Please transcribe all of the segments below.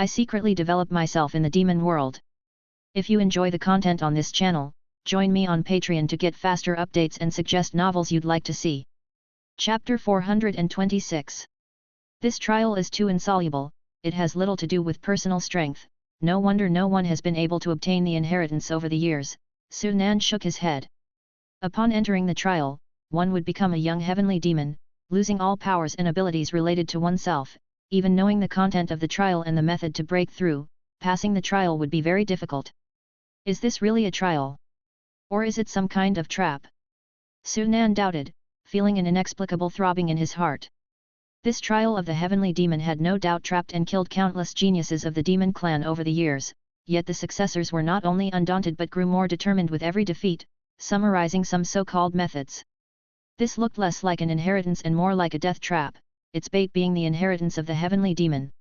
I secretly develop myself in the demon world. If you enjoy the content on this channel, join me on Patreon to get faster updates and suggest novels you'd like to see. Chapter 426. This trial is too insoluble, it has little to do with personal strength, no wonder no one has been able to obtain the inheritance over the years. Su Nan shook his head. Upon entering the trial, one would become a young heavenly demon, losing all powers and abilities related to oneself. Even knowing the content of the trial and the method to break through, passing the trial would be very difficult. Is this really a trial? Or is it some kind of trap? Su Nan doubted, feeling an inexplicable throbbing in his heart. This trial of the heavenly demon had no doubt trapped and killed countless geniuses of the demon clan over the years, yet the successors were not only undaunted but grew more determined with every defeat, summarizing some so-called methods. This looked less like an inheritance and more like a death trap, its bait being the inheritance of the heavenly demon.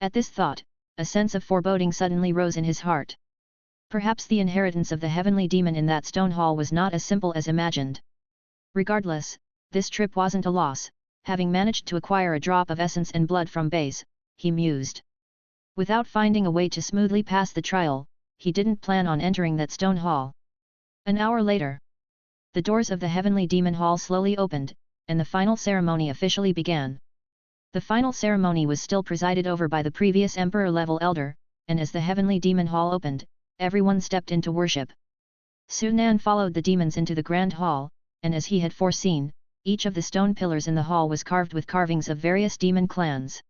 At this thought, a sense of foreboding suddenly rose in his heart. Perhaps the inheritance of the heavenly demon in that stone hall was not as simple as imagined. Regardless, this trip wasn't a loss. Having managed to acquire a drop of essence and blood from base, he mused. Without finding a way to smoothly pass the trial, he didn't plan on entering that stone hall. An hour later, the doors of the heavenly demon hall slowly opened, and the final ceremony officially began. The final ceremony was still presided over by the previous emperor-level elder, and as the heavenly demon hall opened, everyone stepped into worship. Su Nan followed the demons into the grand hall, and as he had foreseen, each of the stone pillars in the hall was carved with carvings of various demon clans.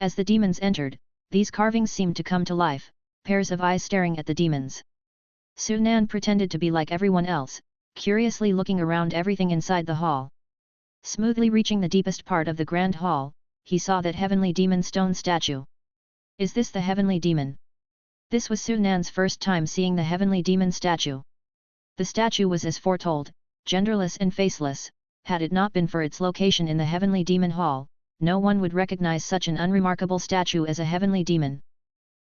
As the demons entered, these carvings seemed to come to life, pairs of eyes staring at the demons. Su Nan pretended to be like everyone else, curiously looking around everything inside the hall. Smoothly reaching the deepest part of the grand hall, he saw that heavenly demon stone statue. Is this the heavenly demon? This was Su Nan's first time seeing the heavenly demon statue. The statue was as foretold, genderless and faceless. Had it not been for its location in the heavenly demon hall, no one would recognize such an unremarkable statue as a heavenly demon.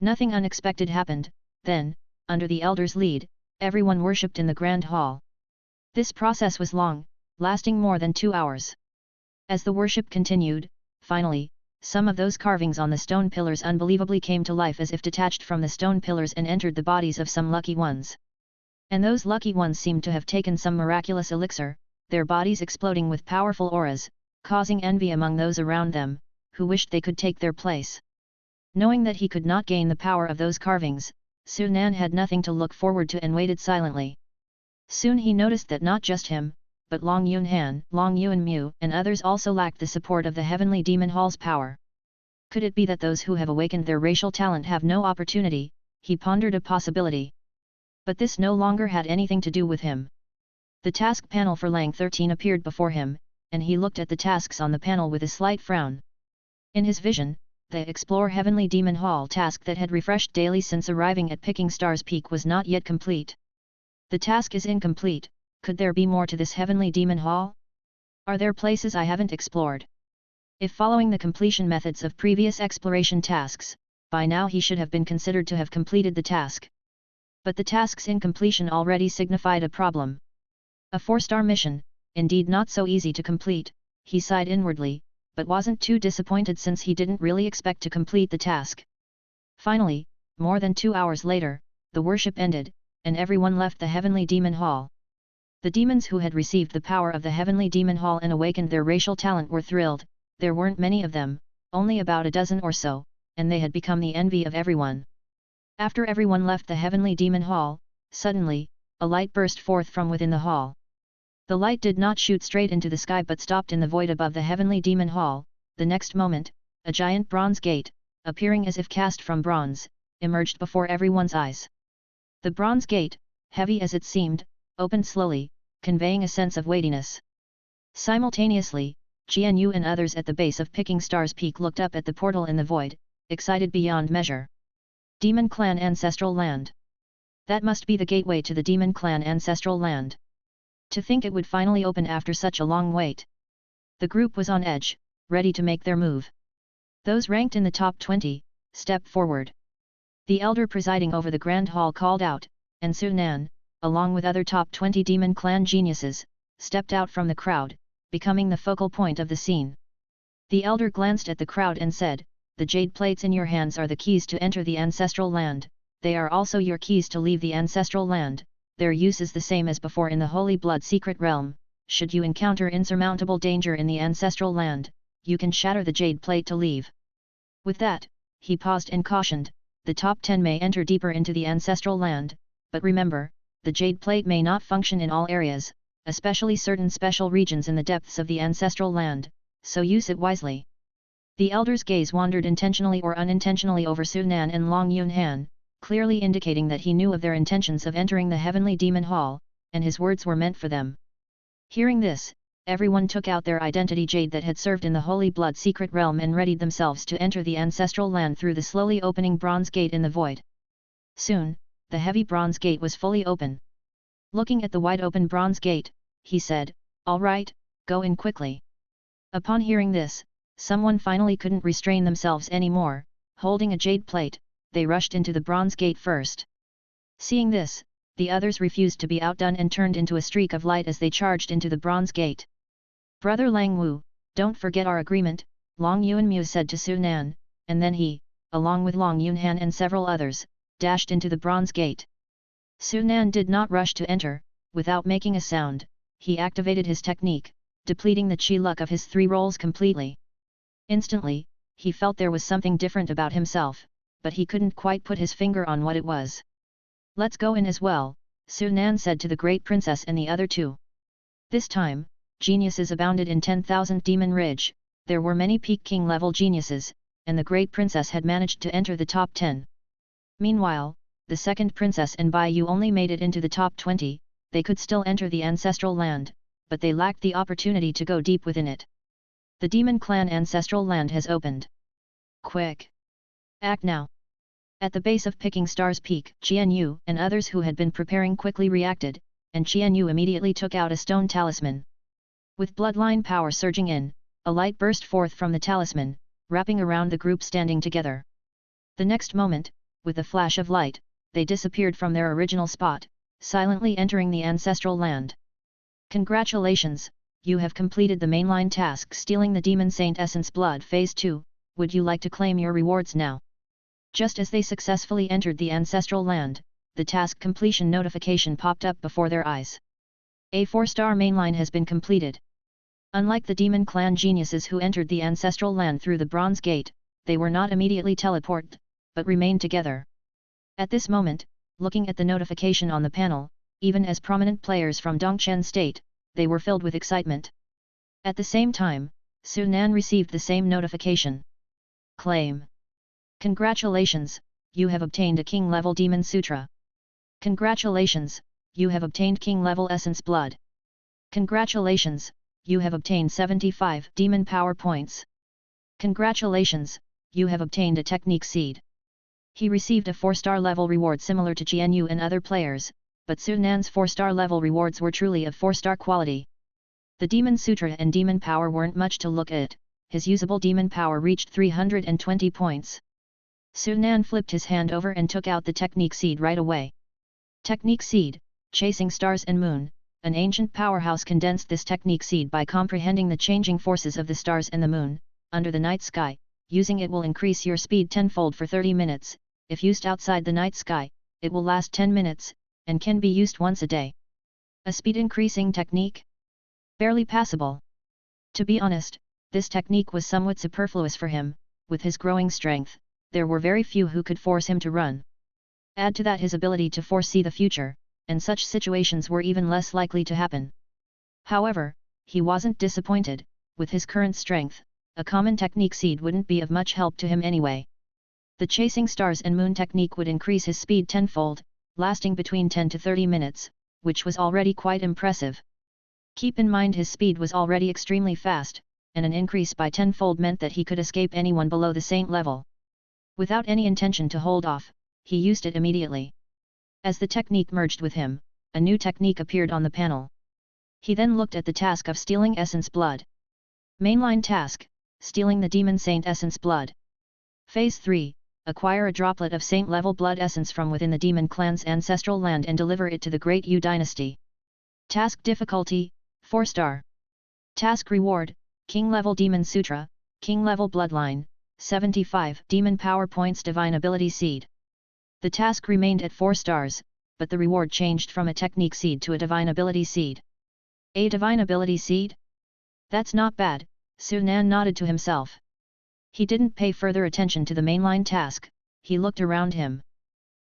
Nothing unexpected happened, then, under the elder's lead, everyone worshipped in the grand hall. This process was long, lasting more than 2 hours. As the worship continued, finally, some of those carvings on the stone pillars unbelievably came to life as if detached from the stone pillars and entered the bodies of some lucky ones. And those lucky ones seemed to have taken some miraculous elixir, their bodies exploding with powerful auras, causing envy among those around them, who wished they could take their place. Knowing that he could not gain the power of those carvings, Su Nan had nothing to look forward to and waited silently. Soon he noticed that not just him, but Long Yun Han, Long Yuan Mu, and others also lacked the support of the heavenly demon hall's power. Could it be that those who have awakened their racial talent have no opportunity? He pondered a possibility. But this no longer had anything to do with him. The task panel for Lang 13 appeared before him, and he looked at the tasks on the panel with a slight frown. In his vision, the Explore Heavenly Demon Hall task that had refreshed daily since arriving at Picking Stars Peak was not yet complete. The task is incomplete. Could there be more to this Heavenly Demon Hall? Are there places I haven't explored? If following the completion methods of previous exploration tasks, by now he should have been considered to have completed the task. But the task's incompletion already signified a problem. A 4-star mission, indeed not so easy to complete, he sighed inwardly, but wasn't too disappointed since he didn't really expect to complete the task. Finally, more than 2 hours later, the worship ended, and everyone left the Heavenly Demon Hall. The demons who had received the power of the Heavenly Demon Hall and awakened their racial talent were thrilled. There weren't many of them, only about a dozen or so, and they had become the envy of everyone. After everyone left the Heavenly Demon Hall, suddenly, a light burst forth from within the hall. The light did not shoot straight into the sky but stopped in the void above the Heavenly Demon Hall. The next moment, a giant bronze gate, appearing as if cast from bronze, emerged before everyone's eyes. The bronze gate, heavy as it seemed, opened slowly, conveying a sense of weightiness. Simultaneously, Jian Yu and others at the base of Picking Stars Peak looked up at the portal in the void, excited beyond measure. Demon Clan Ancestral Land. That must be the gateway to the Demon Clan Ancestral Land. To think it would finally open after such a long wait. The group was on edge, ready to make their move. Those ranked in the top 20, stepped forward. The elder presiding over the Grand Hall called out, and Su Nan, along with other top 20 Demon Clan geniuses, stepped out from the crowd, becoming the focal point of the scene. The elder glanced at the crowd and said, the jade plates in your hands are the keys to enter the ancestral land, they are also your keys to leave the ancestral land, their use is the same as before in the Holy Blood secret realm. Should you encounter insurmountable danger in the ancestral land, you can shatter the jade plate to leave. With that, he paused and cautioned, the top 10 may enter deeper into the ancestral land, but remember, the jade plate may not function in all areas, especially certain special regions in the depths of the ancestral land, so use it wisely. The elder's gaze wandered intentionally or unintentionally over Sunan and Long Yunhan, clearly indicating that he knew of their intentions of entering the heavenly demon hall, and his words were meant for them. Hearing this, everyone took out their identity jade that had served in the Holy Blood secret realm and readied themselves to enter the ancestral land through the slowly opening bronze gate in the void. Soon, the heavy bronze gate was fully open. Looking at the wide-open bronze gate, he said, "All right, go in quickly." Upon hearing this, someone finally couldn't restrain themselves anymore. Holding a jade plate, they rushed into the bronze gate first. Seeing this, the others refused to be outdone and turned into a streak of light as they charged into the bronze gate. "Brother Lang Wu, don't forget our agreement," Long Yunmu said to Sunan, and then he, along with Long Yunhan and several others, dashed into the bronze gate. Sunan did not rush to enter. Without making a sound, he activated his technique, depleting the chi luck of his 3 rolls completely. Instantly, he felt there was something different about himself, but he couldn't quite put his finger on what it was. "Let's go in as well," Sunan said to the great princess and the other 2. This time, geniuses abounded in 10,000 Demon Ridge. There were many peak king level geniuses, and the great princess had managed to enter the top 10. Meanwhile, the second princess and Bai Yu only made it into the top 20. They could still enter the ancestral land, but they lacked the opportunity to go deep within it. The demon clan ancestral land has opened. Quick! Act now! At the base of Picking Star's Peak, Qian Yu and others who had been preparing quickly reacted, and Qian Yu immediately took out a stone talisman. With bloodline power surging in, a light burst forth from the talisman, wrapping around the group standing together. The next moment, with a flash of light, they disappeared from their original spot, silently entering the ancestral land. "Congratulations, you have completed the mainline task stealing the Demon Saint Essence Blood Phase 2, would you like to claim your rewards now?" Just as they successfully entered the ancestral land, the task completion notification popped up before their eyes. A 4-star mainline has been completed. Unlike the Demon Clan geniuses who entered the ancestral land through the Bronze Gate, they were not immediately teleported, but remained together. At this moment, looking at the notification on the panel, even as prominent players from Dongchen State, they were filled with excitement. At the same time, Sunan received the same notification. Claim. "Congratulations, you have obtained a King-level Demon Sutra. Congratulations, you have obtained King-level Essence Blood. Congratulations, you have obtained 75 Demon Power Points. Congratulations, you have obtained a Technique Seed." He received a 4-star level reward similar to Jianyu and other players, but Sunan's 4-star level rewards were truly of 4-star quality. The Demon Sutra and Demon Power weren't much to look at, his usable Demon Power reached 320 points. Sunan flipped his hand over and took out the Technique Seed right away. Technique Seed, Chasing Stars and Moon, an ancient powerhouse condensed this Technique Seed by comprehending the changing forces of the stars and the moon, under the night sky. Using it will increase your speed tenfold for 30 minutes, if used outside the night sky, it will last 10 minutes, and can be used once a day. A speed increasing technique? Barely passable. To be honest, this technique was somewhat superfluous for him. With his growing strength, there were very few who could force him to run. Add to that his ability to foresee the future, and such situations were even less likely to happen. However, he wasn't disappointed. With his current strength, a common technique seed wouldn't be of much help to him anyway. The Chasing Stars and Moon technique would increase his speed tenfold, lasting between 10 to 30 minutes, which was already quite impressive. Keep in mind his speed was already extremely fast, and an increase by tenfold meant that he could escape anyone below the saint level. Without any intention to hold off, he used it immediately. As the technique merged with him, a new technique appeared on the panel. He then looked at the task of stealing Essence Blood. Mainline task, stealing the Demon Saint Essence Blood. Phase 3, acquire a droplet of saint-level blood essence from within the Demon Clan's ancestral land and deliver it to the Great Yu Dynasty. Task difficulty, 4-star. Task reward, King-level Demon Sutra, King-level Bloodline, 75 Demon Power Points Divine Ability Seed. The task remained at 4 stars, but the reward changed from a technique seed to a divine ability seed. A divine ability seed? That's not bad, Su Nan nodded to himself. He didn't pay further attention to the mainline task, he looked around him.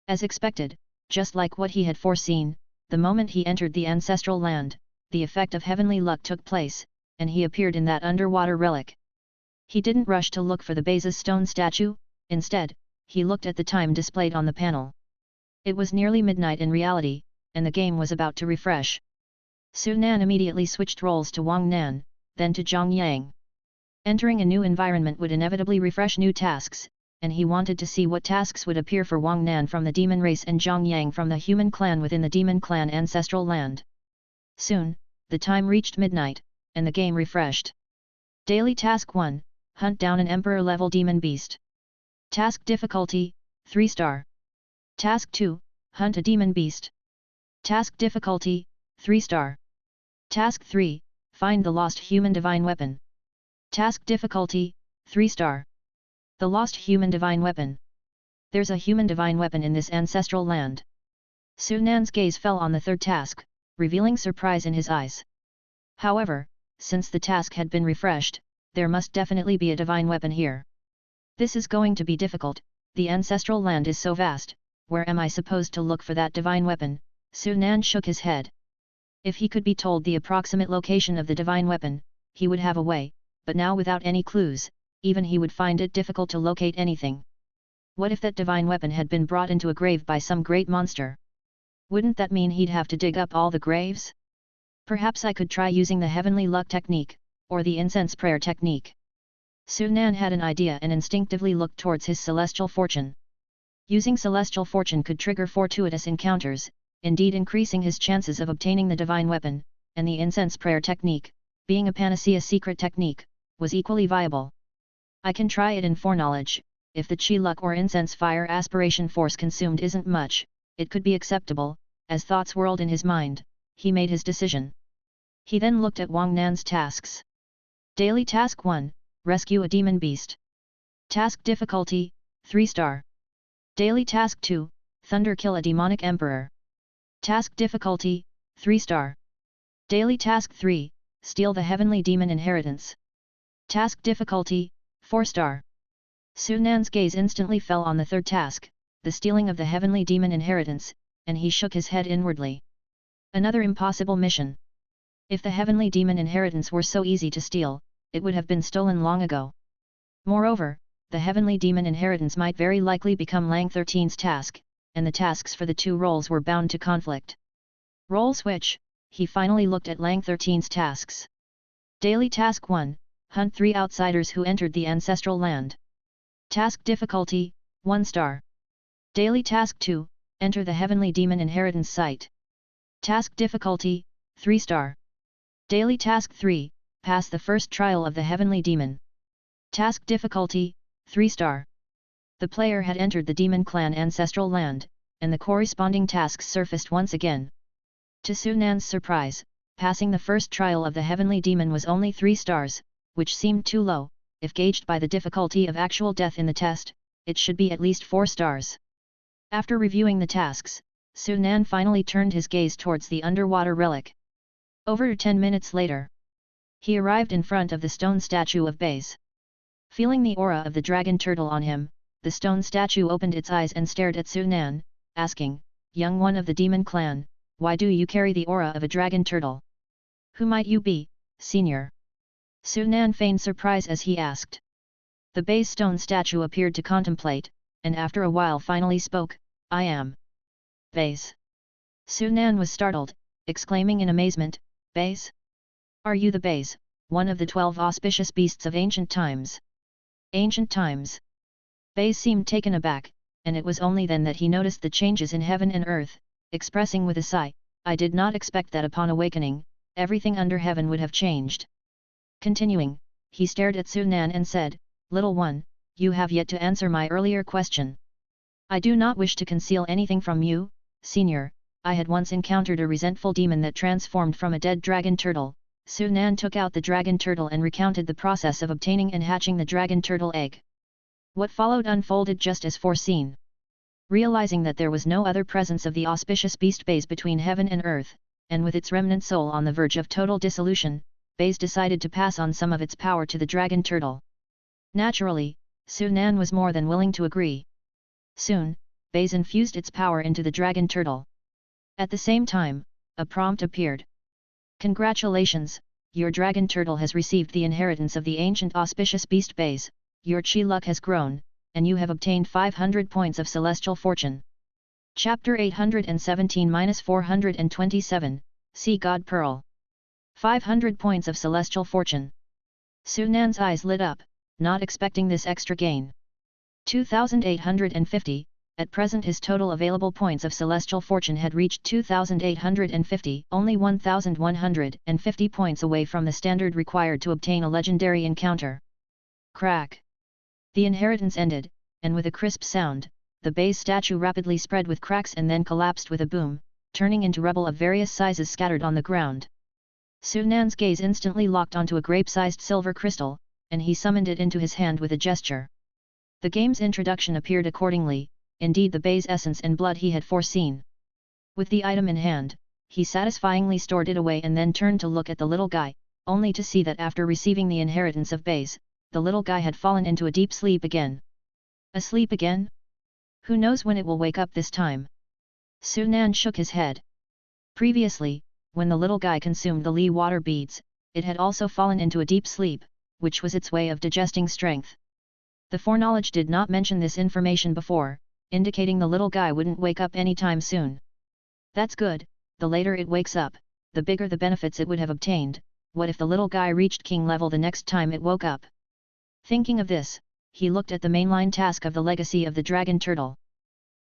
As expected, just like what he had foreseen, the moment he entered the ancestral land, the effect of heavenly luck took place, and he appeared in that underwater relic. He didn't rush to look for the base's stone statue, instead, he looked at the time displayed on the panel. It was nearly midnight in reality, and the game was about to refresh. Su Nan immediately switched roles to Wang Nan, then to Zhang Yang. Entering a new environment would inevitably refresh new tasks, and he wanted to see what tasks would appear for Wang Nan from the demon race and Zhang Yang from the human clan within the demon clan ancestral land. Soon, the time reached midnight, and the game refreshed. Daily Task 1, Hunt down an Emperor-level demon beast. Task difficulty, 3 star. Task 2, Hunt a demon beast. Task difficulty, 3 star. Task 3, Find the lost human divine weapon. Task difficulty, 3 star. The lost human divine weapon. There's a human divine weapon in this ancestral land. Su Nan's gaze fell on the third task, revealing surprise in his eyes. However, since the task had been refreshed, there must definitely be a divine weapon here. This is going to be difficult, the ancestral land is so vast, where am I supposed to look for that divine weapon? Su Nan shook his head. If he could be told the approximate location of the divine weapon, he would have a way, but now without any clues, even he would find it difficult to locate anything. What if that divine weapon had been brought into a grave by some great monster? Wouldn't that mean he'd have to dig up all the graves? Perhaps I could try using the heavenly luck technique, or the incense prayer technique. Su Nan had an idea and instinctively looked towards his celestial fortune. Using celestial fortune could trigger fortuitous encounters, indeed increasing his chances of obtaining the divine weapon, and the incense prayer technique, being a panacea secret technique, was equally viable. I can try it in foreknowledge, if the chi luck or incense fire aspiration force consumed isn't much, it could be acceptable. As thoughts whirled in his mind, he made his decision. He then looked at Wang Nan's tasks. Daily Task 1, Rescue a Demon Beast. Task difficulty, 3 star. Daily Task 2, Thunder Kill a Demonic Emperor. Task difficulty, 3 star. Daily Task 3, Steal the Heavenly Demon Inheritance. Task difficulty, 4 star. Su Nan's gaze instantly fell on the third task, the stealing of the Heavenly Demon Inheritance, and he shook his head inwardly. Another impossible mission. If the Heavenly Demon Inheritance were so easy to steal, it would have been stolen long ago. Moreover, the Heavenly Demon Inheritance might very likely become Lang 13's task, and the tasks for the two roles were bound to conflict. Role switch, he finally looked at Lang 13's tasks. Daily Task 1, Hunt 3 outsiders who entered the ancestral land. Task difficulty, 1 star. Daily Task 2, Enter the Heavenly Demon Inheritance Site. Task difficulty, 3 star. Daily Task 3, Pass the first trial of the Heavenly Demon. Task difficulty, 3 star. The player had entered the Demon Clan ancestral land, and the corresponding tasks surfaced once again. To Su Nan's surprise, passing the first trial of the Heavenly Demon was only 3 stars, which seemed too low. If gauged by the difficulty of actual death in the test, it should be at least 4 stars. After reviewing the tasks, Su Nan finally turned his gaze towards the underwater relic. Over 10 minutes later, he arrived in front of the stone statue of Baze. Feeling the aura of the dragon turtle on him, the stone statue opened its eyes and stared at Su Nan, asking, "Young one of the demon clan, why do you carry the aura of a dragon turtle? Who might you be, senior?" Su Nan feigned surprise as he asked. The Baze stone statue appeared to contemplate, and after a while finally spoke, "I am Baze." Su Nan was startled, exclaiming in amazement, "Baze? Are you the Baze, one of the 12 auspicious beasts of ancient times?" Ancient times? Baze seemed taken aback, and it was only then that he noticed the changes in heaven and earth, expressing with a sigh, "I did not expect that upon awakening, everything under heaven would have changed." Continuing, he stared at Su Nan and said, "Little one, you have yet to answer my earlier question. I do not wish to conceal anything from you, senior. I had once encountered a resentful demon that transformed from a dead dragon turtle." Su Nan took out the dragon turtle and recounted the process of obtaining and hatching the dragon turtle egg. What followed unfolded just as foreseen. Realizing that there was no other presence of the auspicious beast Baze between heaven and earth, and with its remnant soul on the verge of total dissolution, Baze decided to pass on some of its power to the dragon turtle. Naturally, Sunan was more than willing to agree. Soon, Baze infused its power into the dragon turtle. At the same time, a prompt appeared. Congratulations, your dragon turtle has received the inheritance of the ancient auspicious beast Baze, your chi luck has grown, and you have obtained 500 points of celestial fortune. Chapter 817-427, See God Pearl. 500 points of celestial fortune. Sunan's eyes lit up, not expecting this extra gain. 2,850, at present his total available points of celestial fortune had reached 2,850, only 1,150 points away from the standard required to obtain a legendary encounter. Crack! The inheritance ended, and with a crisp sound, the Baze statue rapidly spread with cracks and then collapsed with a boom, turning into rubble of various sizes scattered on the ground. Sunan's gaze instantly locked onto a grape-sized silver crystal, and he summoned it into his hand with a gesture. The game's introduction appeared accordingly, indeed the Baze essence and blood he had foreseen. With the item in hand, he satisfyingly stored it away and then turned to look at the little guy, only to see that after receiving the inheritance of Baze, the little guy had fallen into a deep sleep again. Asleep again? Who knows when it will wake up this time? Sunan shook his head. Previously, when the little guy consumed the Li water beads, it had also fallen into a deep sleep, which was its way of digesting strength. The foreknowledge did not mention this information before, indicating the little guy wouldn't wake up anytime soon. That's good, the later it wakes up, the bigger the benefits it would have obtained. What if the little guy reached king level the next time it woke up? Thinking of this, he looked at the mainline task of the Legacy of the Dragon Turtle.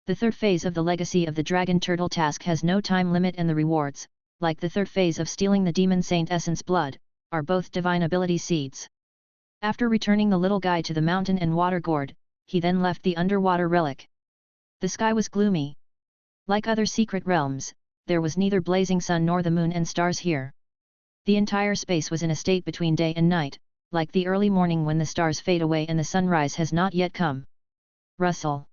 The third phase of the Legacy of the Dragon Turtle task has no time limit, and the rewards, like the third phase of stealing the Demon Saint Essence blood, are both divine ability seeds. After returning the little guy to the mountain and water gourd, he then left the underwater relic. The sky was gloomy. Like other secret realms, there was neither blazing sun nor the moon and stars here. The entire space was in a state between day and night, like the early morning when the stars fade away and the sunrise has not yet come. Rustle.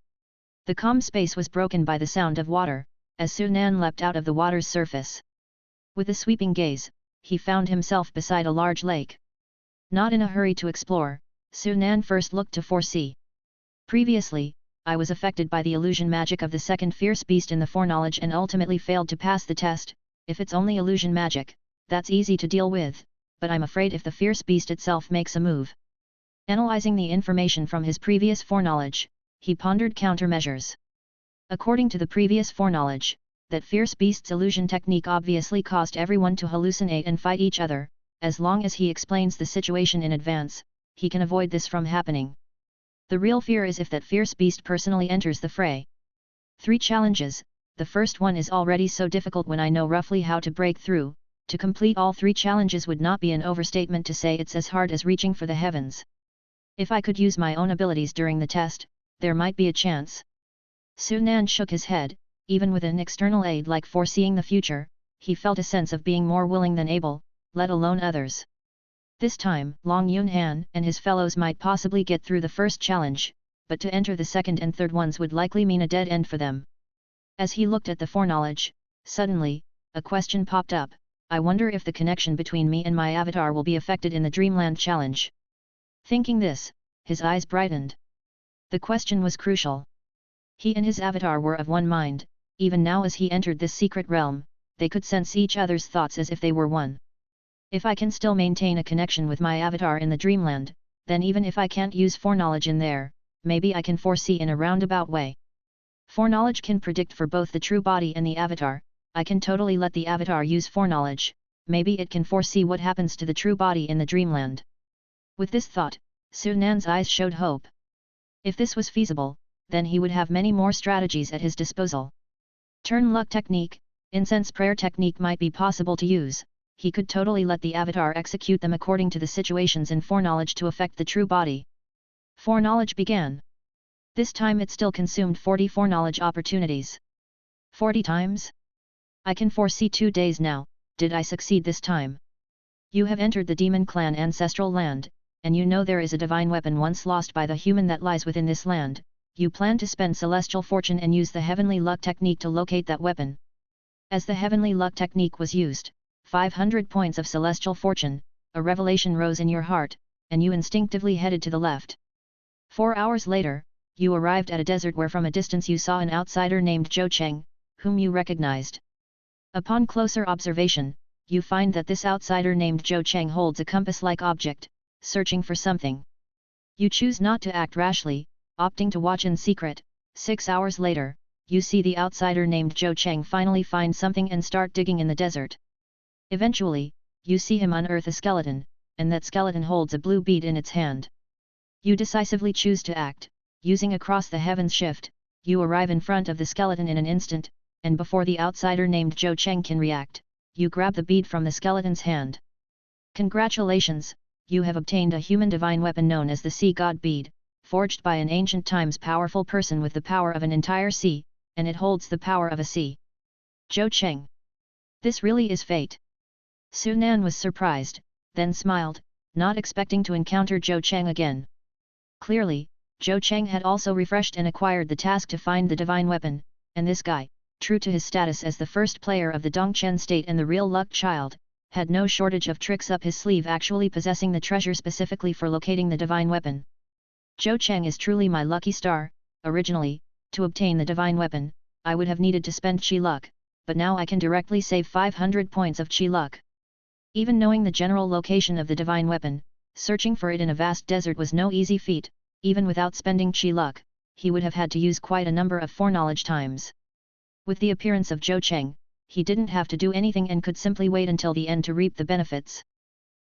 The calm space was broken by the sound of water, as Sunan leapt out of the water's surface. With a sweeping gaze, he found himself beside a large lake. Not in a hurry to explore, Sunan first looked to foresee. Previously, I was affected by the illusion magic of the second fierce beast in the foreknowledge and ultimately failed to pass the test. If it's only illusion magic, that's easy to deal with, but I'm afraid if the fierce beast itself makes a move. Analyzing the information from his previous foreknowledge, he pondered countermeasures. According to the previous foreknowledge, that fierce beast's illusion technique obviously caused everyone to hallucinate and fight each other. As long as he explains the situation in advance, he can avoid this from happening. The real fear is if that fierce beast personally enters the fray. 3 challenges, the first one is already so difficult when I know roughly how to break through. To complete all 3 challenges would not be an overstatement to say it's as hard as reaching for the heavens. If I could use my own abilities during the test, there might be a chance. Sunan shook his head. Even with an external aid like foreseeing the future, he felt a sense of being more willing than able, let alone others. This time, Long Yunhan and his fellows might possibly get through the first challenge, but to enter the second and third ones would likely mean a dead end for them. As he looked at the foreknowledge, suddenly, a question popped up. I wonder if the connection between me and my avatar will be affected in the Dreamland challenge. Thinking this, his eyes brightened. The question was crucial. He and his avatar were of one mind. Even now as he entered this secret realm, they could sense each other's thoughts as if they were one. If I can still maintain a connection with my avatar in the Dreamland, then even if I can't use foreknowledge in there, maybe I can foresee in a roundabout way. Foreknowledge can predict for both the true body and the avatar. I can totally let the avatar use foreknowledge, maybe it can foresee what happens to the true body in the Dreamland. With this thought, Sunan's eyes showed hope. If this was feasible, then he would have many more strategies at his disposal. Turn luck technique, incense prayer technique might be possible to use. He could totally let the avatar execute them according to the situations in foreknowledge to affect the true body. Foreknowledge began. This time it still consumed 40 foreknowledge opportunities. 40 times? I can foresee 2 days now. Did I succeed this time? You have entered the Demon Clan ancestral land, and you know there is a divine weapon once lost by the human that lies within this land. You plan to spend celestial fortune and use the heavenly luck technique to locate that weapon. As the heavenly luck technique was used, 500 points of celestial fortune, a revelation rose in your heart, and you instinctively headed to the left. 4 hours later, you arrived at a desert where from a distance you saw an outsider named Zhou Cheng, whom you recognized. Upon closer observation, you find that this outsider named Zhou Cheng holds a compass-like object, searching for something. You choose not to act rashly, opting to watch in secret. 6 hours later, you see the outsider named Zhou Cheng finally find something and start digging in the desert. Eventually, you see him unearth a skeleton, and that skeleton holds a blue bead in its hand. You decisively choose to act. Using across the heavens shift, you arrive in front of the skeleton in an instant, and before the outsider named Zhou Cheng can react, you grab the bead from the skeleton's hand. Congratulations, you have obtained a human divine weapon known as the Sea God Bead, forged by an ancient times powerful person with the power of an entire sea, and it holds the power of a sea. Zhou Cheng. This really is fate. Su Nan was surprised, then smiled, not expecting to encounter Zhou Cheng again. Clearly, Zhou Cheng had also refreshed and acquired the task to find the divine weapon, and this guy, true to his status as the first player of the Dongchen state and the real luck child, had no shortage of tricks up his sleeve, actually possessing the treasure specifically for locating the divine weapon. Zhou Cheng is truly my lucky star. Originally, to obtain the divine weapon, I would have needed to spend Qi luck, but now I can directly save 500 points of Qi luck. Even knowing the general location of the divine weapon, searching for it in a vast desert was no easy feat. Even without spending Qi luck, he would have had to use quite a number of foreknowledge times. With the appearance of Zhou Cheng, he didn't have to do anything and could simply wait until the end to reap the benefits.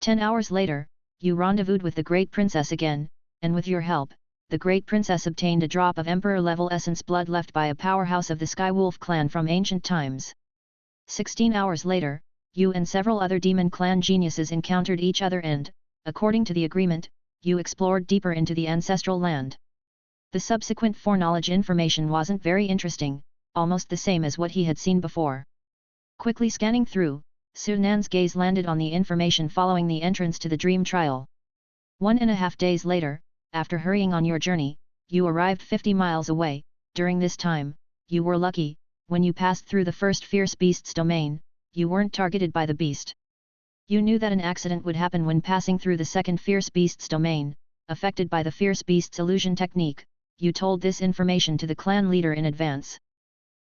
10 hours later, you rendezvoused with the Great Princess again, and with your help, the Great Princess obtained a drop of Emperor-level essence blood left by a powerhouse of the Skywolf clan from ancient times. 16 hours later, you and several other demon clan geniuses encountered each other and, according to the agreement, you explored deeper into the ancestral land. The subsequent foreknowledge information wasn't very interesting, almost the same as what he had seen before. Quickly scanning through, Su Nan's gaze landed on the information following the entrance to the dream trial. 1.5 days later, after hurrying on your journey, you arrived 50 miles away. During this time, you were lucky. When you passed through the first fierce beast's domain, you weren't targeted by the beast. You knew that an accident would happen when passing through the second fierce beast's domain, affected by the fierce beast's illusion technique. You told this information to the clan leader in advance.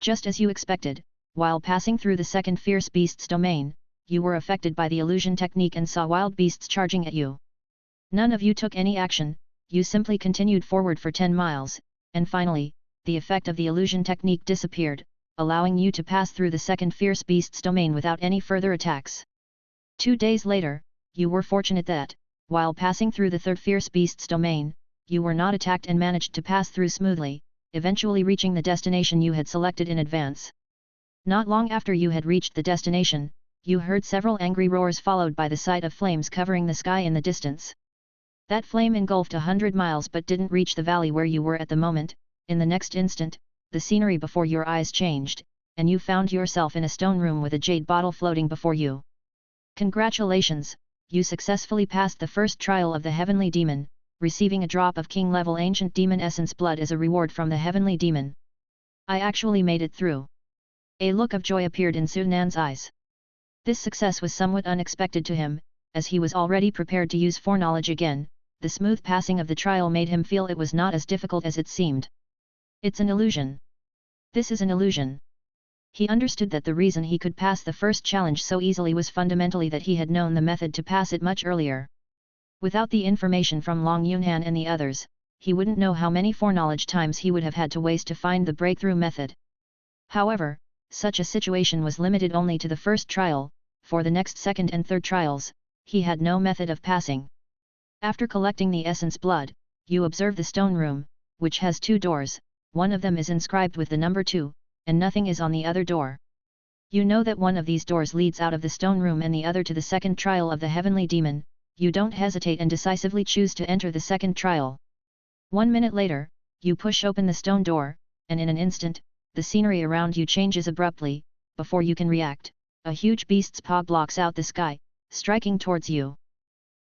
Just as you expected, while passing through the second fierce beast's domain, you were affected by the illusion technique and saw wild beasts charging at you. None of you took any action, you simply continued forward for 10 miles, and finally, the effect of the illusion technique disappeared, allowing you to pass through the second fierce beast's domain without any further attacks. 2 days later, you were fortunate that, while passing through the third fierce beast's domain, you were not attacked and managed to pass through smoothly, eventually reaching the destination you had selected in advance. Not long after you had reached the destination, you heard several angry roars followed by the sight of flames covering the sky in the distance. That flame engulfed 100 miles but didn't reach the valley where you were at the moment. In the next instant, the scenery before your eyes changed, and you found yourself in a stone room with a jade bottle floating before you. Congratulations, you successfully passed the first trial of the Heavenly Demon, receiving a drop of King-level Ancient Demon Essence blood as a reward from the Heavenly Demon. I actually made it through. A look of joy appeared in Su Nan's eyes. This success was somewhat unexpected to him, as he was already prepared to use foreknowledge again. The smooth passing of the trial made him feel it was not as difficult as it seemed. It's an illusion. This is an illusion. He understood that the reason he could pass the first challenge so easily was fundamentally that he had known the method to pass it much earlier. Without the information from Long Yunhan and the others, he wouldn't know how many foreknowledge times he would have had to waste to find the breakthrough method. However, such a situation was limited only to the first trial. For the next second and third trials, he had no method of passing. After collecting the essence blood, you observe the stone room, which has 2 doors, one of them is inscribed with the number 2, and nothing is on the other door. You know that one of these doors leads out of the stone room and the other to the second trial of the Heavenly Demon. You don't hesitate and decisively choose to enter the second trial. 1 minute later, you push open the stone door, and in an instant, the scenery around you changes abruptly. Before you can react, a huge beast's paw blocks out the sky, striking towards you.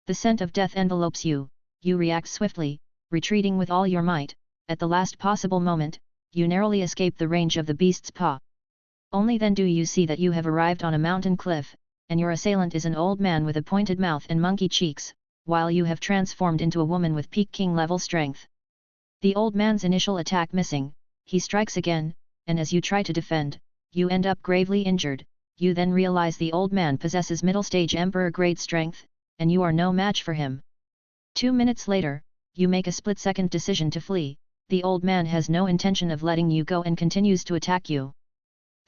The scent of death envelopes you, you react swiftly, retreating with all your might. At the last possible moment, you narrowly escape the range of the beast's paw. Only then do you see that you have arrived on a mountain cliff, and your assailant is an old man with a pointed mouth and monkey cheeks, while you have transformed into a woman with peak king level strength. The old man's initial attack missing, he strikes again, and as you try to defend, you end up gravely injured. You then realize the old man possesses middle stage emperor grade strength, and you are no match for him. 2 minutes later, you make a split-second decision to flee. The old man has no intention of letting you go and continues to attack you.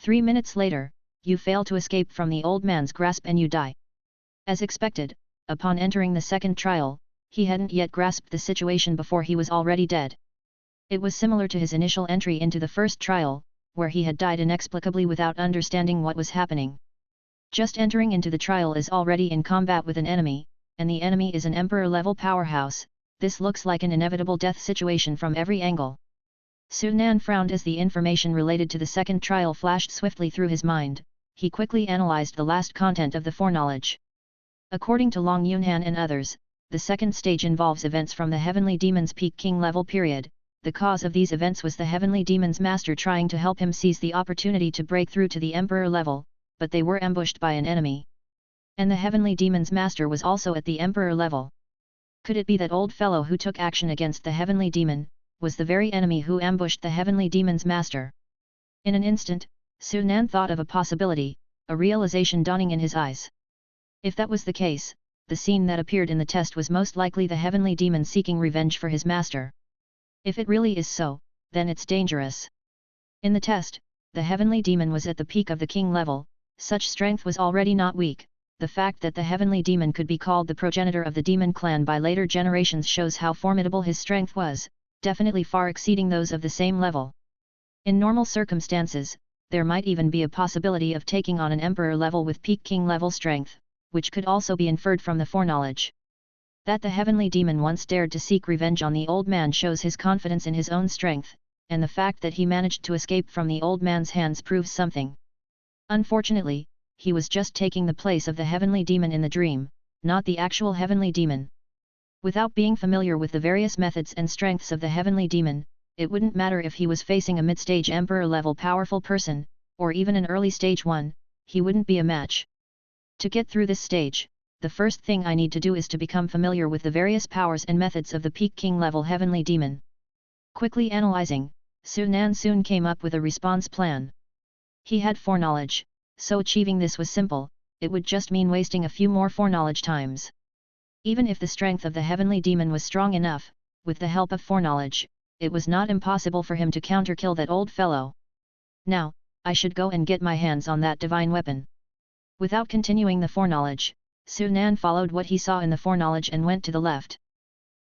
3 minutes later, you fail to escape from the old man's grasp and you die. As expected, upon entering the second trial, he hadn't yet grasped the situation before he was already dead. It was similar to his initial entry into the first trial, where he had died inexplicably without understanding what was happening. Just entering into the trial is already in combat with an enemy, and the enemy is an emperor-level powerhouse. This looks like an inevitable death situation from every angle. Su Nan frowned as the information related to the second trial flashed swiftly through his mind. He quickly analyzed the last content of the foreknowledge. According to Long Yunhan and others, the second stage involves events from the Heavenly Demon's peak king level period. The cause of these events was the Heavenly Demon's master trying to help him seize the opportunity to break through to the Emperor level, but they were ambushed by an enemy. And the Heavenly Demon's master was also at the Emperor level. Could it be that old fellow who took action against the Heavenly Demon, was the very enemy who ambushed the Heavenly Demon's master? In an instant, Su Nan thought of a possibility, a realization dawning in his eyes. If that was the case, the scene that appeared in the test was most likely the Heavenly Demon seeking revenge for his master. If it really is so, then it's dangerous. In the test, the Heavenly Demon was at the peak of the king level. Such strength was already not weak. The fact that the Heavenly Demon could be called the progenitor of the demon clan by later generations shows how formidable his strength was, definitely far exceeding those of the same level. In normal circumstances, there might even be a possibility of taking on an emperor level with peak king level strength, which could also be inferred from the foreknowledge. That the Heavenly Demon once dared to seek revenge on the old man shows his confidence in his own strength, and the fact that he managed to escape from the old man's hands proves something. Unfortunately, he was just taking the place of the Heavenly Demon in the dream, not the actual Heavenly Demon. Without being familiar with the various methods and strengths of the Heavenly Demon, it wouldn't matter if he was facing a mid-stage emperor-level powerful person, or even an early stage one, he wouldn't be a match. To get through this stage, the first thing I need to do is to become familiar with the various powers and methods of the peak king level Heavenly Demon. Quickly analyzing, Su Nan soon came up with a response plan. He had foreknowledge, so achieving this was simple. It would just mean wasting a few more foreknowledge times. Even if the strength of the Heavenly Demon was strong enough, with the help of foreknowledge, it was not impossible for him to counter-kill that old fellow. Now, I should go and get my hands on that divine weapon. Without continuing the foreknowledge, Su Nan followed what he saw in the foreknowledge and went to the left.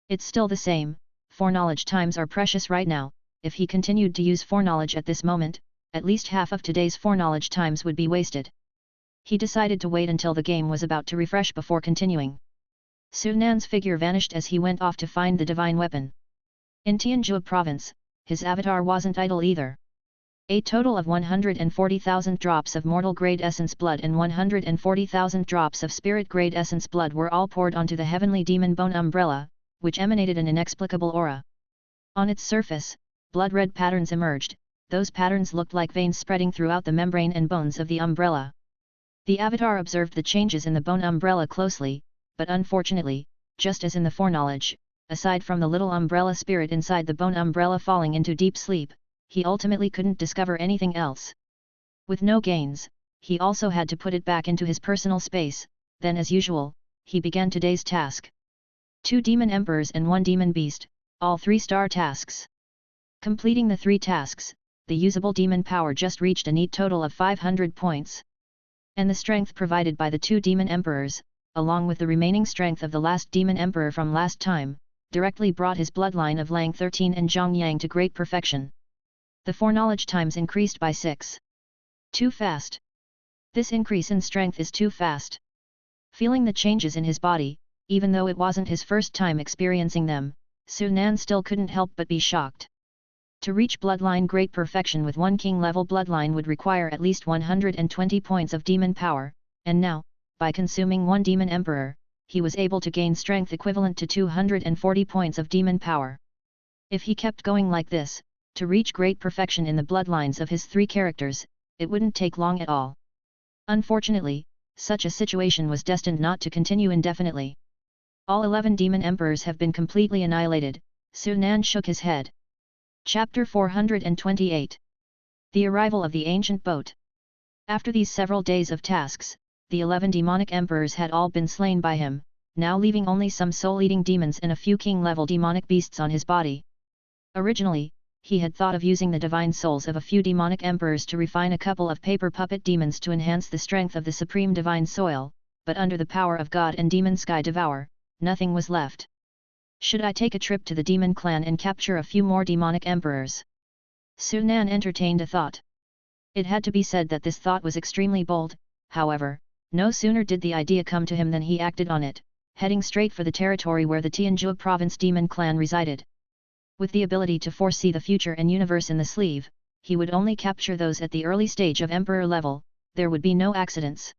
It's still the same, foreknowledge times are precious right now. If he continued to use foreknowledge at this moment, at least half of today's foreknowledge times would be wasted. He decided to wait until the game was about to refresh before continuing. Su Nan's figure vanished as he went off to find the divine weapon. In Tianjua province, his avatar wasn't idle either. A total of 140,000 drops of mortal grade essence blood and 140,000 drops of spirit grade essence blood were all poured onto the Heavenly Demon bone umbrella, which emanated an inexplicable aura. On its surface, blood-red patterns emerged. Those patterns looked like veins spreading throughout the membrane and bones of the umbrella. The avatar observed the changes in the bone umbrella closely, but unfortunately, just as in the foreknowledge, aside from the little umbrella spirit inside the bone umbrella falling into deep sleep, he ultimately couldn't discover anything else. With no gains, he also had to put it back into his personal space. Then as usual, he began today's task. 2 demon emperors and 1 demon beast, all 3-star tasks. Completing the 3 tasks, the usable demon power just reached a neat total of 500 points. And the strength provided by the 2 demon emperors, along with the remaining strength of the last demon emperor from last time, directly brought his bloodline of Lang 13 and Zhang Yang to great perfection. The foreknowledge times increased by 6. Too fast. This increase in strength is too fast. Feeling the changes in his body, even though it wasn't his first time experiencing them, Su Nan still couldn't help but be shocked. To reach bloodline great perfection with 1 king level bloodline would require at least 120 points of demon power, and now, by consuming 1 demon emperor, he was able to gain strength equivalent to 240 points of demon power. If he kept going like this, to reach great perfection in the bloodlines of his 3 characters, it wouldn't take long at all. Unfortunately, such a situation was destined not to continue indefinitely. All 11 demon emperors have been completely annihilated. Su Nan shook his head. Chapter 428. The arrival of the ancient boat. After these several days of tasks, the 11 demonic emperors had all been slain by him, now leaving only some soul-eating demons and a few king-level demonic beasts on his body. Originally, he had thought of using the divine souls of a few demonic emperors to refine a couple of paper puppet demons to enhance the strength of the supreme divine soil, but under the power of God and demon Sky Devour, nothing was left. Should I take a trip to the demon clan and capture a few more demonic emperors? Su Nan entertained a thought. It had to be said that this thought was extremely bold. However, no sooner did the idea come to him than he acted on it, heading straight for the territory where the Tianzhu province demon clan resided. With the ability to foresee the future and universe in the sleeve, he would only capture those at the early stage of emperor level. There would be no accidents.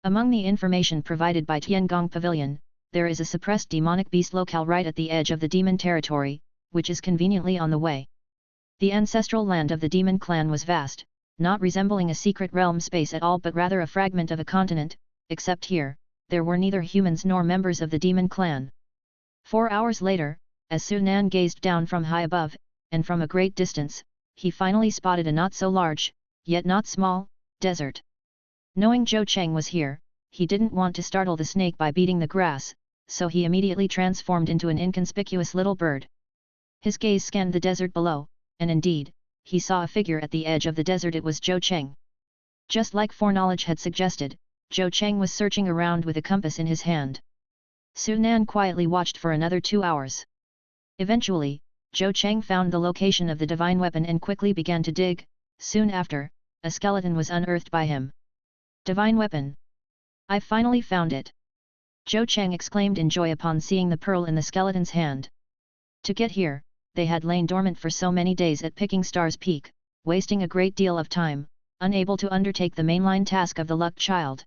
Among the information provided by Tiangong Pavilion, there is a suppressed demonic beast locale right at the edge of the demon territory, which is conveniently on the way. The ancestral land of the demon clan was vast, not resembling a secret realm space at all but rather a fragment of a continent, except here, there were neither humans nor members of the demon clan. 4 hours later, as Su Nan gazed down from high above, and from a great distance, he finally spotted a not so large, yet not small, desert. Knowing Zhou Cheng was here, he didn't want to startle the snake by beating the grass, so he immediately transformed into an inconspicuous little bird. His gaze scanned the desert below, and indeed, he saw a figure at the edge of the desert. It was Zhou Cheng. Just like foreknowledge had suggested, Zhou Cheng was searching around with a compass in his hand. Su Nan quietly watched for another 2 hours. Eventually, Zhou Cheng found the location of the divine weapon and quickly began to dig. Soon after, a skeleton was unearthed by him. Divine weapon! I finally found it! Zhou Cheng exclaimed in joy upon seeing the pearl in the skeleton's hand. To get here, they had lain dormant for so many days at Picking Star's Peak, wasting a great deal of time, unable to undertake the mainline task of the Luck Child.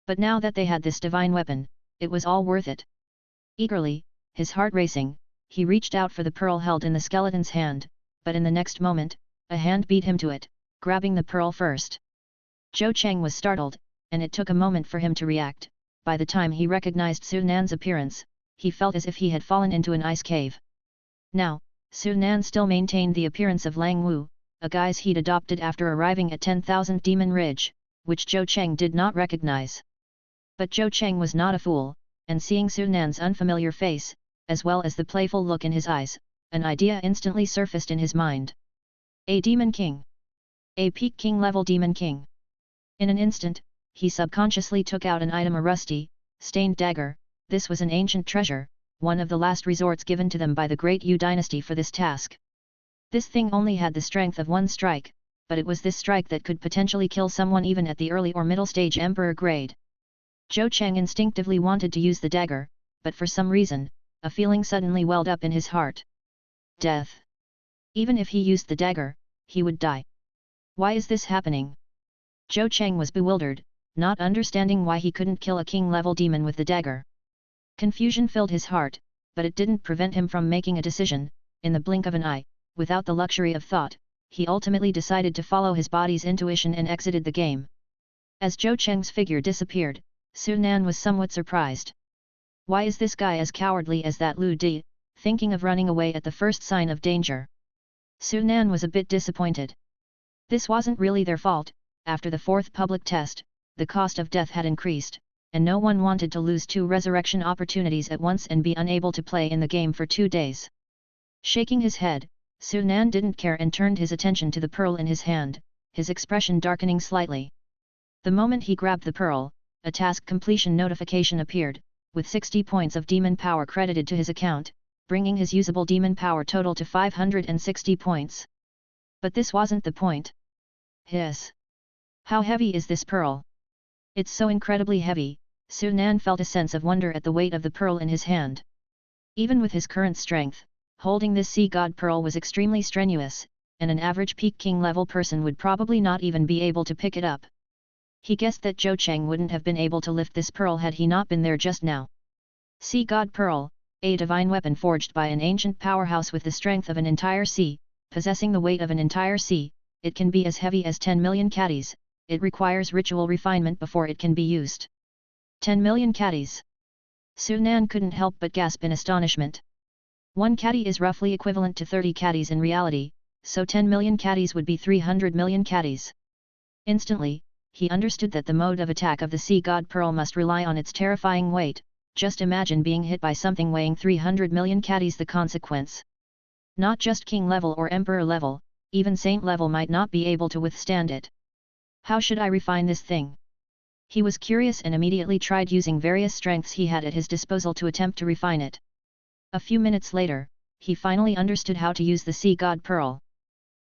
But now that they had this divine weapon, it was all worth it. Eagerly, his heart racing, he reached out for the pearl held in the skeleton's hand, but in the next moment, a hand beat him to it, grabbing the pearl first. Zhou Cheng was startled, and it took a moment for him to react. By the time he recognized Su Nan's appearance, he felt as if he had fallen into an ice cave. Now, Su Nan still maintained the appearance of Lang Wu, a guise he'd adopted after arriving at 10,000 Demon Ridge, which Zhou Cheng did not recognize. But Zhou Cheng was not a fool, and seeing Su Nan's unfamiliar face, as well as the playful look in his eyes, an idea instantly surfaced in his mind. A Demon King! A Peak King level Demon King! In an instant, he subconsciously took out an item, a rusty, stained dagger. This was an ancient treasure, one of the last resorts given to them by the Great Yu dynasty for this task. This thing only had the strength of 1 strike, but it was this strike that could potentially kill someone even at the early or middle stage emperor grade. Zhou Cheng instinctively wanted to use the dagger, but for some reason, a feeling suddenly welled up in his heart. Death. Even if he used the dagger, he would die. Why is this happening? Zhou Cheng was bewildered, not understanding why he couldn't kill a king-level demon with the dagger. Confusion filled his heart, but it didn't prevent him from making a decision. In the blink of an eye, without the luxury of thought, he ultimately decided to follow his body's intuition and exited the game. As Zhou Cheng's figure disappeared, Su Nan was somewhat surprised. Why is this guy as cowardly as that Lu Di, thinking of running away at the first sign of danger? Su Nan was a bit disappointed. This wasn't really their fault. After the 4th public test, the cost of death had increased, and no one wanted to lose 2 resurrection opportunities at once and be unable to play in the game for 2 days. Shaking his head, Su Nan didn't care and turned his attention to the pearl in his hand, his expression darkening slightly. The moment he grabbed the pearl, a task completion notification appeared, with 60 points of demon power credited to his account, bringing his usable demon power total to 560 points. But this wasn't the point. Hiss! How heavy is this pearl? It's so incredibly heavy. Su Nan felt a sense of wonder at the weight of the pearl in his hand. Even with his current strength, holding this sea god pearl was extremely strenuous, and an average Peak King level person would probably not even be able to pick it up. He guessed that Zhou Cheng wouldn't have been able to lift this pearl had he not been there just now. Sea God Pearl, a divine weapon forged by an ancient powerhouse with the strength of an entire sea, possessing the weight of an entire sea. It can be as heavy as 10 million caddies. It requires ritual refinement before it can be used. 10 million caddies. Su Nan couldn't help but gasp in astonishment. One caddy is roughly equivalent to 30 caddies in reality, so 10 million caddies would be 300 million caddies. Instantly, he understood that the mode of attack of the Sea God Pearl must rely on its terrifying weight. Just imagine being hit by something weighing 300 million caddies. The consequence. Not just king level or emperor level, even saint level might not be able to withstand it. How should I refine this thing? He was curious and immediately tried using various strengths he had at his disposal to attempt to refine it. A few minutes later, he finally understood how to use the Sea God Pearl.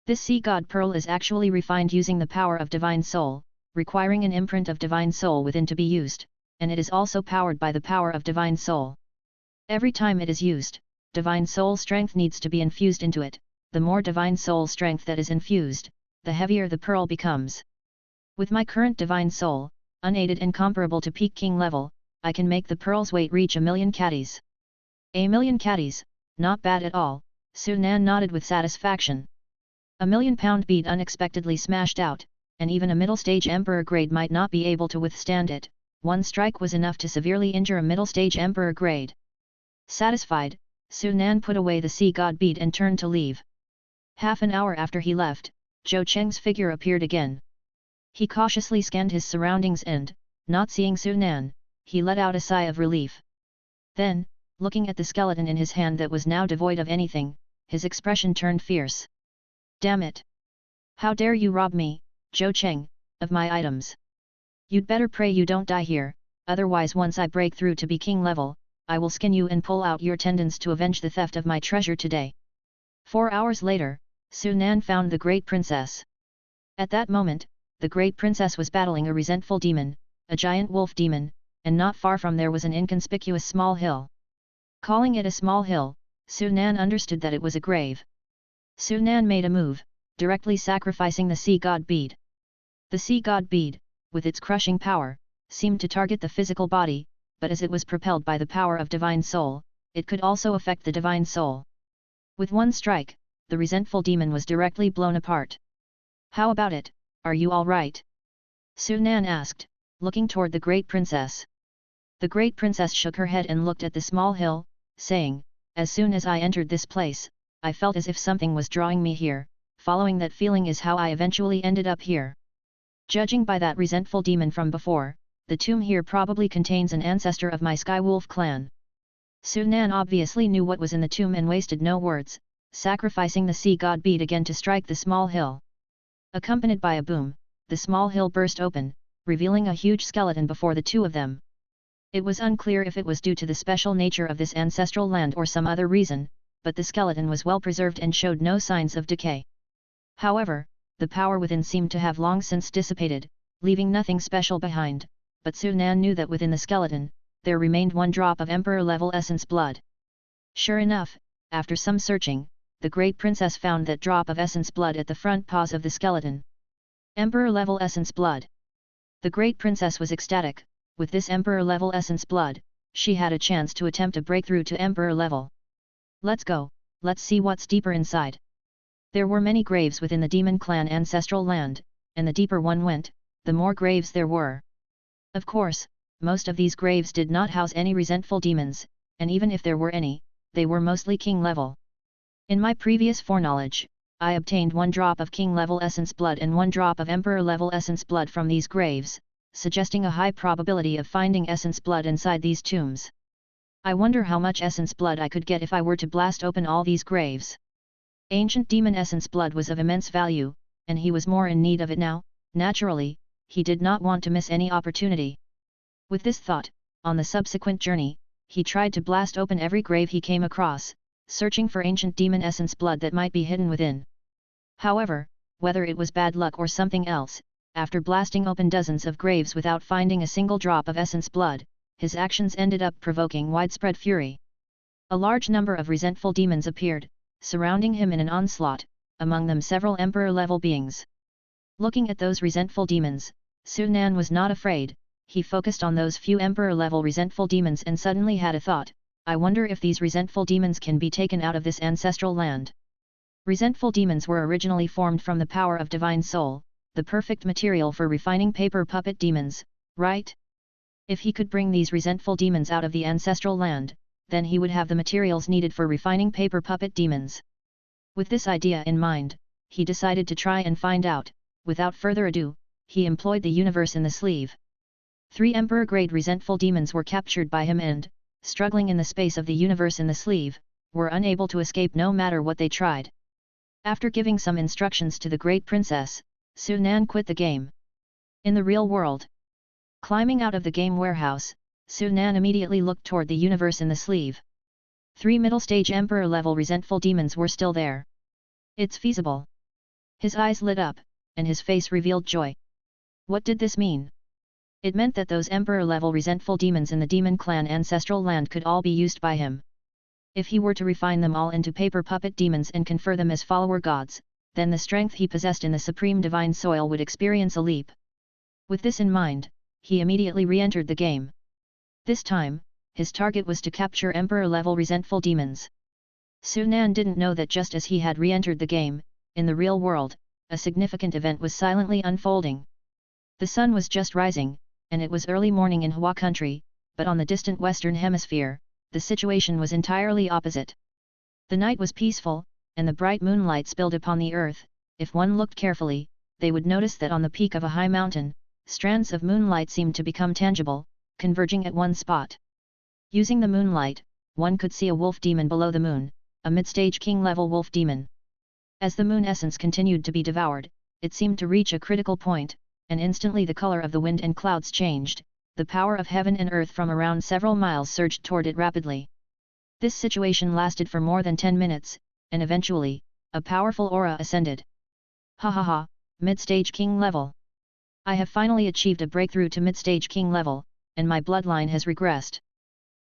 This Sea God Pearl is actually refined using the power of Divine Soul, requiring an imprint of Divine Soul within to be used, and it is also powered by the power of Divine Soul. Every time it is used, Divine Soul strength needs to be infused into it. The more Divine Soul strength that is infused, the heavier the pearl becomes. With my current Divine Soul, unaided and comparable to peak king level, I can make the pearl's weight reach 1 million caddies. 1 million caddies, not bad at all, Su Nan nodded with satisfaction. A 1,000,000-pound bead unexpectedly smashed out, and even a middle-stage emperor grade might not be able to withstand it. One strike was enough to severely injure a middle-stage emperor grade. Satisfied, Su Nan put away the Sea God bead and turned to leave. Half an hour after he left, Zhou Cheng's figure appeared again. He cautiously scanned his surroundings and, not seeing Su Nan, he let out a sigh of relief. Then, looking at the skeleton in his hand that was now devoid of anything, his expression turned fierce. Damn it! How dare you rob me, Zhou Cheng, of my items? You'd better pray you don't die here, otherwise once I break through to be king level, I will skin you and pull out your tendons to avenge the theft of my treasure today. 4 hours later, Su Nan found the Great Princess. At that moment, the Great Princess was battling a resentful demon, a giant wolf demon, and not far from there was an inconspicuous small hill. Calling it a small hill, Su Nan understood that it was a grave. Su Nan made a move, directly sacrificing the Sea God bead. The Sea God bead, with its crushing power, seemed to target the physical body, but as it was propelled by the power of Divine Soul, it could also affect the Divine Soul. With one strike, the resentful demon was directly blown apart. How about it, are you all right? Su Nan asked, looking toward the Great Princess. The Great Princess shook her head and looked at the small hill, saying, as soon as I entered this place, I felt as if something was drawing me here, following that feeling is how I eventually ended up here. Judging by that resentful demon from before, the tomb here probably contains an ancestor of my Skywolf clan. Su Nan obviously knew what was in the tomb and wasted no words, sacrificing the Sea God bead again to strike the small hill. Accompanied by a boom, the small hill burst open, revealing a huge skeleton before the two of them. It was unclear if it was due to the special nature of this ancestral land or some other reason, but the skeleton was well preserved and showed no signs of decay. However, the power within seemed to have long since dissipated, leaving nothing special behind, but Su Nan knew that within the skeleton, there remained 1 drop of emperor-level essence blood. Sure enough, after some searching, the Great Princess found that drop of essence blood at the front paws of the skeleton. Emperor-level essence blood. The Great Princess was ecstatic. With this emperor-level essence blood, she had a chance to attempt a breakthrough to emperor level. Let's go, let's see what's deeper inside. There were many graves within the demon clan ancestral land, and the deeper one went, the more graves there were. Of course, most of these graves did not house any resentful demons, and even if there were any, they were mostly king level. In my previous foreknowledge, I obtained 1 drop of king level essence blood and 1 drop of emperor level essence blood from these graves, suggesting a high probability of finding essence blood inside these tombs. I wonder how much essence blood I could get if I were to blast open all these graves. Ancient demon essence blood was of immense value, and he was more in need of it now. Naturally, he did not want to miss any opportunity. With this thought, on the subsequent journey, he tried to blast open every grave he came across, searching for ancient demon essence blood that might be hidden within. However, whether it was bad luck or something else, after blasting open dozens of graves without finding a single drop of essence blood, his actions ended up provoking widespread fury. A large number of resentful demons appeared, surrounding him in an onslaught, among them several emperor-level beings. Looking at those resentful demons, Su Nan was not afraid, he focused on those few emperor-level resentful demons and suddenly had a thought, I wonder if these resentful demons can be taken out of this ancestral land. Resentful demons were originally formed from the power of divine soul, the perfect material for refining paper puppet demons, right? If he could bring these resentful demons out of the ancestral land, then he would have the materials needed for refining paper puppet demons. With this idea in mind, he decided to try and find out. Without further ado, he employed the universe in the sleeve. 3 emperor-grade resentful demons were captured by him and, struggling in the space of the universe in the sleeve, were unable to escape no matter what they tried. After giving some instructions to the great princess, Su Nan quit the game. In the real world, climbing out of the game warehouse, Su Nan immediately looked toward the universe in the sleeve. 3 middle-stage emperor-level resentful demons were still there. It's feasible. His eyes lit up, and his face revealed joy. What did this mean? It meant that those emperor-level resentful demons in the demon clan ancestral land could all be used by him. If he were to refine them all into paper puppet demons and confer them as follower gods, then the strength he possessed in the supreme divine soil would experience a leap. With this in mind, he immediately re-entered the game. This time, his target was to capture emperor-level resentful demons. Su Nan didn't know that just as he had re-entered the game, in the real world, a significant event was silently unfolding. The sun was just rising, and it was early morning in Hua country, but on the distant western hemisphere, the situation was entirely opposite. The night was peaceful, and the bright moonlight spilled upon the earth. If one looked carefully, they would notice that on the peak of a high mountain, strands of moonlight seemed to become tangible, converging at one spot. Using the moonlight, one could see a wolf demon below the moon, a mid-stage king-level wolf demon. As the moon essence continued to be devoured, it seemed to reach a critical point, and instantly the color of the wind and clouds changed. The power of heaven and earth from around several miles surged toward it rapidly. This situation lasted for more than 10 minutes, and eventually, a powerful aura ascended. Ha ha ha, mid-stage king level. I have finally achieved a breakthrough to mid-stage king level, and my bloodline has regressed.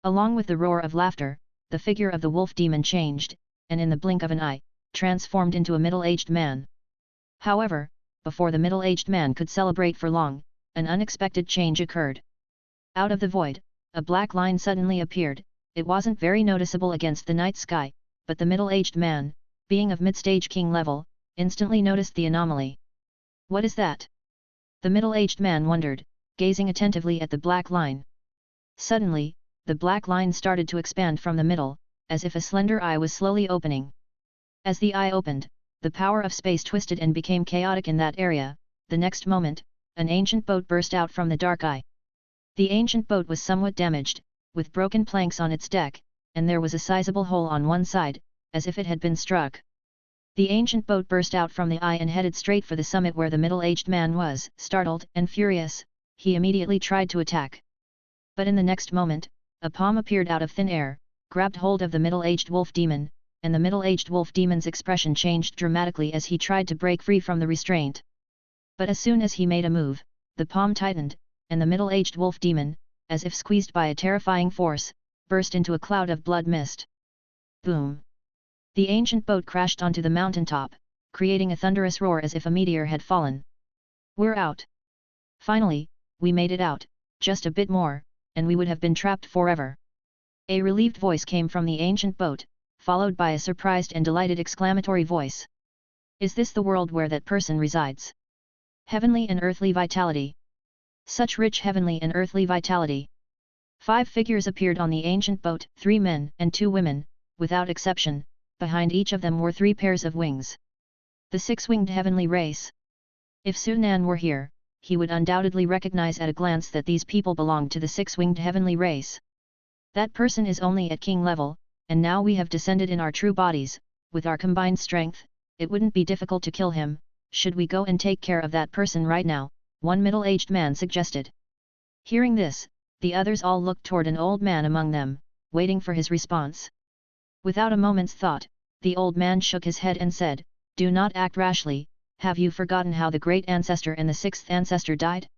Along with the roar of laughter, the figure of the wolf demon changed, and in the blink of an eye, transformed into a middle-aged man. However, before the middle-aged man could celebrate for long, an unexpected change occurred. Out of the void, a black line suddenly appeared. It wasn't very noticeable against the night sky, but the middle-aged man, being of mid-stage king level, instantly noticed the anomaly. What is that? The middle-aged man wondered, gazing attentively at the black line. Suddenly, the black line started to expand from the middle, as if a slender eye was slowly opening. As the eye opened, the power of space twisted and became chaotic in that area. The next moment, an ancient boat burst out from the dark eye. The ancient boat was somewhat damaged, with broken planks on its deck, and there was a sizable hole on one side, as if it had been struck. The ancient boat burst out from the eye and headed straight for the summit where the middle-aged man was. Startled and furious, he immediately tried to attack. But in the next moment, a palm appeared out of thin air, grabbed hold of the middle-aged wolf demon, and the middle-aged wolf demon's expression changed dramatically as he tried to break free from the restraint. But as soon as he made a move, the palm tightened, and the middle-aged wolf demon, as if squeezed by a terrifying force, burst into a cloud of blood mist. Boom! The ancient boat crashed onto the mountaintop, creating a thunderous roar as if a meteor had fallen. We're out! Finally, we made it out, just a bit more, and we would have been trapped forever. A relieved voice came from the ancient boat, followed by a surprised and delighted exclamatory voice. Is this the world where that person resides? Heavenly and earthly vitality. Such rich heavenly and earthly vitality. 5 figures appeared on the ancient boat, 3 men and 2 women, without exception. Behind each of them were 3 pairs of wings. The 6-winged heavenly race. If Su Nan were here, he would undoubtedly recognize at a glance that these people belonged to the 6-winged heavenly race. That person is only at king level, and now we have descended in our true bodies. With our combined strength, it wouldn't be difficult to kill him. Should we go and take care of that person right now? One middle-aged man suggested. Hearing this, the others all looked toward an old man among them, waiting for his response. Without a moment's thought, the old man shook his head and said, "Do not act rashly. Have you forgotten how the great ancestor and the 6th ancestor died?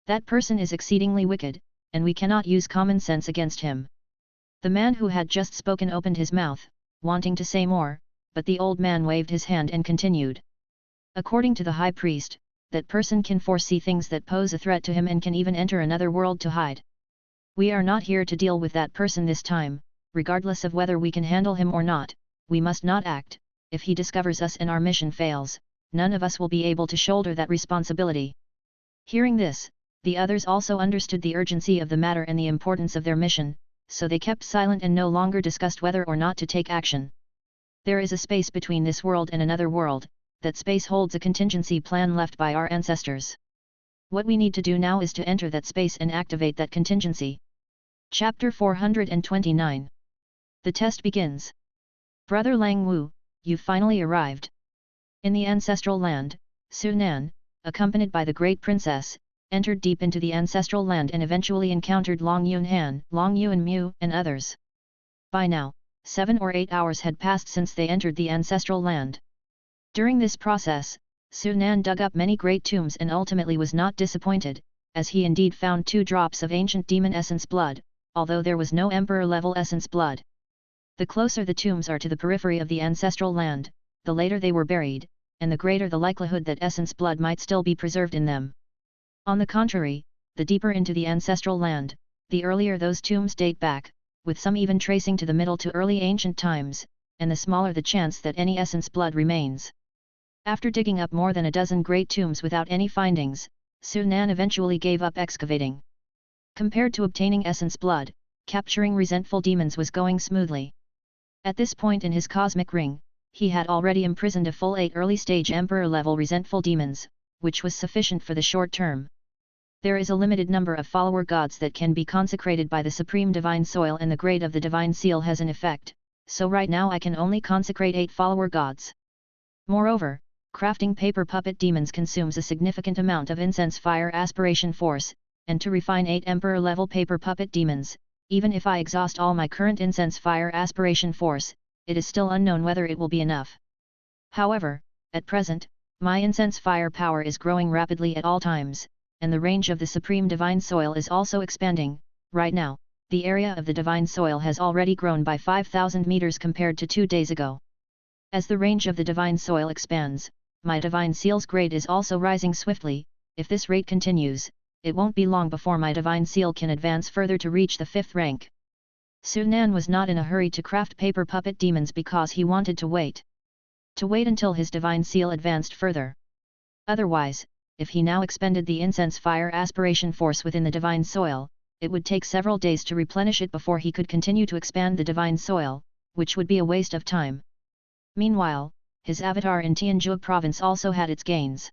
That person is exceedingly wicked, and we cannot use common sense against him." The man who had just spoken opened his mouth, wanting to say more, but the old man waved his hand and continued. According to the high priest, that person can foresee things that pose a threat to him and can even enter another world to hide. We are not here to deal with that person this time, regardless of whether we can handle him or not, we must not act. If he discovers us and our mission fails, none of us will be able to shoulder that responsibility. Hearing this, the others also understood the urgency of the matter and the importance of their mission, so they kept silent and no longer discussed whether or not to take action. There is a space between this world and another world, that space holds a contingency plan left by our ancestors. What we need to do now is to enter that space and activate that contingency. Chapter 429. The test begins. Brother Lang Wu, you finally arrived. In the ancestral land, Su Nan, accompanied by the great princess, entered deep into the ancestral land and eventually encountered Long Yun Han, Long Yuan Mu, and others. By now, 7 or 8 hours had passed since they entered the ancestral land. During this process, Su Nan dug up many great tombs and ultimately was not disappointed, as he indeed found 2 drops of ancient demon essence blood, although there was no emperor-level essence blood. The closer the tombs are to the periphery of the ancestral land, the later they were buried, and the greater the likelihood that essence blood might still be preserved in them. On the contrary, the deeper into the ancestral land, the earlier those tombs date back, with some even tracing to the middle to early ancient times, and the smaller the chance that any essence blood remains. After digging up more than a dozen great tombs without any findings, Su Nan eventually gave up excavating. Compared to obtaining essence blood, capturing resentful demons was going smoothly. At this point in his cosmic ring, he had already imprisoned a full 8 early-stage emperor-level resentful demons, which was sufficient for the short term. There is a limited number of follower gods that can be consecrated by the supreme divine soil and the grade of the divine seal has an effect, so right now I can only consecrate 8 follower gods. Moreover, crafting paper puppet demons consumes a significant amount of incense fire aspiration force, and to refine 8 emperor-level paper puppet demons, even if I exhaust all my current incense fire aspiration force, it is still unknown whether it will be enough. However, at present, my incense fire power is growing rapidly at all times, and the range of the supreme divine soil is also expanding. Right now, the area of the divine soil has already grown by 5,000 meters compared to 2 days ago. As the range of the divine soil expands, my divine seal's grade is also rising swiftly. If this rate continues, it won't be long before my divine seal can advance further to reach the 5th rank. Su Nan was not in a hurry to craft paper puppet demons because he wanted to wait. To wait until his divine seal advanced further. Otherwise, if he now expended the incense fire aspiration force within the divine soil, it would take several days to replenish it before he could continue to expand the divine soil, which would be a waste of time. Meanwhile, his avatar in Tianjia province also had its gains.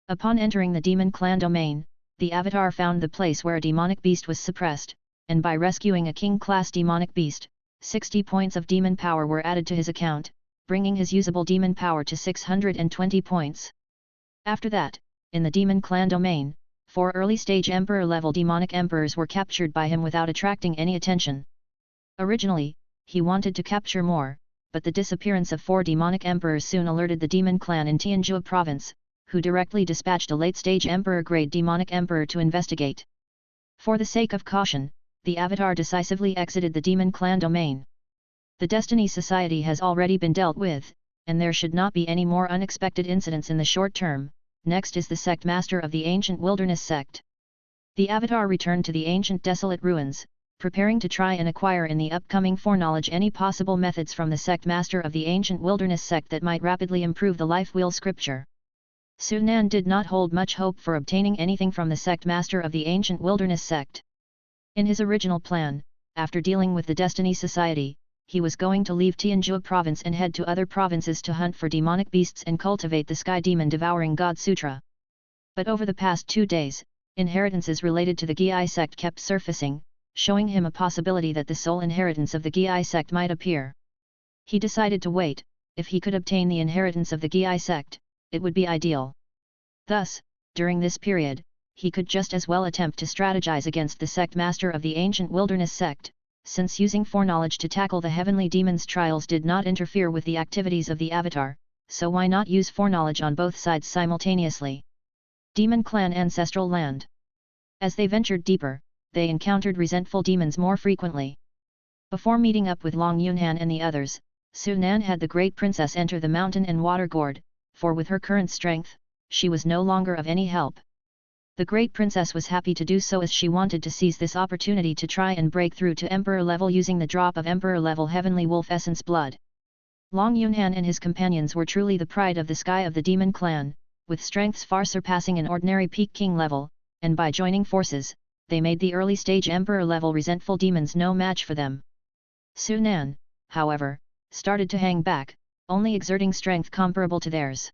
Upon entering the demon clan domain, the avatar found the place where a demonic beast was suppressed, and by rescuing a king-class demonic beast, 60 points of demon power were added to his account, bringing his usable demon power to 620 points. After that, in the demon clan domain, 4 early-stage emperor-level demonic emperors were captured by him without attracting any attention. Originally, he wanted to capture more, but the disappearance of 4 demonic emperors soon alerted the demon clan in Tianjia province, who directly dispatched a late-stage emperor-grade demonic emperor to investigate. For the sake of caution, the avatar decisively exited the demon clan domain. The Destiny Society has already been dealt with, and there should not be any more unexpected incidents in the short term. Next is the sect master of the ancient wilderness sect. The avatar returned to the ancient desolate ruins, preparing to try and acquire in the upcoming foreknowledge any possible methods from the sect master of the ancient wilderness sect that might rapidly improve the life wheel scripture. Su Nan did not hold much hope for obtaining anything from the sect master of the ancient wilderness sect. In his original plan, after dealing with the Destiny Society, he was going to leave Tianjia province and head to other provinces to hunt for demonic beasts and cultivate the sky demon devouring god sutra. But over the past 2 days, inheritances related to the Gi sect kept surfacing, showing him a possibility that the sole inheritance of the Gi sect might appear. He decided to wait. If he could obtain the inheritance of the Gi sect, it would be ideal. Thus, during this period, he could just as well attempt to strategize against the sect master of the ancient wilderness sect, since using foreknowledge to tackle the heavenly demons' trials did not interfere with the activities of the avatar, so why not use foreknowledge on both sides simultaneously? Demon Clan Ancestral Land. As they ventured deeper, they encountered resentful demons more frequently. Before meeting up with Long Yunhan and the others, Su Nan had the great princess enter the mountain and water gourd, for with her current strength, she was no longer of any help. The great princess was happy to do so, as she wanted to seize this opportunity to try and break through to Emperor level using the drop of Emperor level Heavenly Wolf Essence blood. Long Yunhan and his companions were truly the pride of the sky of the demon clan, with strengths far surpassing an ordinary peak king level, and by joining forces, they made the early stage Emperor level resentful demons no match for them. Su Nan, however, started to hang back, only exerting strength comparable to theirs.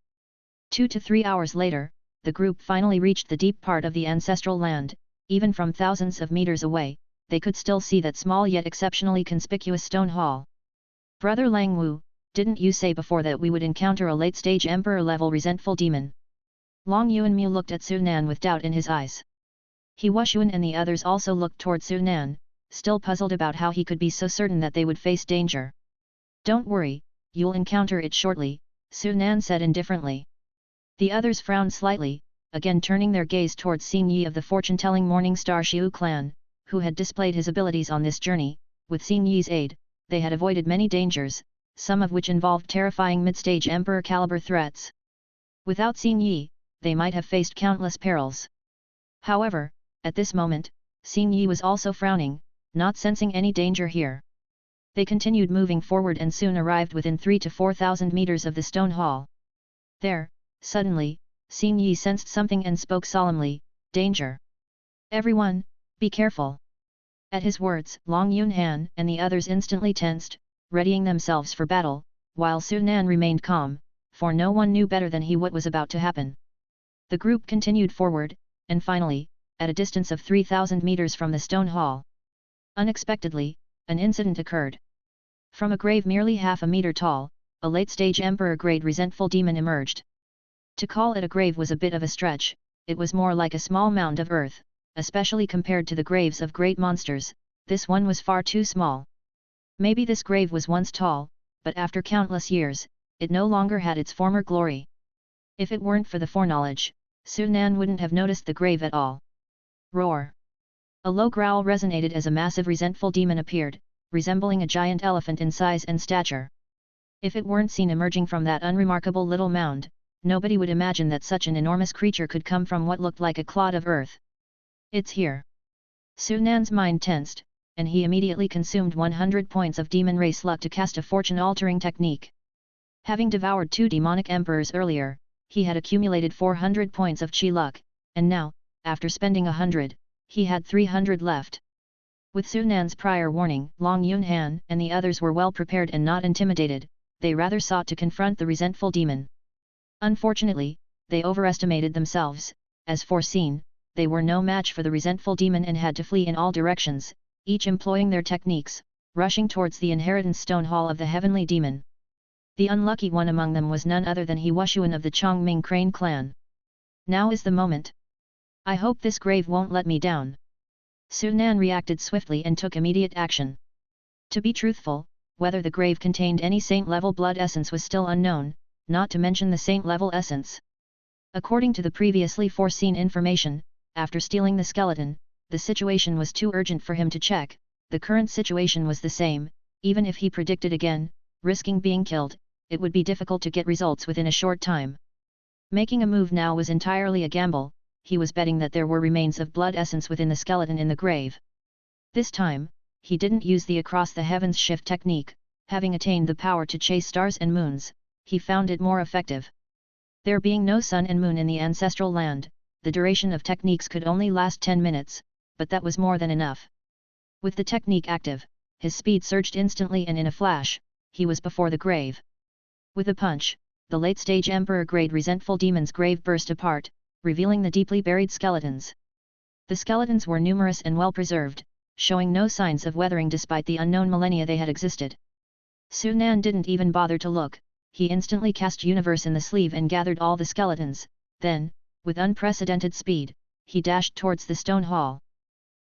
2 to 3 hours later, the group finally reached the deep part of the ancestral land. Even from thousands of meters away, they could still see that small yet exceptionally conspicuous stone hall. Brother Lang Wu, didn't you say before that we would encounter a late-stage Emperor-level resentful demon? Long Yuanmu looked at Su Nan with doubt in his eyes. He Wushuan and the others also looked toward Su Nan, still puzzled about how he could be so certain that they would face danger. Don't worry, you'll encounter it shortly, Su Nan said indifferently. The others frowned slightly, again turning their gaze towards Xin Yi of the fortune-telling Morning Star Xiu clan, who had displayed his abilities on this journey. With Xin Yi's aid, they had avoided many dangers, some of which involved terrifying mid-stage Emperor-caliber threats. Without Xin Yi, they might have faced countless perils. However, at this moment, Xin Yi was also frowning, not sensing any danger here. They continued moving forward and soon arrived within 3,000 to 4,000 meters of the stone hall. There, suddenly, Xin Yi sensed something and spoke solemnly, "Danger! Everyone, be careful!" At his words, Long Yunhan and the others instantly tensed, readying themselves for battle, while Su Nan remained calm, for no one knew better than he what was about to happen. The group continued forward, and finally, at a distance of 3,000 meters from the stone hall. Unexpectedly, an incident occurred. From a grave merely half a meter tall, a late-stage Emperor-grade resentful demon emerged. To call it a grave was a bit of a stretch, it was more like a small mound of earth, especially compared to the graves of great monsters. This one was far too small. Maybe this grave was once tall, but after countless years, it no longer had its former glory. If it weren't for the foreknowledge, Su Nan wouldn't have noticed the grave at all. Roar! A low growl resonated as a massive resentful demon appeared, resembling a giant elephant in size and stature. If it weren't seen emerging from that unremarkable little mound, nobody would imagine that such an enormous creature could come from what looked like a clod of earth. It's here. Su Nan's mind tensed, and he immediately consumed 100 points of demon race luck to cast a fortune-altering technique. Having devoured 2 demonic emperors earlier, he had accumulated 400 points of chi luck, and now, after spending 100, he had 300 left. With Su Nan's prior warning, Long Yunhan and the others were well prepared and not intimidated. They rather sought to confront the resentful demon. Unfortunately, they overestimated themselves. As foreseen, they were no match for the resentful demon and had to flee in all directions, each employing their techniques, rushing towards the inheritance stone hall of the heavenly demon. The unlucky one among them was none other than He Wushuan of the Chongming Crane clan. Now is the moment. I hope this grave won't let me down. Su Nan reacted swiftly and took immediate action. To be truthful, whether the grave contained any saint-level blood essence was still unknown, not to mention the saint-level essence. According to the previously foreseen information, after stealing the skeleton, the situation was too urgent for him to check. The current situation was the same. Even if he predicted again, risking being killed, it would be difficult to get results within a short time. Making a move now was entirely a gamble. He was betting that there were remains of blood essence within the skeleton in the grave. This time, he didn't use the across the heavens shift technique. Having attained the power to chase stars and moons, he found it more effective. There being no sun and moon in the ancestral land, the duration of techniques could only last 10 minutes, but that was more than enough. With the technique active, his speed surged instantly and in a flash, he was before the grave. With a punch, the late-stage Emperor-grade resentful demon's grave burst apart, revealing the deeply buried skeletons. The skeletons were numerous and well-preserved, showing no signs of weathering despite the unknown millennia they had existed. Su Nan didn't even bother to look. He instantly cast Universe in the sleeve and gathered all the skeletons, then, with unprecedented speed, he dashed towards the stone hall.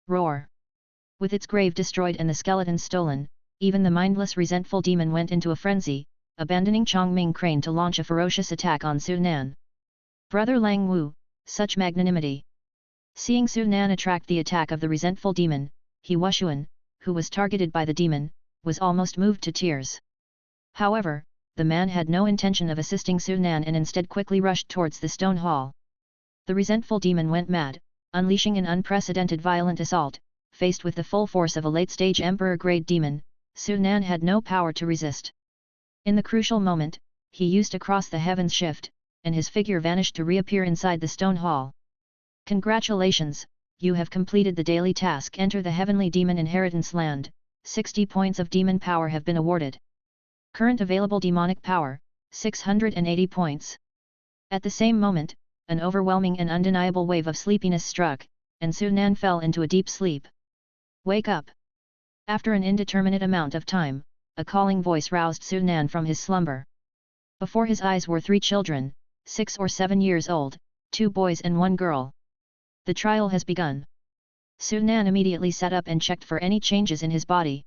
Roar! With its grave destroyed and the skeletons stolen, even the mindless resentful demon went into a frenzy, abandoning Chongming Crane to launch a ferocious attack on Su Nan. Brother Lang Wu, such magnanimity! Seeing Su Nan attract the attack of the resentful demon, He Wushuan, who was targeted by the demon, was almost moved to tears. However, the man had no intention of assisting Su Nan and instead quickly rushed towards the stone hall. The resentful demon went mad, unleashing an unprecedented violent assault. Faced with the full force of a late-stage Emperor-grade demon, Su Nan had no power to resist. In the crucial moment, he used Across the Heavens shift, and his figure vanished to reappear inside the stone hall. Congratulations, you have completed the daily task. Enter the Heavenly Demon Inheritance Land. 60 points of demon power have been awarded. Current available demonic power, 680 points. At the same moment, an overwhelming and undeniable wave of sleepiness struck, and Su Nan fell into a deep sleep. Wake up! After an indeterminate amount of time, a calling voice roused Su Nan from his slumber. Before his eyes were 3 children, 6 or 7 years old, 2 boys and 1 girl. The trial has begun. Su Nan immediately sat up and checked for any changes in his body.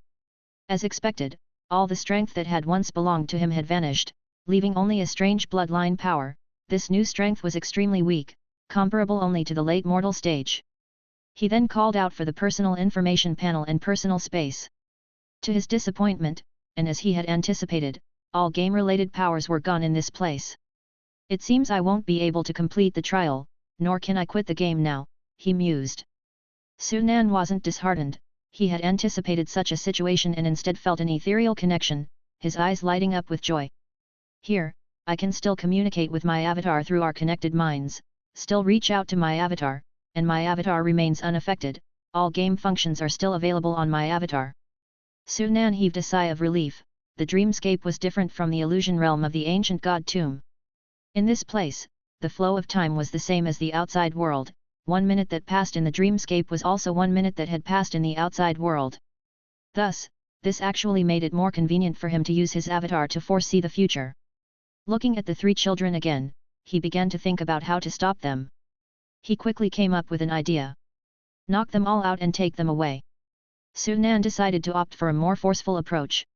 As expected, all the strength that had once belonged to him had vanished, leaving only a strange bloodline power. This new strength was extremely weak, comparable only to the late mortal stage. He then called out for the personal information panel and personal space. To his disappointment, and as he had anticipated, all game-related powers were gone in this place. It seems I won't be able to complete the trial, nor can I quit the game now, he mused. Su Nan wasn't disheartened, he had anticipated such a situation and instead felt an ethereal connection, his eyes lighting up with joy. Here, I can still communicate with my avatar through our connected minds, still reach out to my avatar, and my avatar remains unaffected, all game functions are still available on my avatar. Su Nan heaved a sigh of relief. The dreamscape was different from the illusion realm of the ancient god tomb. In this place, the flow of time was the same as the outside world. 1 minute that passed in the dreamscape was also 1 minute that had passed in the outside world. Thus, this actually made it more convenient for him to use his avatar to foresee the future. Looking at the 3 children again, he began to think about how to stop them. He quickly came up with an idea. Knock them all out and take them away. Su Nan decided to opt for a more forceful approach.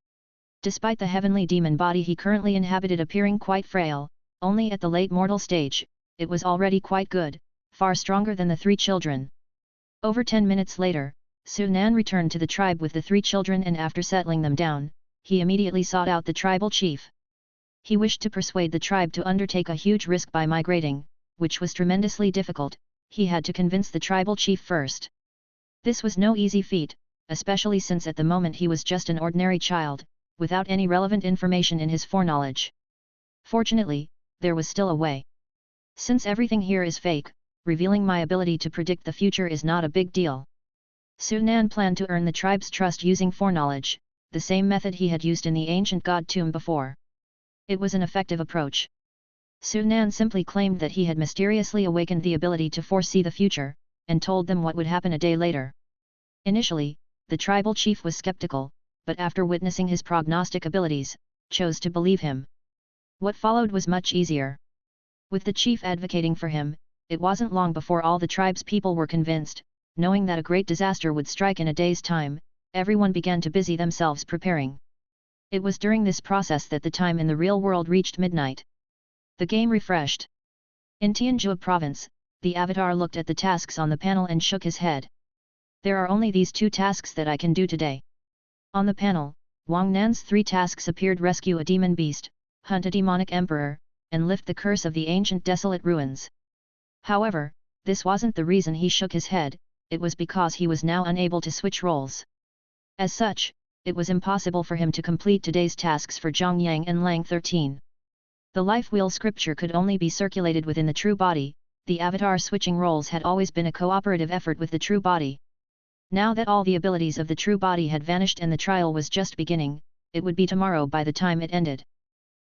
Despite the heavenly demon body he currently inhabited appearing quite frail, only at the late mortal stage, it was already quite good, far stronger than the 3 children. Over 10 minutes later, Su Nan returned to the tribe with the 3 children and after settling them down, he immediately sought out the tribal chief. He wished to persuade the tribe to undertake a huge risk by migrating, which was tremendously difficult. He had to convince the tribal chief first. This was no easy feat, especially since at the moment he was just an ordinary child, without any relevant information in his foreknowledge. Fortunately, there was still a way. Since everything here is fake, revealing my ability to predict the future is not a big deal. Su Nan planned to earn the tribe's trust using foreknowledge, the same method he had used in the ancient god tomb before. It was an effective approach. Su Nan simply claimed that he had mysteriously awakened the ability to foresee the future, and told them what would happen a day later. Initially, the tribal chief was skeptical, but after witnessing his prognostic abilities, chose to believe him. What followed was much easier. With the chief advocating for him, it wasn't long before all the tribe's people were convinced. Knowing that a great disaster would strike in a day's time, everyone began to busy themselves preparing. It was during this process that the time in the real world reached midnight. The game refreshed. In Tianjia province, the avatar looked at the tasks on the panel and shook his head. There are only these 2 tasks that I can do today. On the panel, Wang Nan's 3 tasks appeared: rescue a demon beast, hunt a demonic emperor, and lift the curse of the ancient desolate ruins. However, this wasn't the reason he shook his head, it was because he was now unable to switch roles. As such, it was impossible for him to complete today's tasks for Zhang Yang and Lang 13. The life wheel scripture could only be circulated within the true body. The avatar switching roles had always been a cooperative effort with the true body. Now that all the abilities of the true body had vanished and the trial was just beginning, it would be tomorrow by the time it ended.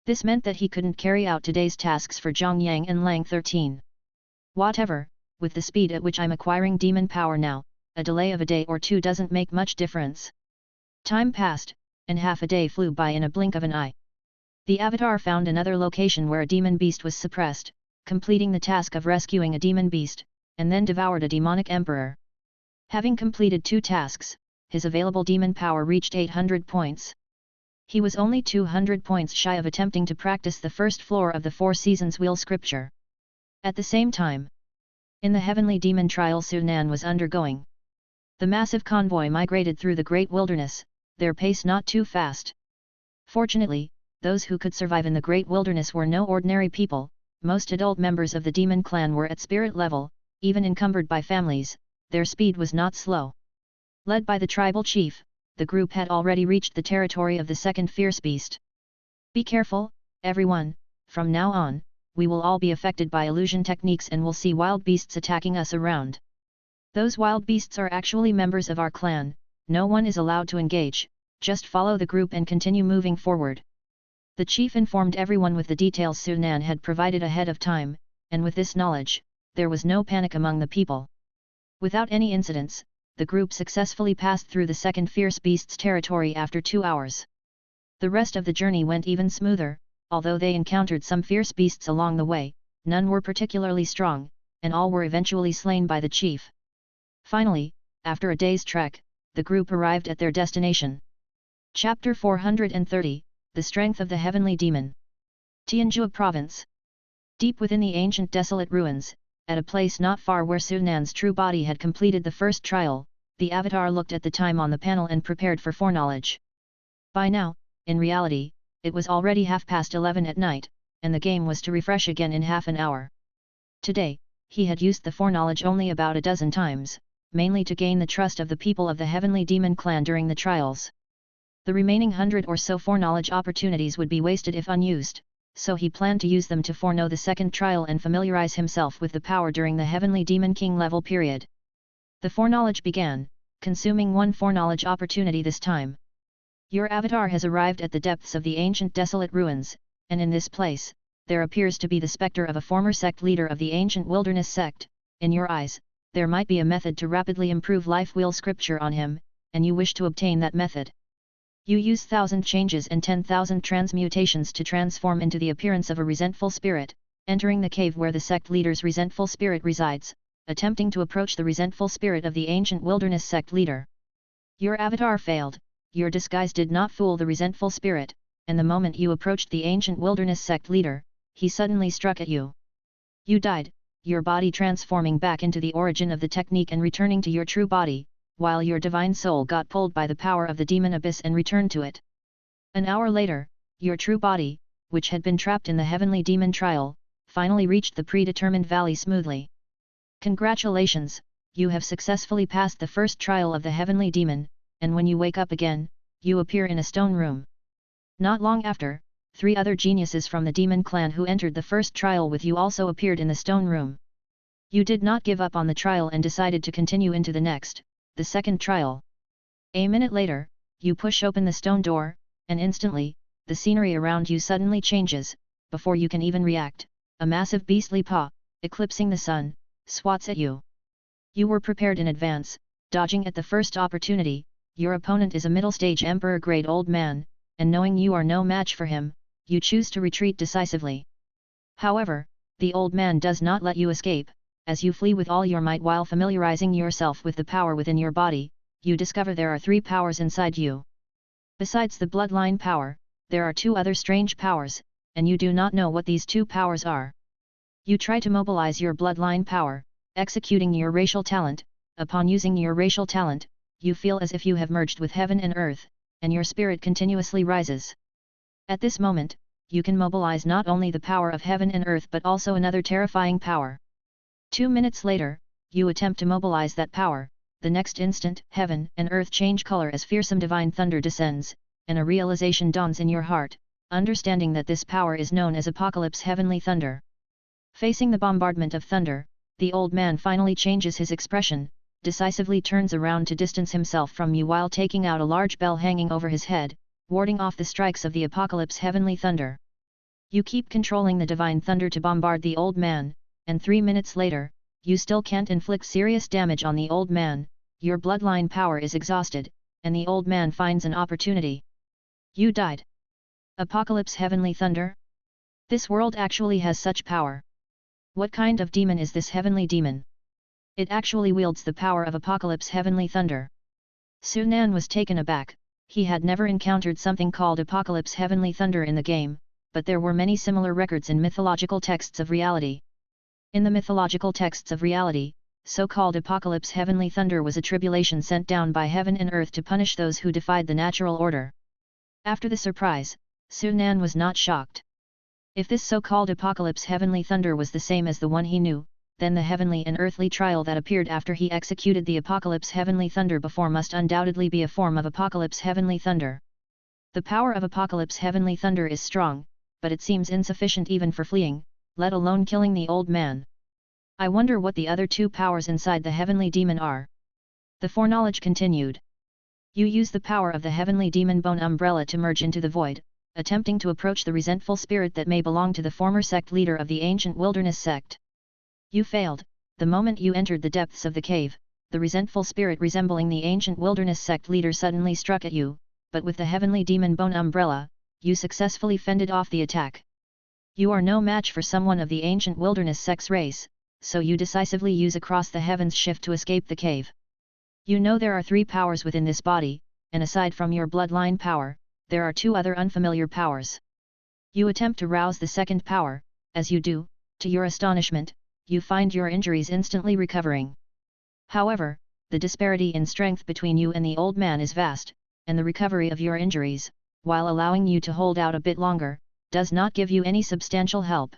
This meant that he couldn't carry out today's tasks for Zhang Yang and Lang 13. Whatever, with the speed at which I'm acquiring demon power now, a delay of a day or 2 doesn't make much difference. Time passed, and half a day flew by in a blink of an eye. The avatar found another location where a demon beast was suppressed, completing the task of rescuing a demon beast, and then devoured a demonic emperor. Having completed 2 tasks, his available demon power reached 800 points. He was only 200 points shy of attempting to practice the first floor of the 4 seasons wheel scripture. At the same time, in the heavenly demon trial Su Nan was undergoing. The massive convoy migrated through the great wilderness, their pace not too fast. Fortunately, those who could survive in the great wilderness were no ordinary people. Most adult members of the demon clan were at spirit level, even encumbered by families. Their speed was not slow. Led by the tribal chief, the group had already reached the territory of the second fierce beast. Be careful, everyone, from now on, we will all be affected by illusion techniques and will see wild beasts attacking us around. Those wild beasts are actually members of our clan, no one is allowed to engage, just follow the group and continue moving forward. The chief informed everyone with the details Sunan had provided ahead of time, and with this knowledge, there was no panic among the people. Without any incidents, the group successfully passed through the second fierce beast's territory after 2 hours. The rest of the journey went even smoother, although they encountered some fierce beasts along the way, none were particularly strong, and all were eventually slain by the chief. Finally, after a day's trek, the group arrived at their destination. Chapter 430, The Strength of the Heavenly Demon. Tianjua Province. Deep within the ancient desolate ruins, at a place not far where Sunan's true body had completed the first trial, the avatar looked at the time on the panel and prepared for foreknowledge. By now, in reality, it was already 11:30 at night, and the game was to refresh again in half an hour. Today, he had used the foreknowledge only about a dozen times, mainly to gain the trust of the people of the Heavenly Demon clan during the trials. The remaining 100 or so foreknowledge opportunities would be wasted if unused, so he planned to use them to foreknow the second trial and familiarize himself with the power during the Heavenly Demon King level period. The foreknowledge began, consuming one foreknowledge opportunity this time. Your avatar has arrived at the depths of the ancient desolate ruins, and in this place, there appears to be the specter of a former sect leader of the ancient wilderness sect. In your eyes, there might be a method to rapidly improve life wheel scripture on him, and you wish to obtain that method. You use 1,000 changes and 10,000 transmutations to transform into the appearance of a resentful spirit, entering the cave where the sect leader's resentful spirit resides, attempting to approach the resentful spirit of the ancient wilderness sect leader. Your avatar failed, your disguise did not fool the resentful spirit, and the moment you approached the ancient wilderness sect leader, he suddenly struck at you. You died, your body transforming back into the origin of the technique and returning to your true body, while your divine soul got pulled by the power of the demon abyss and returned to it. An hour later, your true body, which had been trapped in the heavenly demon trial, finally reached the predetermined valley smoothly. Congratulations, you have successfully passed the first trial of the heavenly demon, and when you wake up again, you appear in a stone room. Not long after, 3 other geniuses from the demon clan who entered the first trial with you also appeared in the stone room. You did not give up on the trial and decided to continue into the next, the second trial. A minute later, you push open the stone door, and instantly, the scenery around you suddenly changes. Before you can even react, a massive beastly paw, eclipsing the sun, swats at you. You were prepared in advance, dodging at the first opportunity. Your opponent is a middle-stage emperor-grade old man, and knowing you are no match for him, you choose to retreat decisively. However, the old man does not let you escape. As you flee with all your might while familiarizing yourself with the power within your body, you discover there are 3 powers inside you. Besides the bloodline power, there are 2 other strange powers, and you do not know what these 2 powers are. You try to mobilize your bloodline power, executing your racial talent. Upon using your racial talent, you feel as if you have merged with heaven and earth, and your spirit continuously rises. At this moment, you can mobilize not only the power of heaven and earth but also another terrifying power. 2 minutes later, you attempt to mobilize that power. The next instant, heaven and earth change color as fearsome divine thunder descends, and a realization dawns in your heart, understanding that this power is known as Apocalypse Heavenly Thunder. Facing the bombardment of thunder, the old man finally changes his expression, decisively turns around to distance himself from you while taking out a large bell hanging over his head, warding off the strikes of the Apocalypse Heavenly Thunder. You keep controlling the divine thunder to bombard the old man, and 3 minutes later, you still can't inflict serious damage on the old man. Your bloodline power is exhausted, and the old man finds an opportunity. You died. Apocalypse Heavenly Thunder? This world actually has such power. What kind of demon is this heavenly demon? It actually wields the power of Apocalypse Heavenly Thunder. Sunan was taken aback. He had never encountered something called Apocalypse Heavenly Thunder in the game, but there were many similar records in mythological texts of reality. In the mythological texts of reality, so-called Apocalypse Heavenly Thunder was a tribulation sent down by heaven and earth to punish those who defied the natural order. After the surprise, Sunan was not shocked. If this so-called apocalypse heavenly thunder was the same as the one he knew, then the heavenly and earthly trial that appeared after he executed the apocalypse heavenly thunder before must undoubtedly be a form of apocalypse heavenly thunder. The power of apocalypse heavenly thunder is strong, but it seems insufficient even for fleeing, let alone killing the old man. I wonder what the other two powers inside the heavenly demon are. The foreknowledge continued. You use the power of the heavenly demon bone umbrella to merge into the void, attempting to approach the resentful spirit that may belong to the former sect leader of the ancient wilderness sect. You failed. The moment you entered the depths of the cave, the resentful spirit resembling the ancient wilderness sect leader suddenly struck at you, but with the heavenly demon bone umbrella, you successfully fended off the attack. You are no match for someone of the ancient wilderness sect's race, so you decisively use across the heavens shift to escape the cave. You know there are three powers within this body, and aside from your bloodline power, there are two other unfamiliar powers. You attempt to rouse the second power. As you do, to your astonishment, you find your injuries instantly recovering. However, the disparity in strength between you and the old man is vast, and the recovery of your injuries, while allowing you to hold out a bit longer, does not give you any substantial help.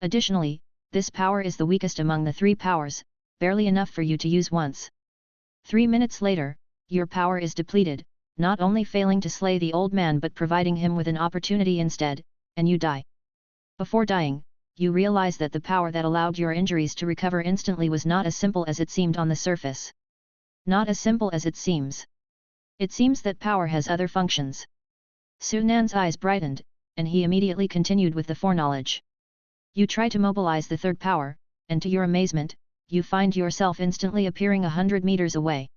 Additionally, this power is the weakest among the three powers, barely enough for you to use once. 3 minutes later, your power is depleted, not only failing to slay the old man but providing him with an opportunity instead, and you die. Before dying, you realize that the power that allowed your injuries to recover instantly was not as simple as it seemed on the surface. Not as simple as it seems. It seems that power has other functions. Sunan's eyes brightened, and he immediately continued with the foreknowledge. You try to mobilize the third power, and to your amazement, you find yourself instantly appearing 100 meters away.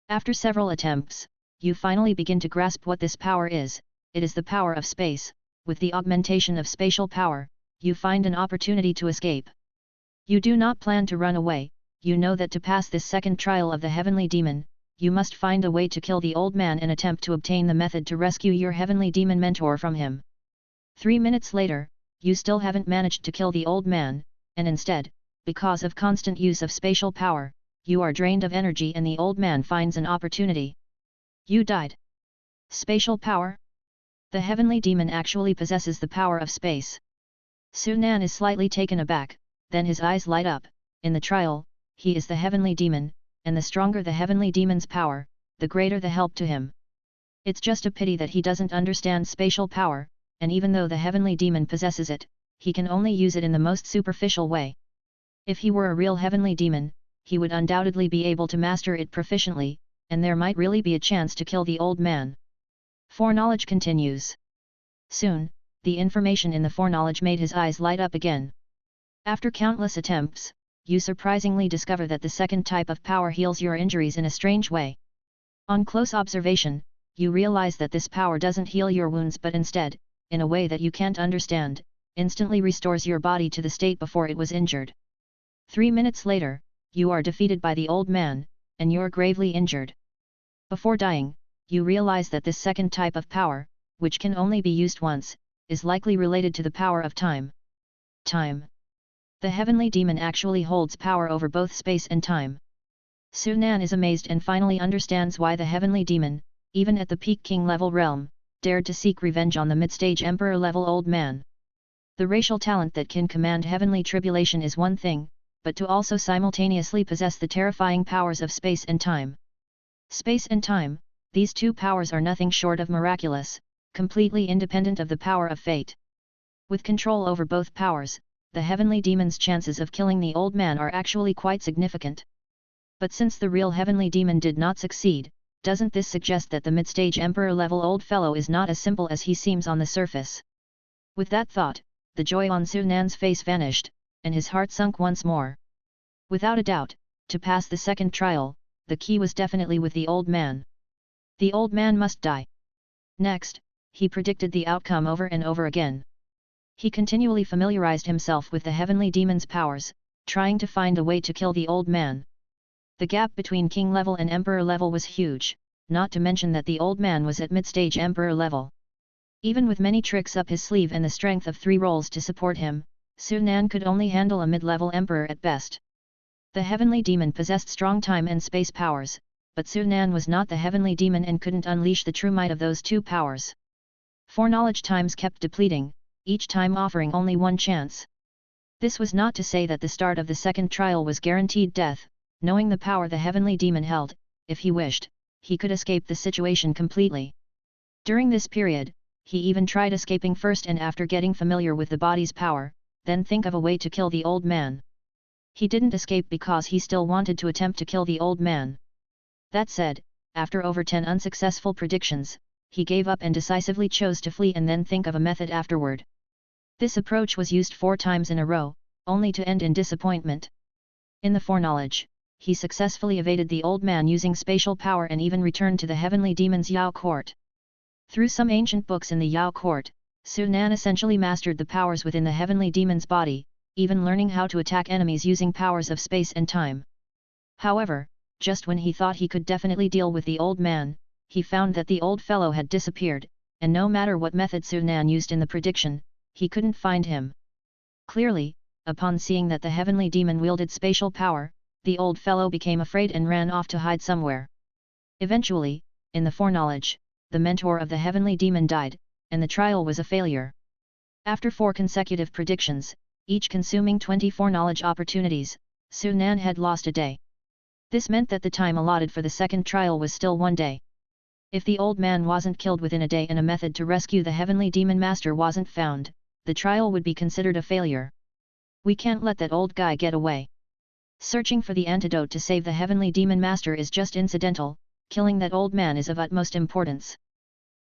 After several attempts, you finally begin to grasp what this power is. It is the power of space. With the augmentation of spatial power, you find an opportunity to escape. You do not plan to run away. You know that to pass this second trial of the heavenly demon, you must find a way to kill the old man and attempt to obtain the method to rescue your heavenly demon mentor from him. 3 minutes later, you still haven't managed to kill the old man, and instead, because of constant use of spatial power, you are drained of energy and the old man finds an opportunity. You died. Spatial power? The heavenly demon actually possesses the power of space. Sunan is slightly taken aback, then his eyes light up. In the trial, he is the heavenly demon, and the stronger the heavenly demon's power, the greater the help to him. It's just a pity that he doesn't understand spatial power, and even though the heavenly demon possesses it, he can only use it in the most superficial way. If he were a real heavenly demon, he would undoubtedly be able to master it proficiently, and there might really be a chance to kill the old man. Foreknowledge continues. Soon, the information in the foreknowledge made his eyes light up again. After countless attempts, you surprisingly discover that the second type of power heals your injuries in a strange way. On close observation, you realize that this power doesn't heal your wounds but instead, in a way that you can't understand, instantly restores your body to the state before it was injured. 3 minutes later, you are defeated by the old man, and you're gravely injured. Before dying, you realize that this second type of power, which can only be used once, is likely related to the power of time. Time. The heavenly demon actually holds power over both space and time. Sunan is amazed and finally understands why the heavenly demon, even at the peak king level realm, dared to seek revenge on the mid-stage emperor level old man. The racial talent that can command heavenly tribulation is one thing, but to also simultaneously possess the terrifying powers of space and time. Space and time, these two powers are nothing short of miraculous, completely independent of the power of fate. With control over both powers, the heavenly demon's chances of killing the old man are actually quite significant. But since the real heavenly demon did not succeed, doesn't this suggest that the mid-stage emperor level old fellow is not as simple as he seems on the surface? With that thought, the joy on Sunan's face vanished, and his heart sunk once more. Without a doubt, to pass the second trial, the key was definitely with the old man. The old man must die. Next, he predicted the outcome over and over again. He continually familiarized himself with the heavenly demon's powers, trying to find a way to kill the old man. The gap between king level and emperor level was huge, not to mention that the old man was at mid-stage emperor level. Even with many tricks up his sleeve and the strength of 3 rolls to support him, Sunan could only handle a mid-level emperor at best. The heavenly demon possessed strong time and space powers, but Sunan was not the heavenly demon and couldn't unleash the true might of those two powers. Foreknowledge times kept depleting, each time offering only one chance. This was not to say that the start of the second trial was guaranteed death. Knowing the power the heavenly demon held, if he wished, he could escape the situation completely. During this period, he even tried escaping first, and after getting familiar with the body's power, then think of a way to kill the old man. He didn't escape because he still wanted to attempt to kill the old man. That said, after over 10 unsuccessful predictions, he gave up and decisively chose to flee and then think of a method afterward. This approach was used 4 times in a row, only to end in disappointment. In the foreknowledge, he successfully evaded the old man using spatial power and even returned to the heavenly demon's Yao court. Through some ancient books in the Yao court, Su Nan essentially mastered the powers within the heavenly demon's body, even learning how to attack enemies using powers of space and time. However, just when he thought he could definitely deal with the old man, he found that the old fellow had disappeared, and no matter what method Su Nan used in the prediction, he couldn't find him. Clearly, upon seeing that the heavenly demon wielded spatial power, the old fellow became afraid and ran off to hide somewhere. Eventually, in the foreknowledge, the mentor of the heavenly demon died, and the trial was a failure. After 4 consecutive predictions, each consuming 20 foreknowledge opportunities, Su Nan had lost a day. This meant that the time allotted for the second trial was still 1 day. If the old man wasn't killed within a day and a method to rescue the heavenly demon master wasn't found, the trial would be considered a failure. We can't let that old guy get away. Searching for the antidote to save the heavenly demon master is just incidental, killing that old man is of utmost importance.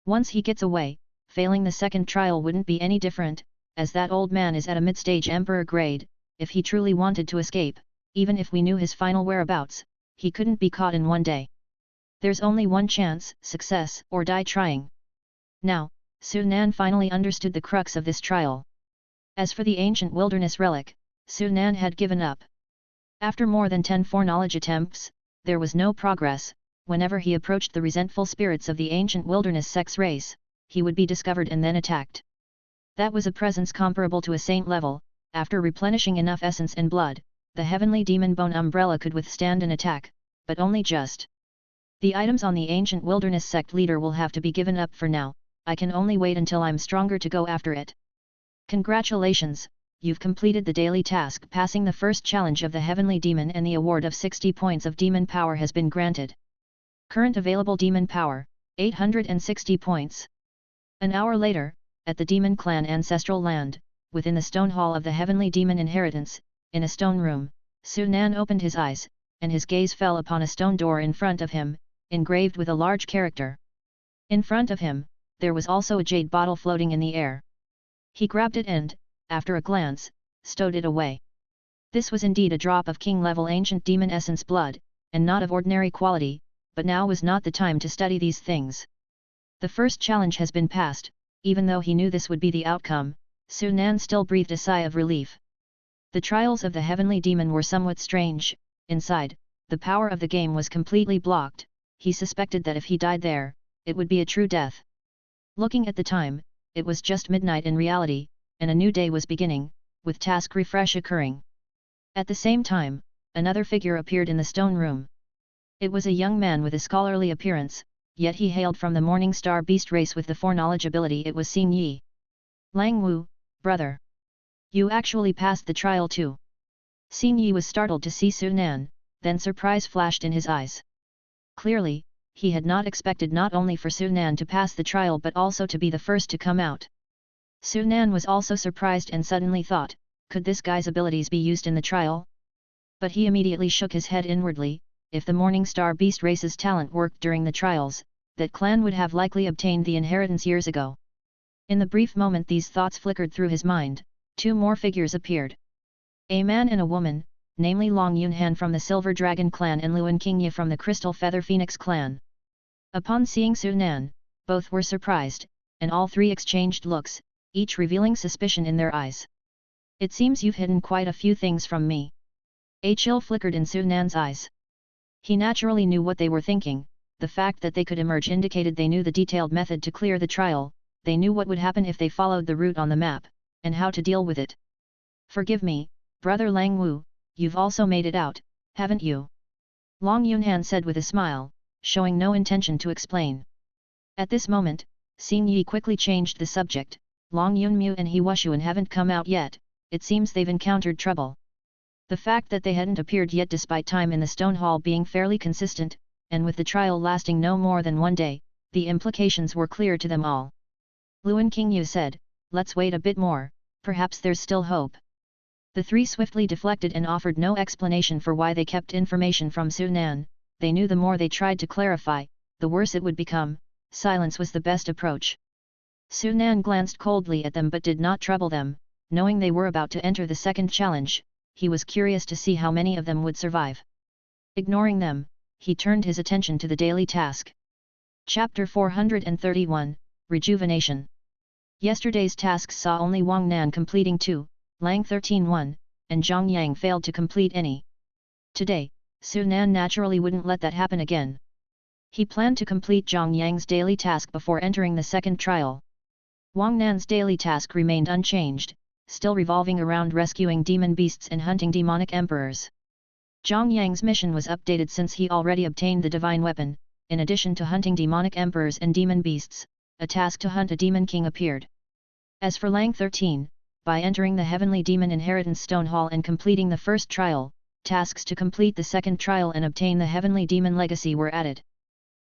Once he gets away, failing the second trial wouldn't be any different, as that old man is at a mid-stage emperor grade. If he truly wanted to escape, even if we knew his final whereabouts, he couldn't be caught in 1 day. There's only one chance, success or die trying. Now, Su Nan finally understood the crux of this trial. As for the ancient wilderness relic, Su Nan had given up. After more than 10 foreknowledge attempts, there was no progress. Whenever he approached the resentful spirits of the ancient wilderness sex race, he would be discovered and then attacked. That was a presence comparable to a saint level. After replenishing enough essence and blood, the heavenly demon bone umbrella could withstand an attack, but only just. The items on the ancient wilderness sect leader will have to be given up for now. I can only wait until I'm stronger to go after it. Congratulations, you've completed the daily task. Passing the first challenge of the heavenly demon and the award of 60 points of demon power has been granted. Current available demon power, 860 points. An hour later, at the demon clan ancestral land, within the stone hall of the heavenly demon inheritance, in a stone room, Su Nan opened his eyes, and his gaze fell upon a stone door in front of him, engraved with a large character. In front of him, there was also a jade bottle floating in the air. He grabbed it and, after a glance, stowed it away. This was indeed a drop of king-level ancient demon essence blood, and not of ordinary quality, but now was not the time to study these things. The first challenge has been passed. Even though he knew this would be the outcome, Su Nan still breathed a sigh of relief. The trials of the heavenly demon were somewhat strange. Inside, the power of the game was completely blocked. He suspected that if he died there, it would be a true death. Looking at the time, it was just midnight in reality, and a new day was beginning, with task refresh occurring. At the same time, another figure appeared in the stone room. It was a young man with a scholarly appearance, yet he hailed from the Morning Star beast race with the foreknowledge ability. It was Xin Yi. Lang Wu, brother. You actually passed the trial too. Xin Yi was startled to see Su Nan, then surprise flashed in his eyes. Clearly, he had not expected not only for Su Nan to pass the trial but also to be the first to come out. Su Nan was also surprised and suddenly thought, could this guy's abilities be used in the trial? But he immediately shook his head inwardly. If the Morning Star beast race's talent worked during the trials, that clan would have likely obtained the inheritance years ago. In the brief moment these thoughts flickered through his mind, 2 more figures appeared. A man and a woman, namely Long Yunhan from the Silver Dragon clan and Luan Qingye from the Crystal Feather Phoenix clan. Upon seeing Su Nan, both were surprised, and all 3 exchanged looks, each revealing suspicion in their eyes. It seems you've hidden quite a few things from me. A chill flickered in Su Nan's eyes. He naturally knew what they were thinking. The fact that they could emerge indicated they knew the detailed method to clear the trial. They knew what would happen if they followed the route on the map, and how to deal with it. Forgive me, brother Lang Wu, you've also made it out, haven't you? Long Yunhan said with a smile, showing no intention to explain. At this moment, Xin Yi quickly changed the subject. Long Yunmu and He Wushuan haven't come out yet, it seems they've encountered trouble. The fact that they hadn't appeared yet despite time in the stone hall being fairly consistent, and with the trial lasting no more than 1 day, the implications were clear to them all. Luan Qingyu said, let's wait a bit more, perhaps there's still hope. The three swiftly deflected and offered no explanation for why they kept information from Su Nan. They knew the more they tried to clarify, the worse it would become. Silence was the best approach. Su Nan glanced coldly at them but did not trouble them, knowing they were about to enter the second challenge. He was curious to see how many of them would survive. Ignoring them, he turned his attention to the daily task. Chapter 431, Rejuvenation. Yesterday's tasks saw only Wang Nan completing 2, Lang 13-1, and Zhang Yang failed to complete any. Today, Su Nan naturally wouldn't let that happen again. He planned to complete Zhang Yang's daily task before entering the second trial. Wang Nan's daily task remained unchanged, still revolving around rescuing demon beasts and hunting demonic emperors. Zhang Yang's mission was updated since he already obtained the divine weapon. In addition to hunting demonic emperors and demon beasts, a task to hunt a demon king appeared. As for Lang 13, by entering the Heavenly Demon Inheritance Stone Hall and completing the first trial, tasks to complete the second trial and obtain the Heavenly Demon Legacy were added.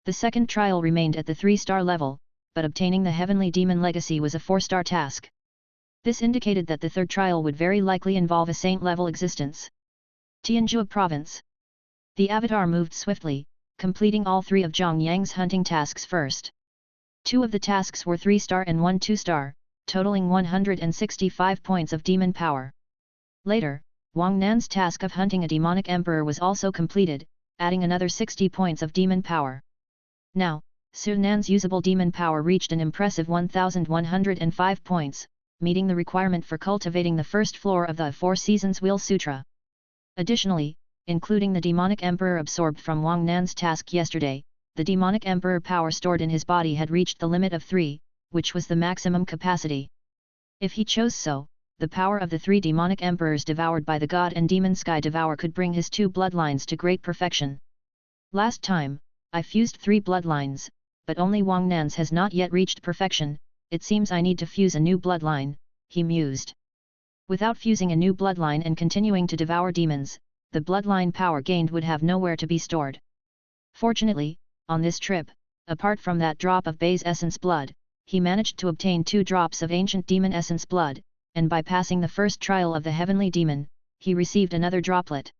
The second trial remained at the 3-star level, but obtaining the Heavenly Demon Legacy was a 4-star task. This indicated that the third trial would very likely involve a saint-level existence. Tianjua Province. The avatar moved swiftly, completing all 3 of Zhang Yang's hunting tasks first. 2 of the tasks were 3-star and 1 2-star, totaling 165 points of demon power. Later, Wang Nan's task of hunting a demonic emperor was also completed, adding another 60 points of demon power. Now, Su Nan's usable demon power reached an impressive 1105 points, meeting the requirement for cultivating the first floor of the 4 Seasons Wheel Sutra. Additionally, including the demonic emperor absorbed from Wang Nan's task yesterday, the demonic emperor power stored in his body had reached the limit of 3, which was the maximum capacity. If he chose so, the power of the 3 demonic emperors devoured by the god and demon sky devour could bring his 2 bloodlines to great perfection. Last time, I fused 3 bloodlines, but only Wang Nan's has not yet reached perfection. It seems I need to fuse a new bloodline, he mused. Without fusing a new bloodline and continuing to devour demons, the bloodline power gained would have nowhere to be stored. Fortunately, on this trip, apart from that drop of base essence blood, he managed to obtain 2 drops of ancient demon essence blood, and by passing the first trial of the heavenly demon, he received another droplet.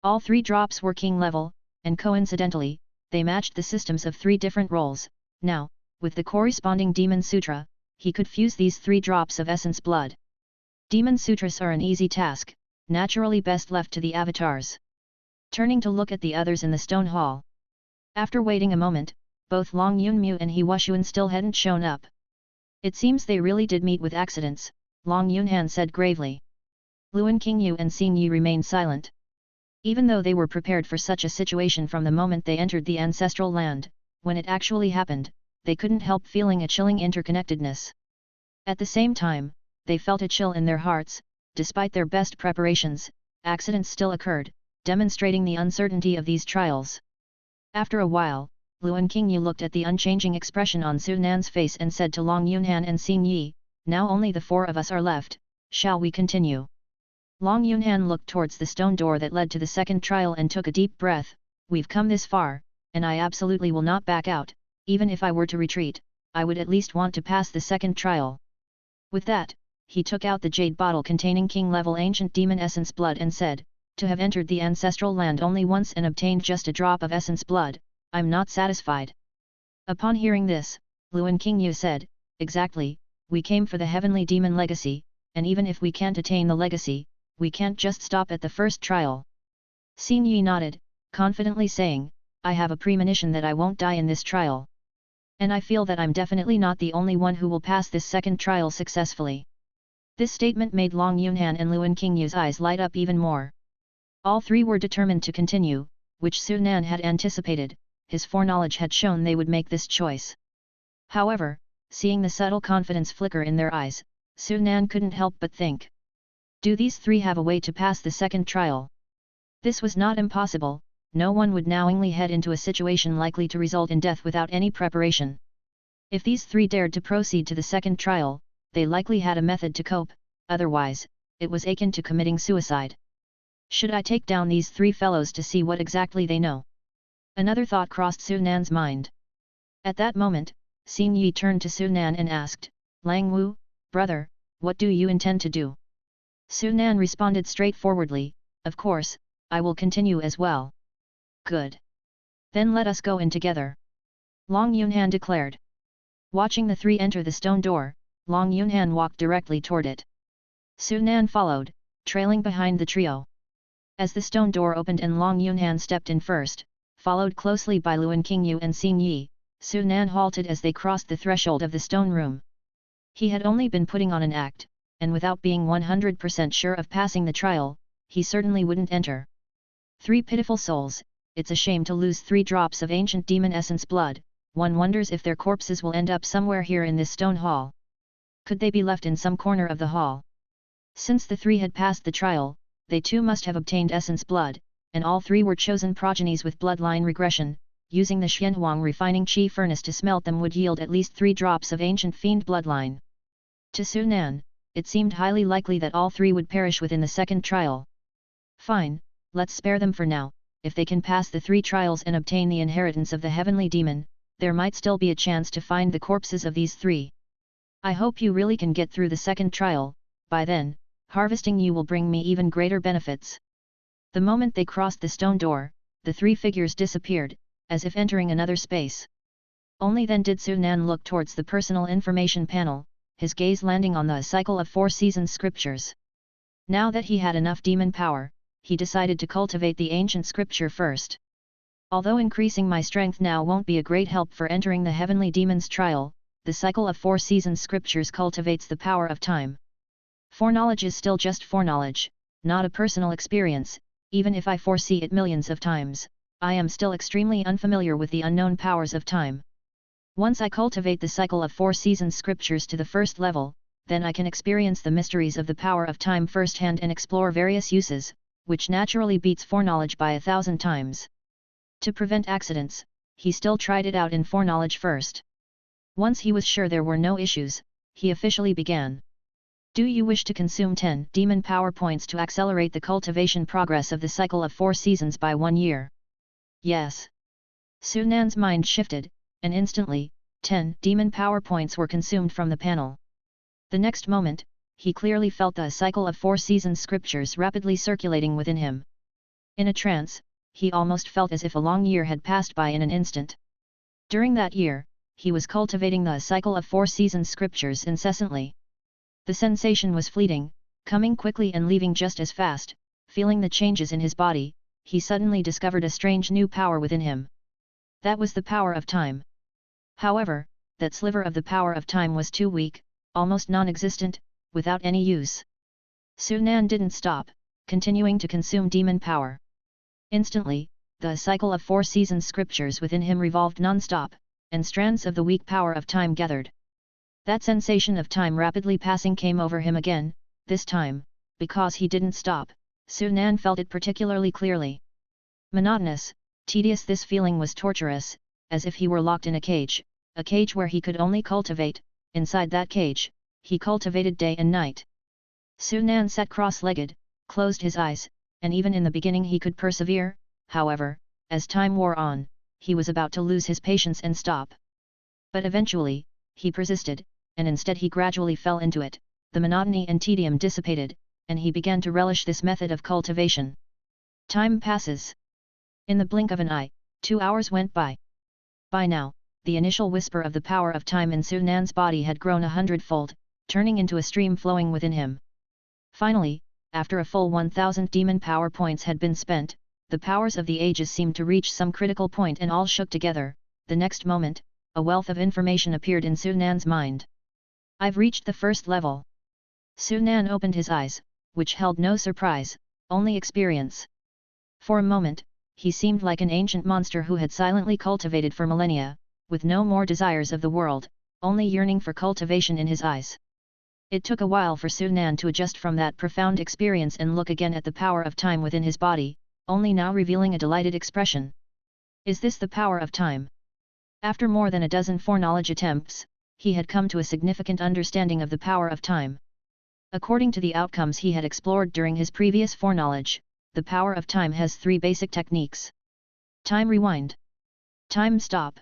All 3 drops were king level, and coincidentally, they matched the systems of 3 different roles. Now, with the corresponding Demon Sutra, he could fuse these 3 drops of essence blood. Demon Sutras are an easy task, naturally best left to the avatars. Turning to look at the others in the stone hall. After waiting a moment, both Long Yunmu and He Wushuan still hadn't shown up. It seems they really did meet with accidents, Long Yunhan said gravely. Luan Qingyu and Xin Yi remained silent. Even though they were prepared for such a situation from the moment they entered the ancestral land, when it actually happened, they couldn't help feeling a chilling interconnectedness. At the same time, they felt a chill in their hearts. Despite their best preparations, accidents still occurred, demonstrating the uncertainty of these trials. After a while, Luan Qingyu looked at the unchanging expression on Su Nan's face and said to Long Yunhan and Xin Yi, now only the 4 of us are left, shall we continue? Long Yunhan looked towards the stone door that led to the second trial and took a deep breath. We've come this far, and I absolutely will not back out. Even if I were to retreat, I would at least want to pass the second trial. With that, he took out the jade bottle containing king-level ancient demon essence blood and said, to have entered the ancestral land only once and obtained just a drop of essence blood, I'm not satisfied. Upon hearing this, Luan Qingyu said, exactly, we came for the heavenly demon legacy, and even if we can't attain the legacy, we can't just stop at the first trial. Xin Yi nodded, confidently saying, I have a premonition that I won't die in this trial. And I feel that I'm definitely not the only one who will pass this second trial successfully. This statement made Long Yunhan and Luan Qingyu's eyes light up even more. All 3 were determined to continue, which Su Nan had anticipated. His foreknowledge had shown they would make this choice. However, seeing the subtle confidence flicker in their eyes, Su Nan couldn't help but think. Do these 3 have a way to pass the second trial? This was not impossible. No one would knowingly head into a situation likely to result in death without any preparation. If these three dared to proceed to the second trial, they likely had a method to cope, otherwise, it was akin to committing suicide. Should I take down these three fellows to see what exactly they know? Another thought crossed Su Nan's mind. At that moment, Xin Yi turned to Su Nan and asked, Lang Wu, brother, what do you intend to do? Su Nan responded straightforwardly, of course, I will continue as well. Good. Then let us go in together. Long Yunhan declared. Watching the three enter the stone door, Long Yunhan walked directly toward it. Su Nan followed, trailing behind the trio. As the stone door opened and Long Yunhan stepped in first, followed closely by Luan Qingyu and Xin Yi, Su Nan halted as they crossed the threshold of the stone room. He had only been putting on an act, and without being 100% sure of passing the trial, he certainly wouldn't enter. Three pitiful souls, it's a shame to lose 3 drops of ancient demon essence blood, one wonders if their corpses will end up somewhere here in this stone hall. Could they be left in some corner of the hall? Since the 3 had passed the trial, they too must have obtained essence blood, and all 3 were chosen progenies with bloodline regression. Using the Xianhuang refining chi furnace to smelt them would yield at least 3 drops of ancient fiend bloodline. To Su Nan, it seemed highly likely that all 3 would perish within the second trial. Fine, let's spare them for now. If they can pass the 3 trials and obtain the inheritance of the heavenly demon, there might still be a chance to find the corpses of these 3. I hope you really can get through the second trial, by then, harvesting you will bring me even greater benefits. The moment they crossed the stone door, the 3 figures disappeared, as if entering another space. Only then did Su Nan look towards the personal information panel, his gaze landing on the cycle of 4 seasons scriptures. Now that he had enough demon power, he decided to cultivate the ancient scripture first. Although increasing my strength now won't be a great help for entering the heavenly demon's trial, the cycle of 4 seasons scriptures cultivates the power of time. Foreknowledge is still just foreknowledge, not a personal experience. Even if I foresee it millions of times, I am still extremely unfamiliar with the unknown powers of time. Once I cultivate the cycle of 4 seasons scriptures to the first level, then I can experience the mysteries of the power of time firsthand and explore various uses, which naturally beats foreknowledge by 1,000 times. To prevent accidents, he still tried it out in foreknowledge first. Once he was sure there were no issues, he officially began. Do you wish to consume 10 demon power points to accelerate the cultivation progress of the cycle of 4 seasons by 1 year? Yes. Su Nan's mind shifted, and instantly, 10 demon power points were consumed from the panel. The next moment, he clearly felt the cycle of 4 seasons scriptures rapidly circulating within him. In a trance, he almost felt as if a long year had passed by in an instant. During that year, he was cultivating the cycle of 4 seasons scriptures incessantly. The sensation was fleeting, coming quickly and leaving just as fast. Feeling the changes in his body, he suddenly discovered a strange new power within him. That was the power of time. However, that sliver of the power of time was too weak, almost non-existent, without any use. Su Nan didn't stop, continuing to consume demon power. Instantly, the cycle of 4 seasons scriptures within him revolved non-stop, and strands of the weak power of time gathered. That sensation of time rapidly passing came over him again, this time, because he didn't stop, Su Nan felt it particularly clearly. Monotonous, tedious, this feeling was torturous, as if he were locked in a cage where he could only cultivate. Inside that cage, he cultivated day and night. Su Nan sat cross-legged, closed his eyes, and even in the beginning he could persevere. However, as time wore on, he was about to lose his patience and stop. But eventually, he persisted, and instead he gradually fell into it. The monotony and tedium dissipated, and he began to relish this method of cultivation. Time passes. In the blink of an eye, 2 hours went by. By now, the initial whisper of the power of time in Su Nan's body had grown 100-fold, turning into a stream flowing within him. Finally, after a full 1,000 demon power points had been spent, the powers of the ages seemed to reach some critical point and all shook together. The next moment, a wealth of information appeared in Su Nan's mind. I've reached the first level. Su Nan opened his eyes, which held no surprise, only experience. For a moment, he seemed like an ancient monster who had silently cultivated for millennia, with no more desires of the world, only yearning for cultivation in his eyes. It took a while for Su Nan to adjust from that profound experience and look again at the power of time within his body, only now revealing a delighted expression. Is this the power of time? After more than a dozen foreknowledge attempts, he had come to a significant understanding of the power of time. According to the outcomes he had explored during his previous foreknowledge, the power of time has three basic techniques. Time rewind. Time stop.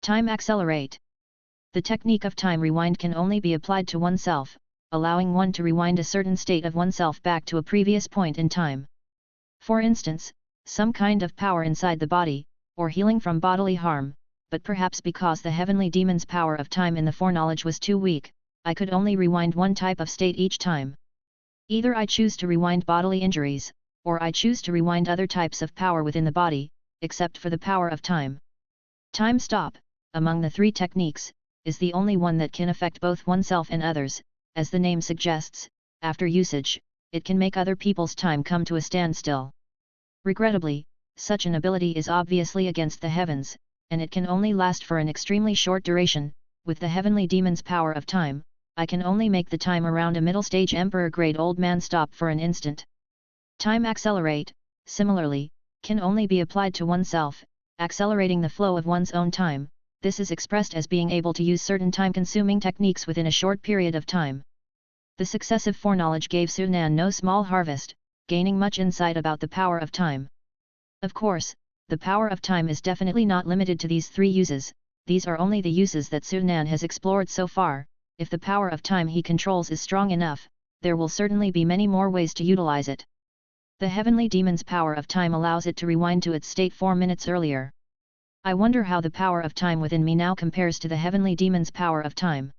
Time accelerate. The technique of time rewind can only be applied to oneself, allowing one to rewind a certain state of oneself back to a previous point in time. For instance, some kind of power inside the body, or healing from bodily harm, but perhaps because the heavenly demon's power of time in the foreknowledge was too weak, I could only rewind one type of state each time. Either I choose to rewind bodily injuries, or I choose to rewind other types of power within the body, except for the power of time. Time stop, among the three techniques, is the only one that can affect both oneself and others. As the name suggests, after usage, it can make other people's time come to a standstill. Regrettably, such an ability is obviously against the heavens, and it can only last for an extremely short duration. With the heavenly demon's power of time, I can only make the time around a middle-stage emperor-grade old man stop for an instant. Time accelerate, similarly, can only be applied to oneself, accelerating the flow of one's own time. This is expressed as being able to use certain time-consuming techniques within a short period of time. The successive foreknowledge gave Sunan no small harvest, gaining much insight about the power of time. Of course, the power of time is definitely not limited to these three uses. These are only the uses that Sunan has explored so far. If the power of time he controls is strong enough, there will certainly be many more ways to utilize it. The heavenly demon's power of time allows it to rewind to its state 4 minutes earlier. I wonder how the power of time within me now compares to the heavenly demon's power of time.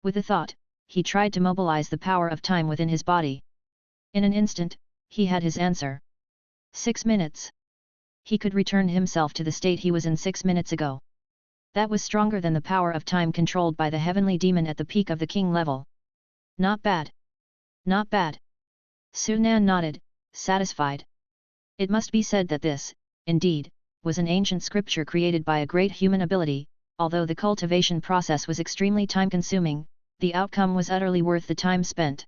With a thought, he tried to mobilize the power of time within his body. In an instant, he had his answer. 6 minutes. He could return himself to the state he was in 6 minutes ago. That was stronger than the power of time controlled by the heavenly demon at the peak of the king level. Not bad. Not bad. Sunan nodded, satisfied. It must be said that this, indeed, was an ancient scripture created by a great human ability. Although the cultivation process was extremely time-consuming, the outcome was utterly worth the time spent.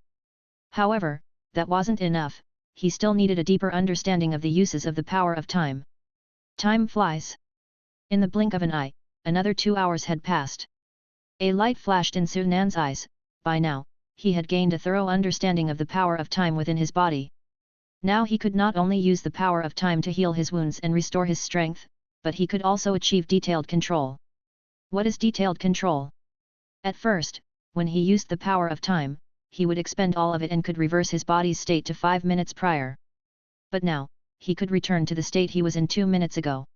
However, that wasn't enough. He still needed a deeper understanding of the uses of the power of time. Time flies. In the blink of an eye, another 2 hours had passed. A light flashed in Sunan's eyes. By now, he had gained a thorough understanding of the power of time within his body. Now he could not only use the power of time to heal his wounds and restore his strength, but he could also achieve detailed control. What is detailed control? At first, when he used the power of time, he would expend all of it and could reverse his body's state to 5 minutes prior. But now, he could return to the state he was in 2 minutes ago.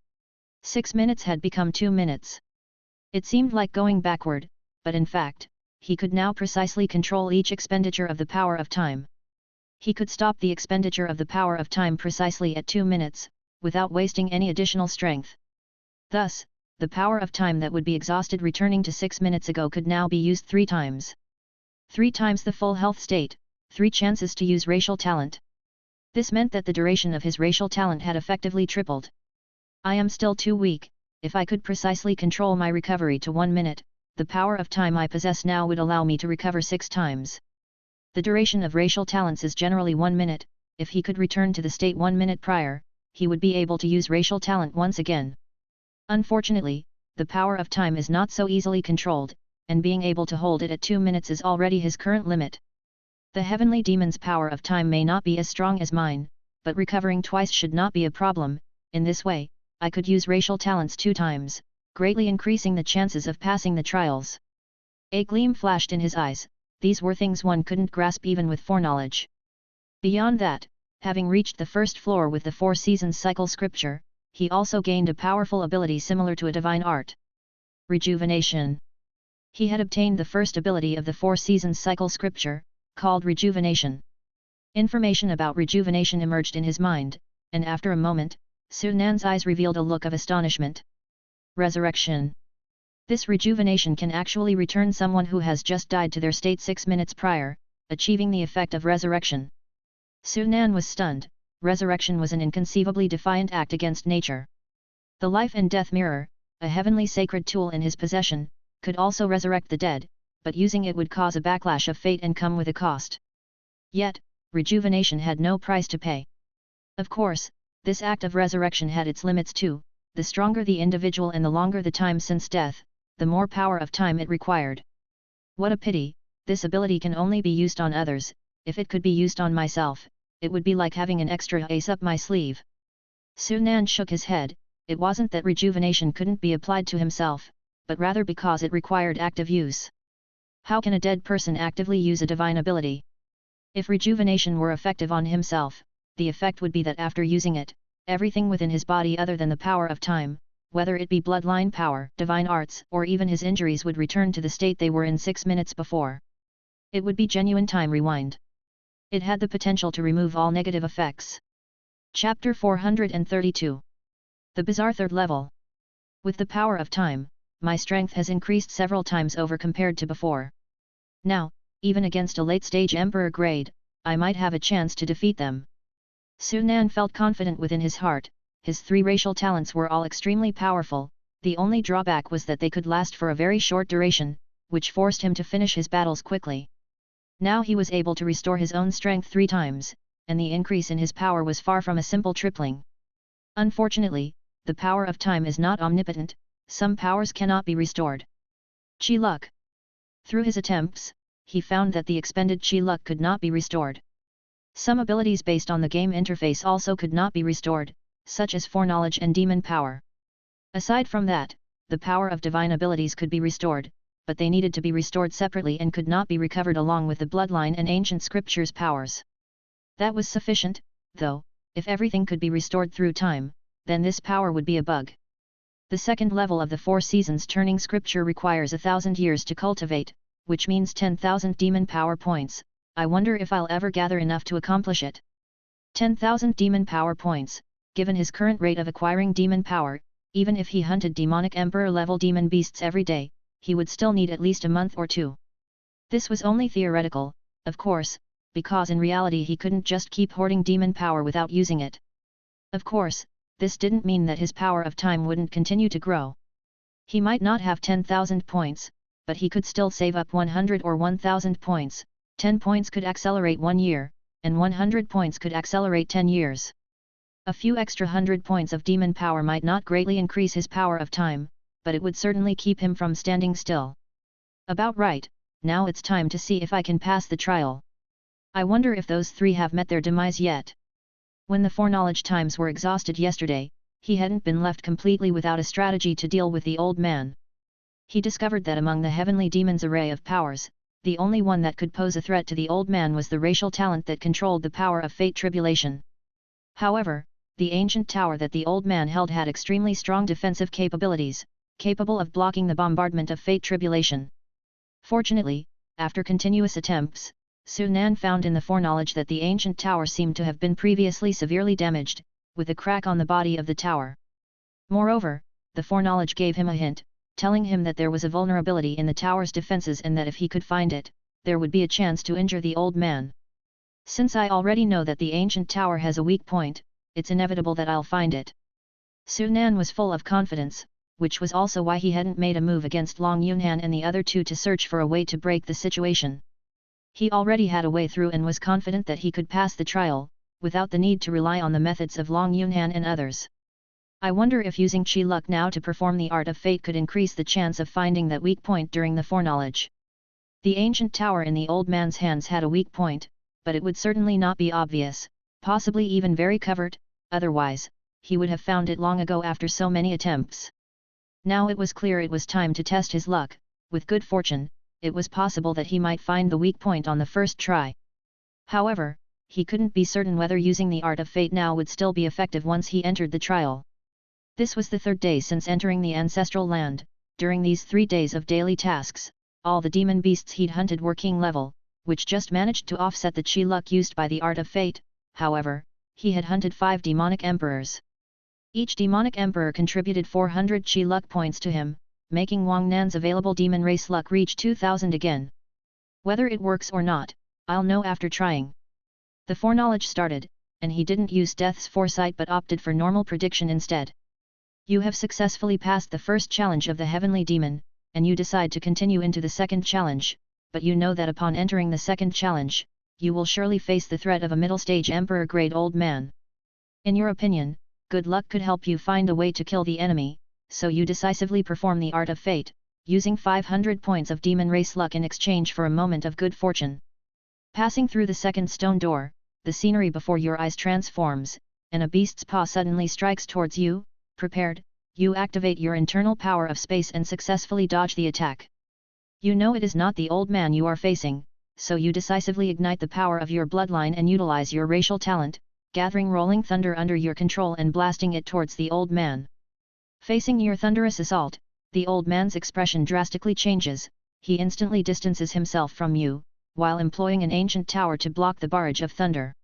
6 minutes had become 2 minutes. It seemed like going backward, but in fact, he could now precisely control each expenditure of the power of time. He could stop the expenditure of the power of time precisely at 2 minutes, without wasting any additional strength. Thus, the power of time that would be exhausted returning to 6 minutes ago could now be used 3 times. 3 times the full health state, 3 chances to use racial talent. This meant that the duration of his racial talent had effectively tripled. I am still too weak. If I could precisely control my recovery to 1 minute, the power of time I possess now would allow me to recover 6 times. The duration of racial talents is generally 1 minute. If he could return to the state 1 minute prior, he would be able to use racial talent once again. Unfortunately, the power of time is not so easily controlled, and being able to hold it at 2 minutes is already his current limit. The heavenly demon's power of time may not be as strong as mine, but recovering twice should not be a problem. In this way, I could use racial talents 2 times, greatly increasing the chances of passing the trials. A gleam flashed in his eyes. These were things one couldn't grasp even with foreknowledge. Beyond that, having reached the first floor with the 4 seasons cycle scripture, he also gained a powerful ability similar to a divine art. Rejuvenation. He had obtained the first ability of the 4 seasons cycle scripture, called rejuvenation. Information about rejuvenation emerged in his mind, and after a moment, Sunan's eyes revealed a look of astonishment. Resurrection. This rejuvenation can actually return someone who has just died to their state 6 minutes prior, achieving the effect of resurrection. Sunan was stunned. Resurrection was an inconceivably defiant act against nature. The life and death mirror, a heavenly sacred tool in his possession, could also resurrect the dead, but using it would cause a backlash of fate and come with a cost. Yet, rejuvenation had no price to pay. Of course, this act of resurrection had its limits too. the stronger the individual and the longer the time since death, the more power of time it required. What a pity, this ability can only be used on others. If it could be used on myself, it would be like having an extra ace up my sleeve. Su Nan shook his head. It wasn't that rejuvenation couldn't be applied to himself, but rather because it required active use. How can a dead person actively use a divine ability? If rejuvenation were effective on himself, the effect would be that after using it, everything within his body other than the power of time, whether it be bloodline power, divine arts, or even his injuries would return to the state they were in 6 minutes before. It would be genuine time rewind. It had the potential to remove all negative effects. Chapter 432. The bizarre third level. With the power of time, my strength has increased several times over compared to before. Now, even against a late-stage Emperor grade, I might have a chance to defeat them. Su Nan felt confident within his heart. His 3 racial talents were all extremely powerful, the only drawback was that they could last for a very short duration, which forced him to finish his battles quickly. Now he was able to restore his own strength 3 times, and the increase in his power was far from a simple tripling. Unfortunately, the power of time is not omnipotent, some powers cannot be restored. Chi luck. Through his attempts, he found that the expended chi luck could not be restored. Some abilities based on the game interface also could not be restored, such as foreknowledge and demon power. Aside from that, the power of divine abilities could be restored, but they needed to be restored separately and could not be recovered along with the bloodline and ancient scriptures powers. That was sufficient, though. If everything could be restored through time, then this power would be a bug. The second level of the 4 seasons turning scripture requires 1,000 years to cultivate, which means 10,000 demon power points. I wonder if I'll ever gather enough to accomplish it. 10,000 demon power points, given his current rate of acquiring demon power, even if he hunted demonic emperor level demon beasts every day, he would still need at least a month or 2. This was only theoretical, of course, because in reality he couldn't just keep hoarding demon power without using it. Of course, this didn't mean that his power of time wouldn't continue to grow. He might not have 10,000 points, but he could still save up 100 or 1,000 points. 10 points could accelerate 1 year, and 100 points could accelerate 10 years. A few extra 100 points of demon power might not greatly increase his power of time, but it would certainly keep him from standing still. About right, now it's time to see if I can pass the trial. I wonder if those 3 have met their demise yet. When the foreknowledge times were exhausted yesterday, he hadn't been left completely without a strategy to deal with the old man. He discovered that among the heavenly demons' array of powers, the only one that could pose a threat to the old man was the racial talent that controlled the power of fate tribulation. However, the ancient tower that the old man held had extremely strong defensive capabilities, capable of blocking the bombardment of fate tribulation. Fortunately, after continuous attempts, Su Nan found in the foreknowledge that the ancient tower seemed to have been previously severely damaged, with a crack on the body of the tower. Moreover, the foreknowledge gave him a hint, telling him that there was a vulnerability in the tower's defenses and that if he could find it, there would be a chance to injure the old man. Since I already know that the ancient tower has a weak point, it's inevitable that I'll find it. Su Nan was full of confidence, which was also why he hadn't made a move against Long Yunhan and the other 2 to search for a way to break the situation. He already had a way through and was confident that he could pass the trial, without the need to rely on the methods of Long Yunhan and others. I wonder if using Chi luck now to perform the art of fate could increase the chance of finding that weak point during the foreknowledge. The ancient tower in the old man's hands had a weak point, but it would certainly not be obvious, possibly even very covert, otherwise, he would have found it long ago after so many attempts. Now it was clear it was time to test his luck. With good fortune, it was possible that he might find the weak point on the first try. However, he couldn't be certain whether using the art of fate now would still be effective once he entered the trial. This was the 3rd day since entering the ancestral land. During these 3 days of daily tasks, all the demon beasts he'd hunted were king level, which just managed to offset the chi luck used by the art of fate. However, he had hunted 5 demonic emperors. Each demonic emperor contributed 400 chi luck points to him, making Wang Nan's available demon race luck reach 2,000 again. Whether it works or not, I'll know after trying. The foreknowledge started, and he didn't use Death's foresight but opted for normal prediction instead. You have successfully passed the first challenge of the heavenly demon, and you decide to continue into the second challenge, but you know that upon entering the second challenge, you will surely face the threat of a middle-stage emperor-grade old man. In your opinion, good luck could help you find a way to kill the enemy, so you decisively perform the art of fate, using 500 points of demon race luck in exchange for a moment of good fortune. Passing through the second stone door, the scenery before your eyes transforms, and a beast's paw suddenly strikes towards you. Prepared, you activate your internal power of space and successfully dodge the attack. You know it is not the old man you are facing, so you decisively ignite the power of your bloodline and utilize your racial talent, gathering rolling thunder under your control and blasting it towards the old man. Facing your thunderous assault, the old man's expression drastically changes. He instantly distances himself from you, while employing an ancient tower to block the barrage of thunder.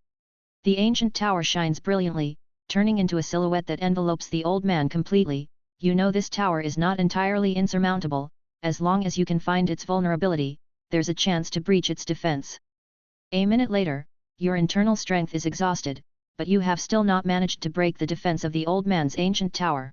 The ancient tower shines brilliantly, turning into a silhouette that envelopes the old man completely. You know this tower is not entirely insurmountable. As long as you can find its vulnerability, there's a chance to breach its defense. A minute later, your internal strength is exhausted, but you have still not managed to break the defense of the old man's ancient tower.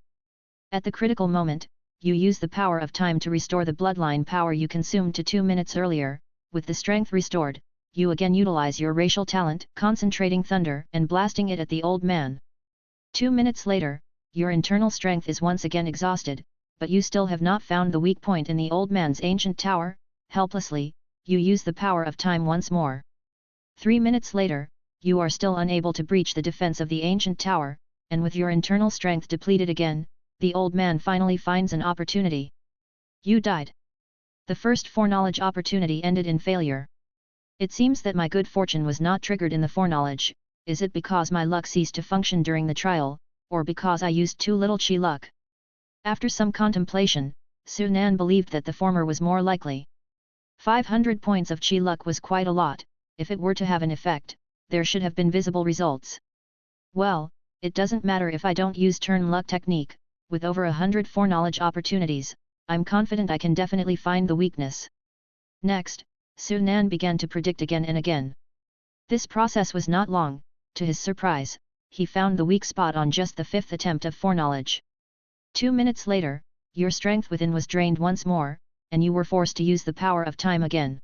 At the critical moment, you use the power of time to restore the bloodline power you consumed to 2 minutes earlier. With the strength restored, you again utilize your racial talent, concentrating thunder and blasting it at the old man. 2 minutes later, your internal strength is once again exhausted, but you still have not found the weak point in the old man's ancient tower. Helplessly, you use the power of time once more. 3 minutes later, you are still unable to breach the defense of the ancient tower, and with your internal strength depleted again, the old man finally finds an opportunity. You died. The first foreknowledge opportunity ended in failure. It seems that my good fortune was not triggered in the foreknowledge. Is it because my luck ceased to function during the trial, or because I used too little chi luck? After some contemplation, Su Nan believed that the former was more likely. 500 points of chi luck was quite a lot. If it were to have an effect, there should have been visible results. Well, it doesn't matter if I don't use turn luck technique. With over 100 foreknowledge opportunities, I'm confident I can definitely find the weakness. Next, Su Nan began to predict again and again. This process was not long. To his surprise, he found the weak spot on just the 5th attempt of foreknowledge. 2 minutes later, your strength within was drained once more, and you were forced to use the power of time again.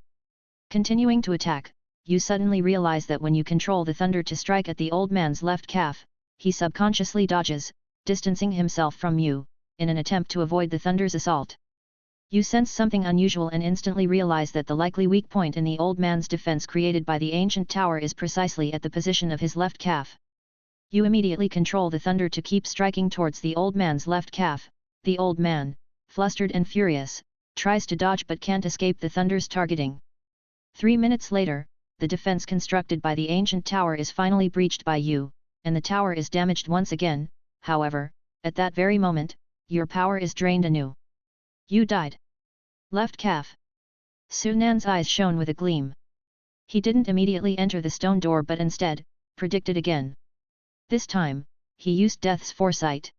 Continuing to attack, you suddenly realize that when you control the thunder to strike at the old man's left calf, he subconsciously dodges, distancing himself from you, in an attempt to avoid the thunder's assault. You sense something unusual and instantly realize that the likely weak point in the old man's defense created by the ancient tower is precisely at the position of his left calf. You immediately control the thunder to keep striking towards the old man's left calf. The old man, flustered and furious, tries to dodge but can't escape the thunder's targeting. 3 minutes later, the defense constructed by the ancient tower is finally breached by you, and the tower is damaged once again. However, at that very moment, your power is drained anew. You died. Left calf. Su Nan's eyes shone with a gleam. He didn't immediately enter the stone door but instead, predicted again. This time, he used death's foresight.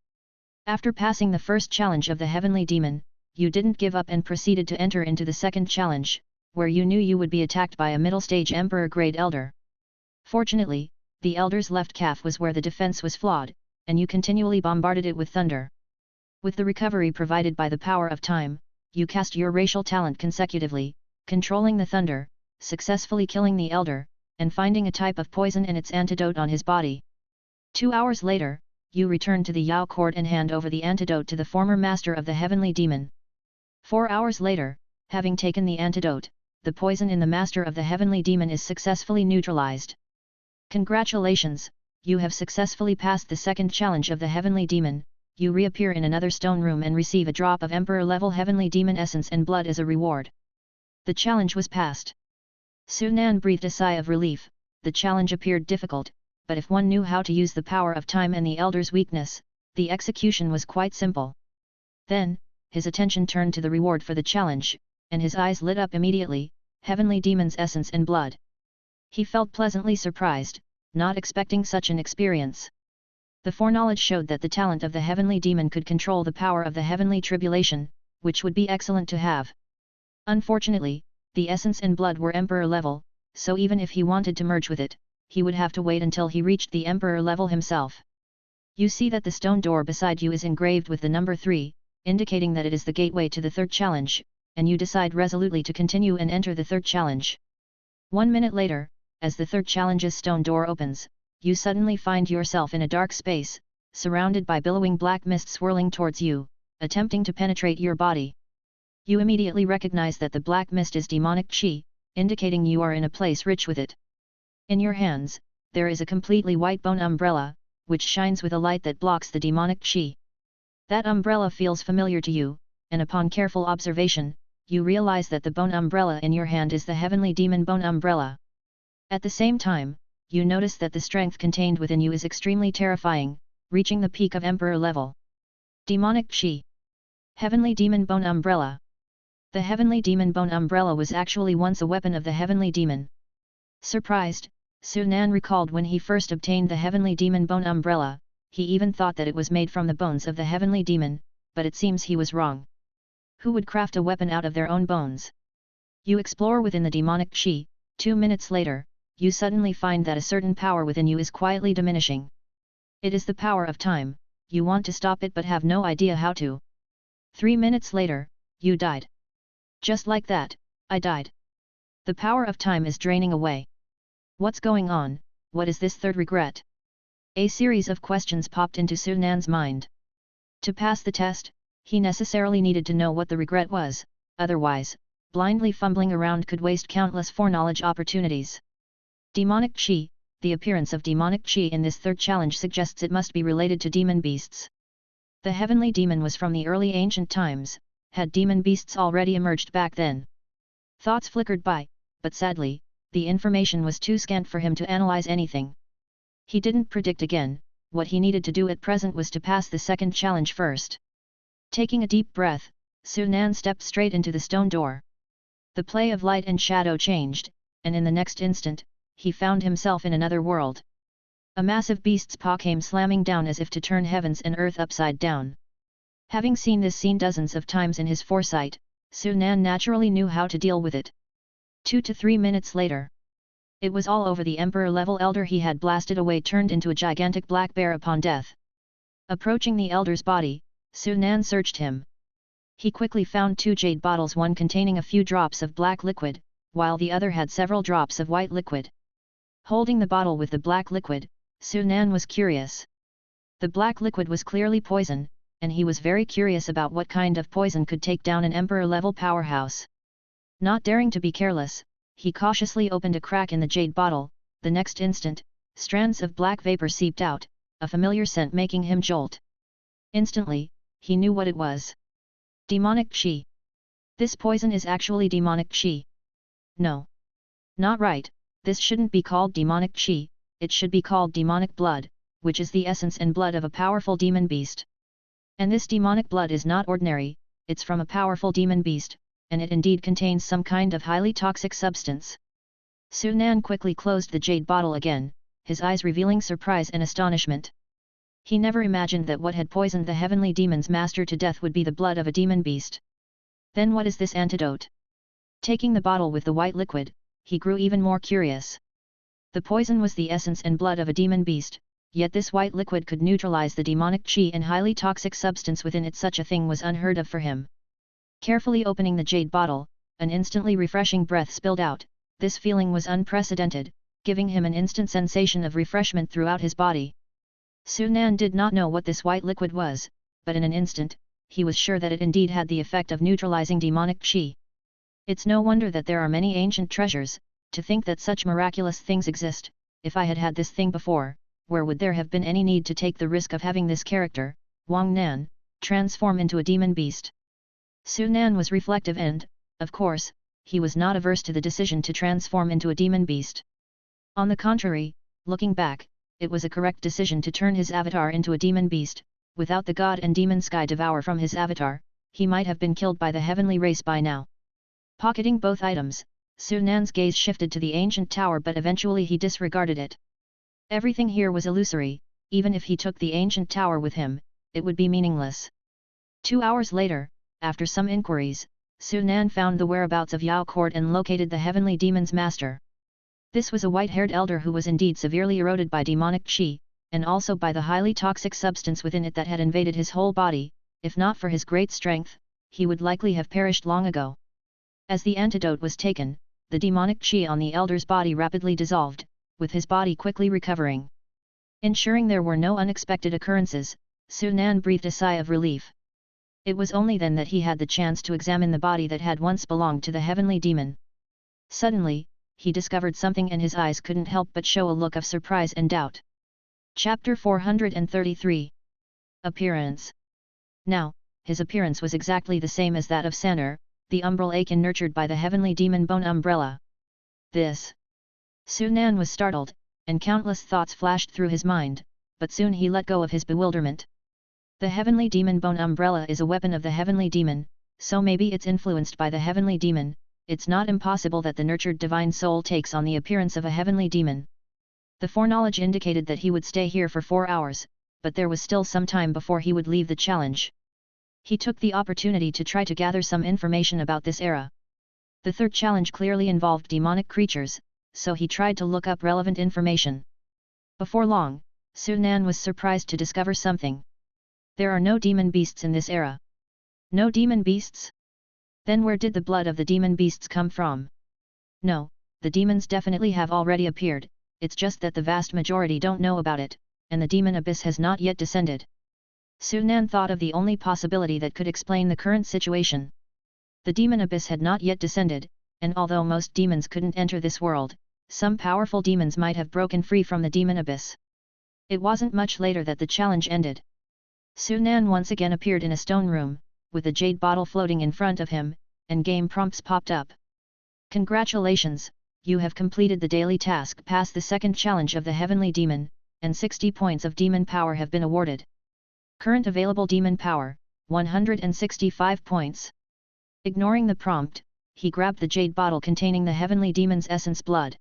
After passing the first challenge of the heavenly demon, you didn't give up and proceeded to enter into the second challenge, where you knew you would be attacked by a middle-stage emperor-grade elder. Fortunately, the elder's left calf was where the defense was flawed, and you continually bombarded it with thunder. With the recovery provided by the power of time, you cast your racial talent consecutively, controlling the thunder, successfully killing the elder, and finding a type of poison and its antidote on his body. 2 hours later, you return to the Yao court and hand over the antidote to the former master of the heavenly demon. 4 hours later, having taken the antidote, the poison in the master of the heavenly demon is successfully neutralized. Congratulations, you have successfully passed the second challenge of the heavenly demon. You reappear in another stone room and receive a drop of emperor-level heavenly demon essence and blood as a reward. The challenge was passed. Su Nan breathed a sigh of relief. The challenge appeared difficult, but if one knew how to use the power of time and the elder's weakness, the execution was quite simple. Then, his attention turned to the reward for the challenge, and his eyes lit up immediately, heavenly demon's essence and blood. He felt pleasantly surprised, not expecting such an experience. The foreknowledge showed that the talent of the heavenly demon could control the power of the heavenly tribulation, which would be excellent to have. Unfortunately, the essence and blood were emperor level, so even if he wanted to merge with it, he would have to wait until he reached the emperor level himself. You see that the stone door beside you is engraved with the number 3, indicating that it is the gateway to the third challenge, and you decide resolutely to continue and enter the third challenge. 1 minute later, as the third challenge's stone door opens, you suddenly find yourself in a dark space, surrounded by billowing black mist swirling towards you, attempting to penetrate your body. You immediately recognize that the black mist is demonic chi, indicating you are in a place rich with it. In your hands, there is a completely white bone umbrella, which shines with a light that blocks the demonic chi. That umbrella feels familiar to you, and upon careful observation, you realize that the bone umbrella in your hand is the heavenly demon bone umbrella. At the same time, you notice that the strength contained within you is extremely terrifying, reaching the peak of emperor level. Demonic chi. Heavenly demon bone umbrella. The heavenly demon bone umbrella was actually once a weapon of the heavenly demon. Surprised, Sunan recalled when he first obtained the heavenly demon bone umbrella, he even thought that it was made from the bones of the heavenly demon, but it seems he was wrong. Who would craft a weapon out of their own bones? You explore within the demonic chi. 2 minutes later, you suddenly find that a certain power within you is quietly diminishing. It is the power of time, you want to stop it but have no idea how to. 3 minutes later, you died. Just like that, I died. The power of time is draining away. What's going on? What is this third regret? A series of questions popped into Sunan's mind. To pass the test, he necessarily needed to know what the regret was, otherwise, blindly fumbling around could waste countless foreknowledge opportunities. Demonic chi. The appearance of demonic chi in this third challenge suggests it must be related to demon beasts. The heavenly demon was from the early ancient times. Had demon beasts already emerged back then? Thoughts flickered by, but sadly, the information was too scant for him to analyze anything. He didn't predict again, what he needed to do at present was to pass the second challenge first. Taking a deep breath, Sunan stepped straight into the stone door. The play of light and shadow changed, and in the next instant, he found himself in another world. A massive beast's paw came slamming down as if to turn heavens and earth upside down. Having seen this scene dozens of times in his foresight, Sunan naturally knew how to deal with it. 2 to 3 minutes later. It was all over. The emperor-level elder he had blasted away turned into a gigantic black bear upon death. Approaching the elder's body, Sunan searched him. He quickly found 2 jade bottles, one containing a few drops of black liquid, while the other had several drops of white liquid. Holding the bottle with the black liquid, Sunan was curious. The black liquid was clearly poison, and he was very curious about what kind of poison could take down an emperor-level powerhouse. Not daring to be careless, he cautiously opened a crack in the jade bottle. The next instant, strands of black vapor seeped out, a familiar scent making him jolt. Instantly, he knew what it was. Demonic chi. This poison is actually demonic chi. No. Not right, this shouldn't be called demonic chi, it should be called demonic blood, which is the essence and blood of a powerful demon beast. And this demonic blood is not ordinary, it's from a powerful demon beast, and it indeed contains some kind of highly toxic substance. Sunan quickly closed the jade bottle again, his eyes revealing surprise and astonishment. He never imagined that what had poisoned the heavenly demon's master to death would be the blood of a demon beast. Then what is this antidote? Taking the bottle with the white liquid, he grew even more curious. The poison was the essence and blood of a demon beast, yet this white liquid could neutralize the demonic chi and highly toxic substance within it. Such a thing was unheard of for him. Carefully opening the jade bottle, an instantly refreshing breath spilled out. This feeling was unprecedented, giving him an instant sensation of refreshment throughout his body. Sunan did not know what this white liquid was, but in an instant, he was sure that it indeed had the effect of neutralizing demonic chi. It's no wonder that there are many ancient treasures. To think that such miraculous things exist. If I had had this thing before, where would there have been any need to take the risk of having this character, Wang Nan, transform into a demon beast? Sunan was reflective and, of course, he was not averse to the decision to transform into a demon beast. On the contrary, looking back, it was a correct decision to turn his avatar into a demon beast. Without the god and demon sky devour from his avatar, he might have been killed by the heavenly race by now. Pocketing both items, Sunan's gaze shifted to the ancient tower, but eventually he disregarded it. Everything here was illusory. Even if he took the ancient tower with him, it would be meaningless. 2 hours later, after some inquiries, Sunan found the whereabouts of Yao Court and located the heavenly demon's master. This was a white-haired elder who was indeed severely eroded by demonic chi, and also by the highly toxic substance within it that had invaded his whole body. If not for his great strength, he would likely have perished long ago. As the antidote was taken, the demonic chi on the elder's body rapidly dissolved, with his body quickly recovering. Ensuring there were no unexpected occurrences, Su Nan breathed a sigh of relief. It was only then that he had the chance to examine the body that had once belonged to the heavenly demon. Suddenly, he discovered something and his eyes couldn't help but show a look of surprise and doubt. Chapter 433. Appearance. Now, his appearance was exactly the same as that of Sanur, the umbral Akin nurtured by the heavenly demon Bone Umbrella. This. Su Nan was startled, and countless thoughts flashed through his mind, but soon he let go of his bewilderment. The heavenly demon Bone Umbrella is a weapon of the heavenly demon, so maybe it's influenced by the heavenly demon. It's not impossible that the nurtured divine soul takes on the appearance of a heavenly demon. The foreknowledge indicated that he would stay here for 4 hours, but there was still some time before he would leave the challenge. He took the opportunity to try to gather some information about this era. The third challenge clearly involved demonic creatures, so he tried to look up relevant information. Before long, Su Nan was surprised to discover something. There are no demon beasts in this era. No demon beasts? Then where did the blood of the demon beasts come from? No, the demons definitely have already appeared, it's just that the vast majority don't know about it, and the demon abyss has not yet descended. Su Nan thought of the only possibility that could explain the current situation. The demon abyss had not yet descended, and although most demons couldn't enter this world, some powerful demons might have broken free from the demon abyss. It wasn't much later that the challenge ended. Su Nan once again appeared in a stone room, with a jade bottle floating in front of him, and game prompts popped up. Congratulations, you have completed the daily task. Pass the second challenge of the heavenly demon, and 60 points of demon power have been awarded. Current available demon power, 165 points. Ignoring the prompt, he grabbed the jade bottle containing the heavenly demon's essence blood.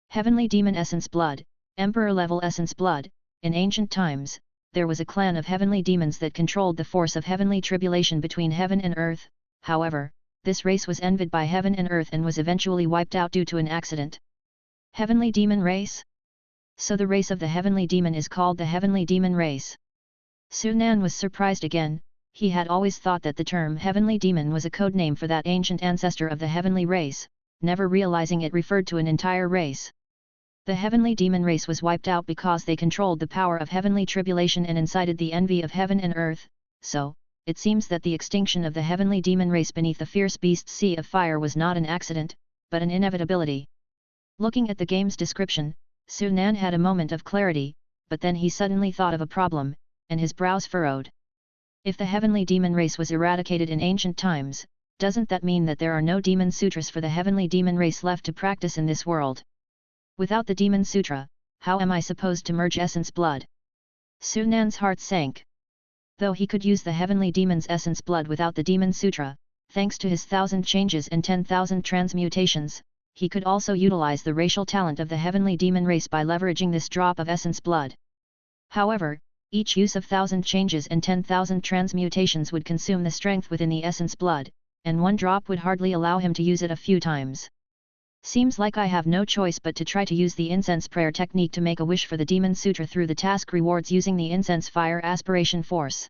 Heavenly demon essence blood, emperor level essence blood. In ancient times, there was a clan of heavenly demons that controlled the force of heavenly tribulation between heaven and earth. However, this race was envied by heaven and earth and was eventually wiped out due to an accident. Heavenly demon race? So the race of the heavenly demon is called the heavenly demon race. Su Nan was surprised again. He had always thought that the term heavenly demon was a code name for that ancient ancestor of the heavenly race, never realizing it referred to an entire race. The heavenly demon race was wiped out because they controlled the power of heavenly tribulation and incited the envy of heaven and earth, so, it seems that the extinction of the heavenly demon race beneath the fierce beast sea of fire was not an accident, but an inevitability. Looking at the game's description, Su Nan had a moment of clarity, but then he suddenly thought of a problem, and his brows furrowed. If the heavenly demon race was eradicated in ancient times, doesn't that mean that there are no demon sutras for the heavenly demon race left to practice in this world? Without the demon sutra, how am I supposed to merge essence blood? Su Nan's heart sank. Though he could use the heavenly demon's essence blood without the demon sutra, thanks to his 1,000 changes and 10,000 transmutations, he could also utilize the racial talent of the heavenly demon race by leveraging this drop of essence blood. However, each use of 1,000 changes and 10,000 transmutations would consume the strength within the essence blood, and one drop would hardly allow him to use it a few times. Seems like I have no choice but to try to use the incense prayer technique to make a wish for the demon sutra through the task rewards using the incense fire aspiration force.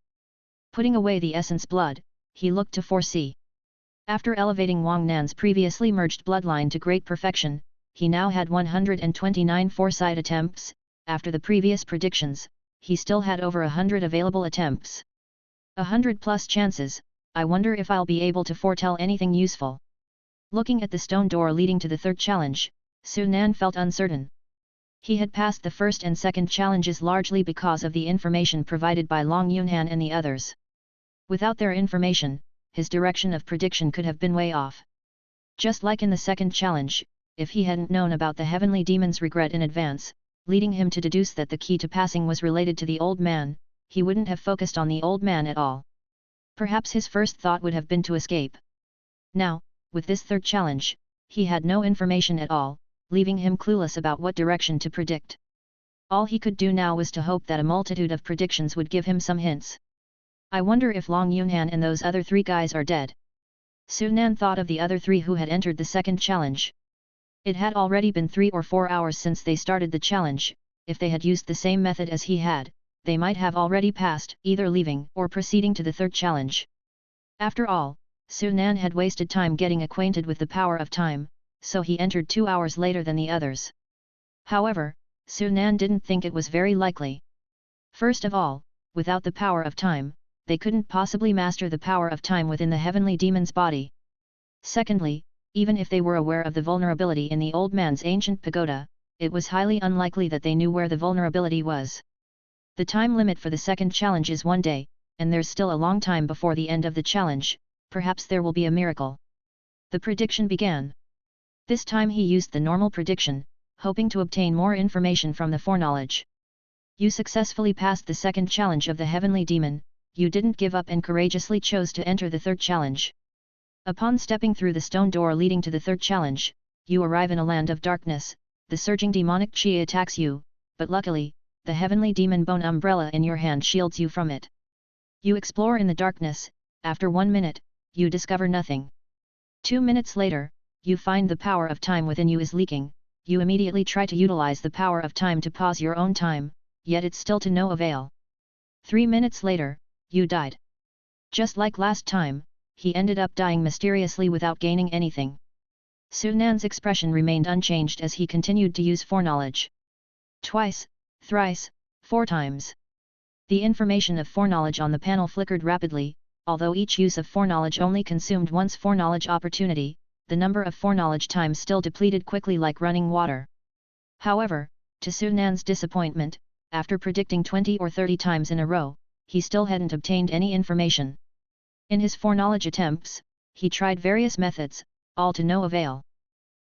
Putting away the essence blood, he looked to foresee. After elevating Wang Nan's previously merged bloodline to great perfection, he now had 129 foresight attempts. After the previous predictions, he still had over 100 available attempts. 100 plus chances. I wonder if I'll be able to foretell anything useful. Looking at the stone door leading to the third challenge, Su Nan felt uncertain. He had passed the first and second challenges largely because of the information provided by Long Yunhan and the others. Without their information, his direction of prediction could have been way off. Just like in the second challenge, if he hadn't known about the heavenly demon's regret in advance, leading him to deduce that the key to passing was related to the old man, he wouldn't have focused on the old man at all. Perhaps his first thought would have been to escape. Now, with this third challenge, he had no information at all, leaving him clueless about what direction to predict. All he could do now was to hope that a multitude of predictions would give him some hints. I wonder if Long Yunhan and those other 3 guys are dead. Su Nan thought of the other 3 who had entered the second challenge. It had already been 3 or 4 hours since they started the challenge. If they had used the same method as he had, they might have already passed, either leaving or proceeding to the third challenge. After all, Su Nan had wasted time getting acquainted with the power of time, so he entered 2 hours later than the others. However, Sunan didn't think it was very likely. First of all, without the power of time, they couldn't possibly master the power of time within the heavenly demon's body. Secondly, even if they were aware of the vulnerability in the old man's ancient pagoda, it was highly unlikely that they knew where the vulnerability was. The time limit for the second challenge is 1 day, and there's still a long time before the end of the challenge. Perhaps there will be a miracle. The prediction began. This time he used the normal prediction, hoping to obtain more information from the foreknowledge. You successfully passed the second challenge of the heavenly demon. You didn't give up and courageously chose to enter the third challenge. Upon stepping through the stone door leading to the third challenge, you arrive in a land of darkness. The surging demonic chi attacks you, but luckily, the heavenly demon bone umbrella in your hand shields you from it. You explore in the darkness. After 1 minute, you discover nothing. 2 minutes later, you find the power of time within you is leaking. You immediately try to utilize the power of time to pause your own time, yet it's still to no avail. 3 minutes later, you died. Just like last time, he ended up dying mysteriously without gaining anything. Sunan's expression remained unchanged as he continued to use foreknowledge. Twice, thrice, 4 times. The information of foreknowledge on the panel flickered rapidly. Although each use of foreknowledge only consumed one's foreknowledge opportunity, the number of foreknowledge times still depleted quickly like running water. However, to Sunan's disappointment, after predicting 20 or 30 times in a row, he still hadn't obtained any information. In his foreknowledge attempts, he tried various methods, all to no avail.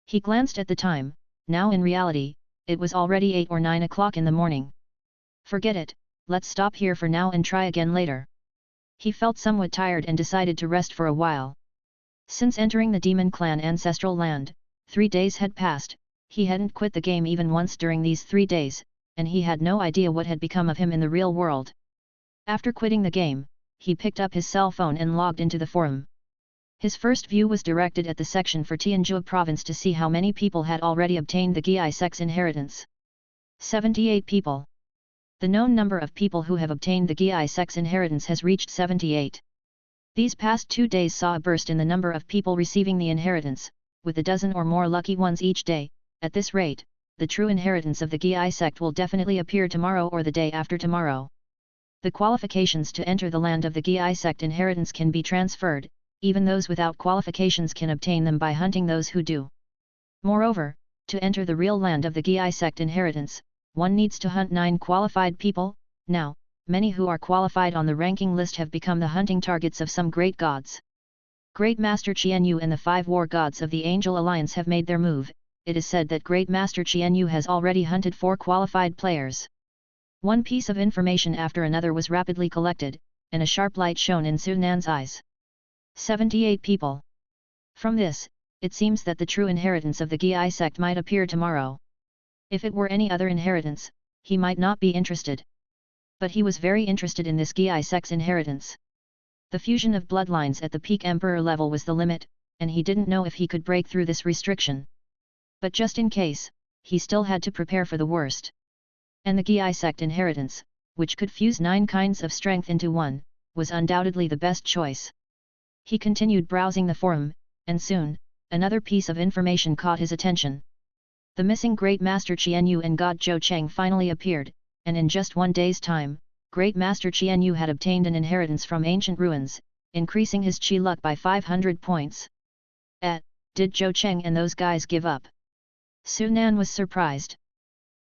He glanced at the time. Now in reality, it was already 8 or 9 o'clock in the morning. Forget it, let's stop here for now and try again later. He felt somewhat tired and decided to rest for a while. Since entering the demon clan ancestral land, 3 days had passed. He hadn't quit the game even once during these 3 days, and he had no idea what had become of him in the real world. After quitting the game, he picked up his cell phone and logged into the forum. His first view was directed at the section for Tianjua province to see how many people had already obtained the Gyi Sex inheritance. 78 people. The known number of people who have obtained the Gyi Sex inheritance has reached 78. These past 2 days saw a burst in the number of people receiving the inheritance, with a dozen or more lucky ones each day. At this rate, the true inheritance of the Gyi sect will definitely appear tomorrow or the day after tomorrow. The qualifications to enter the land of the Gyi sect inheritance can be transferred. Even those without qualifications can obtain them by hunting those who do. Moreover, to enter the real land of the Gyi sect inheritance, one needs to hunt 9 qualified people. Now, many who are qualified on the ranking list have become the hunting targets of some great gods. Great Master Qianyu and the 5 war gods of the Angel Alliance have made their move. It is said that Great Master Qianyu has already hunted 4 qualified players. One piece of information after another was rapidly collected, and a sharp light shone in Sunan's eyes. 78 people. From this, it seems that the true inheritance of the Gyi sect might appear tomorrow. If it were any other inheritance, he might not be interested. But he was very interested in this Gyi sect's inheritance. The fusion of bloodlines at the peak emperor level was the limit, and he didn't know if he could break through this restriction. But just in case, he still had to prepare for the worst. And the Gyi sect inheritance, which could fuse 9 kinds of strength into one, was undoubtedly the best choice. He continued browsing the forum, and soon, another piece of information caught his attention. The missing Great Master Qianyu and God Zhou Cheng finally appeared, and in just 1 day's time, Great Master Qianyu had obtained an inheritance from ancient ruins, increasing his qi luck by 500 points. Did Zhou Cheng and those guys give up? Sunan was surprised.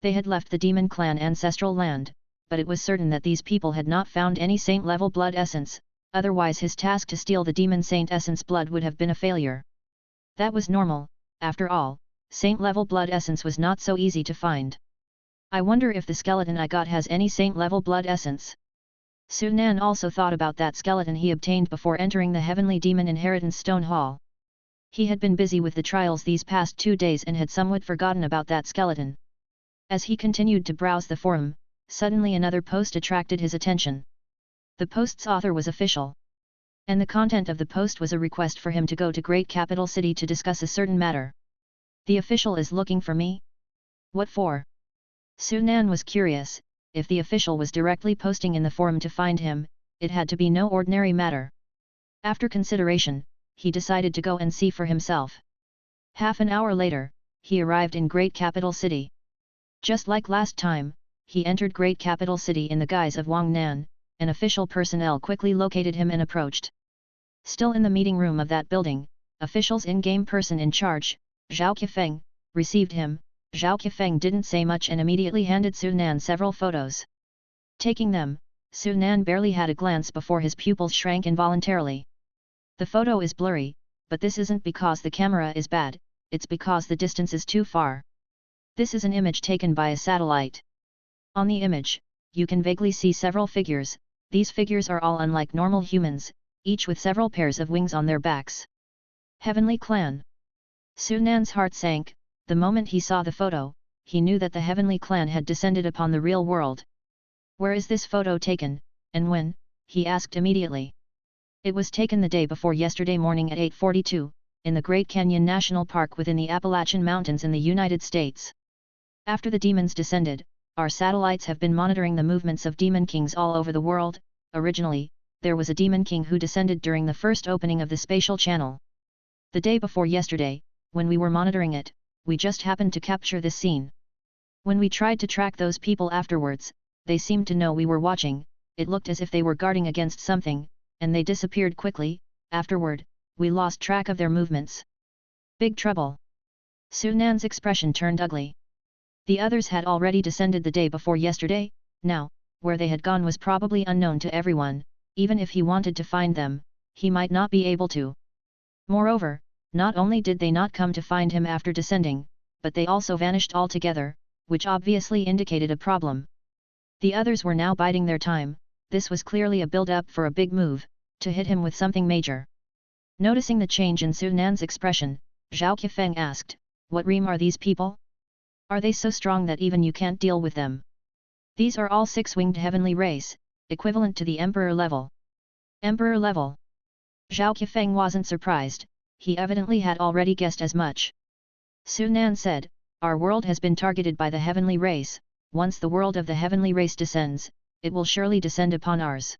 They had left the demon clan ancestral land, but it was certain that these people had not found any saint-level blood essence. Otherwise his task to steal the demon saint essence blood would have been a failure. That was normal. After all, saint-level blood essence was not so easy to find. I wonder if the skeleton I got has any saint-level blood essence. Sunan also thought about that skeleton he obtained before entering the heavenly demon inheritance stone hall. He had been busy with the trials these past 2 days and had somewhat forgotten about that skeleton. As he continued to browse the forum, suddenly another post attracted his attention. The post's author was official. And the content of the post was a request for him to go to great capital city to discuss a certain matter. The official is looking for me? What for? Sunan was curious. If the official was directly posting in the forum to find him, it had to be no ordinary matter. After consideration, he decided to go and see for himself. Half an hour later, he arrived in great capital city. Just like last time, he entered great capital city in the guise of Wang Nan, and official personnel quickly located him and approached. Still in the meeting room of that building, officials in-game person in charge, Zhao Qifeng, received him. Zhao Qifeng didn't say much and immediately handed Su Nan several photos. Taking them, Su Nan barely had a glance before his pupils shrank involuntarily. The photo is blurry, but this isn't because the camera is bad, it's because the distance is too far. This is an image taken by a satellite. On the image, you can vaguely see several figures. These figures are all unlike normal humans, each with several pairs of wings on their backs. Heavenly Clan. Su Nan's heart sank. The moment he saw the photo, he knew that the Heavenly Clan had descended upon the real world. Where is this photo taken, and when? He asked immediately. It was taken the day before yesterday morning at 8:42, in the Great Canyon National Park within the Appalachian Mountains in the United States. After the demons descended, our satellites have been monitoring the movements of demon kings all over the world. Originally, there was a demon king who descended during the first opening of the spatial channel. The day before yesterday, when we were monitoring it, we just happened to capture this scene. When we tried to track those people afterwards, they seemed to know we were watching. It looked as if they were guarding against something, and they disappeared quickly. Afterward, we lost track of their movements. Big trouble. Su Nan's expression turned ugly. The others had already descended the day before yesterday. Now, where they had gone was probably unknown to everyone. Even if he wanted to find them, he might not be able to. Moreover, not only did they not come to find him after descending, but they also vanished altogether, which obviously indicated a problem. The others were now biding their time. This was clearly a build-up for a big move, to hit him with something major. Noticing the change in Su Nan's expression, Zhao Qifeng asked, "What ream are these people? Are they so strong that even you can't deal with them?" "These are all six-winged heavenly race, equivalent to the Emperor level." Emperor level? Zhao Qifeng wasn't surprised, he evidently had already guessed as much. Su Nan said, "Our world has been targeted by the heavenly race. Once the world of the heavenly race descends, it will surely descend upon ours.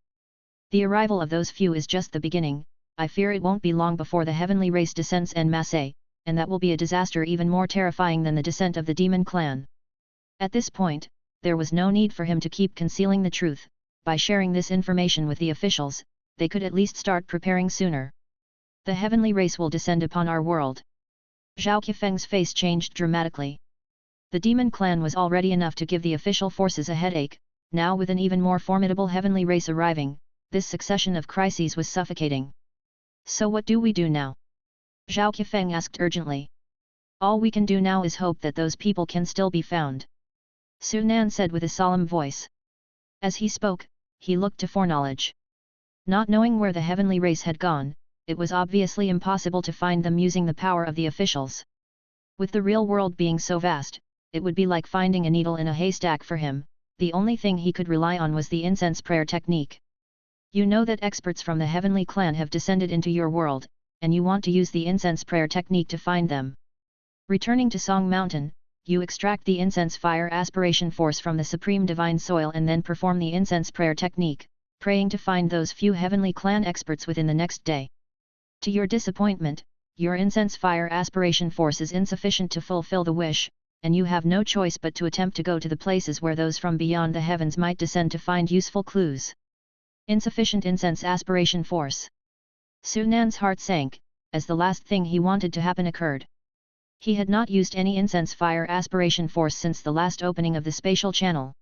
The arrival of those few is just the beginning. I fear it won't be long before the heavenly race descends en masse, and that will be a disaster even more terrifying than the descent of the demon clan." At this point, there was no need for him to keep concealing the truth. By sharing this information with the officials, they could at least start preparing sooner. "The heavenly race will descend upon our world." Zhao Qifeng's face changed dramatically. The demon clan was already enough to give the official forces a headache. Now with an even more formidable heavenly race arriving, this succession of crises was suffocating. "So what do we do now?" Zhao Qifeng asked urgently. "All we can do now is hope that those people can still be found," Su Nan said with a solemn voice. As he spoke, he looked to foreknowledge. Not knowing where the heavenly race had gone, it was obviously impossible to find them using the power of the officials. With the real world being so vast, it would be like finding a needle in a haystack for him. The only thing he could rely on was the incense prayer technique. "You know that experts from the heavenly clan have descended into your world, and you want to use the incense prayer technique to find them. Returning to Song Mountain, you extract the incense fire aspiration force from the supreme divine soil and then perform the incense prayer technique, praying to find those few heavenly clan experts within the next day. To your disappointment, your incense fire aspiration force is insufficient to fulfill the wish, and you have no choice but to attempt to go to the places where those from beyond the heavens might descend to find useful clues." Insufficient incense aspiration force. Su Nan's heart sank, as the last thing he wanted to happen occurred. He had not used any incense fire aspiration force since the last opening of the spatial channel.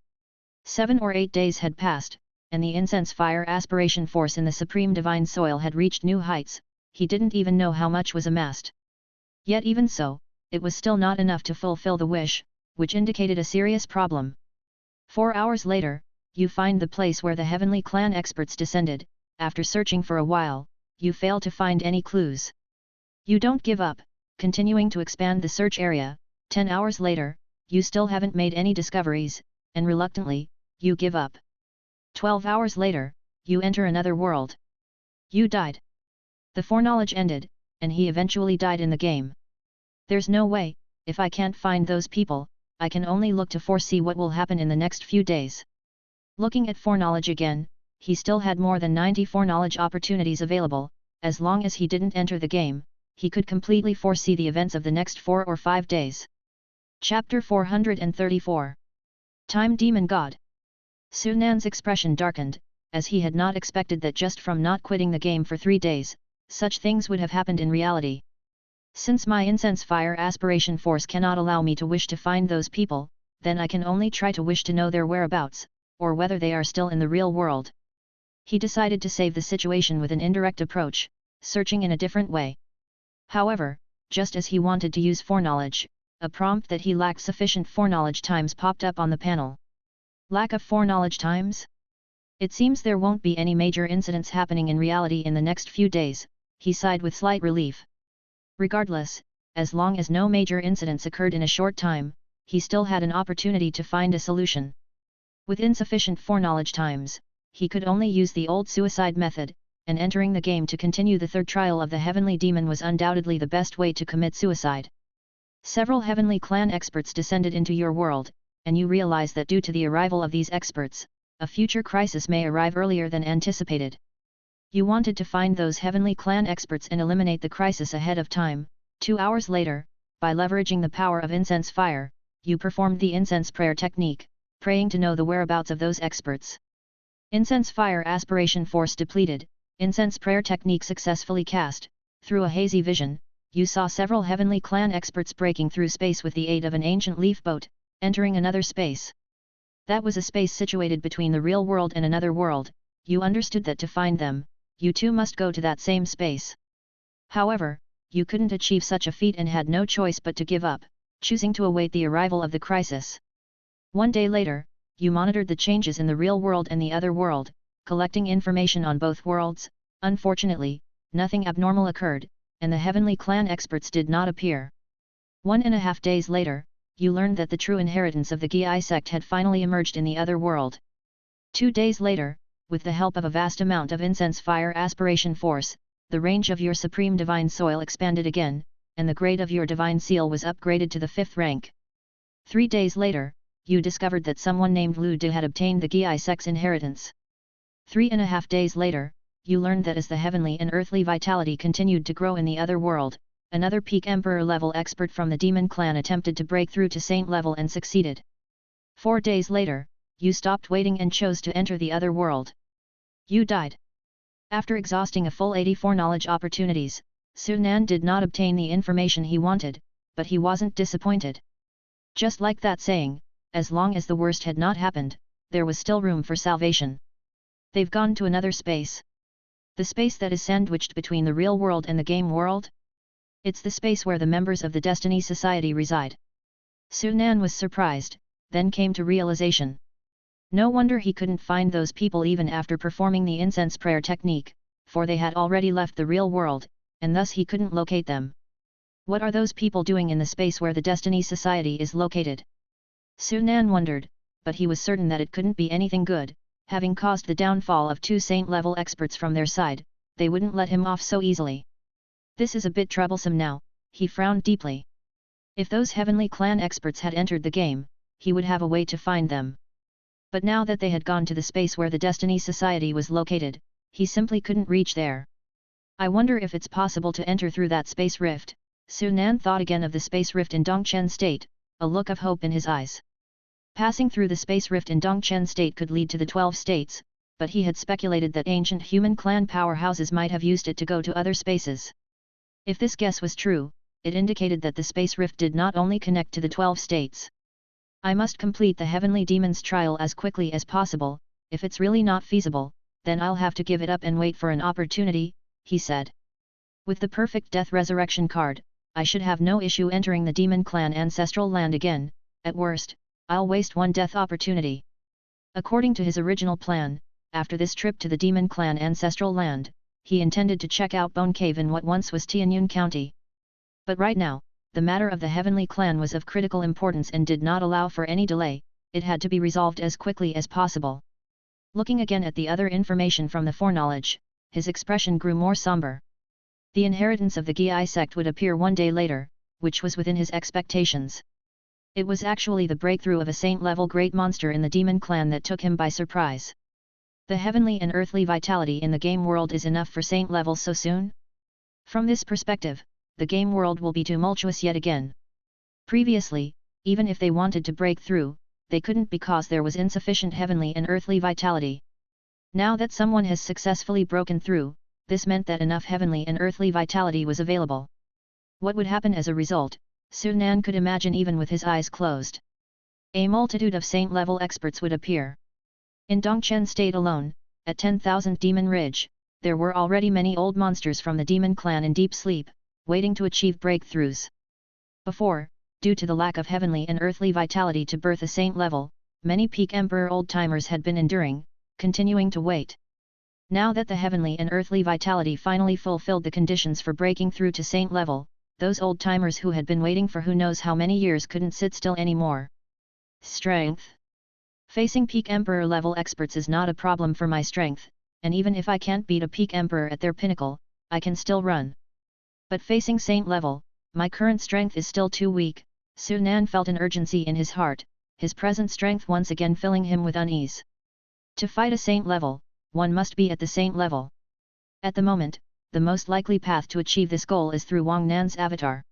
7 or 8 days had passed, and the incense fire aspiration force in the supreme divine soil had reached new heights. He didn't even know how much was amassed. Yet even so, it was still not enough to fulfill the wish, which indicated a serious problem. 4 hours later, you find the place where the heavenly clan experts descended. After searching for a while, you fail to find any clues. You don't give up, continuing to expand the search area. 10 hours later, you still haven't made any discoveries, and reluctantly, you give up. 12 hours later, you enter another world. You died. The foreknowledge ended, and he eventually died in the game. "There's no way, if I can't find those people, I can only look to foresee what will happen in the next few days." Looking at foreknowledge again, he still had more than 90 foreknowledge opportunities available. As long as he didn't enter the game, he could completely foresee the events of the next 4 or 5 days. Chapter 434. Time Demon God. Sunan's expression darkened, as he had not expected that just from not quitting the game for 3 days, such things would have happened in reality. Since my incense fire aspiration force cannot allow me to wish to find those people, then I can only try to wish to know their whereabouts, or whether they are still in the real world. He decided to save the situation with an indirect approach, searching in a different way. However, just as he wanted to use foreknowledge, a prompt that he lacked sufficient foreknowledge times popped up on the panel. Lack of foreknowledge times? It seems there won't be any major incidents happening in reality in the next few days, he sighed with slight relief. Regardless, as long as no major incidents occurred in a short time, he still had an opportunity to find a solution. With insufficient foreknowledge times, he could only use the old suicide method, and entering the game to continue the third trial of the heavenly demon was undoubtedly the best way to commit suicide. Several heavenly clan experts descended into your world, and you realize that due to the arrival of these experts, a future crisis may arrive earlier than anticipated. You wanted to find those heavenly clan experts and eliminate the crisis ahead of time. 2 hours later, by leveraging the power of incense fire, you performed the incense prayer technique, praying to know the whereabouts of those experts. Incense fire aspiration force depleted, incense prayer technique successfully cast. Through a hazy vision, you saw several heavenly clan experts breaking through space with the aid of an ancient leaf boat, entering another space. That was a space situated between the real world and another world. You understood that to find them, you too must go to that same space. However, you couldn't achieve such a feat and had no choice but to give up, choosing to await the arrival of the crisis. 1 day later, you monitored the changes in the real world and the other world, collecting information on both worlds. Unfortunately, nothing abnormal occurred, and the heavenly clan experts did not appear. 1.5 days later, you learned that the true inheritance of the Gi sect had finally emerged in the other world. 2 days later, with the help of a vast amount of incense fire aspiration force, the range of your supreme divine soil expanded again, and the grade of your divine seal was upgraded to the 5th rank. 3 days later, you discovered that someone named Lu De had obtained the Gi sect's inheritance. 3.5 days later, you learned that as the heavenly and earthly vitality continued to grow in the other world, another peak Emperor-level expert from the Demon Clan attempted to break through to Saint level and succeeded. 4 days later, you stopped waiting and chose to enter the other world. You died. After exhausting a full 84 knowledge opportunities, Sunan did not obtain the information he wanted, but he wasn't disappointed. Just like that saying, as long as the worst had not happened, there was still room for salvation. They've gone to another space. The space that is sandwiched between the real world and the game world? It's the space where the members of the Destiny Society reside. Sunan was surprised, then came to realization. No wonder he couldn't find those people even after performing the incense prayer technique, for they had already left the real world, and thus he couldn't locate them. What are those people doing in the space where the Destiny Society is located? Sunan wondered, but he was certain that it couldn't be anything good. Having caused the downfall of 2 saint-level experts from their side, they wouldn't let him off so easily. This is a bit troublesome now, he frowned deeply. If those heavenly clan experts had entered the game, he would have a way to find them. But now that they had gone to the space where the Destiny Society was located, he simply couldn't reach there. I wonder if it's possible to enter through that space rift. Sunan thought again of the space rift in Dongchen State, a look of hope in his eyes. Passing through the space rift in Dongchen State could lead to the 12 states, but he had speculated that ancient human clan powerhouses might have used it to go to other spaces. If this guess was true, it indicated that the space rift did not only connect to the 12 states. I must complete the heavenly demon's trial as quickly as possible. If it's really not feasible, then I'll have to give it up and wait for an opportunity, he said. With the perfect death resurrection card, I should have no issue entering the demon clan ancestral land again. At worst, I'll waste 1 death opportunity. According to his original plan, after this trip to the Demon Clan ancestral land, he intended to check out Bone Cave in what once was Tianyun County. But right now, the matter of the Heavenly Clan was of critical importance and did not allow for any delay. It had to be resolved as quickly as possible. Looking again at the other information from the foreknowledge, his expression grew more somber. The inheritance of the Gi sect would appear 1 day later, which was within his expectations. It was actually the breakthrough of a saint-level great monster in the demon clan that took him by surprise. The heavenly and earthly vitality in the game world is enough for saint level so soon? From this perspective, the game world will be tumultuous yet again. Previously, Even if they wanted to break through, they couldn't because there was insufficient heavenly and earthly vitality. Now that someone has successfully broken through, this meant that enough heavenly and earthly vitality was available. What would happen as a result, Sun Nan could imagine even with his eyes closed. A multitude of saint-level experts would appear. In Dongchen State alone, at 10,000 Demon Ridge, there were already many old monsters from the demon clan in deep sleep, waiting to achieve breakthroughs. Before, due to the lack of heavenly and earthly vitality to birth a saint level, many peak emperor old-timers had been enduring, continuing to wait. Now that the heavenly and earthly vitality finally fulfilled the conditions for breaking through to saint level, those old-timers who had been waiting for who knows how many years couldn't sit still anymore. Strength. Facing peak emperor level experts is not a problem for my strength, and even if I can't beat a peak emperor at their pinnacle, I can still run. But facing saint level, my current strength is still too weak. Sun Nan felt an urgency in his heart, his present strength once again filling him with unease. To fight a saint level, one must be at the saint level. At the moment, the most likely path to achieve this goal is through Wang Nan's avatar.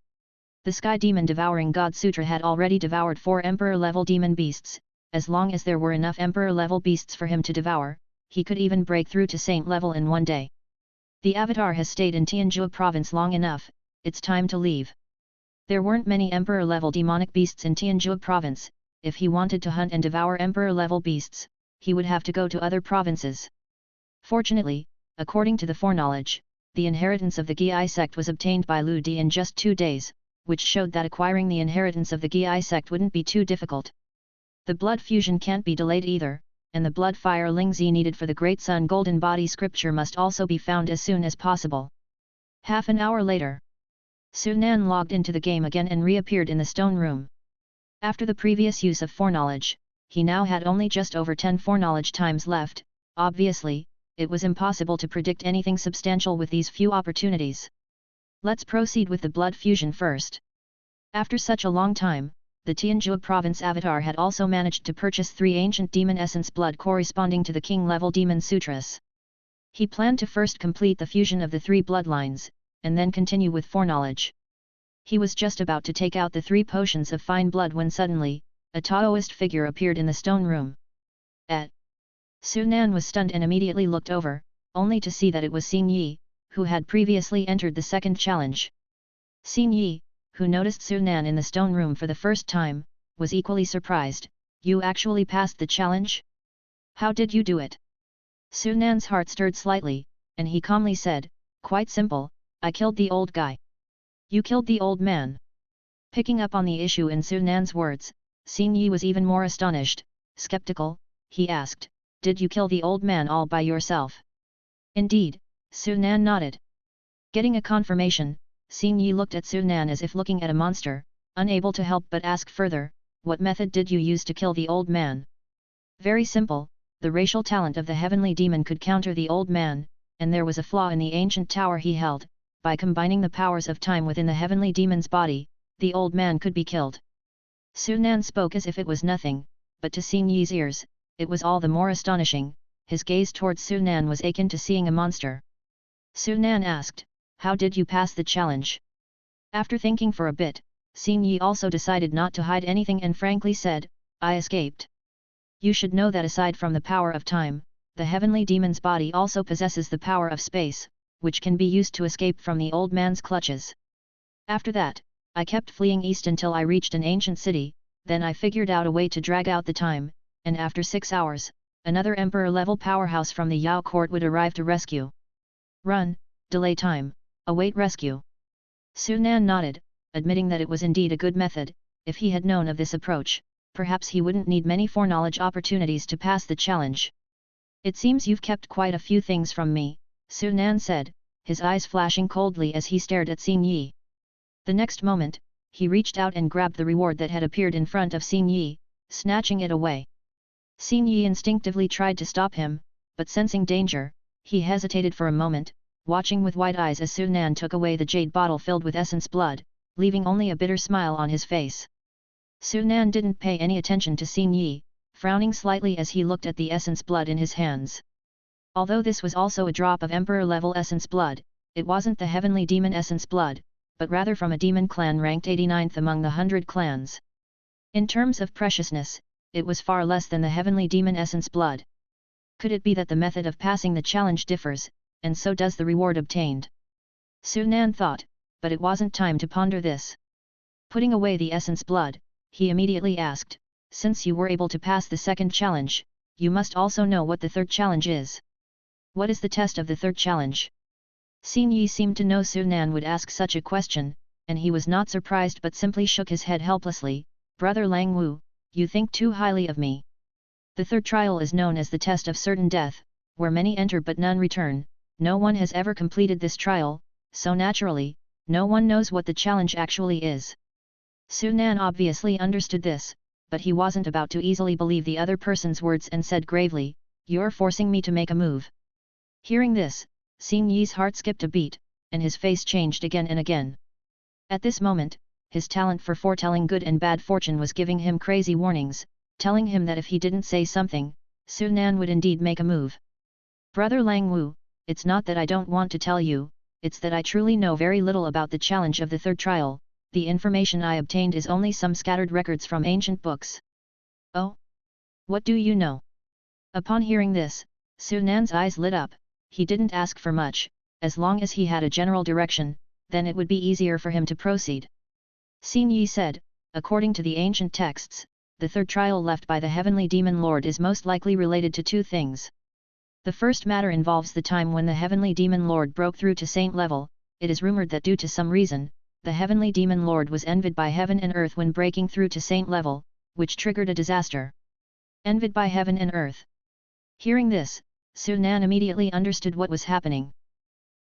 The Sky Demon Devouring God Sutra had already devoured 4 emperor-level demon beasts. As long as there were enough emperor-level beasts for him to devour, he could even break through to saint level in one day. The avatar has stayed in Tianjia province long enough, it's time to leave. There weren't many emperor-level demonic beasts in Tianjia province. If he wanted to hunt and devour emperor-level beasts, he would have to go to other provinces. Fortunately, according to the foreknowledge, the inheritance of the Gi sect was obtained by Lu Di in just 2 days, which showed that acquiring the inheritance of the Gi sect wouldn't be too difficult. The blood fusion can't be delayed either, and the blood fire Lingzi needed for the Great Sun Golden Body scripture must also be found as soon as possible. Half an hour later, Sun Nan logged into the game again and reappeared in the stone room. After the previous use of foreknowledge, he now had only just over 10 foreknowledge times left. Obviously, it was impossible to predict anything substantial with these few opportunities. Let's proceed with the blood fusion first. After such a long time, the Tianjia province avatar had also managed to purchase 3 ancient demon essence blood corresponding to the king-level demon sutras. He planned to first complete the fusion of the 3 bloodlines, and then continue with foreknowledge. He was just about to take out the 3 potions of fine blood when suddenly, a Taoist figure appeared in the stone room. Sun Nan was stunned and immediately looked over, only to see that it was Xin Yi, who had previously entered the second challenge. Xin Yi, who noticed Sun Nan in the stone room for the first time, was equally surprised. You actually passed the challenge? How did you do it? Sun Nan's heart stirred slightly, and he calmly said, quite simple, I killed the old guy. You killed the old man. Picking up on the issue in Sun Nan's words, Xin Yi was even more astonished. Skeptical, he asked, did you kill the old man all by yourself? Indeed, Sun Nan nodded. Getting a confirmation, Xin Yi looked at Sun Nan as if looking at a monster, unable to help but ask further, what method did you use to kill the old man? Very simple, the racial talent of the heavenly demon could counter the old man, and there was a flaw in the ancient tower he held. By combining the powers of time within the heavenly demon's body, the old man could be killed. Sun Nan spoke as if it was nothing, but to Xin Yi's ears, it was all the more astonishing. His gaze towards Sun Nan was akin to seeing a monster. Sun Nan asked, how did you pass the challenge? After thinking for a bit, Xin Yi also decided not to hide anything and frankly said, I escaped. You should know that aside from the power of time, the heavenly demon's body also possesses the power of space, which can be used to escape from the old man's clutches. After that, I kept fleeing east until I reached an ancient city, then I figured out a way to drag out the time, and after 6 hours, another emperor-level powerhouse from the Yao court would arrive to rescue. Run, delay time, await rescue. Sun Nan nodded, admitting that it was indeed a good method. If he had known of this approach, perhaps he wouldn't need many foreknowledge opportunities to pass the challenge. It seems you've kept quite a few things from me, Sun Nan said, his eyes flashing coldly as he stared at Xin Yi. The next moment, he reached out and grabbed the reward that had appeared in front of Xin Yi, snatching it away. Xin Yi instinctively tried to stop him, but sensing danger, he hesitated for a moment, watching with wide eyes as Sun Nan took away the jade bottle filled with essence blood, leaving only a bitter smile on his face. Sun Nan didn't pay any attention to Xin Yi, frowning slightly as he looked at the essence blood in his hands. Although this was also a drop of emperor-level essence blood, it wasn't the heavenly demon essence blood, but rather from a demon clan ranked 89th among the 100 clans. In terms of preciousness, it was far less than the heavenly demon essence blood. Could it be that the method of passing the challenge differs, and so does the reward obtained? Su Nan thought, but it wasn't time to ponder this. Putting away the essence blood, he immediately asked, since you were able to pass the second challenge, you must also know what the third challenge is. What is the test of the third challenge? Xin Yi seemed to know Su Nan would ask such a question, and he was not surprised but simply shook his head helplessly. Brother Lang Wu, you think too highly of me. The third trial is known as the test of certain death, where many enter but none return. No one has ever completed this trial, so naturally, no one knows what the challenge actually is. Su Nan obviously understood this, but he wasn't about to easily believe the other person's words and said gravely, "You're forcing me to make a move." Hearing this, Xin Yi's heart skipped a beat, and his face changed again and again. At this moment, his talent for foretelling good and bad fortune was giving him crazy warnings, telling him that if he didn't say something, Su Nan would indeed make a move. Brother Lang Wu, it's not that I don't want to tell you, it's that I truly know very little about the challenge of the third trial. The information I obtained is only some scattered records from ancient books. Oh? What do you know? Upon hearing this, Su Nan's eyes lit up. He didn't ask for much, as long as he had a general direction, then it would be easier for him to proceed. Xin Yi said, according to the ancient texts, the third trial left by the heavenly demon lord is most likely related to two things. The first matter involves the time when the heavenly demon lord broke through to saint level. It is rumored that due to some reason, the heavenly demon lord was envied by heaven and earth when breaking through to saint level, which triggered a disaster. Envied by heaven and earth. Hearing this, Su Nan immediately understood what was happening.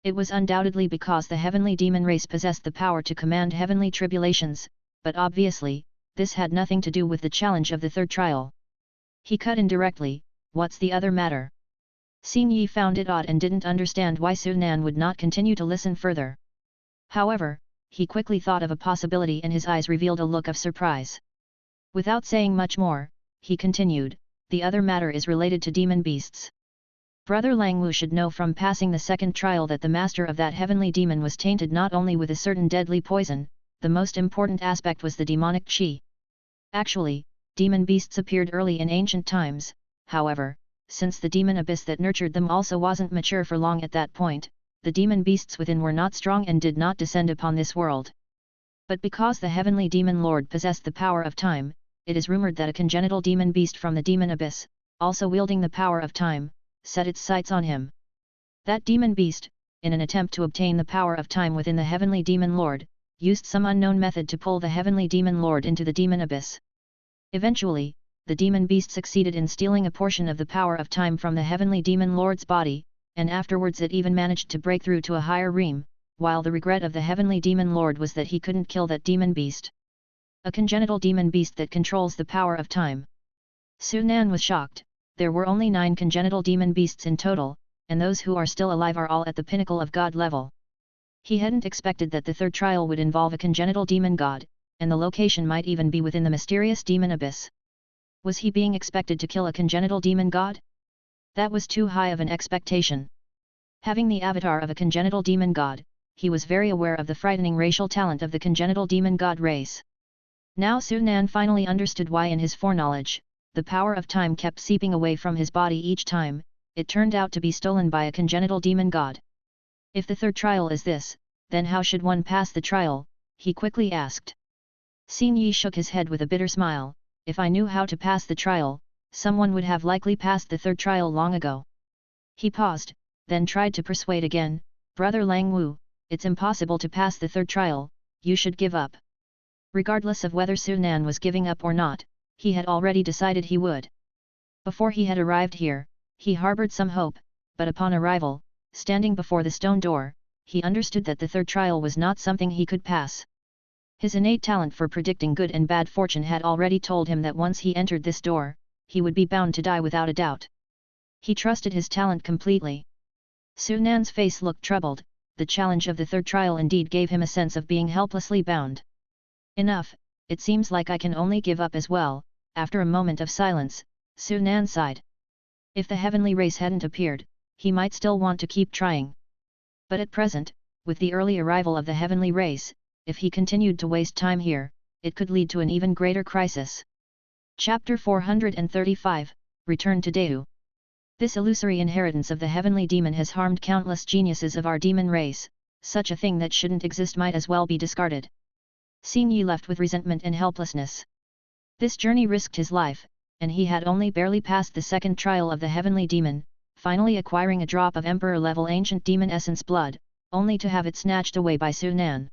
It was undoubtedly because the heavenly demon race possessed the power to command heavenly tribulations, but obviously, this had nothing to do with the challenge of the third trial. He cut in directly, "What's the other matter?" Xin Yi found it odd and didn't understand why Su Nan would not continue to listen further. However, he quickly thought of a possibility and his eyes revealed a look of surprise. Without saying much more, he continued, "The other matter is related to demon beasts. Brother Lang Wu should know from passing the second trial that the master of that heavenly demon was tainted not only with a certain deadly poison, the most important aspect was the demonic qi. Actually, demon beasts appeared early in ancient times, however, since the demon abyss that nurtured them also wasn't mature for long at that point, the demon beasts within were not strong and did not descend upon this world. But because the heavenly demon lord possessed the power of time, it is rumored that a congenital demon beast from the demon abyss, also wielding the power of time, set its sights on him. That demon beast, in an attempt to obtain the power of time within the heavenly demon lord, used some unknown method to pull the heavenly demon lord into the demon abyss. Eventually, the demon beast succeeded in stealing a portion of the power of time from the heavenly demon lord's body, and afterwards it even managed to break through to a higher realm, while the regret of the heavenly demon lord was that he couldn't kill that demon beast. A congenital demon beast that controls the power of time. Su Nan was shocked. There were only 9 congenital demon beasts in total, and those who are still alive are all at the pinnacle of god level. He hadn't expected that the third trial would involve a congenital demon god, and the location might even be within the mysterious demon abyss. Was he being expected to kill a congenital demon god? That was too high of an expectation. Having the avatar of a congenital demon god, he was very aware of the frightening racial talent of the congenital demon god race. Now Su Nan finally understood why in his foreknowledge, the power of time kept seeping away from his body each time, it turned out to be stolen by a congenital demon god. If the third trial is this, then how should one pass the trial, he quickly asked. Xin Yi shook his head with a bitter smile, if I knew how to pass the trial, someone would have likely passed the third trial long ago. He paused, then tried to persuade again, Brother Lang Wu, it's impossible to pass the third trial, you should give up. Regardless of whether Su Nan was giving up or not, he had already decided he would. Before he had arrived here, he harbored some hope, but upon arrival, standing before the stone door, he understood that the third trial was not something he could pass. His innate talent for predicting good and bad fortune had already told him that once he entered this door, he would be bound to die without a doubt. He trusted his talent completely. Su Nan's face looked troubled, the challenge of the third trial indeed gave him a sense of being helplessly bound. Enough, it seems like I can only give up as well. After a moment of silence, Su Nan sighed. If the heavenly race hadn't appeared, he might still want to keep trying. But at present, with the early arrival of the heavenly race, if he continued to waste time here, it could lead to an even greater crisis. Chapter 435, Return to Deu. This illusory inheritance of the heavenly demon has harmed countless geniuses of our demon race, such a thing that shouldn't exist might as well be discarded. Xin Yi left with resentment and helplessness. This journey risked his life, and he had only barely passed the second trial of the heavenly demon, finally acquiring a drop of emperor-level ancient demon essence blood, only to have it snatched away by Su Nan.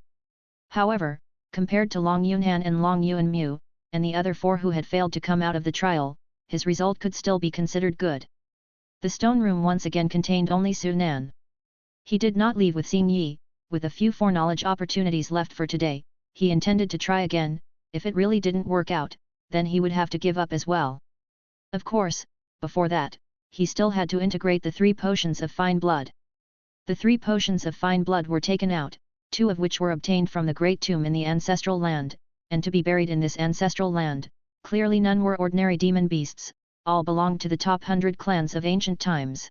However, compared to Long Yunhan and Long Yuanmu, and the other 4 who had failed to come out of the trial, his result could still be considered good. The stone room once again contained only Su Nan. He did not leave with Xin Yi. With a few foreknowledge opportunities left for today, he intended to try again. If it really didn't work out, then he would have to give up as well. Of course, before that, he still had to integrate the 3 potions of fine blood. The 3 potions of fine blood were taken out, 2 of which were obtained from the great tomb in the ancestral land, and to be buried in this ancestral land. Clearly none were ordinary demon beasts, all belonged to the top 100 clans of ancient times.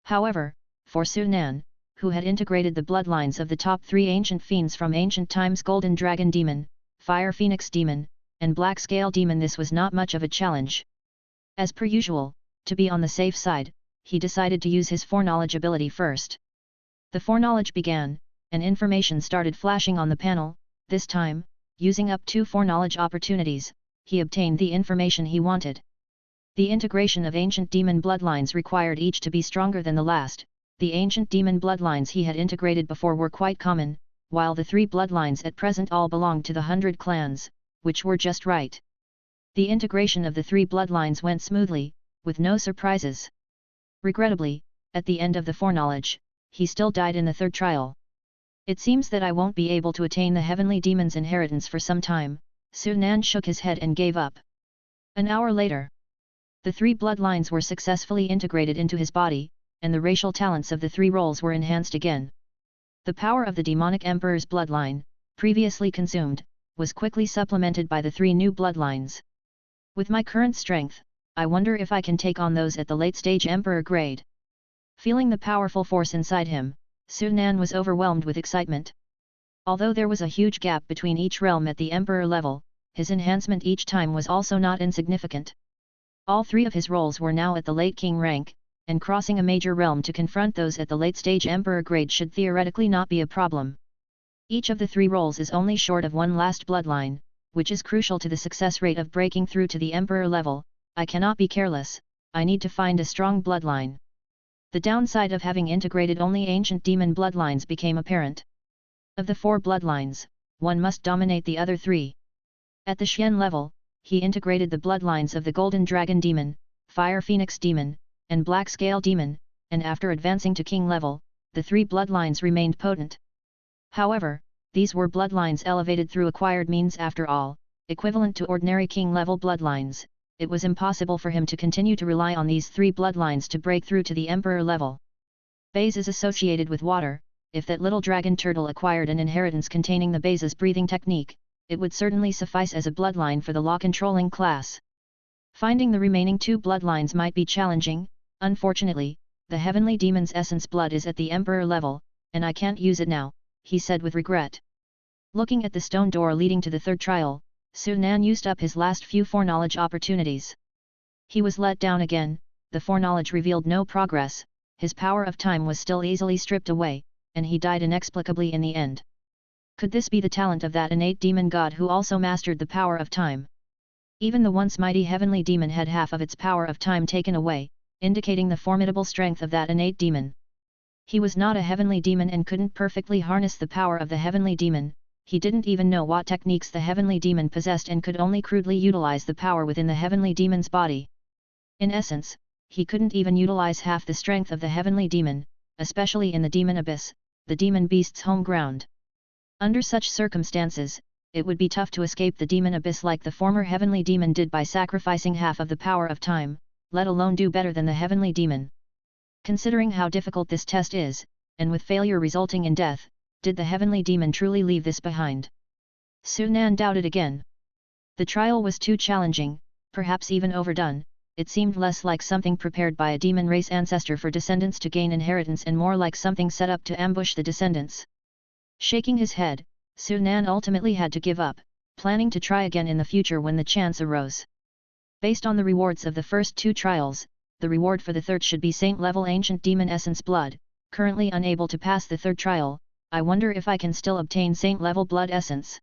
However, for Su Nan, who had integrated the bloodlines of the top 3 ancient fiends from ancient times, Golden Dragon Demon, Fire Phoenix Demon, and Black Scale Demon, this was not much of a challenge. As per usual, to be on the safe side, he decided to use his foreknowledge ability first. The foreknowledge began, and information started flashing on the panel. This time, using up 2 foreknowledge opportunities, he obtained the information he wanted. The integration of ancient demon bloodlines required each to be stronger than the last. The ancient demon bloodlines he had integrated before were quite common, while the 3 bloodlines at present all belonged to the 100 clans, which were just right. The integration of the 3 bloodlines went smoothly, with no surprises. Regrettably, at the end of the foreknowledge, he still died in the 3rd trial. It seems that I won't be able to attain the heavenly demon's inheritance for some time. Su Nan shook his head and gave up. An hour later, the 3 bloodlines were successfully integrated into his body, and the racial talents of the 3 roles were enhanced again. The power of the demonic emperor's bloodline, previously consumed, was quickly supplemented by the 3 new bloodlines. With my current strength, I wonder if I can take on those at the late-stage emperor grade. Feeling the powerful force inside him, Su Nan was overwhelmed with excitement. Although there was a huge gap between each realm at the emperor level, his enhancement each time was also not insignificant. All 3 of his roles were now at the late king rank, and crossing a major realm to confront those at the late-stage emperor grade should theoretically not be a problem. Each of the 3 roles is only short of one last bloodline, which is crucial to the success rate of breaking through to the emperor level. I cannot be careless, I need to find a strong bloodline. The downside of having integrated only ancient demon bloodlines became apparent. Of the 4 bloodlines, one must dominate the other 3. At the Xian level, he integrated the bloodlines of the Golden Dragon Demon, Fire Phoenix Demon, and Black Scale Demon, and after advancing to king level, the 3 bloodlines remained potent. However, these were bloodlines elevated through acquired means after all, equivalent to ordinary king level bloodlines. It was impossible for him to continue to rely on these 3 bloodlines to break through to the emperor level. Base is associated with water. If that little dragon turtle acquired an inheritance containing the Base's breathing technique, it would certainly suffice as a bloodline for the law-controlling class. Finding the remaining 2 bloodlines might be challenging. Unfortunately, the heavenly demon's essence blood is at the emperor level, and I can't use it now, he said with regret. Looking at the stone door leading to the 3rd trial, Su Nan used up his last few foreknowledge opportunities. He was let down again. The foreknowledge revealed no progress, his power of time was still easily stripped away, and he died inexplicably in the end. Could this be the talent of that innate demon god who also mastered the power of time? Even the once mighty heavenly demon had half of its power of time taken away, indicating the formidable strength of that innate demon. He was not a heavenly demon and couldn't perfectly harness the power of the heavenly demon. He didn't even know what techniques the heavenly demon possessed and could only crudely utilize the power within the heavenly demon's body. In essence, he couldn't even utilize half the strength of the heavenly demon, especially in the demon abyss, the demon beast's home ground. Under such circumstances, it would be tough to escape the demon abyss like the former heavenly demon did by sacrificing half of the power of time, let alone do better than the heavenly demon. Considering how difficult this test is, and with failure resulting in death, did the heavenly demon truly leave this behind? Su Nan doubted again. The trial was too challenging, perhaps even overdone. It seemed less like something prepared by a demon race ancestor for descendants to gain inheritance and more like something set up to ambush the descendants. Shaking his head, Su Nan ultimately had to give up. planning to try again in the future when the chance arose. Based on the rewards of the first 2 trials, the reward for the third should be Saint-level Ancient Demon Essence Blood. Currently unable to pass the third trial, I wonder if I can still obtain Saint-level Blood Essence.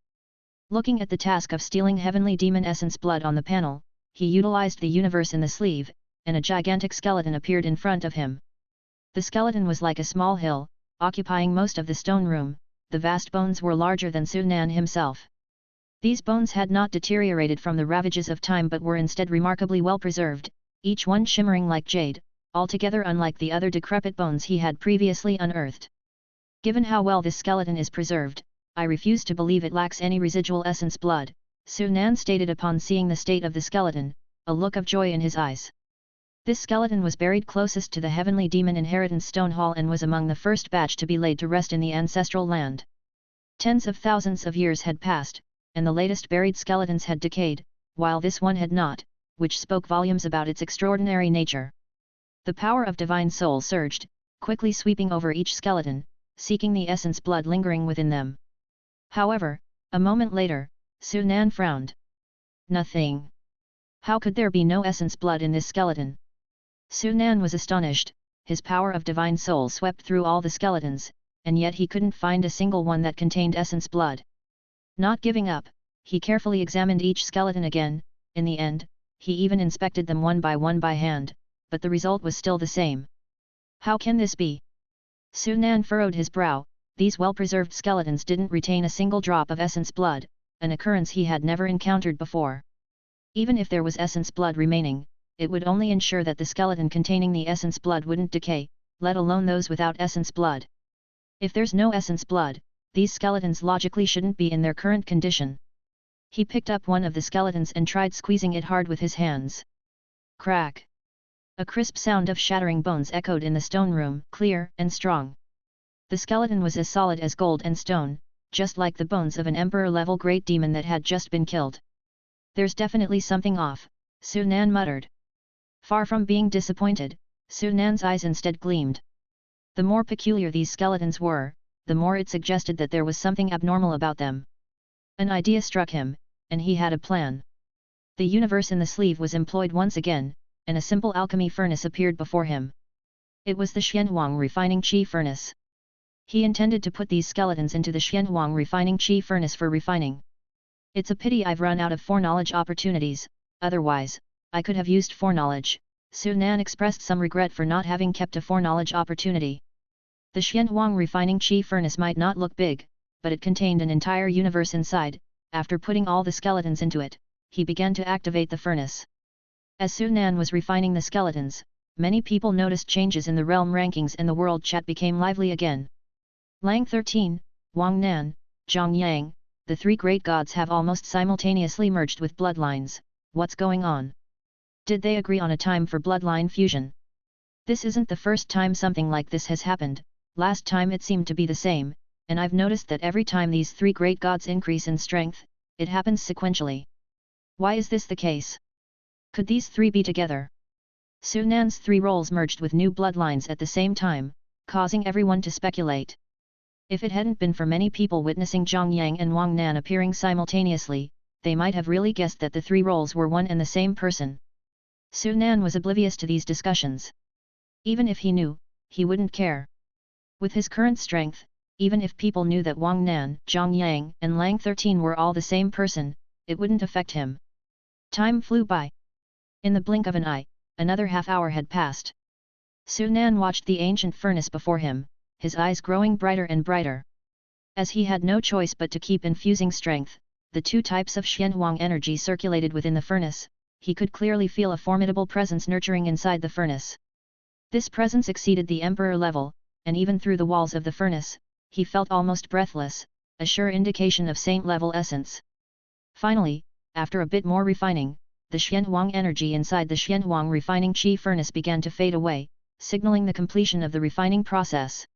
Looking at the task of stealing Heavenly Demon Essence Blood on the panel, he utilized the universe in the sleeve, and a gigantic skeleton appeared in front of him. The skeleton was like a small hill, occupying most of the stone room. The vast bones were larger than Sunan himself. These bones had not deteriorated from the ravages of time but were instead remarkably well preserved, each one shimmering like jade, altogether unlike the other decrepit bones he had previously unearthed. Given how well this skeleton is preserved, I refuse to believe it lacks any residual essence blood, Sunan stated upon seeing the state of the skeleton, a look of joy in his eyes. This skeleton was buried closest to the Heavenly Demon Inheritance Stone Hall and was among the first batch to be laid to rest in the ancestral land. Tens of thousands of years had passed, and the latest buried skeletons had decayed, while this one had not, which spoke volumes about its extraordinary nature. The power of divine soul surged, quickly sweeping over each skeleton, seeking the essence blood lingering within them. However, a moment later, Sunan frowned. Nothing. How could there be no essence blood in this skeleton? Sunan was astonished. His power of divine soul swept through all the skeletons, and yet he couldn't find a single one that contained essence blood. Not giving up, he carefully examined each skeleton again. In the end, he even inspected them one by hand, but the result was still the same. How can this be? Sunan furrowed his brow. These well-preserved skeletons didn't retain a single drop of essence blood, an occurrence he had never encountered before. Even if there was essence blood remaining, it would only ensure that the skeleton containing the essence blood wouldn't decay, let alone those without essence blood. If there's no essence blood, these skeletons logically shouldn't be in their current condition. He picked up one of the skeletons and tried squeezing it hard with his hands. Crack! A crisp sound of shattering bones echoed in the stone room, clear and strong. The skeleton was as solid as gold and stone, just like the bones of an emperor-level great demon that had just been killed. There's definitely something off, Sunan muttered. Far from being disappointed, Sunan's eyes instead gleamed. The more peculiar these skeletons were, the more it suggested that there was something abnormal about them. An idea struck him, and he had a plan. The universe in the sleeve was employed once again, and a simple alchemy furnace appeared before him. It was the Xianhuang refining chi furnace. He intended to put these skeletons into the Xianhuang refining chi furnace for refining. It's a pity I've run out of foreknowledge opportunities, otherwise, I could have used foreknowledge. Sunan expressed some regret for not having kept a foreknowledge opportunity. The Xianhuang refining chi furnace might not look big, but it contained an entire universe inside. After putting all the skeletons into it, he began to activate the furnace. As Sunan was refining the skeletons, many people noticed changes in the realm rankings and the world chat became lively again. Lang 13, Wang Nan, Zhang Yang, the 3 great gods have almost simultaneously merged with bloodlines. What's going on? Did they agree on a time for bloodline fusion? This isn't the first time something like this has happened. Last time it seemed to be the same, and I've noticed that every time these 3 great gods increase in strength, it happens sequentially. Why is this the case? Could these 3 be together? Sunan's 3 roles merged with new bloodlines at the same time, causing everyone to speculate. If it hadn't been for many people witnessing Zhang Yang and Wang Nan appearing simultaneously, they might have really guessed that the 3 roles were one and the same person. Sunan was oblivious to these discussions. Even if he knew, he wouldn't care. With his current strength, even if people knew that Wang Nan, Zhang Yang, and Lang 13 were all the same person, it wouldn't affect him. Time flew by. In the blink of an eye, another half-hour had passed. Sunan watched the ancient furnace before him, his eyes growing brighter and brighter. As he had no choice but to keep infusing strength, the 2 types of Xianhuang energy circulated within the furnace. He could clearly feel a formidable presence nurturing inside the furnace. This presence exceeded the emperor level, and even through the walls of the furnace, he felt almost breathless, a sure indication of saint-level essence. Finally, after a bit more refining, the Xianhuang energy inside the Xianhuang refining chi furnace began to fade away, signaling the completion of the refining process.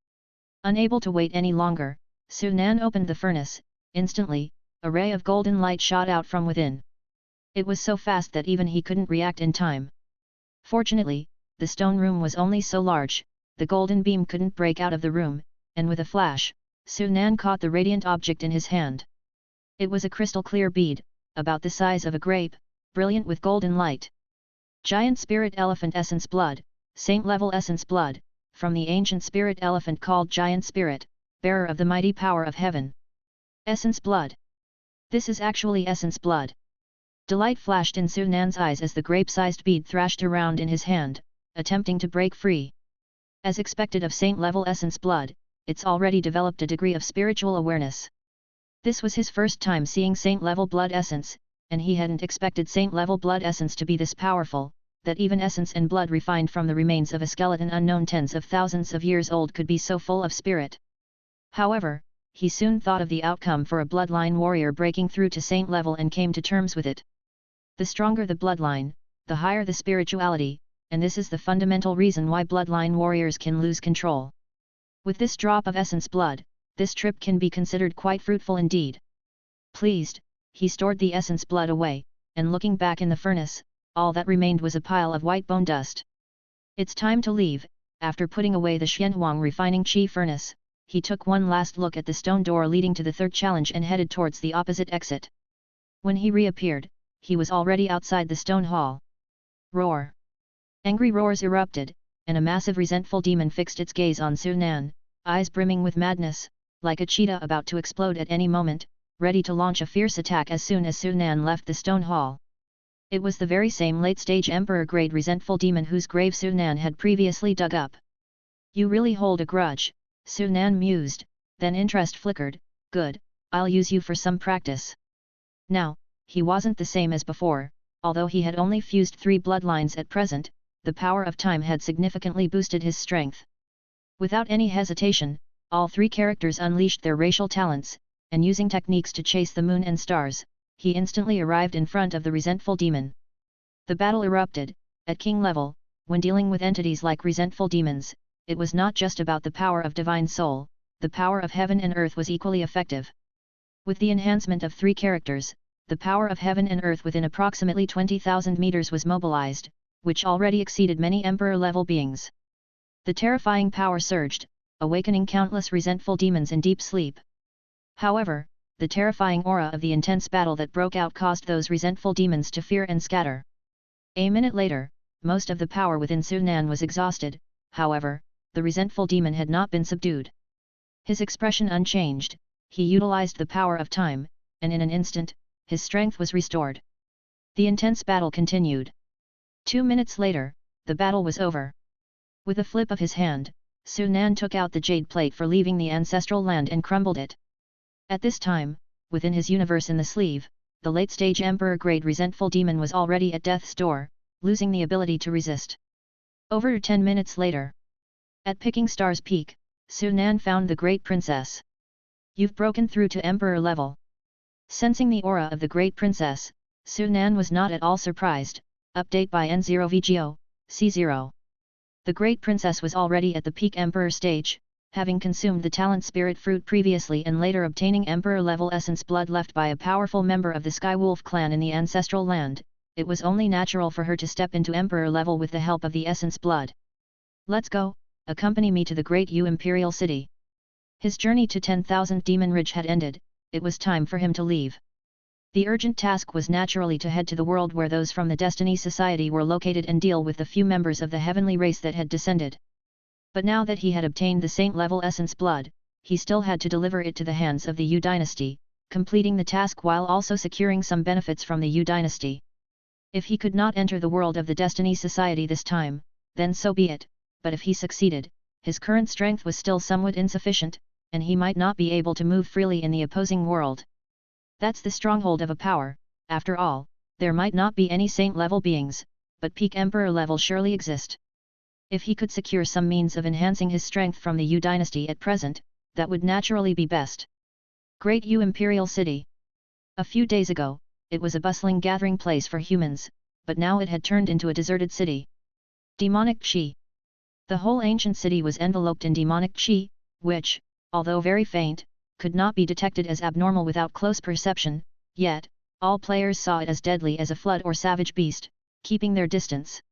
Unable to wait any longer, Sunan opened the furnace. Instantly, a ray of golden light shot out from within. It was so fast that even he couldn't react in time. Fortunately, the stone room was only so large, the golden beam couldn't break out of the room, and with a flash, Sunan caught the radiant object in his hand. It was a crystal-clear bead, about the size of a grape, brilliant with golden light. Giant Spirit Elephant Essence Blood, Saint-level Essence Blood, from the ancient spirit elephant called Giant Spirit, bearer of the mighty power of heaven. Essence Blood. This is actually Essence Blood. Delight flashed in Su Nan's eyes as the grape-sized bead thrashed around in his hand, attempting to break free. As expected of Saint-level Essence Blood, it's already developed a degree of spiritual awareness. This was his first time seeing Saint-level Blood Essence, and he hadn't expected Saint-level Blood Essence to be this powerful, that even essence and blood refined from the remains of a skeleton unknown tens of thousands of years old could be so full of spirit. However, he soon thought of the outcome for a bloodline warrior breaking through to saint level and came to terms with it. The stronger the bloodline, the higher the spirituality, and this is the fundamental reason why bloodline warriors can lose control. With this drop of essence blood, this trip can be considered quite fruitful indeed. Pleased, he stored the essence blood away, and looking back in the furnace, all that remained was a pile of white bone dust. It's time to leave. After putting away the Xianhuang refining chi furnace, he took one last look at the stone door leading to the third challenge and headed towards the opposite exit. When he reappeared, he was already outside the stone hall. Roar! Angry roars erupted, and a massive resentful demon fixed its gaze on Su Nan, eyes brimming with madness, like a cheetah about to explode at any moment, ready to launch a fierce attack as soon as Su Nan left the stone hall. It was the very same late-stage emperor-grade resentful demon whose grave Su Nan had previously dug up. You really hold a grudge, Su Nan mused, then interest flickered. Good, I'll use you for some practice. Now, he wasn't the same as before, although he had only fused 3 bloodlines at present, the power of time had significantly boosted his strength. Without any hesitation, all 3 characters unleashed their racial talents, and using techniques to chase the moon and stars, he instantly arrived in front of the resentful demon. The battle erupted. At king level, when dealing with entities like resentful demons, it was not just about the power of divine soul, the power of heaven and earth was equally effective. With the enhancement of 3 characters, the power of heaven and earth within approximately 20,000 meters was mobilized, which already exceeded many emperor-level beings. The terrifying power surged, awakening countless resentful demons in deep sleep. However, the terrifying aura of the intense battle that broke out caused those resentful demons to fear and scatter. A minute later, most of the power within Su Nan was exhausted. However, the resentful demon had not been subdued. His expression unchanged, he utilized the power of time, and in an instant, his strength was restored. The intense battle continued. 2 minutes later, the battle was over. With a flip of his hand, Su Nan took out the jade plate for leaving the ancestral land and crumbled it. At this time, within his universe in the sleeve, the late-stage emperor-grade resentful demon was already at death's door, losing the ability to resist. Over 10 minutes later, at Picking Star's peak, Su Nan found the Great Princess. You've broken through to emperor level. Sensing the aura of the Great Princess, Su Nan was not at all surprised. Update by N0VGO, C0. The Great Princess was already at the peak emperor stage, having consumed the talent spirit fruit previously and later obtaining emperor-level essence blood left by a powerful member of the Skywolf clan in the ancestral land. It was only natural for her to step into emperor level with the help of the essence blood. Let's go, accompany me to the Great U Imperial City. His journey to 10,000 Demon Ridge had ended, it was time for him to leave. The urgent task was naturally to head to the world where those from the Destiny Society were located and deal with the few members of the heavenly race that had descended. But now that he had obtained the saint-level essence blood, he still had to deliver it to the hands of the Yu dynasty, completing the task while also securing some benefits from the Yu dynasty. If he could not enter the world of the Destiny Society this time, then so be it, but if he succeeded, his current strength was still somewhat insufficient, and he might not be able to move freely in the opposing world. That's the stronghold of a power. After all, there might not be any saint-level beings, but peak emperor level surely exist. If he could secure some means of enhancing his strength from the Yu dynasty at present, that would naturally be best. Great Yu Imperial City. A few days ago, it was a bustling gathering place for humans, but now it had turned into a deserted city. Demonic Qi. The whole ancient city was enveloped in demonic Qi, which, although very faint, could not be detected as abnormal without close perception, yet, all players saw it as deadly as a flood or savage beast, keeping their distance.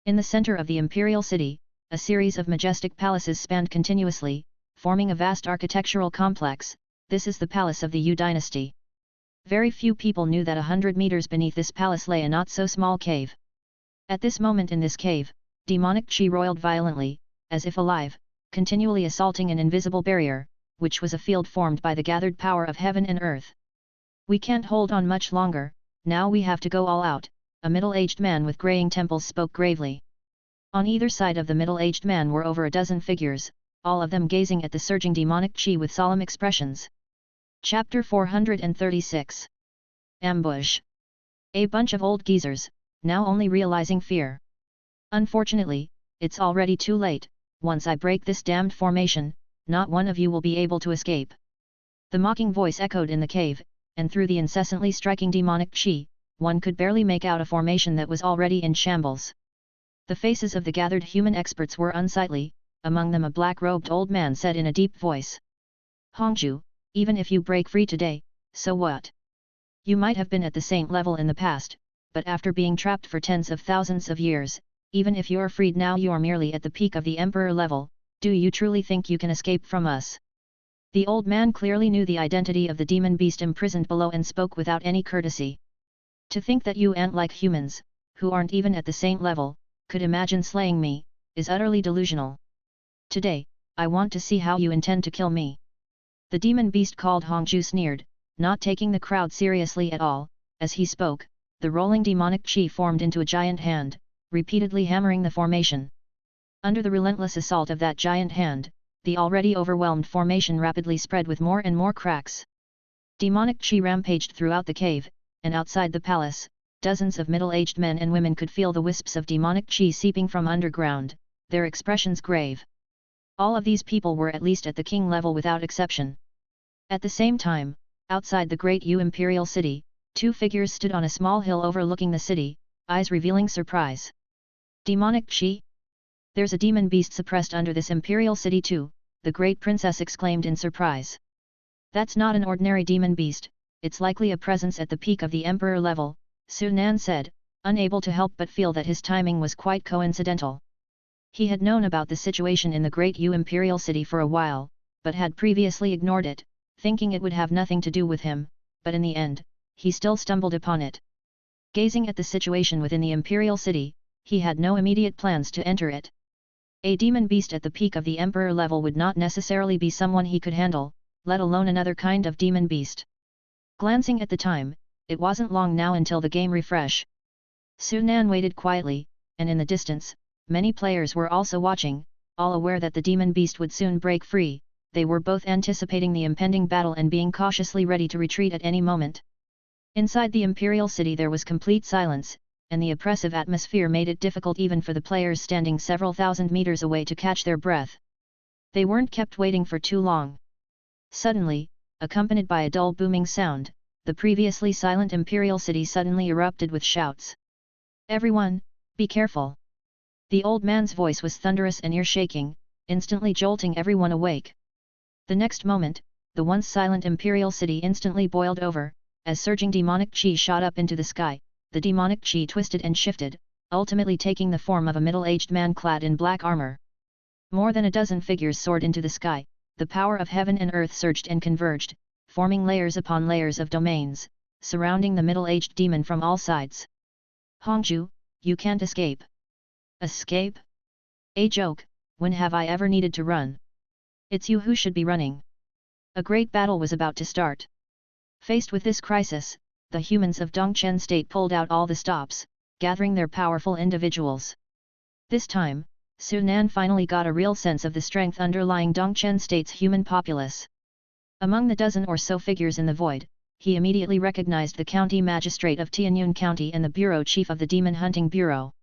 In the center of the Imperial City, a series of majestic palaces spanned continuously, forming a vast architectural complex. This is the palace of the Yu dynasty. Very few people knew that 100 meters beneath this palace lay a not-so-small cave. At this moment in this cave, demonic chi roiled violently, as if alive, continually assaulting an invisible barrier, which was a field formed by the gathered power of heaven and earth. "We can't hold on much longer, now we have to go all out," a middle-aged man with graying temples spoke gravely. On either side of the middle-aged man were over a dozen figures, all of them gazing at the surging demonic chi with solemn expressions. Chapter 436. Ambush. A bunch of old geezers, now only realizing fear. "Unfortunately, it's already too late, once I break this damned formation, not one of you will be able to escape." The mocking voice echoed in the cave, and through the incessantly striking demonic chi, one could barely make out a formation that was already in shambles. The faces of the gathered human experts were unsightly, among them a black-robed old man said in a deep voice. "Hongju, even if you break free today, so what? You might have been at the saint level in the past, but after being trapped for tens of thousands of years, even if you're freed now you're merely at the peak of the emperor level. Do you truly think you can escape from us?" The old man clearly knew the identity of the demon beast imprisoned below and spoke without any courtesy. "To think that you ant-like humans, who aren't even at the saint level, could imagine slaying me, is utterly delusional. Today, I want to see how you intend to kill me." The demon beast called Hongju sneered, not taking the crowd seriously at all. As he spoke, the rolling demonic chi formed into a giant hand, repeatedly hammering the formation. Under the relentless assault of that giant hand, the already overwhelmed formation rapidly spread with more and more cracks. Demonic chi rampaged throughout the cave, and outside the palace, dozens of middle-aged men and women could feel the wisps of demonic chi seeping from underground, their expressions grave. All of these people were at least at the king level without exception. At the same time, outside the great imperial city, two figures stood on a small hill overlooking the city, eyes revealing surprise. "Demonic chi? There's a demon beast suppressed under this imperial city too," the great princess exclaimed in surprise. "That's not an ordinary demon beast, it's likely a presence at the peak of the emperor level," Su Nan said, unable to help but feel that his timing was quite coincidental. He had known about the situation in the great imperial city for a while, but had previously ignored it, thinking it would have nothing to do with him, but in the end, he still stumbled upon it. Gazing at the situation within the imperial city, he had no immediate plans to enter it. A demon beast at the peak of the emperor level would not necessarily be someone he could handle, let alone another kind of demon beast. Glancing at the time, it wasn't long now until the game refresh. Su Nan waited quietly, and in the distance, many players were also watching, all aware that the demon beast would soon break free. They were both anticipating the impending battle and being cautiously ready to retreat at any moment. Inside the imperial city there was complete silence, and the oppressive atmosphere made it difficult even for the players standing several thousand meters away to catch their breath. They weren't kept waiting for too long. Suddenly, accompanied by a dull booming sound, the previously silent imperial city suddenly erupted with shouts. "Everyone, be careful!" The old man's voice was thunderous and ear-shaking, instantly jolting everyone awake. The next moment, the once silent imperial city instantly boiled over, as surging demonic chi shot up into the sky. The demonic chi twisted and shifted, ultimately taking the form of a middle-aged man clad in black armor. More than a dozen figures soared into the sky, the power of heaven and earth surged and converged, forming layers upon layers of domains, surrounding the middle-aged demon from all sides. "Hongju, you can't escape." "Escape? A joke, when have I ever needed to run? It's you who should be running." A great battle was about to start. Faced with this crisis, the humans of Dongchen State pulled out all the stops, gathering their powerful individuals. This time, Su Nan finally got a real sense of the strength underlying Dongchen State's human populace. Among the dozen or so figures in the void, he immediately recognized the county magistrate of Tianyun County and the bureau chief of the Demon Hunting Bureau.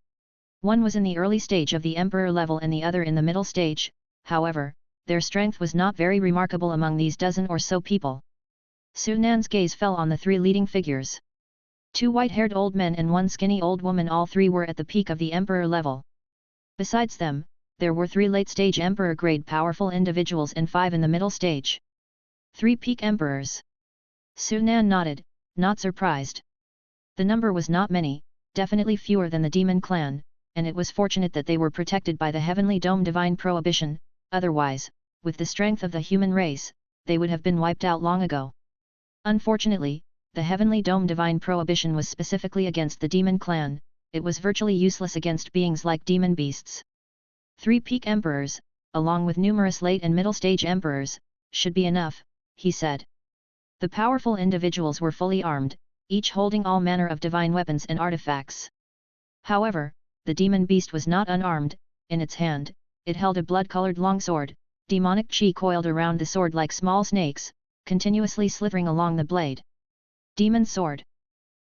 One was in the early stage of the emperor level and the other in the middle stage. However, their strength was not very remarkable among these dozen or so people. Su Nan's gaze fell on the three leading figures. Two white-haired old men and one skinny old woman, all three were at the peak of the emperor level. Besides them, there were three late-stage emperor-grade powerful individuals and five in the middle stage. 3 peak emperors. Su Nan nodded, not surprised. The number was not many, definitely fewer than the demon clan, and it was fortunate that they were protected by the heavenly dome divine prohibition, otherwise, with the strength of the human race, they would have been wiped out long ago. Unfortunately, the Heavenly Dome divine prohibition was specifically against the demon clan, it was virtually useless against beings like demon beasts. 3 peak emperors, along with numerous late and middle stage emperors, should be enough, he said. The powerful individuals were fully armed, each holding all manner of divine weapons and artifacts. However, the demon beast was not unarmed. In its hand, it held a blood-colored longsword, demonic chi coiled around the sword like small snakes, continuously slithering along the blade. Demon sword.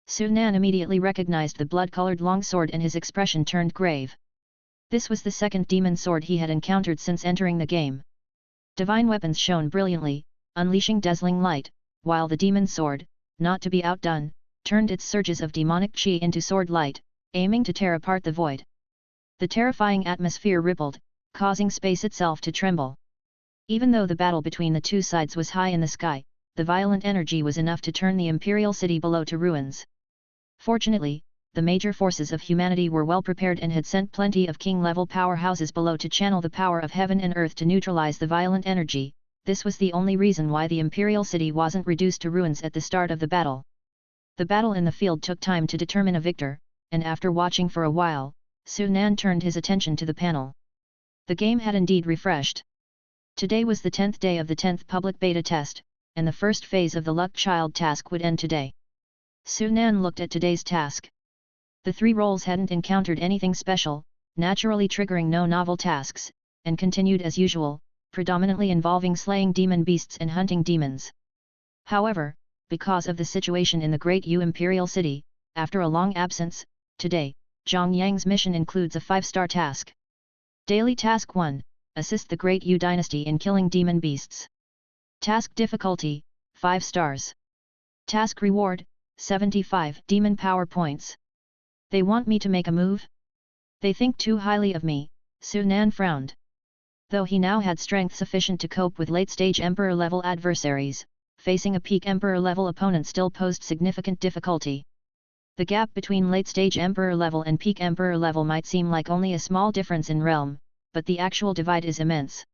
Su Nan immediately recognized the blood-colored longsword and his expression turned grave. This was the second demon sword he had encountered since entering the game. Divine weapons shone brilliantly, unleashing dazzling light, while the demon sword, not to be outdone, turned its surges of demonic chi into sword light, aiming to tear apart the void. The terrifying atmosphere rippled, causing space itself to tremble. Even though the battle between the two sides was high in the sky, the violent energy was enough to turn the imperial city below to ruins. Fortunately, the major forces of humanity were well prepared and had sent plenty of king-level powerhouses below to channel the power of heaven and earth to neutralize the violent energy. This was the only reason why the imperial city wasn't reduced to ruins at the start of the battle. The battle in the field took time to determine a victor, and after watching for a while, Su Nan turned his attention to the panel. The game had indeed refreshed. Today was the 10th day of the 10th public beta test, and the first phase of the Luck Child task would end today. Su Nan looked at today's task. The 3 roles hadn't encountered anything special, naturally triggering no novel tasks, and continued as usual, predominantly involving slaying demon beasts and hunting demons. However, because of the situation in the Great Yu Imperial City, after a long absence, today, Zhang Yang's mission includes a 5-star task. Daily Task 1, assist the Great Yu Dynasty in killing demon beasts. Task difficulty, 5 stars. Task reward, 75 demon power points. They want me to make a move? They think too highly of me, Su Nan frowned. Though he now had strength sufficient to cope with late-stage Emperor-level adversaries, facing a peak Emperor-level opponent still posed significant difficulty. The gap between late-stage Emperor-level and peak Emperor-level might seem like only a small difference in realm, but the actual divide is immense.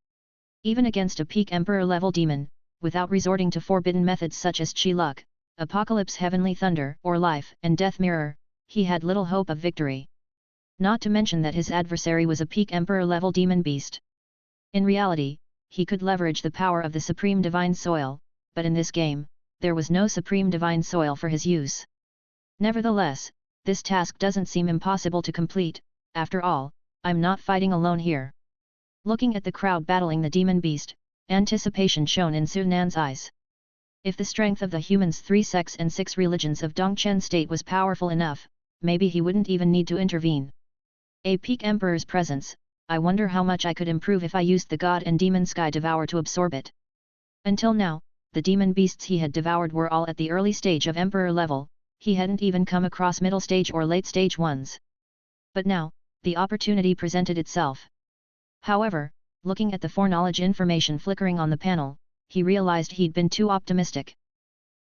Even against a peak Emperor-level demon, without resorting to forbidden methods such as Chi Luck, Apocalypse Heavenly Thunder or Life and Death Mirror, he had little hope of victory. Not to mention that his adversary was a peak Emperor-level demon beast. In reality, he could leverage the power of the Supreme Divine Soil, but in this game, there was no Supreme Divine Soil for his use. Nevertheless, this task doesn't seem impossible to complete. After all, I'm not fighting alone here. Looking at the crowd battling the demon beast, anticipation shone in Su Nan's eyes. If the strength of the humans' 3 sects and 6 religions of Dongchen state was powerful enough, maybe he wouldn't even need to intervene. A peak emperor's presence, I wonder how much I could improve if I used the God and Demon Sky Devour to absorb it. Until now, the demon beasts he had devoured were all at the early stage of emperor level, he hadn't even come across middle stage or late stage ones. But now, the opportunity presented itself. However, looking at the foreknowledge information flickering on the panel, he realized he'd been too optimistic.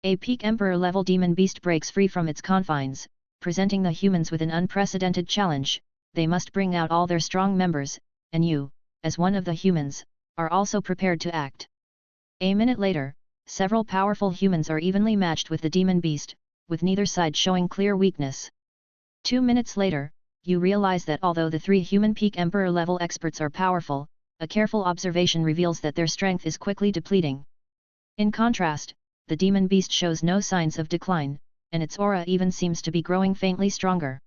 A peak emperor level demon beast breaks free from its confines, presenting the humans with an unprecedented challenge. They must bring out all their strong members, and you, as one of the humans, are also prepared to act. A minute later, several powerful humans are evenly matched with the demon beast, with neither side showing clear weakness. 2 minutes later, you realize that although the 3 human peak emperor level experts are powerful, a careful observation reveals that their strength is quickly depleting. In contrast, the demon beast shows no signs of decline, and its aura even seems to be growing faintly stronger.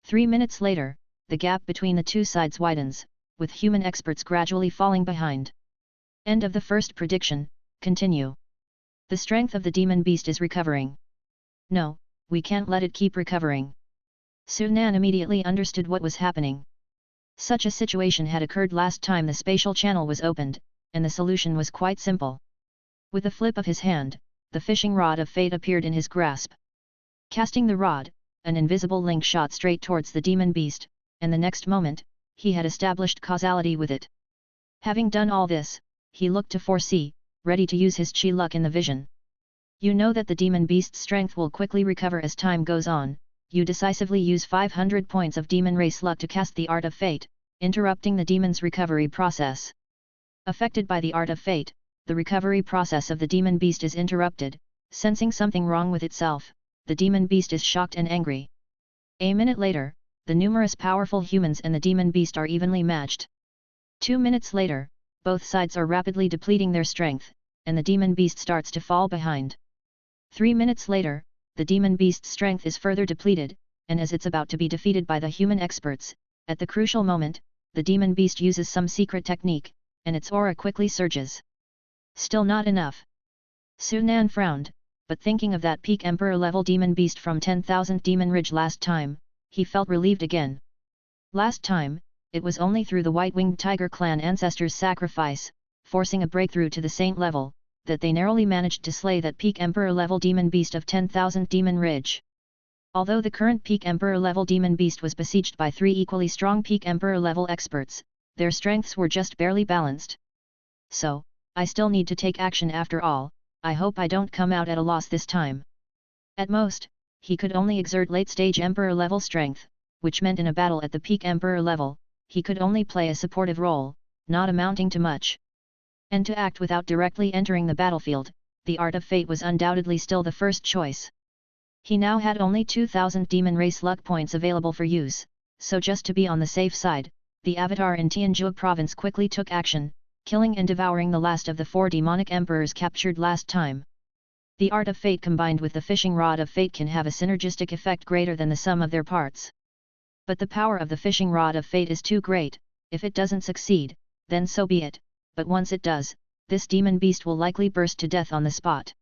3 minutes later, the gap between the two sides widens, with human experts gradually falling behind. End of the first prediction. Continue. The strength of the demon beast is recovering. No, we can't let it keep recovering. Su Nan immediately understood what was happening. Such a situation had occurred last time the spatial channel was opened, and the solution was quite simple. With a flip of his hand, the fishing rod of fate appeared in his grasp. Casting the rod, an invisible link shot straight towards the demon beast, and the next moment, he had established causality with it. Having done all this, he looked to foresee, ready to use his chi luck in the vision. You know that the demon beast's strength will quickly recover as time goes on. You decisively use 500 points of demon race luck to cast the Art of Fate, interrupting the demon's recovery process. Affected by the Art of Fate, the recovery process of the demon beast is interrupted, Sensing something wrong with itself, the demon beast is shocked and angry. A minute later, the numerous powerful humans and the demon beast are evenly matched. 2 minutes later, both sides are rapidly depleting their strength, and the demon beast starts to fall behind. 3 minutes later, the demon beast's strength is further depleted, and as it's about to be defeated by the human experts, at the crucial moment, the demon beast uses some secret technique, and its aura quickly surges. Still not enough. Sunan frowned, but thinking of that peak emperor level demon beast from 10,000 Demon Ridge last time, he felt relieved again. Last time, it was only through the White-Winged Tiger clan ancestors' sacrifice, forcing a breakthrough to the saint level, that they narrowly managed to slay that peak emperor level demon beast of 10,000 Demon Ridge. Although the current peak emperor level demon beast was besieged by 3 equally strong peak emperor level experts, their strengths were just barely balanced. So, I still need to take action after all. I hope I don't come out at a loss this time. At most, he could only exert late-stage Emperor level strength, which meant in a battle at the peak Emperor level, he could only play a supportive role, not amounting to much. And to act without directly entering the battlefield, the Art of Fate was undoubtedly still the first choice. He now had only 2,000 Demon Race luck points available for use, so just to be on the safe side, the Avatar in Tianzhu province quickly took action, killing and devouring the last of the 4 demonic emperors captured last time. The Art of Fate combined with the Fishing Rod of Fate can have a synergistic effect greater than the sum of their parts. But the power of the Fishing Rod of Fate is too great. If it doesn't succeed, then so be it, but once it does, this demon beast will likely burst to death on the spot.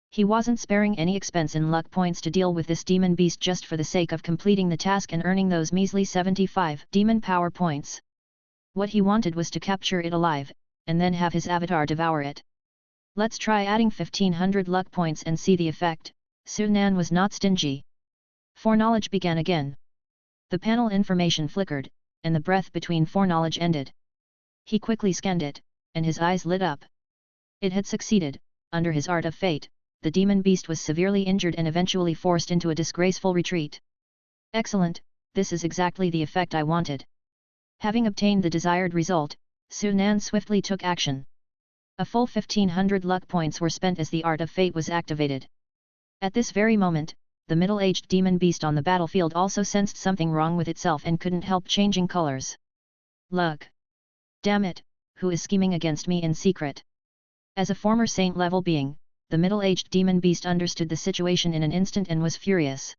He wasn't sparing any expense in luck points to deal with this demon beast just for the sake of completing the task and earning those measly 75 demon power points. What he wanted was to capture it alive, and then have his avatar devour it. Let's try adding 1500 luck points and see the effect. Sunan was not stingy. Foreknowledge began again. The panel information flickered, and the breath between foreknowledge ended. He quickly scanned it, and his eyes lit up. It had succeeded. Under his Art of Fate, the demon beast was severely injured and eventually forced into a disgraceful retreat. Excellent, this is exactly the effect I wanted. Having obtained the desired result, Sunan swiftly took action. A full 1500 luck points were spent as the Art of Fate was activated. At this very moment, the middle-aged demon beast on the battlefield also sensed something wrong with itself and couldn't help changing colors. Luck! Damn it, who is scheming against me in secret? As a former saint-level being, the middle-aged demon beast understood the situation in an instant and was furious.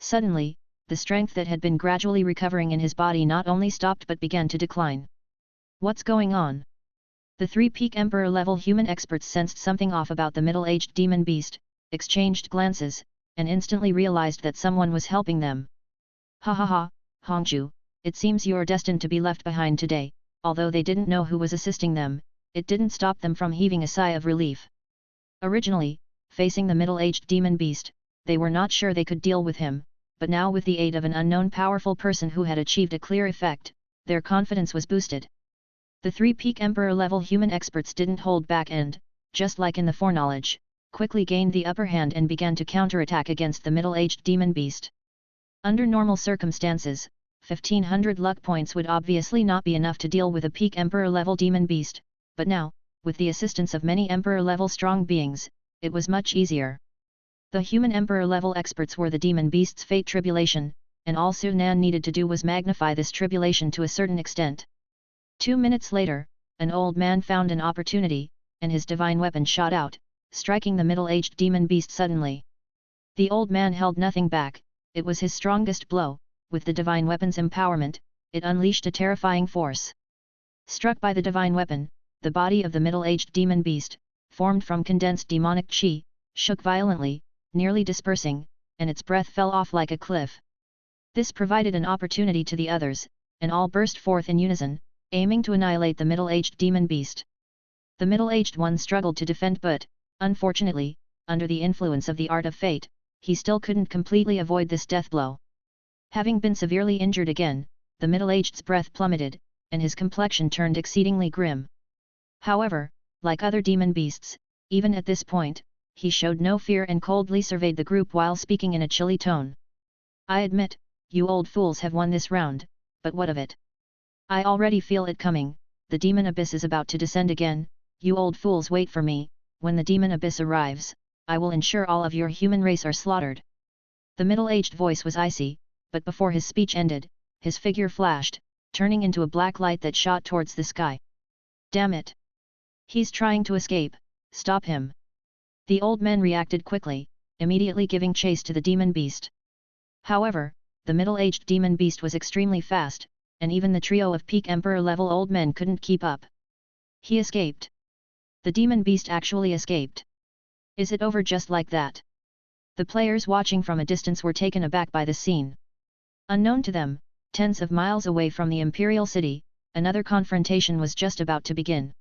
Suddenly, the strength that had been gradually recovering in his body not only stopped but began to decline. What's going on? The 3 peak emperor level human experts sensed something off about the middle-aged demon beast, exchanged glances, and instantly realized that someone was helping them. Ha ha ha, Hongju, it seems you're destined to be left behind today. Although they didn't know who was assisting them, it didn't stop them from heaving a sigh of relief. Originally, facing the middle-aged demon beast, they were not sure they could deal with him, but now with the aid of an unknown powerful person who had achieved a clear effect, their confidence was boosted. The 3 peak emperor level human experts didn't hold back and, just like in the foreknowledge, quickly gained the upper hand and began to counterattack against the middle-aged demon beast. Under normal circumstances, 1500 luck points would obviously not be enough to deal with a peak emperor level demon beast, but now, with the assistance of many emperor level strong beings, it was much easier. The human emperor level experts were the demon beast's fate tribulation, and all Sunan needed to do was magnify this tribulation to a certain extent. 2 minutes later, an old man found an opportunity, and his divine weapon shot out, striking the middle-aged demon beast suddenly. The old man held nothing back. It was his strongest blow. With the divine weapon's empowerment, it unleashed a terrifying force. Struck by the divine weapon, the body of the middle-aged demon beast, formed from condensed demonic chi, shook violently, nearly dispersing, and its breath fell off like a cliff. This provided an opportunity to the others, and all burst forth in unison, aiming to annihilate the middle-aged demon beast. The middle-aged one struggled to defend but, unfortunately, under the influence of the Art of Fate, he still couldn't completely avoid this death blow. Having been severely injured again, the middle-aged's breath plummeted, and his complexion turned exceedingly grim. However, like other demon beasts, even at this point, he showed no fear and coldly surveyed the group while speaking in a chilly tone. I admit, you old fools have won this round, but what of it? I already feel it coming. The demon abyss is about to descend again. You old fools wait for me. When the demon abyss arrives, I will ensure all of your human race are slaughtered. The middle-aged voice was icy, but before his speech ended, his figure flashed, turning into a black light that shot towards the sky. Damn it! He's trying to escape, stop him! The old men reacted quickly, immediately giving chase to the demon beast. However, the middle-aged demon beast was extremely fast, and even the trio of peak emperor-level old men couldn't keep up. He escaped. The demon beast actually escaped. Is it over just like that? The players watching from a distance were taken aback by the scene. Unknown to them, tens of miles away from the imperial city, another confrontation was just about to begin.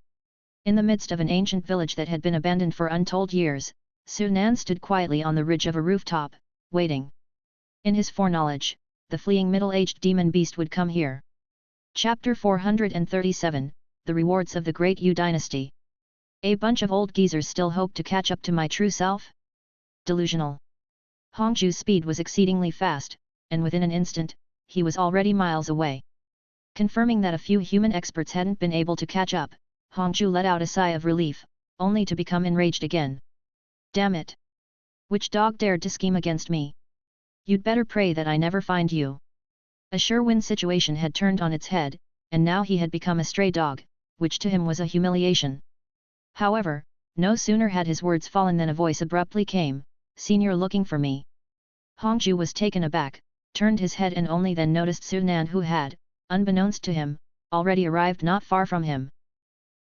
In the midst of an ancient village that had been abandoned for untold years, Su Nan stood quietly on the ridge of a rooftop, waiting. In his foreknowledge, the fleeing middle-aged demon beast would come here. Chapter 437, The Rewards of the Great Yu Dynasty. A bunch of old geezers still hope to catch up to my true self? Delusional. Hongju's speed was exceedingly fast, and within an instant, he was already miles away. Confirming that a few human experts hadn't been able to catch up, Hongju let out a sigh of relief, only to become enraged again. Damn it! Which dog dared to scheme against me? You'd better pray that I never find you. A sure-win situation had turned on its head, and now he had become a stray dog, which to him was a humiliation. However, no sooner had his words fallen than a voice abruptly came, "Senior, looking for me?" Hongju was taken aback, turned his head and only then noticed Su Nan, who had, unbeknownst to him, already arrived not far from him.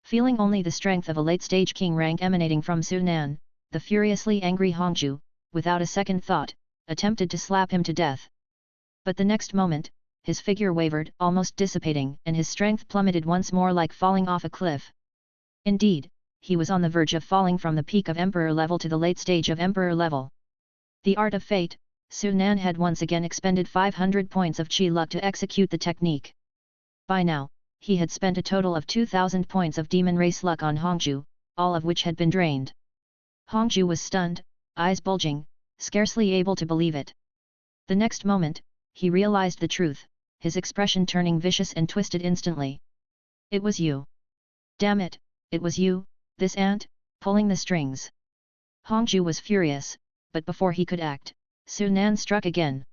Feeling only the strength of a late-stage king rank emanating from Su Nan, the furiously angry Hongju, without a second thought, attempted to slap him to death. But the next moment, his figure wavered, almost dissipating, and his strength plummeted once more like falling off a cliff. Indeed, he was on the verge of falling from the peak of emperor level to the late stage of emperor level. The art of fate, Su Nan had once again expended 500 points of chi luck to execute the technique. By now, he had spent a total of 2,000 points of demon race luck on Hongju, all of which had been drained. Hongju was stunned, eyes bulging, scarcely able to believe it. The next moment, he realized the truth, his expression turning vicious and twisted instantly. It was you. Damn it, it was you, this ant, pulling the strings. Hongju was furious, but before he could act, Su Nan struck again.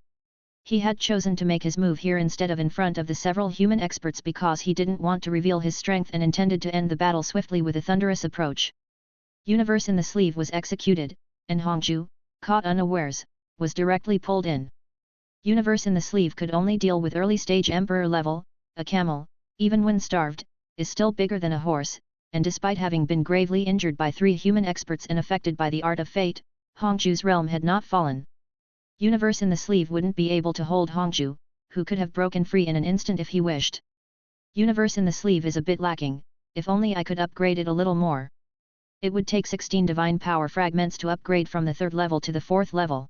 He had chosen to make his move here instead of in front of the several human experts because he didn't want to reveal his strength and intended to end the battle swiftly with a thunderous approach. Universe in the Sleeve was executed, and Hongju, caught unawares, was directly pulled in. Universe in the Sleeve could only deal with early-stage emperor level. A camel, even when starved, is still bigger than a horse, and despite having been gravely injured by 3 human experts and affected by the art of fate, Hongju's realm had not fallen. Universe in the Sleeve wouldn't be able to hold Hongju, who could have broken free in an instant if he wished. Universe in the Sleeve is a bit lacking, if only I could upgrade it a little more. It would take 16 divine power fragments to upgrade from the 3rd level to the 4th level.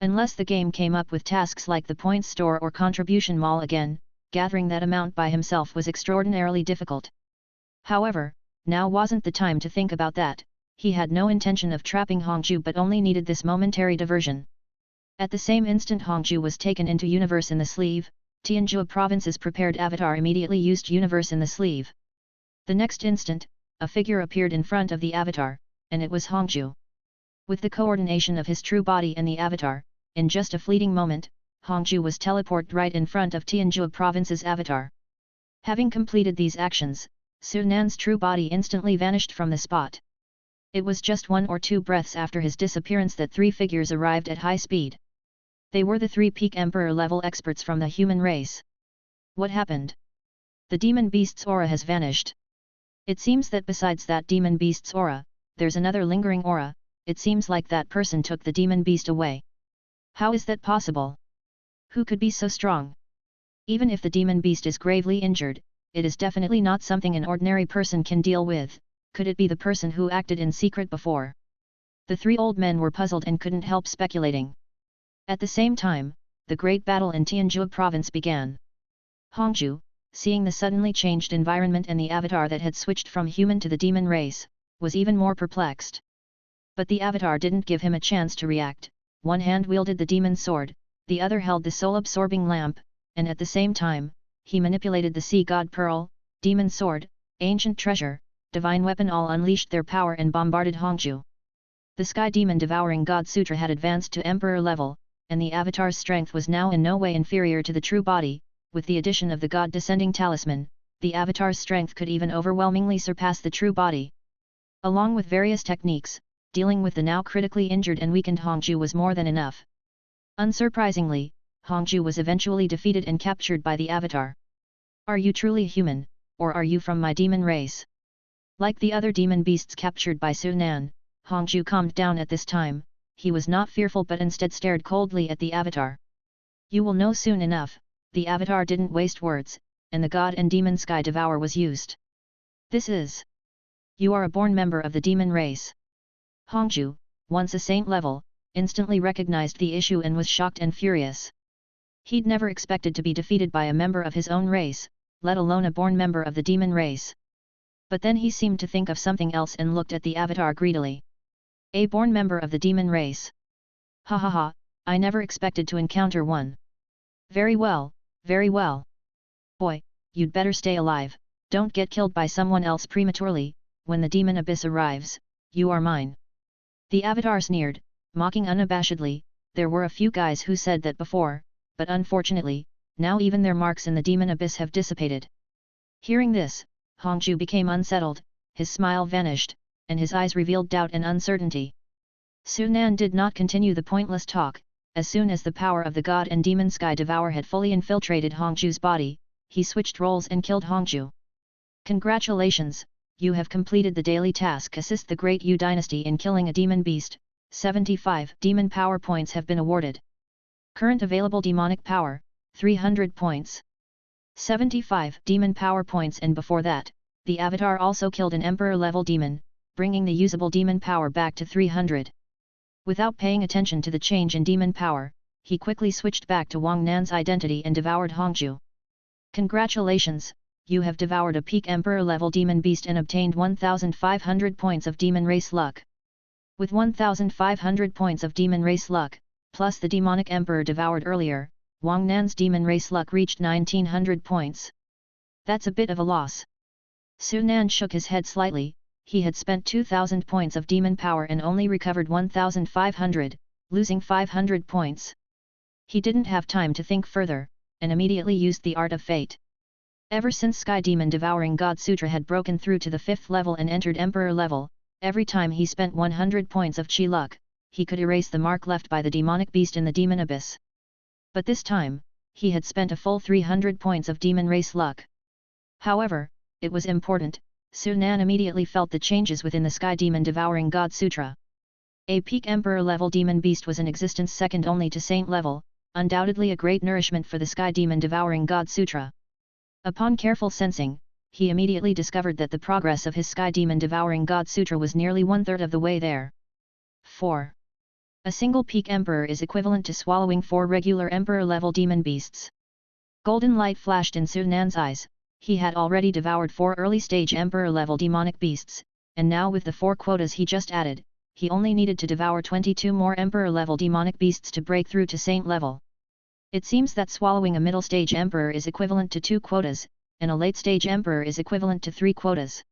Unless the game came up with tasks like the points store or contribution mall again, gathering that amount by himself was extraordinarily difficult. However, now wasn't the time to think about that. He had no intention of trapping Hongju but only needed this momentary diversion. At the same instant Hongju was taken into Universe in the Sleeve. Tianjua Province's prepared avatar immediately used Universe in the Sleeve. The next instant, a figure appeared in front of the avatar, and it was Hongju. With the coordination of his true body and the avatar, in just a fleeting moment, Hongju was teleported right in front of Tianjua Province's avatar. Having completed these actions, Su Nan's true body instantly vanished from the spot. It was just 1 or 2 breaths after his disappearance that 3 figures arrived at high speed. They were the 3 peak emperor level experts from the human race. What happened? The demon beast's aura has vanished. It seems that besides that demon beast's aura, there's another lingering aura. It seems like that person took the demon beast away. How is that possible? Who could be so strong? Even if the demon beast is gravely injured, it is definitely not something an ordinary person can deal with. Could it be the person who acted in secret before? The 3 old men were puzzled and couldn't help speculating. At the same time, the great battle in Tianjua province began. Hongju, seeing the suddenly changed environment and the avatar that had switched from human to the demon race, was even more perplexed. But the avatar didn't give him a chance to react. One hand wielded the demon sword, the other held the soul-absorbing lamp, and at the same time, he manipulated the sea god pearl, demon sword, ancient treasure, divine weapon, all unleashed their power and bombarded Hongju. The Sky Demon Devouring God Sutra had advanced to Emperor level, and the avatar's strength was now in no way inferior to the true body. With the addition of the God Descending Talisman, the avatar's strength could even overwhelmingly surpass the true body. Along with various techniques, dealing with the now critically injured and weakened Hongju was more than enough. Unsurprisingly, Hongju was eventually defeated and captured by the avatar. Are you truly human, or are you from my demon race? Like the other demon beasts captured by Su Nan, Hongju calmed down at this time. He was not fearful but instead stared coldly at the avatar. You will know soon enough. The avatar didn't waste words, and the god and demon Sky Devour was used. This is. You are a born member of the demon race. Hongju, once a saint level, instantly recognized the issue and was shocked and furious. He'd never expected to be defeated by a member of his own race, let alone a born member of the demon race. But then he seemed to think of something else and looked at the avatar greedily. A born member of the demon race. Ha ha ha, I never expected to encounter one. Very well, very well. Boy, you'd better stay alive, don't get killed by someone else prematurely. When the demon abyss arrives, you are mine. The avatar sneered, mocking unabashedly. There were a few guys who said that before, but unfortunately, now even their marks in the demon abyss have dissipated. Hearing this, Hongju became unsettled, his smile vanished, and his eyes revealed doubt and uncertainty. Su Nan did not continue the pointless talk. As soon as the power of the god and demon Sky Devour had fully infiltrated Hongju's body, he switched roles and killed Hongju. Congratulations, you have completed the daily task. Assist the Great Yu Dynasty in killing a demon beast. 75 demon power points have been awarded. Current available demonic power, 300 points. 75 demon power points. And before that, the avatar also killed an emperor-level demon, bringing the usable demon power back to 300. Without paying attention to the change in demon power, he quickly switched back to Wang Nan's identity and devoured Hongju. Congratulations, you have devoured a peak emperor-level demon beast and obtained 1,500 points of demon race luck. With 1,500 points of demon race luck, plus the demonic emperor devoured earlier, Wang Nan's demon race luck reached 1,900 points. That's a bit of a loss. Su Nan shook his head slightly. He had spent 2,000 points of demon power and only recovered 1,500, losing 500 points. He didn't have time to think further, and immediately used the Art of Fate. Ever since Sky Demon Devouring God Sutra had broken through to the 5th level and entered Emperor level, every time he spent 100 points of Chi luck, he could erase the mark left by the demonic beast in the demon abyss. But this time, he had spent a full 300 points of demon race luck. However, it was important. Su Nan immediately felt the changes within the Sky Demon Devouring God Sutra. A peak Emperor level demon beast was in existence second only to Saint level, undoubtedly a great nourishment for the Sky Demon Devouring God Sutra. Upon careful sensing, he immediately discovered that the progress of his Sky Demon Devouring God Sutra was nearly 1/3 of the way there. 4. A single peak Emperor is equivalent to swallowing 4 regular Emperor level demon beasts. Golden light flashed in Su Nan's eyes. He had already devoured 4 early-stage Emperor-level demonic beasts, and now with the 4 quotas he just added, he only needed to devour 22 more Emperor-level demonic beasts to break through to Saint level. It seems that swallowing a middle-stage Emperor is equivalent to 2 quotas, and a late-stage Emperor is equivalent to 3 quotas.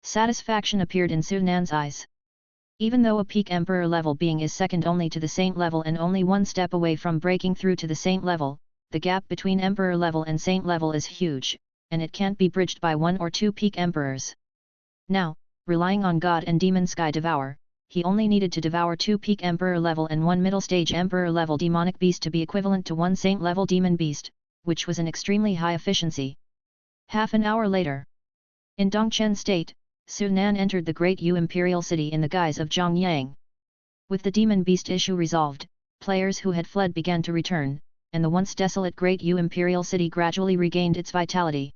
Satisfaction appeared in Su Nan's eyes. Even though a peak Emperor-level being is second only to the Saint level and only one step away from breaking through to the Saint level, the gap between Emperor level and Saint level is huge, and it can't be bridged by 1 or 2 peak emperors. Now, relying on God and Demon Sky Devour, he only needed to devour 2 peak emperor level and 1 middle stage emperor level demonic beast to be equivalent to 1 saint level demon beast, which was an extremely high efficiency. Half an hour later, in Dongchen State, Su Nan entered the Great Yu Imperial City in the guise of Zhang Yang. With the demon beast issue resolved, players who had fled began to return, and the once desolate Great Yu Imperial City gradually regained its vitality.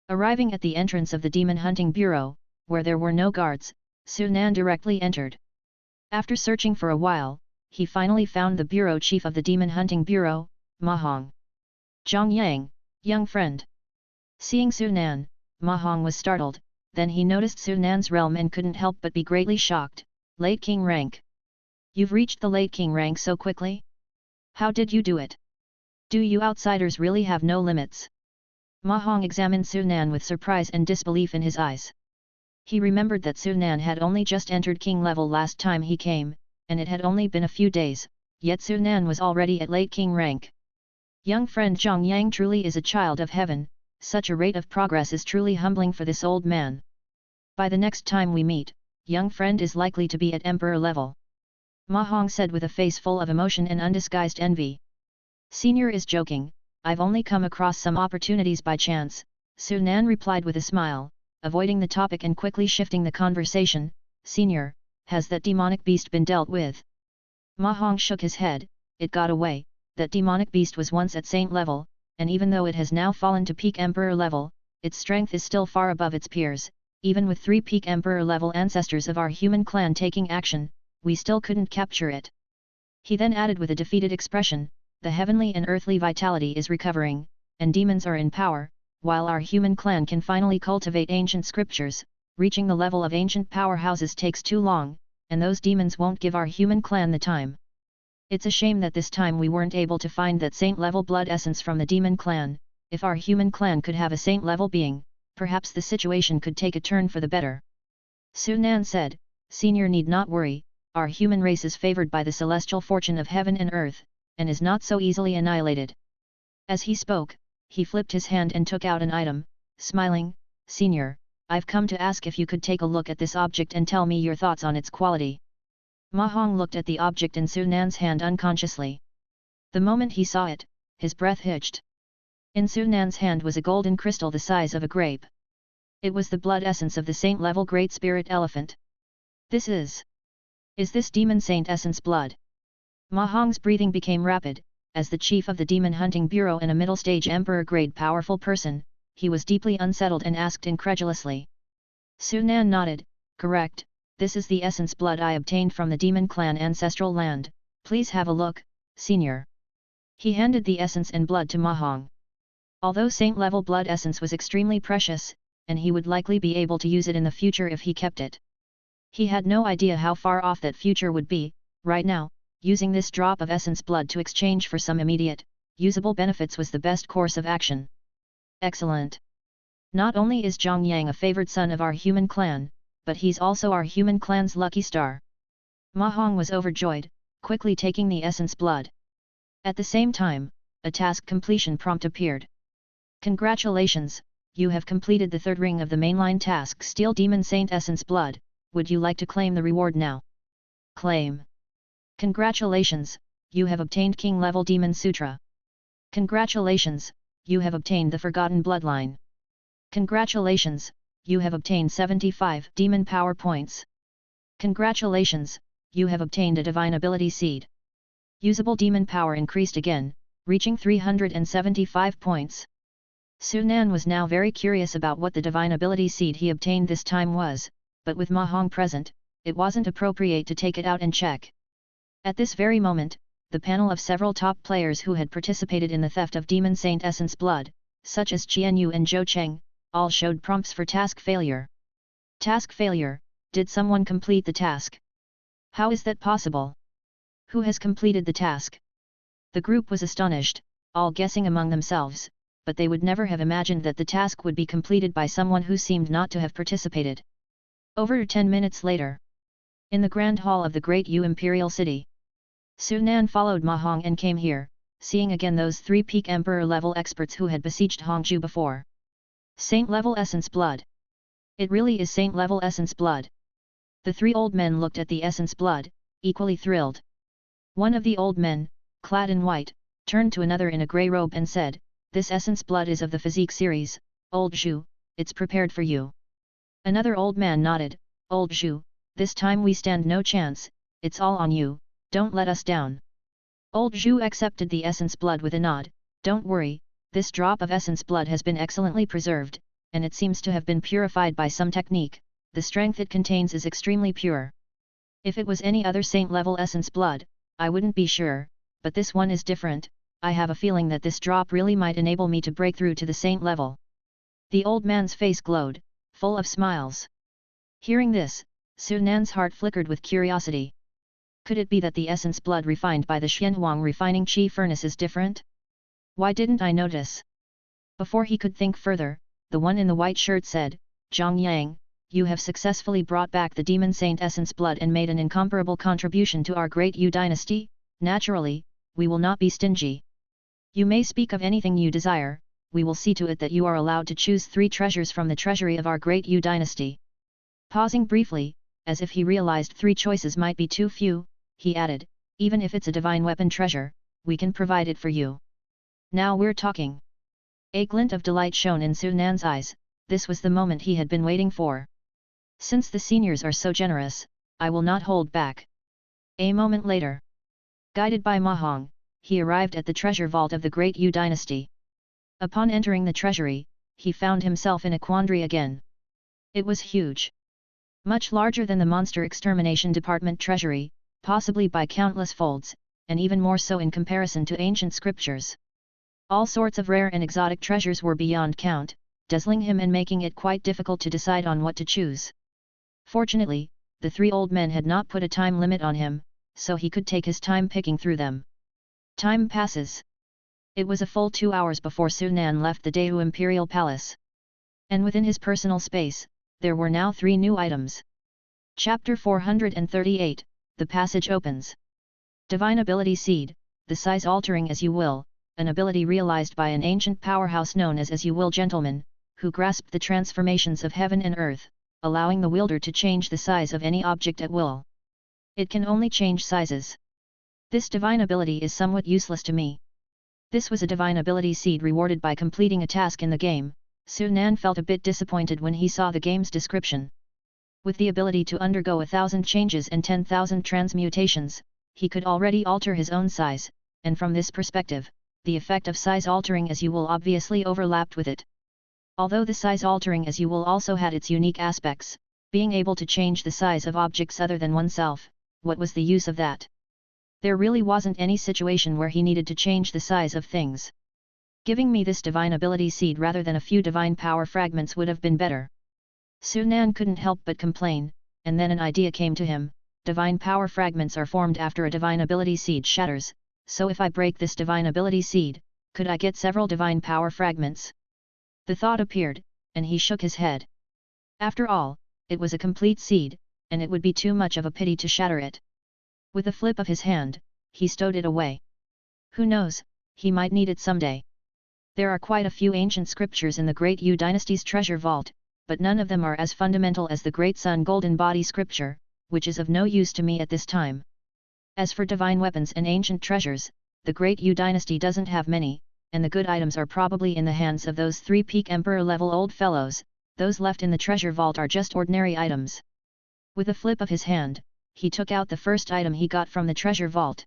Arriving at the entrance of the Demon Hunting Bureau, where there were no guards, Su Nan directly entered. After searching for a while, he finally found the bureau chief of the Demon Hunting Bureau, Ma Hong. Zhang Yang, young friend. Seeing Su Nan, Ma Hong was startled, then he noticed Su Nan's realm and couldn't help but be greatly shocked. Late King rank. You've reached the Late King rank so quickly? How did you do it? Do you outsiders really have no limits? Ma Hong examined Su Nan with surprise and disbelief in his eyes. He remembered that Su Nan had only just entered king level last time he came, and it had only been a few days, yet Su Nan was already at late king rank. Young friend Zhang Yang truly is a child of heaven, such a rate of progress is truly humbling for this old man. By the next time we meet, young friend is likely to be at emperor level. Ma Hong said with a face full of emotion and undisguised envy. Senior is joking, I've only come across some opportunities by chance, Su Nan replied with a smile, avoiding the topic and quickly shifting the conversation. Senior, has that demonic beast been dealt with? Ma Hong shook his head. It got away. That demonic beast was once at saint level, and even though it has now fallen to peak emperor level, its strength is still far above its peers. Even with 3 peak emperor level ancestors of our human clan taking action, we still couldn't capture it. He then added with a defeated expression, the heavenly and earthly vitality is recovering, and demons are in power, while our human clan can finally cultivate ancient scriptures. Reaching the level of ancient powerhouses takes too long, and those demons won't give our human clan the time. It's a shame that this time we weren't able to find that saint-level blood essence from the demon clan. If our human clan could have a saint-level being, perhaps the situation could take a turn for the better. Su Nan said, Senior need not worry, our human race is favored by the celestial fortune of heaven and earth, and is not so easily annihilated. As he spoke, he flipped his hand and took out an item, smiling, Senior, I've come to ask if you could take a look at this object and tell me your thoughts on its quality. Ma Hong looked at the object in Su Nan's hand unconsciously. The moment he saw it, his breath hitched. In Su Nan's hand was a golden crystal the size of a grape. It was the blood essence of the saint-level Great Spirit Elephant. This is this demon saint essence blood? Ma Hong's breathing became rapid. As the chief of the Demon Hunting Bureau and a middle-stage emperor-grade powerful person, he was deeply unsettled and asked incredulously. Su Nan nodded, correct. This is the essence blood I obtained from the demon clan ancestral land, please have a look, Senior. He handed the essence and blood to Ma Hong. Although saint-level blood essence was extremely precious, and he would likely be able to use it in the future if he kept it. He had no idea how far off that future would be. Right now, using this drop of essence blood to exchange for some immediate, usable benefits was the best course of action. Excellent. Not only is Zhang Yang a favored son of our human clan, but he's also our human clan's lucky star. Ma Hong was overjoyed, quickly taking the essence blood. At the same time, a task completion prompt appeared. Congratulations, you have completed the third ring of the mainline task Steel Demon Saint Essence Blood, would you like to claim the reward now? Claim. Congratulations, you have obtained King Level Demon Sutra. Congratulations, you have obtained the Forgotten Bloodline. Congratulations, you have obtained 75 Demon Power Points. Congratulations, you have obtained a Divine Ability Seed. Usable Demon Power increased again, reaching 375 points. Su Nan was now very curious about what the Divine Ability Seed he obtained this time was, but with Ma Hong present, it wasn't appropriate to take it out and check. At this very moment, the panel of several top players who had participated in the theft of Demon Saint Essence Blood, such as Qian Yu and Zhou Cheng, all showed prompts for task failure. Task failure, did someone complete the task? How is that possible? Who has completed the task? The group was astonished, all guessing among themselves, but they would never have imagined that the task would be completed by someone who seemed not to have participated. Over 10 minutes later. In the Grand Hall of the Great Yu Imperial City. Su Nan followed Ma Hong and came here, seeing again those 3 peak emperor level experts who had besieged Hongzhou before. Saint-level essence blood. It really is saint-level essence blood. The 3 old men looked at the essence blood, equally thrilled. One of the old men, clad in white, turned to another in a grey robe and said, this essence blood is of the physique series, Old Zhu, it's prepared for you. Another old man nodded, Old Zhu, this time we stand no chance, it's all on you, don't let us down. Old Zhu accepted the essence blood with a nod, don't worry. This drop of essence blood has been excellently preserved, and it seems to have been purified by some technique. The strength it contains is extremely pure. If it was any other saint-level essence blood, I wouldn't be sure, but this one is different. I have a feeling that this drop really might enable me to break through to the saint level. The old man's face glowed, full of smiles. Hearing this, Su Nan's heart flickered with curiosity. Could it be that the essence blood refined by the Xianhuang refining chi furnace is different? Why didn't I notice? Before he could think further, the one in the white shirt said, Zhang Yang, you have successfully brought back the demon saint essence blood and made an incomparable contribution to our great Yu dynasty. Naturally, we will not be stingy. You may speak of anything you desire, we will see to it that you are allowed to choose 3 treasures from the treasury of our great Yu dynasty. Pausing briefly, as if he realized 3 choices might be too few, he added, even if it's a divine weapon treasure, we can provide it for you. Now we're talking. A glint of delight shone in Su Nan's eyes. This was the moment he had been waiting for. Since the seniors are so generous, I will not hold back. A moment later, guided by Mahong, he arrived at the treasure vault of the great Yu dynasty. Upon entering the treasury, he found himself in a quandary again. It was huge. Much larger than the monster extermination department treasury, possibly by countless folds, and even more so in comparison to ancient scriptures. All sorts of rare and exotic treasures were beyond count, dazzling him and making it quite difficult to decide on what to choose. Fortunately, the 3 old men had not put a time limit on him, so he could take his time picking through them. Time passes. It was a full 2 hours before Su Nan left the Daewoo Imperial Palace. And within his personal space, there were now 3 new items. Chapter 438, The Passage Opens. Divine Ability Seed, the size altering as you will, an ability realized by an ancient powerhouse known as You Will Gentleman, who grasped the transformations of heaven and earth, allowing the wielder to change the size of any object at will. It can only change sizes. This divine ability is somewhat useless to me. This was a divine ability seed rewarded by completing a task in the game. Su Nan felt a bit disappointed when he saw the game's description. With the ability to undergo 1,000 changes and 10,000 transmutations, he could already alter his own size, and from this perspective, the effect of size altering as you will obviously overlapped with it. Although the size altering as you will also had its unique aspects, being able to change the size of objects other than oneself, what was the use of that? There really wasn't any situation where he needed to change the size of things. Giving me this divine ability seed rather than a few divine power fragments would have been better. Su Nan couldn't help but complain, and then an idea came to him. Divine power fragments are formed after a divine ability seed shatters, so if I break this divine ability seed, could I get several divine power fragments? The thought appeared, and he shook his head. After all, it was a complete seed, and it would be too much of a pity to shatter it. With a flip of his hand, he stowed it away. Who knows, he might need it someday. There are quite a few ancient scriptures in the Great Yu Dynasty's treasure vault, but none of them are as fundamental as the Great Sun Golden Body scripture, which is of no use to me at this time. As for divine weapons and ancient treasures, the Great Yu Dynasty doesn't have many, and the good items are probably in the hands of those 3 peak emperor-level old fellows. Those left in the treasure vault are just ordinary items. With a flip of his hand, he took out the first item he got from the treasure vault.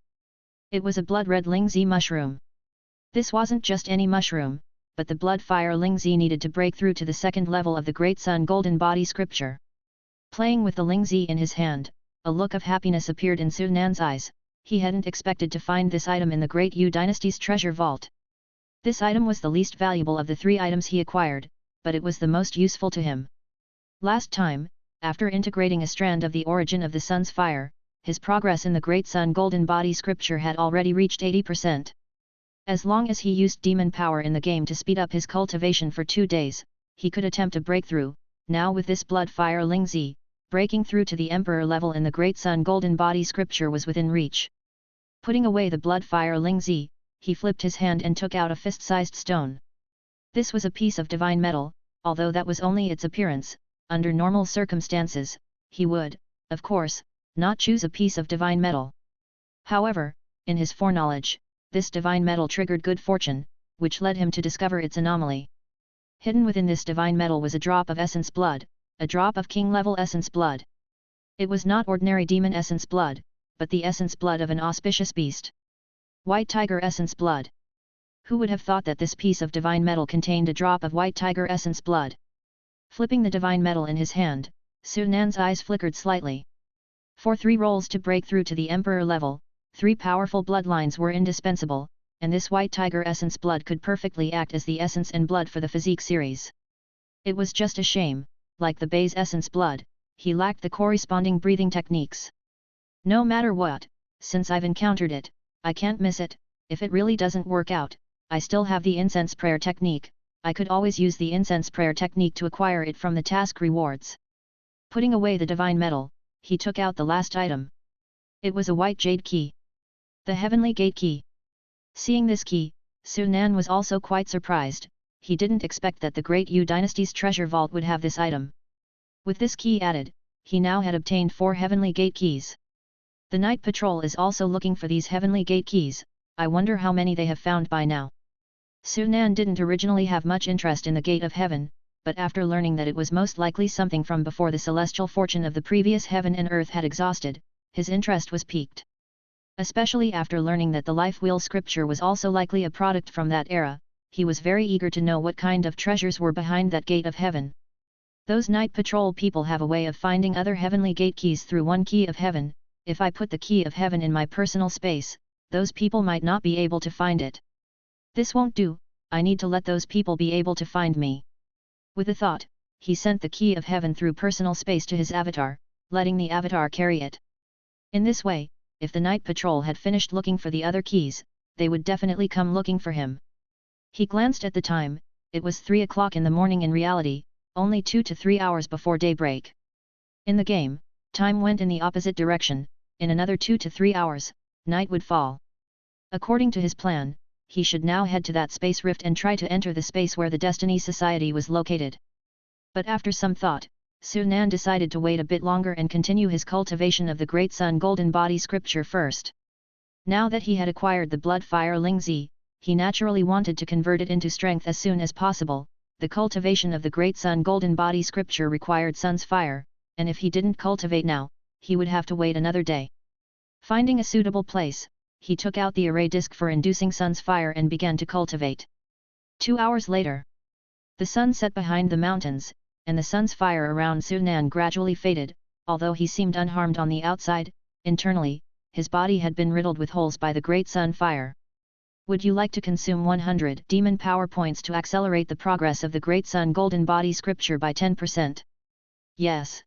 It was a blood-red Lingzi mushroom. This wasn't just any mushroom, but the blood fire Lingzi needed to break through to the 2nd level of the Great Sun Golden Body scripture. Playing with the Lingzi in his hand, a look of happiness appeared in Su Nan's eyes. He hadn't expected to find this item in the Great Yu Dynasty's treasure vault. This item was the least valuable of the 3 items he acquired, but it was the most useful to him. Last time, after integrating a strand of the origin of the sun's fire, his progress in the Great Sun Golden Body scripture had already reached 80%. As long as he used demon power in the game to speed up his cultivation for 2 days, he could attempt a breakthrough. Now with this blood fire Lingzi, breaking through to the Emperor level in the Great Sun Golden Body scripture was within reach. Putting away the blood fire Lingzi, he flipped his hand and took out a fist-sized stone. This was a piece of divine metal, although that was only its appearance. Under normal circumstances, he would, of course, not choose a piece of divine metal. However, in his foreknowledge, this divine metal triggered good fortune, which led him to discover its anomaly. Hidden within this divine metal was a drop of essence blood, a drop of king-level essence blood. It was not ordinary demon essence blood, but the essence blood of an auspicious beast. White tiger essence blood. Who would have thought that this piece of divine metal contained a drop of white tiger essence blood? Flipping the divine metal in his hand, Su Nan's eyes flickered slightly. For 3 rolls to break through to the Emperor level, 3 powerful bloodlines were indispensable, and this white tiger essence blood could perfectly act as the essence and blood for the physique series. It was just a shame, like the base essence blood, he lacked the corresponding breathing techniques. No matter what, since I've encountered it, I can't miss it. If it really doesn't work out, I still have the incense prayer technique. I could always use the incense prayer technique to acquire it from the task rewards. Putting away the divine metal, he took out the last item. It was a white jade key. The heavenly gate key. Seeing this key, Sunan was also quite surprised. He didn't expect that the Great Yu Dynasty's treasure vault would have this item. With this key added, he now had obtained 4 heavenly gate keys. The night patrol is also looking for these heavenly gate keys. I wonder how many they have found by now. Sunan didn't originally have much interest in the gate of heaven, but after learning that it was most likely something from before the celestial fortune of the previous heaven and earth had exhausted, his interest was piqued. Especially after learning that the life wheel scripture was also likely a product from that era, he was very eager to know what kind of treasures were behind that gate of heaven. Those night patrol people have a way of finding other heavenly gate keys through one key of heaven. If I put the key of heaven in my personal space, those people might not be able to find it. This won't do, I need to let those people be able to find me. With a thought, he sent the key of heaven through personal space to his avatar, letting the avatar carry it. In this way, if the night patrol had finished looking for the other keys, they would definitely come looking for him. He glanced at the time, it was 3 o'clock in the morning in reality, only 2 to 3 hours before daybreak. In the game, time went in the opposite direction, in another 2 to 3 hours, night would fall. According to his plan, he should now head to that space rift and try to enter the space where the Destiny Society was located. But after some thought, Sunan decided to wait a bit longer and continue his cultivation of the Great Sun Golden Body scripture first. Now that he had acquired the Blood Fire Lingzi, he naturally wanted to convert it into strength as soon as possible. The cultivation of the Great Sun Golden Body scripture required Sun's fire, and if he didn't cultivate now, he would have to wait another day. Finding a suitable place, he took out the array disc for inducing Sun's fire and began to cultivate. 2 hours later, the sun set behind the mountains, and the sun's fire around Sunan gradually faded. Although he seemed unharmed on the outside, internally, his body had been riddled with holes by the great sun fire. Would you like to consume 100 demon power points to accelerate the progress of the Great Sun Golden Body scripture by 10%? Yes.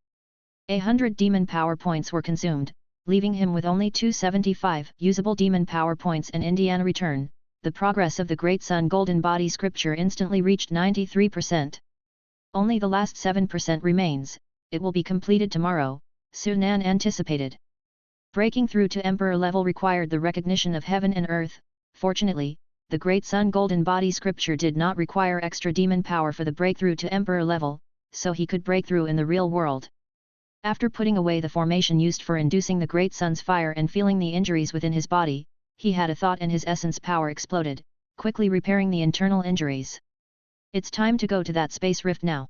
100 demon power points were consumed, leaving him with only 275 usable demon power points and Indiana return. The progress of the Great Sun Golden Body scripture instantly reached 93%. Only the last 7% remains. It will be completed tomorrow, Sunan anticipated. Breaking through to Emperor level required the recognition of heaven and earth. Fortunately, the Great Sun Golden Body scripture did not require extra demon power for the breakthrough to Emperor level, so he could break through in the real world. After putting away the formation used for inducing the Great Sun's fire and feeling the injuries within his body, he had a thought and his essence power exploded, quickly repairing the internal injuries. It's time to go to that space rift now.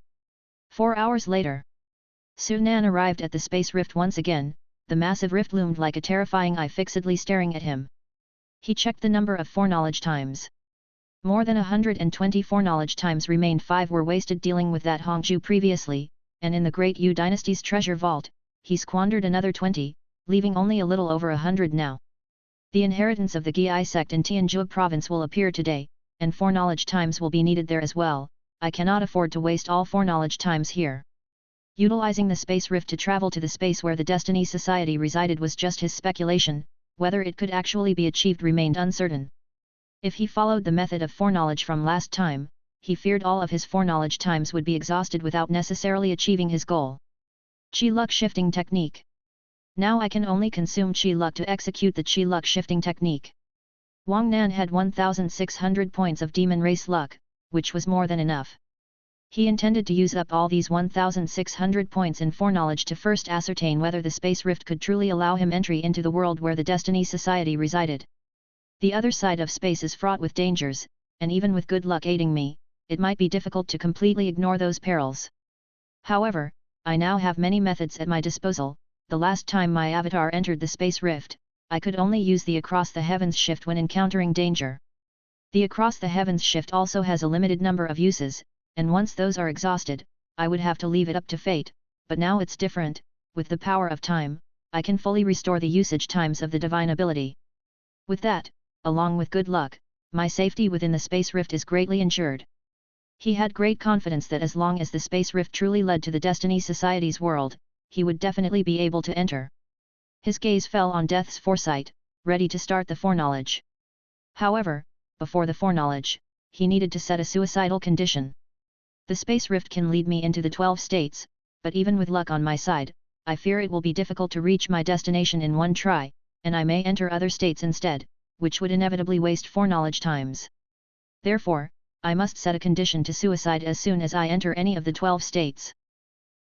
4 hours later, Sunan arrived at the space rift once again. The massive rift loomed like a terrifying eye fixedly staring at him. He checked the number of foreknowledge times. More than 120 foreknowledge times remained. 5 were wasted dealing with that Hongju previously, and in the Great Yu Dynasty's treasure vault, he squandered another 20, leaving only a little over 100 now. The inheritance of the Gyi sect in Tianjua province will appear today, and foreknowledge times will be needed there as well. I cannot afford to waste all foreknowledge times here. Utilizing the space rift to travel to the space where the Destiny Society resided was just his speculation. Whether it could actually be achieved remained uncertain. If he followed the method of foreknowledge from last time, he feared all of his foreknowledge times would be exhausted without necessarily achieving his goal. Qi luck shifting technique. Now I can only consume Qi luck to execute the Qi luck shifting technique. Wang Nan had 1,600 points of demon race luck, which was more than enough. He intended to use up all these 1,600 points in foreknowledge to first ascertain whether the space rift could truly allow him entry into the world where the Destiny Society resided. The other side of space is fraught with dangers, and even with good luck aiding me, it might be difficult to completely ignore those perils. However, I now have many methods at my disposal. The last time my avatar entered the space rift, I could only use the Across the Heavens shift when encountering danger. The Across the Heavens shift also has a limited number of uses, and once those are exhausted, I would have to leave it up to fate, but now it's different. With the power of time, I can fully restore the usage times of the divine ability. With that, along with good luck, my safety within the space rift is greatly ensured. He had great confidence that as long as the space rift truly led to the Destiny Society's world, he would definitely be able to enter. His gaze fell on Death's foresight, ready to start the foreknowledge. However, before the foreknowledge, he needed to set a suicidal condition. The space rift can lead me into the 12 states, but even with luck on my side, I fear it will be difficult to reach my destination in one try, and I may enter other states instead, which would inevitably waste foreknowledge times. Therefore, I must set a condition to suicide as soon as I enter any of the 12 states.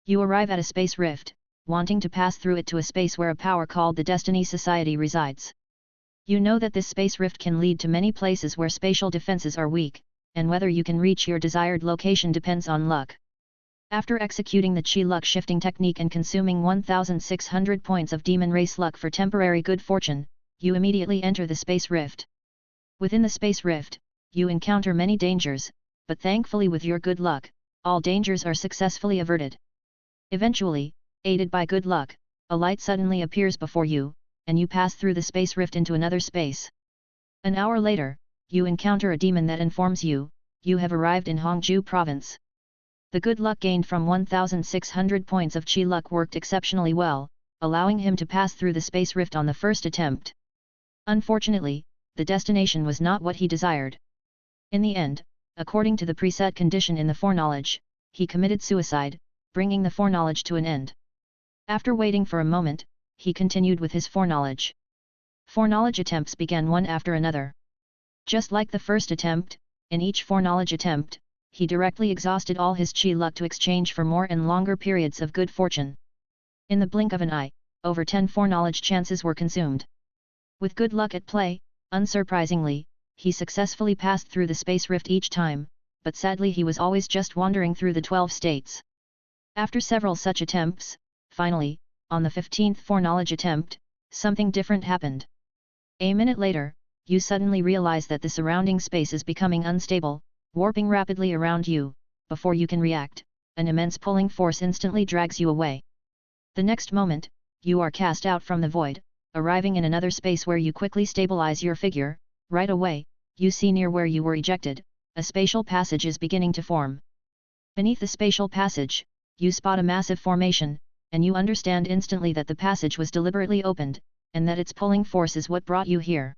You arrive at a space rift, wanting to pass through it to a space where a power called the Destiny Society resides. You know that this space rift can lead to many places where spatial defenses are weak, and whether you can reach your desired location depends on luck. After executing the Chi luck shifting technique and consuming 1,600 points of demon race luck for temporary good fortune, you immediately enter the space rift. Within the space rift, you encounter many dangers, but thankfully with your good luck, all dangers are successfully averted. Eventually, aided by good luck, a light suddenly appears before you, and you pass through the space rift into another space. An hour later, you encounter a demon that informs you, you have arrived in Hongju province. The good luck gained from 1,600 points of Chi luck worked exceptionally well, allowing him to pass through the space rift on the first attempt. Unfortunately, the destination was not what he desired. In the end, according to the preset condition in the foreknowledge, he committed suicide, bringing the foreknowledge to an end. After waiting for a moment, he continued with his foreknowledge. Foreknowledge attempts began one after another. Just like the first attempt, in each foreknowledge attempt, he directly exhausted all his Chi luck to exchange for more and longer periods of good fortune. In the blink of an eye, over 10 foreknowledge chances were consumed. With good luck at play, unsurprisingly, he successfully passed through the space rift each time, but sadly he was always just wandering through the 12 states. After several such attempts, finally, on the 15th foreknowledge attempt, something different happened. A minute later, you suddenly realize that the surrounding space is becoming unstable, warping rapidly around you. Before you can react, an immense pulling force instantly drags you away. The next moment, you are cast out from the void, arriving in another space where you quickly stabilize your figure. Right away, you see near where you were ejected, a spatial passage is beginning to form. Beneath the spatial passage, you spot a massive formation, and you understand instantly that the passage was deliberately opened, and that its pulling force is what brought you here.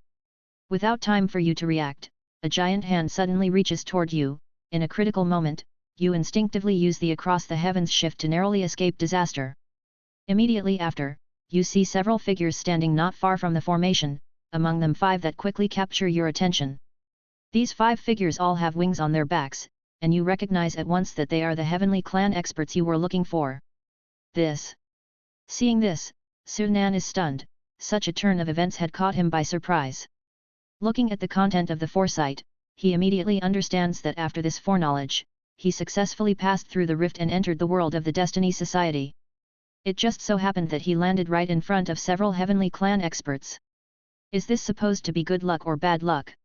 Without time for you to react, a giant hand suddenly reaches toward you. In a critical moment, you instinctively use the across the heavens shift to narrowly escape disaster. Immediately after, you see several figures standing not far from the formation, among them 5 that quickly capture your attention. These 5 figures all have wings on their backs, and you recognize at once that they are the heavenly clan experts you were looking for. Seeing this, Sunan is stunned. Such a turn of events had caught him by surprise. Looking at the content of the foresight, he immediately understands that after this foreknowledge, he successfully passed through the rift and entered the world of the Destiny Society. It just so happened that he landed right in front of several heavenly clan experts. Is this supposed to be good luck or bad luck?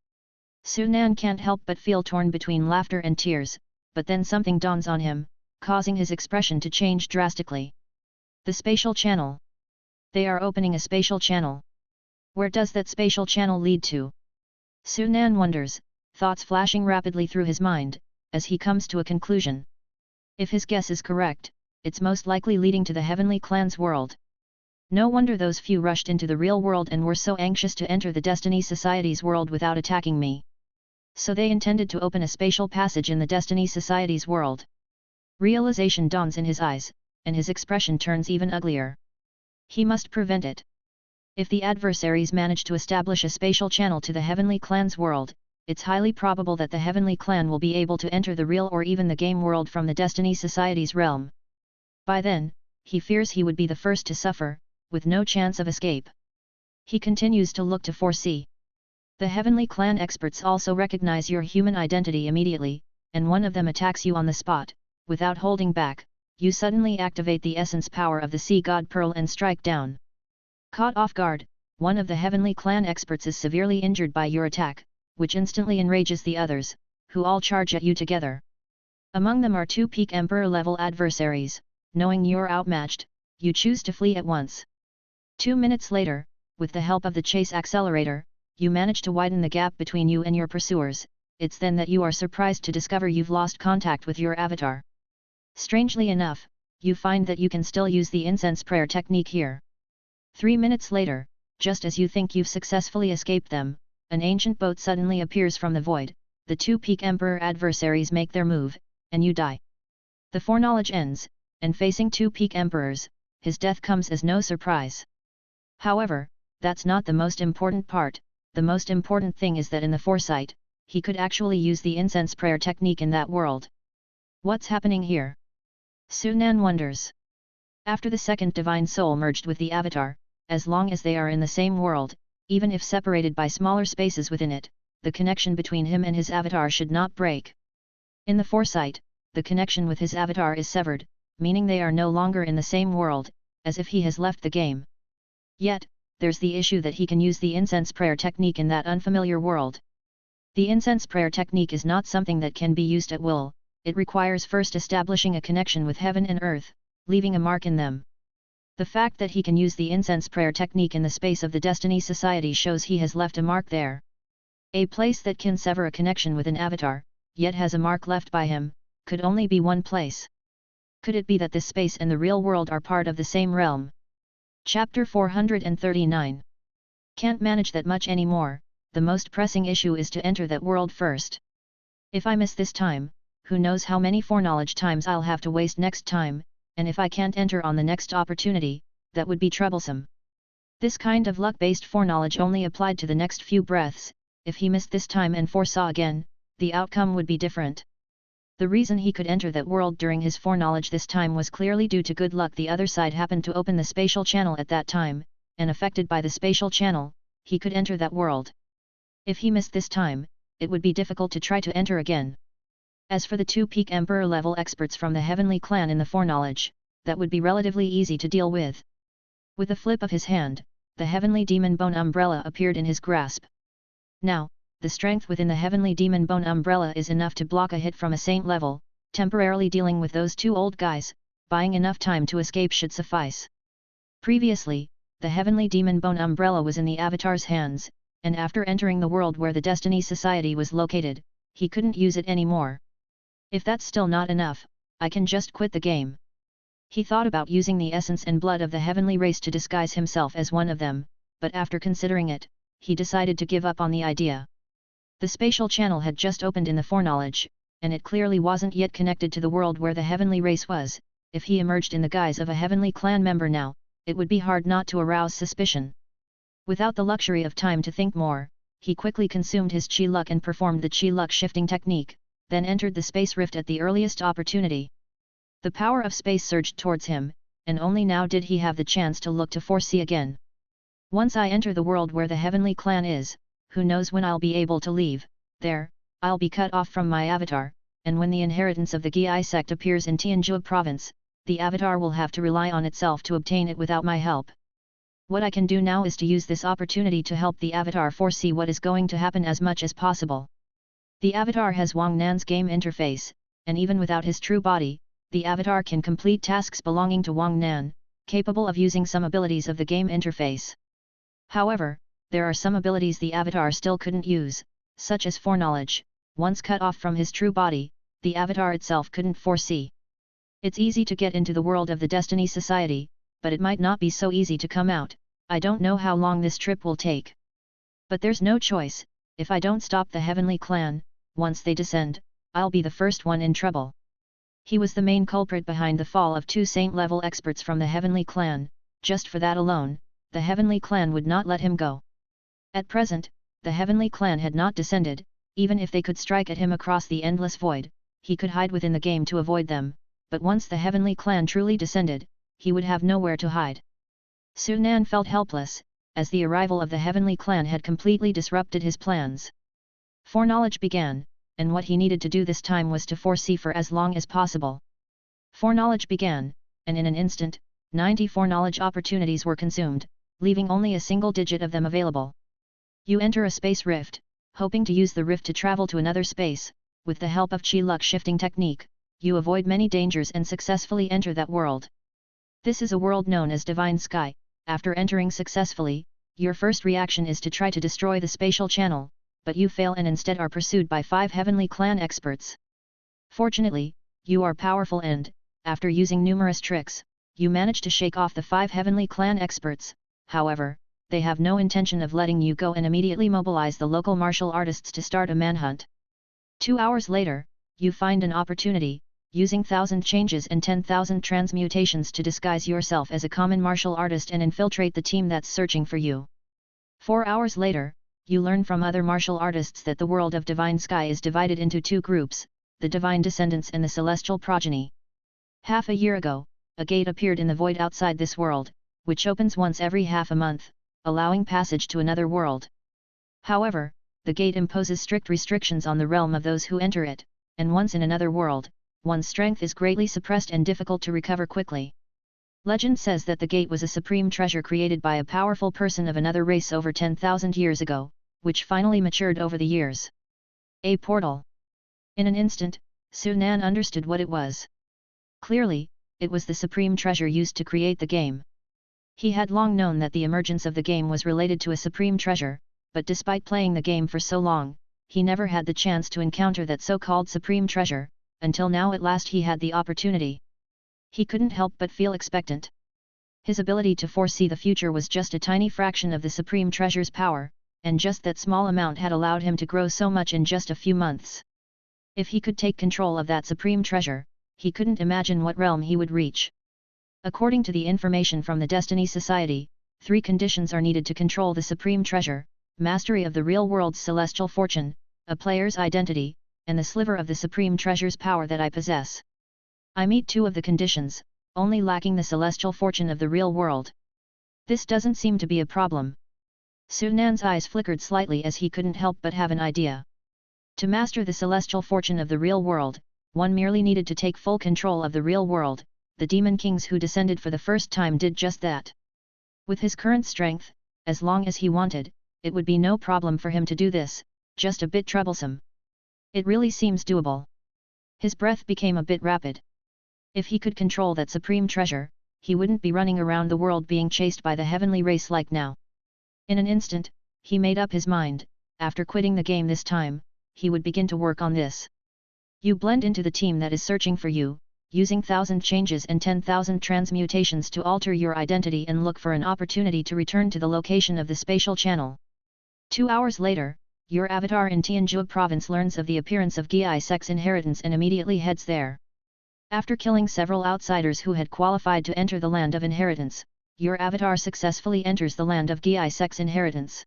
Sunan can't help but feel torn between laughter and tears, but then something dawns on him, causing his expression to change drastically. The spatial channel. They are opening a spatial channel. Where does that spatial channel lead to? Sunan wonders, thoughts flashing rapidly through his mind, as he comes to a conclusion. If his guess is correct, it's most likely leading to the heavenly clan's world. No wonder those few rushed into the real world and were so anxious to enter the Destiny Society's world without attacking me. So they intended to open a spatial passage in the Destiny Society's world. Realization dawns in his eyes, and his expression turns even uglier. He must prevent it. If the adversaries manage to establish a spatial channel to the heavenly clan's world, it's highly probable that the heavenly clan will be able to enter the real or even the game world from the Destiny Society's realm. By then, he fears he would be the first to suffer, with no chance of escape. He continues to look to foresee. The heavenly clan experts also recognize your human identity immediately, and one of them attacks you on the spot. Without holding back, you suddenly activate the essence power of the sea god Pearl and strike down. Caught off guard, one of the heavenly clan experts is severely injured by your attack, which instantly enrages the others, who all charge at you together. Among them are 2 peak emperor level adversaries. Knowing you're outmatched, you choose to flee at once. 2 minutes later, with the help of the chase accelerator, you manage to widen the gap between you and your pursuers. It's then that you are surprised to discover you've lost contact with your avatar. Strangely enough, you find that you can still use the incense prayer technique here. 3 minutes later, just as you think you've successfully escaped them, an ancient boat suddenly appears from the void. The 2 peak emperor adversaries make their move, and you die. The foreknowledge ends, and facing two peak emperors, his death comes as no surprise. However, that's not the most important part. The most important thing is that in the foresight, he could actually use the incense prayer technique in that world. What's happening here? Sunan wonders. After the second divine soul merged with the avatar, as long as they are in the same world, even if separated by smaller spaces within it, the connection between him and his avatar should not break. In the foresight, the connection with his avatar is severed, meaning they are no longer in the same world, as if he has left the game. Yet, there's the issue that he can use the incense prayer technique in that unfamiliar world. The incense prayer technique is not something that can be used at will, it requires first establishing a connection with heaven and earth, leaving a mark in them. The fact that he can use the incense prayer technique in the space of the Destiny Society shows he has left a mark there. A place that can sever a connection with an avatar, yet has a mark left by him, could only be one place. Could it be that this space and the real world are part of the same realm? Chapter 439. Can't manage that much anymore, the most pressing issue is to enter that world first. If I miss this time, who knows how many foreknowledge times I'll have to waste next time, and if I can't enter on the next opportunity, that would be troublesome. This kind of luck-based foreknowledge only applied to the next few breaths. If he missed this time and foresaw again, the outcome would be different. The reason he could enter that world during his foreknowledge this time was clearly due to good luck. The other side happened to open the spatial channel at that time, and affected by the spatial channel, he could enter that world. If he missed this time, it would be difficult to try to enter again. As for the two peak emperor level experts from the heavenly clan in the foreknowledge, that would be relatively easy to deal with. With a flip of his hand, the heavenly demon bone umbrella appeared in his grasp. Now, the strength within the heavenly demon bone umbrella is enough to block a hit from a saint level. Temporarily dealing with those two old guys, buying enough time to escape should suffice. Previously, the heavenly demon bone umbrella was in the avatar's hands, and after entering the world where the Destiny Society was located, he couldn't use it anymore. If that's still not enough, I can just quit the game. He thought about using the essence and blood of the heavenly race to disguise himself as one of them, but after considering it, he decided to give up on the idea. The spatial channel had just opened in the foreknowledge, and it clearly wasn't yet connected to the world where the heavenly race was. If he emerged in the guise of a heavenly clan member now, it would be hard not to arouse suspicion. Without the luxury of time to think more, he quickly consumed his chi luck and performed the chi luck shifting technique, then entered the space rift at the earliest opportunity. The power of space surged towards him, and only now did he have the chance to look to foresee again. Once I enter the world where the heavenly clan is, who knows when I'll be able to leave. There, I'll be cut off from my avatar, and when the inheritance of the Gi sect appears in Tianjia province, the avatar will have to rely on itself to obtain it without my help. What I can do now is to use this opportunity to help the avatar foresee what is going to happen as much as possible. The avatar has Wang Nan's game interface, and even without his true body, the avatar can complete tasks belonging to Wang Nan, capable of using some abilities of the game interface. However, there are some abilities the avatar still couldn't use, such as foreknowledge. Once cut off from his true body, the avatar itself couldn't foresee. It's easy to get into the world of the Destiny Society, but it might not be so easy to come out. I don't know how long this trip will take. But there's no choice. If I don't stop the heavenly clan, once they descend, I'll be the first one in trouble. He was the main culprit behind the fall of two saint-level experts from the heavenly clan. Just for that alone, the heavenly clan would not let him go. At present, the heavenly clan had not descended. Even if they could strike at him across the endless void, he could hide within the game to avoid them, but once the heavenly clan truly descended, he would have nowhere to hide. Sunan felt helpless, as the arrival of the heavenly clan had completely disrupted his plans. Foreknowledge began, and what he needed to do this time was to foresee for as long as possible. Foreknowledge began, and in an instant, 90 foreknowledge opportunities were consumed, leaving only a single digit of them available. You enter a space rift, hoping to use the rift to travel to another space. With the help of chi luck shifting technique, you avoid many dangers and successfully enter that world. This is a world known as Divine Sky. After entering successfully, your first reaction is to try to destroy the spatial channel, but you fail and instead are pursued by 5 heavenly clan experts. Fortunately, you are powerful and, after using numerous tricks, you manage to shake off the 5 heavenly clan experts. However, they have no intention of letting you go and immediately mobilize the local martial artists to start a manhunt. 2 hours later, you find an opportunity, using 1,000 changes and 10,000 transmutations to disguise yourself as a common martial artist and infiltrate the team that's searching for you. 4 hours later, you learn from other martial artists that the world of Divine Sky is divided into two groups, the Divine Descendants and the Celestial Progeny. Half a year ago, a gate appeared in the void outside this world, which opens once every half a month, allowing passage to another world. However, the gate imposes strict restrictions on the realm of those who enter it, and once in another world, one's strength is greatly suppressed and difficult to recover quickly. Legend says that the gate was a supreme treasure created by a powerful person of another race over 10,000 years ago, which finally matured over the years. A portal. In an instant, Sunan understood what it was. Clearly, it was the supreme treasure used to create the game. He had long known that the emergence of the game was related to a supreme treasure, but despite playing the game for so long, he never had the chance to encounter that so-called supreme treasure, until now at last he had the opportunity. He couldn't help but feel expectant. His ability to foresee the future was just a tiny fraction of the supreme treasure's power, and just that small amount had allowed him to grow so much in just a few months. If he could take control of that supreme treasure, he couldn't imagine what realm he would reach. According to the information from the Destiny Society, 3 conditions are needed to control the supreme treasure: mastery of the real world's celestial fortune, a player's identity, and the sliver of the supreme treasure's power that I possess. I meet 2 of the conditions, only lacking the celestial fortune of the real world. This doesn't seem to be a problem. Sunan's eyes flickered slightly as he couldn't help but have an idea. To master the celestial fortune of the real world, one merely needed to take full control of the real world. The demon kings who descended for the first time did just that. With his current strength, as long as he wanted, it would be no problem for him to do this, just a bit troublesome. It really seems doable. His breath became a bit rapid. If he could control that supreme treasure, he wouldn't be running around the world being chased by the heavenly race like now. In an instant, he made up his mind. After quitting the game this time, he would begin to work on this. You blend into the team that is searching for you, using 1,000 changes and 10,000 transmutations to alter your identity and look for an opportunity to return to the location of the spatial channel. 2 hours later, your avatar in Tianjua province learns of the appearance of Gi Sek's inheritance and immediately heads there. After killing several outsiders who had qualified to enter the land of inheritance, your avatar successfully enters the land of Gi Sek's inheritance.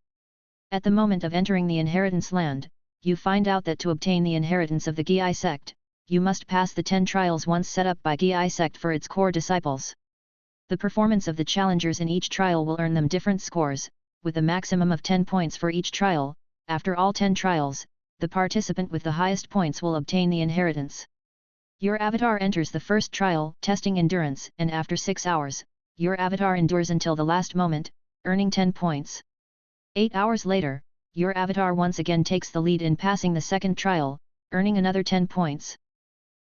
At the moment of entering the inheritance land, you find out that to obtain the inheritance of the Gi sect, you must pass the 10 trials once set up by Gi sect for its core disciples. The performance of the challengers in each trial will earn them different scores, with a maximum of 10 points for each trial. After all 10 trials, the participant with the highest points will obtain the inheritance. Your avatar enters the first trial, testing endurance, and after 6 hours, your avatar endures until the last moment, earning 10 points. 8 hours later, your avatar once again takes the lead in passing the second trial, earning another 10 points.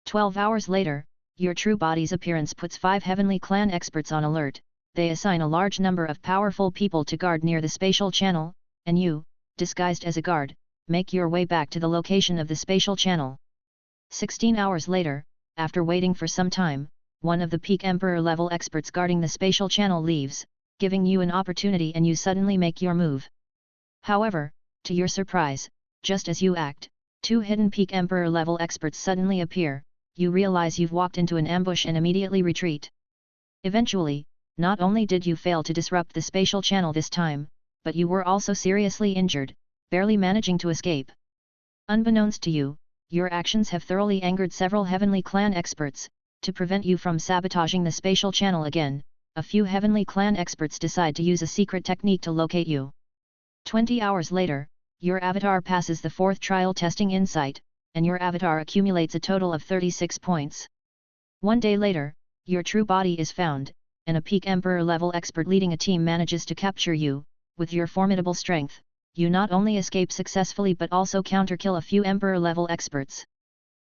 12 hours later, your true body's appearance puts 5 heavenly clan experts on alert. They assign a large number of powerful people to guard near the spatial channel, and you, disguised as a guard, make your way back to the location of the spatial channel. 16 hours later, after waiting for some time, one of the peak Emperor level experts guarding the spatial channel leaves, giving you an opportunity and you suddenly make your move. However, to your surprise, just as you act, 2 hidden peak Emperor level experts suddenly appear. You realize you've walked into an ambush and immediately retreat. Eventually, not only did you fail to disrupt the spatial channel this time, but you were also seriously injured, barely managing to escape. Unbeknownst to you, your actions have thoroughly angered several heavenly clan experts. To prevent you from sabotaging the spatial channel again, a few heavenly clan experts decide to use a secret technique to locate you. 20 hours later, your avatar passes the 4th trial testing insight, and your avatar accumulates a total of 36 points. 1 day later, your true body is found, and a peak Emperor level expert leading a team manages to capture you. With your formidable strength, you not only escape successfully but also counter-kill a few Emperor level experts.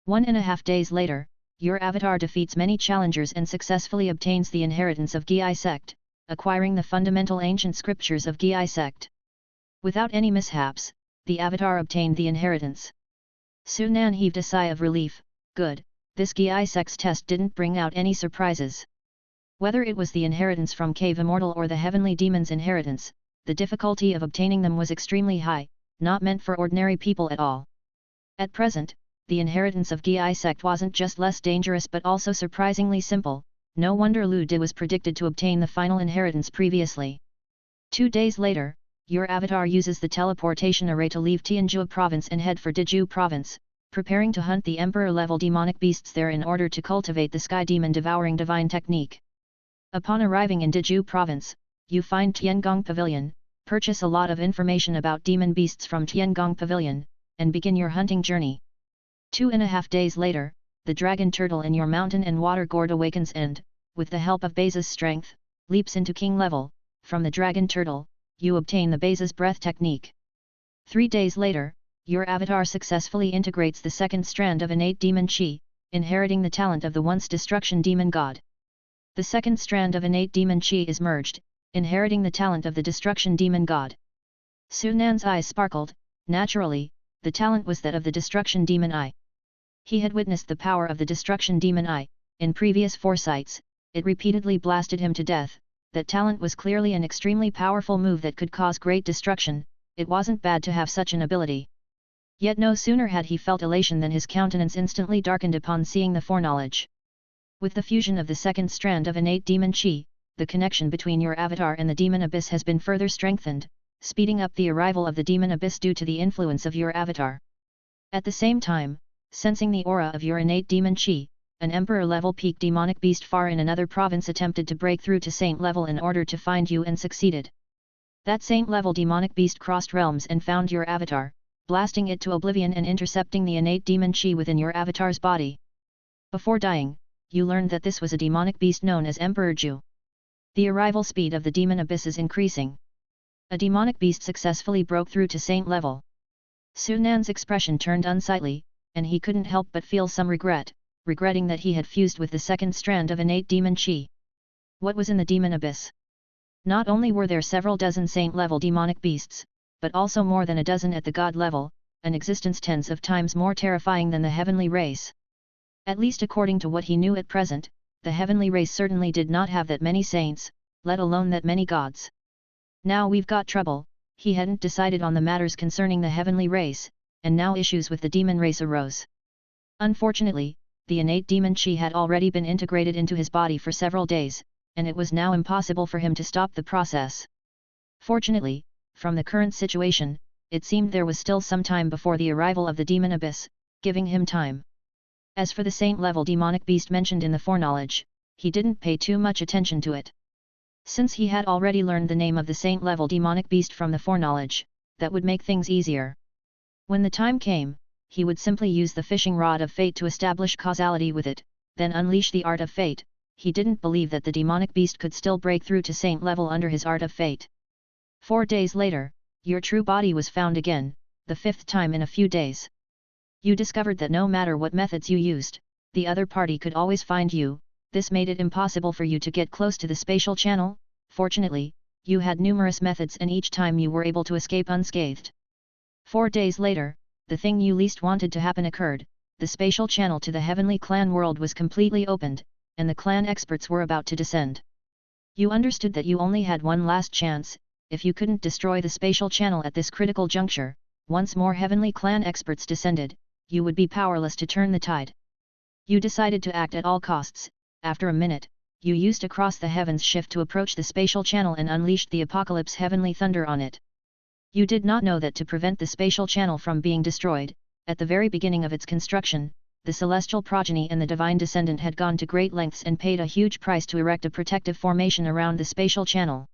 1.5 days later, your avatar defeats many challengers and successfully obtains the inheritance of Gi sect, acquiring the fundamental ancient scriptures of Gi sect. Without any mishaps, the avatar obtained the inheritance. Sunan heaved a sigh of relief. Good, this Gi sect's test didn't bring out any surprises. Whether it was the inheritance from Cave Immortal or the heavenly demon's inheritance, the difficulty of obtaining them was extremely high, not meant for ordinary people at all. At present, the inheritance of Di sect wasn't just less dangerous but also surprisingly simple. No wonder Lu Di was predicted to obtain the final inheritance previously. 2 days later, your avatar uses the teleportation array to leave Tianjua province and head for Diju province, preparing to hunt the emperor-level demonic beasts there in order to cultivate the sky demon devouring divine technique. Upon arriving in Diju province, you find Tiangong Pavilion, purchase a lot of information about demon beasts from Tiangong Pavilion, and begin your hunting journey. 2.5 days later, the dragon turtle in your mountain and water gourd awakens and, with the help of Beza's strength, leaps into king level. From the dragon turtle, you obtain the Beza's breath technique. 3 days later, your avatar successfully integrates the second strand of innate demon chi, inheriting the talent of the once destruction demon god. The second strand of innate demon chi is merged, inheriting the talent of the destruction demon god. Su Nan's eyes sparkled. Naturally, the talent was that of the destruction demon eye. He had witnessed the power of the destruction demon eye. In previous foresights, it repeatedly blasted him to death. That talent was clearly an extremely powerful move that could cause great destruction. It wasn't bad to have such an ability. Yet no sooner had he felt elation than his countenance instantly darkened upon seeing the foreknowledge. With the fusion of the second strand of innate demon chi, the connection between your avatar and the demon abyss has been further strengthened, speeding up the arrival of the demon abyss due to the influence of your avatar. At the same time, sensing the aura of your innate demon chi, an emperor-level peak demonic beast far in another province attempted to break through to saint level in order to find you and succeeded. That saint-level demonic beast crossed realms and found your avatar, blasting it to oblivion and intercepting the innate demon chi within your avatar's body. Before dying, you learned that this was a demonic beast known as Emperor Ju. The arrival speed of the demon abyss is increasing. A demonic beast successfully broke through to saint level. Su Nan's expression turned unsightly, and he couldn't help but feel some regretting that he had fused with the second strand of innate demon chi. What was in the demon abyss? Not only were there several dozen saint-level demonic beasts, but also more than a dozen at the god level, an existence tens of times more terrifying than the heavenly race. At least according to what he knew at present, the heavenly race certainly did not have that many saints, let alone that many gods. Now we've got trouble. He hadn't decided on the matters concerning the heavenly race, and now issues with the demon race arose. Unfortunately, the innate demon chi had already been integrated into his body for several days, and it was now impossible for him to stop the process. Fortunately, from the current situation, it seemed there was still some time before the arrival of the demon abyss, giving him time. As for the saint-level demonic beast mentioned in the foreknowledge, he didn't pay too much attention to it. Since he had already learned the name of the saint-level demonic beast from the foreknowledge, that would make things easier. When the time came, he would simply use the fishing rod of fate to establish causality with it, then unleash the art of fate. He didn't believe that the demonic beast could still break through to saint level under his art of fate. 4 days later, your true body was found again, the 5th time in a few days. You discovered that no matter what methods you used, the other party could always find you. This made it impossible for you to get close to the spatial channel. Fortunately, you had numerous methods and each time you were able to escape unscathed. 4 days later, the thing you least wanted to happen occurred. The spatial channel to the heavenly clan world was completely opened, and the clan experts were about to descend. You understood that you only had one last chance. If you couldn't destroy the spatial channel at this critical juncture, once more heavenly clan experts descended, you would be powerless to turn the tide. You decided to act at all costs. After a minute, you used Across the Heavens shift to approach the spatial channel and unleashed the apocalypse heavenly thunder on it. You did not know that to prevent the spatial channel from being destroyed, at the very beginning of its construction, the celestial progeny and the divine descendant had gone to great lengths and paid a huge price to erect a protective formation around the spatial channel.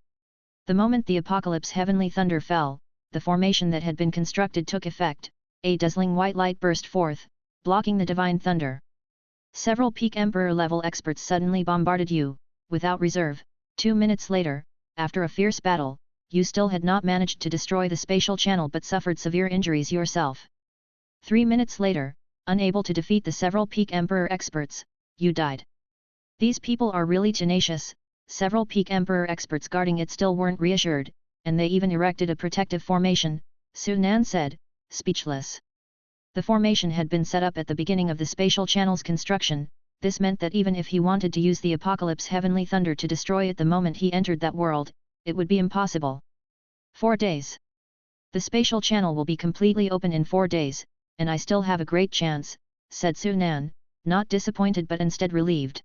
The moment the apocalypse heavenly thunder fell, the formation that had been constructed took effect. A dazzling white light burst forth, blocking the divine thunder. Several peak emperor-level experts suddenly bombarded you, without reserve. 2 minutes later, after a fierce battle, you still had not managed to destroy the spatial channel but suffered severe injuries yourself. 3 minutes later, unable to defeat the several peak emperor experts, you died. These people are really tenacious. Several peak emperor experts guarding it still weren't reassured, and they even erected a protective formation, Su Nan said, speechless. The formation had been set up at the beginning of the spatial channel's construction. This meant that even if he wanted to use the apocalypse heavenly thunder to destroy it the moment he entered that world, it would be impossible. 4 days. The spatial channel will be completely open in 4 days, and I still have a great chance. said Sunan, not disappointed but instead relieved.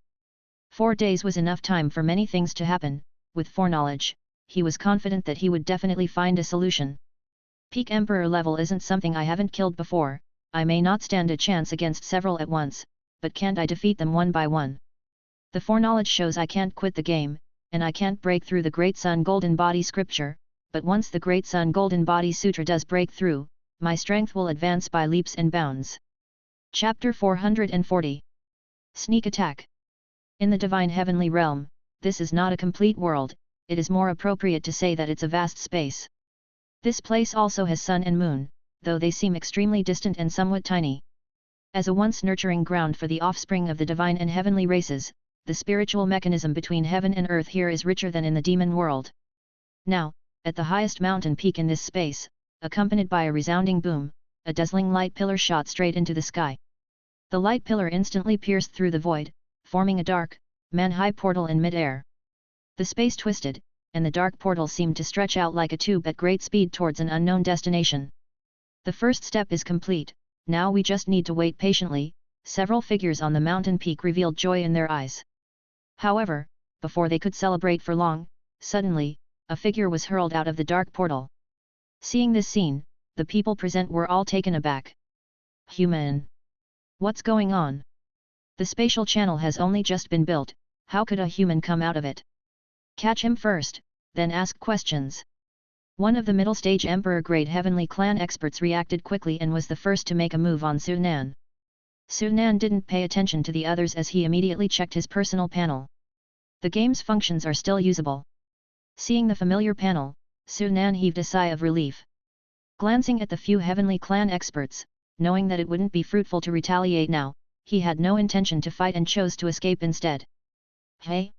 4 days was enough time for many things to happen. With foreknowledge, he was confident that he would definitely find a solution. Peak Emperor level isn't something I haven't killed before. I may not stand a chance against several at once, but can't I defeat them one by one? The foreknowledge shows I can't quit the game, and I can't break through the Great Sun Golden Body scripture, but once the Great Sun Golden Body Sutra does break through, my strength will advance by leaps and bounds. Chapter 440. Sneak Attack. In the Divine Heavenly Realm, this is not a complete world, it is more appropriate to say that it's a vast space. This place also has sun and moon, though they seem extremely distant and somewhat tiny. As a once nurturing ground for the offspring of the divine and heavenly races, the spiritual mechanism between heaven and earth here is richer than in the demon world. Now, at the highest mountain peak in this space, accompanied by a resounding boom, a dazzling light pillar shot straight into the sky. The light pillar instantly pierced through the void, forming a dark, man-high portal in mid-air. The space twisted, and the dark portal seemed to stretch out like a tube at great speed towards an unknown destination. The first step is complete, now we just need to wait patiently. Several figures on the mountain peak revealed joy in their eyes. However, before they could celebrate for long, suddenly, a figure was hurled out of the dark portal. Seeing this scene, the people present were all taken aback. Human! What's going on? The spatial channel has only just been built, how could a human come out of it? Catch him first, then ask questions. One of the middle stage Emperor Great Heavenly Clan experts reacted quickly and was the first to make a move on Sunan. Sunan didn't pay attention to the others as he immediately checked his personal panel. The game's functions are still usable. Seeing the familiar panel, Sunan heaved a sigh of relief. Glancing at the few Heavenly Clan experts, knowing that it wouldn't be fruitful to retaliate now, he had no intention to fight and chose to escape instead. Hey!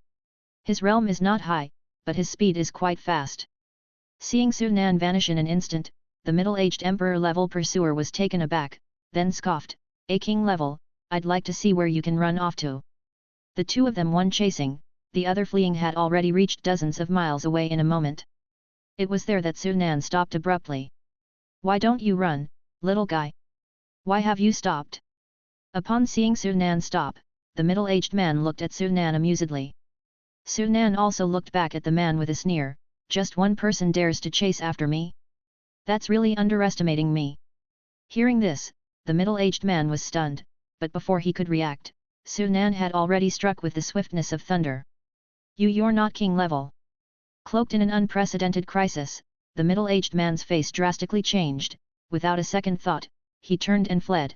His realm is not high, but his speed is quite fast. Seeing Sunan vanish in an instant, the middle-aged Emperor-level pursuer was taken aback, then scoffed, "A king level, I'd like to see where you can run off to." The two of them, one chasing, the other fleeing, had already reached dozens of miles away in a moment. It was there that Sunan stopped abruptly. "Why don't you run, little guy? Why have you stopped?" Upon seeing Sunan stop, the middle-aged man looked at Sunan amusedly. Sunan also looked back at the man with a sneer. "Just one person dares to chase after me? That's really underestimating me." Hearing this, the middle-aged man was stunned, but before he could react, Sunan had already struck with the swiftness of thunder. You're not king level." Cloaked in an unprecedented crisis, the middle-aged man's face drastically changed. Without a second thought, he turned and fled.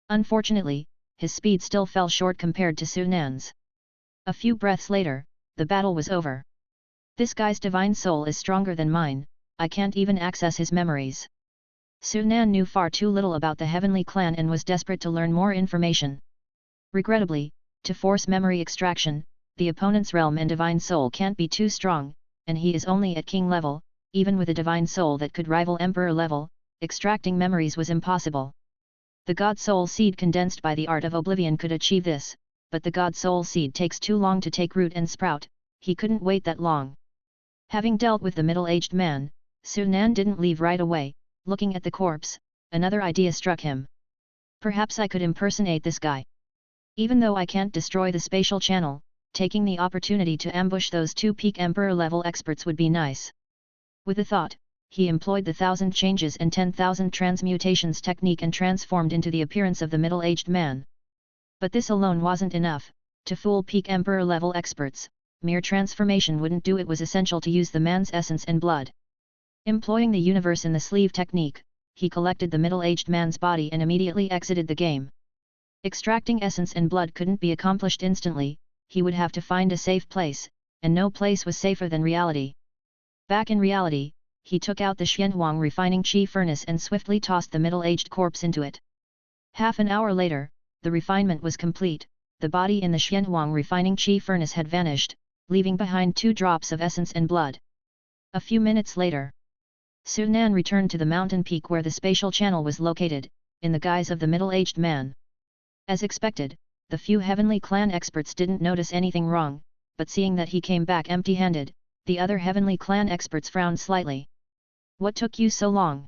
Unfortunately, his speed still fell short compared to Sunan's. A few breaths later, the battle was over. "This guy's divine soul is stronger than mine, I can't even access his memories." Sunan knew far too little about the Heavenly Clan and was desperate to learn more information. Regrettably, to force memory extraction, the opponent's realm and divine soul can't be too strong, and he is only at king level. Even with a divine soul that could rival Emperor level, extracting memories was impossible. The God Soul Seed condensed by the Art of Oblivion could achieve this, but the God Soul Seed takes too long to take root and sprout. He couldn't wait that long. Having dealt with the middle-aged man, Sunan didn't leave right away. Looking at the corpse, another idea struck him. Perhaps I could impersonate this guy. Even though I can't destroy the spatial channel, taking the opportunity to ambush those two peak Emperor-level experts would be nice. With a thought, he employed the 1,000 changes and 10,000 transmutations technique and transformed into the appearance of the middle-aged man. But this alone wasn't enough. To fool peak Emperor-level experts, mere transformation wouldn't do. It was essential to use the man's essence and blood. Employing the universe in the sleeve technique, he collected the middle-aged man's body and immediately exited the game. Extracting essence and blood couldn't be accomplished instantly, he would have to find a safe place, and no place was safer than reality. Back in reality, he took out the Xianhuang refining chi furnace and swiftly tossed the middle-aged corpse into it. Half an hour later, the refinement was complete. The body in the Xianhuang refining chi furnace had vanished, leaving behind 2 drops of essence and blood. A few minutes later, Sunan returned to the mountain peak where the spatial channel was located, in the guise of the middle-aged man. As expected, the few Heavenly Clan experts didn't notice anything wrong, but seeing that he came back empty-handed, the other Heavenly Clan experts frowned slightly. "What took you so long?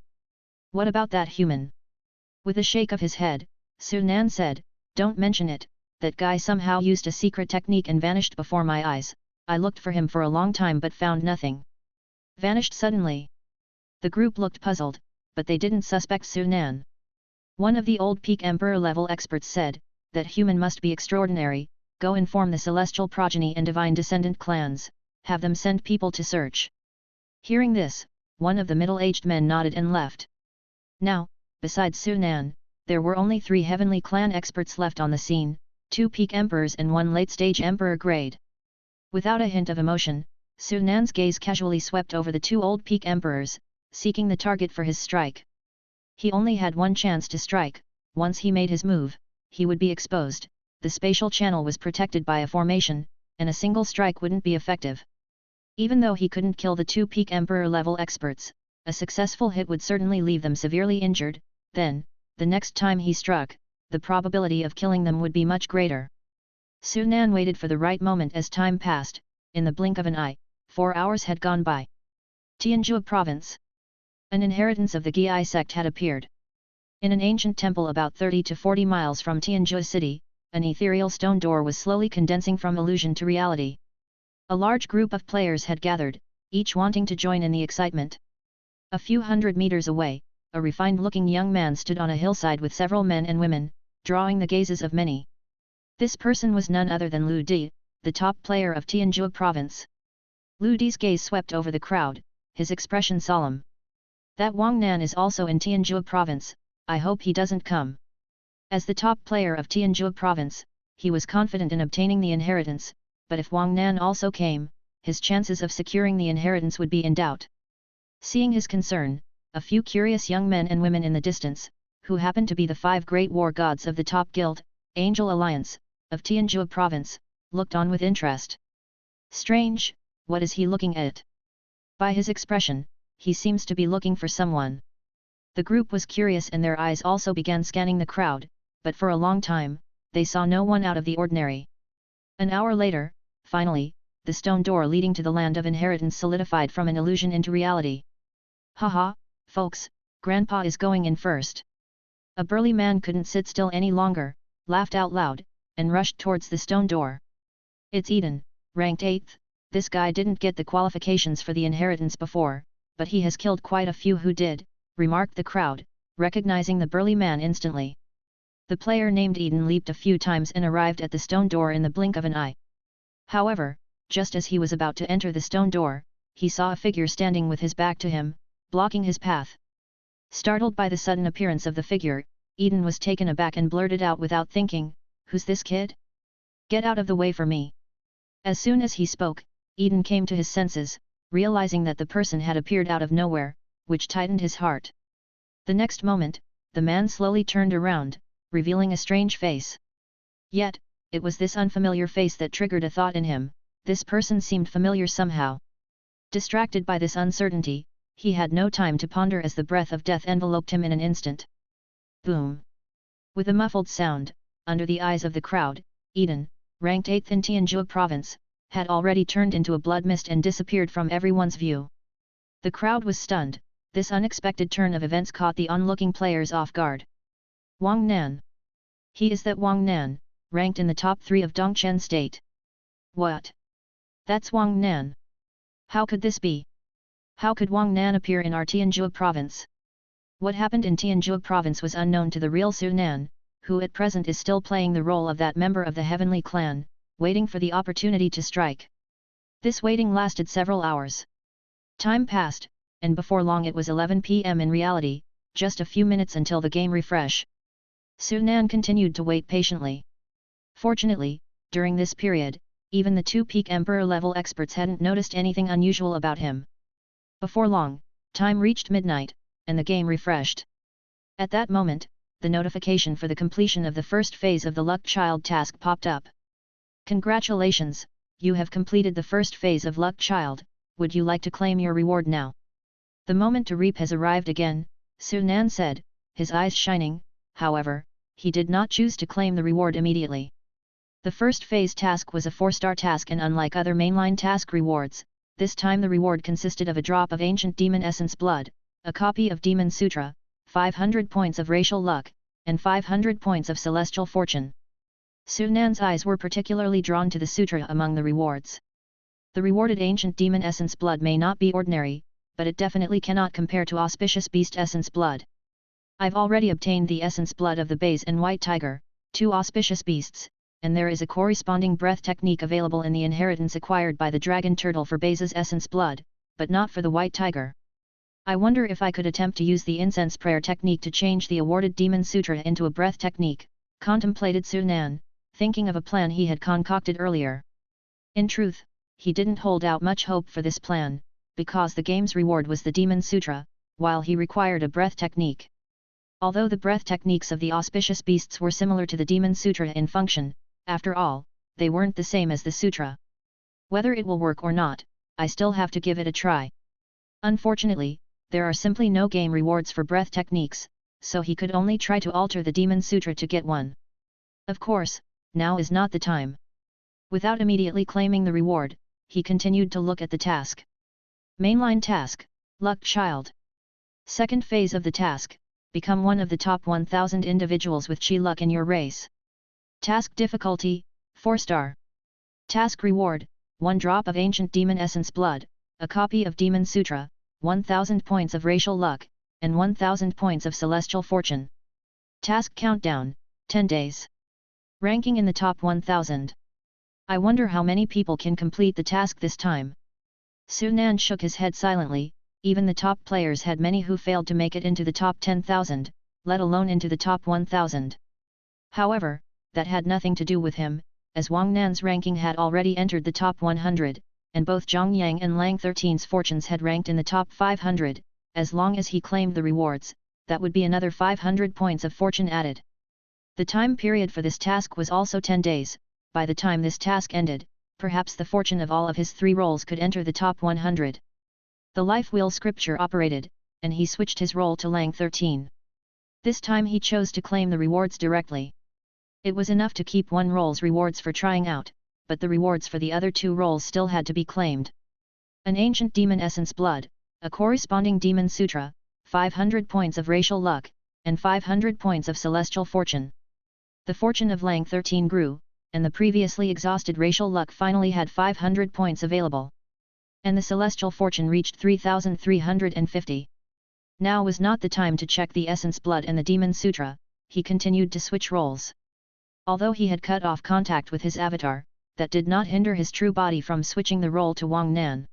What about that human?" With a shake of his head, Su Nan said, "Don't mention it, that guy somehow used a secret technique and vanished before my eyes. I looked for him for a long time but found nothing. Vanished suddenly." The group looked puzzled, but they didn't suspect Su Nan. One of the old peak emperor level experts said, "That human must be extraordinary, go inform the celestial progeny and divine descendant clans, have them send people to search." Hearing this, one of the middle-aged men nodded and left. Now, besides Su Nan, there were only 3 heavenly clan experts left on the scene, 2 peak emperors and 1 late-stage emperor grade. Without a hint of emotion, Su Nan's gaze casually swept over the 2 old peak emperors, seeking the target for his strike. He only had one chance to strike. Once he made his move, he would be exposed. The spatial channel was protected by a formation, and a single strike wouldn't be effective. Even though he couldn't kill the 2 peak emperor level experts, a successful hit would certainly leave them severely injured. Then, the next time he struck, the probability of killing them would be much greater. Su Nan waited for the right moment. As time passed, in the blink of an eye, 4 hours had gone by. Tianjua Province. An inheritance of the Giai sect had appeared. In an ancient temple about 30 to 40 miles from Tianjua city, an ethereal stone door was slowly condensing from illusion to reality. A large group of players had gathered, each wanting to join in the excitement. A few hundred meters away, a refined-looking young man stood on a hillside with several men and women, drawing the gazes of many. This person was none other than Lu Di, the top player of Tianjua province. Lu Di's gaze swept over the crowd, his expression solemn. "That Wang Nan is also in Tianjua province, I hope he doesn't come." As the top player of Tianjua province, he was confident in obtaining the inheritance, but if Wang Nan also came, his chances of securing the inheritance would be in doubt. Seeing his concern, a few curious young men and women in the distance, who happened to be the 5 great war gods of the top guild, Angel Alliance, of Tianjua province, looked on with interest. "Strange, what is he looking at? By his expression, he seems to be looking for someone." The group was curious and their eyes also began scanning the crowd, but for a long time, they saw no one out of the ordinary. An hour later, finally, the stone door leading to the land of inheritance solidified from an illusion into reality. "Haha, folks, Grandpa is going in first." A burly man couldn't sit still any longer, laughed out loud, and rushed towards the stone door. "It's Eden, ranked 8th, this guy didn't get the qualifications for the inheritance before, but he has killed quite a few who did," remarked the crowd, recognizing the burly man instantly. The player named Eden leaped a few times and arrived at the stone door in the blink of an eye. However, just as he was about to enter the stone door, he saw a figure standing with his back to him, blocking his path. Startled by the sudden appearance of the figure, Eden was taken aback and blurted out without thinking, "Who's this kid? Get out of the way for me." As soon as he spoke, Eden came to his senses, realizing that the person had appeared out of nowhere, which tightened his heart. The next moment, the man slowly turned around, revealing a strange face. Yet, it was this unfamiliar face that triggered a thought in him. This person seemed familiar somehow. Distracted by this uncertainty, he had no time to ponder as the breath of death enveloped him in an instant. Boom! With a muffled sound, under the eyes of the crowd, Eden, ranked 8th in Tianjua province, had already turned into a blood mist and disappeared from everyone's view. The crowd was stunned. This unexpected turn of events caught the onlooking players off guard. "Wang Nan. He is that Wang Nan, ranked in the top 3 of Dongchen State." "What? That's Wang Nan? How could this be? How could Wang Nan appear in our Tianjua province?" What happened in Tianjua province was unknown to the real Su Nan, who at present is still playing the role of that member of the heavenly clan, waiting for the opportunity to strike. This waiting lasted several hours. Time passed, and before long it was 11 p.m. in reality, just a few minutes until the game refresh. Su Nan continued to wait patiently. Fortunately, during this period, even the 2 peak emperor level experts hadn't noticed anything unusual about him. Before long, time reached midnight, and the game refreshed. At that moment, the notification for the completion of the first phase of the Luck Child task popped up. "Congratulations, you have completed the first phase of Luck Child, would you like to claim your reward now?" "The moment to reap has arrived again," Su Nan said, his eyes shining. However, he did not choose to claim the reward immediately. The first phase task was a 4-star task, and unlike other mainline task rewards, this time the reward consisted of a drop of ancient demon essence blood, a copy of Demon Sutra, 500 points of racial luck, and 500 points of celestial fortune. Sunan's eyes were particularly drawn to the sutra among the rewards. The rewarded ancient demon essence blood may not be ordinary, but it definitely cannot compare to auspicious beast essence blood. I've already obtained the essence blood of the Bays and White Tiger, two auspicious beasts, and there is a corresponding breath technique available in the inheritance acquired by the dragon turtle for Bays' essence blood, but not for the White Tiger. I wonder if I could attempt to use the incense prayer technique to change the awarded demon sutra into a breath technique, contemplated Sunan, thinking of a plan he had concocted earlier. In truth, he didn't hold out much hope for this plan, because the game's reward was the demon sutra, while he required a breath technique. Although the breath techniques of the auspicious beasts were similar to the demon sutra in function, after all, they weren't the same as the sutra. Whether it will work or not, I still have to give it a try. Unfortunately, there are simply no game rewards for breath techniques, so he could only try to alter the demon sutra to get one. Of course, now is not the time. Without immediately claiming the reward, he continued to look at the task. Mainline task, Luck Child. Second phase of the task, become one of the top 1000 individuals with Chi luck in your race. Task difficulty, 4-star. Task reward, 1 drop of ancient demon essence blood, a copy of Demon Sutra, 1000 points of racial luck, and 1000 points of celestial fortune. Task countdown, 10 days. Ranking in the top 1000. I wonder how many people can complete the task this time. Sunan shook his head silently. Even the top players had many who failed to make it into the top 10,000, let alone into the top 1,000. However, that had nothing to do with him, as Wang Nan's ranking had already entered the top 100, and both Zhang Yang and Lang 13's fortunes had ranked in the top 500, as long as he claimed the rewards, that would be another 500 points of fortune added. The time period for this task was also 10 days, by the time this task ended, perhaps the fortune of all of his 3 rolls could enter the top 100. The life wheel scripture operated, and he switched his role to Lang 13. This time he chose to claim the rewards directly. It was enough to keep one roll's rewards for trying out, but the rewards for the other 2 rolls still had to be claimed. An ancient demon essence blood, a corresponding demon sutra, 500 points of racial luck, and 500 points of celestial fortune. The fortune of Lang 13 grew, and the previously exhausted racial luck finally had 500 points available. And the celestial fortune reached 3,350. Now was not the time to check the essence blood and the demon sutra, he continued to switch roles. Although he had cut off contact with his avatar, that did not hinder his true body from switching the role to Wang Nan.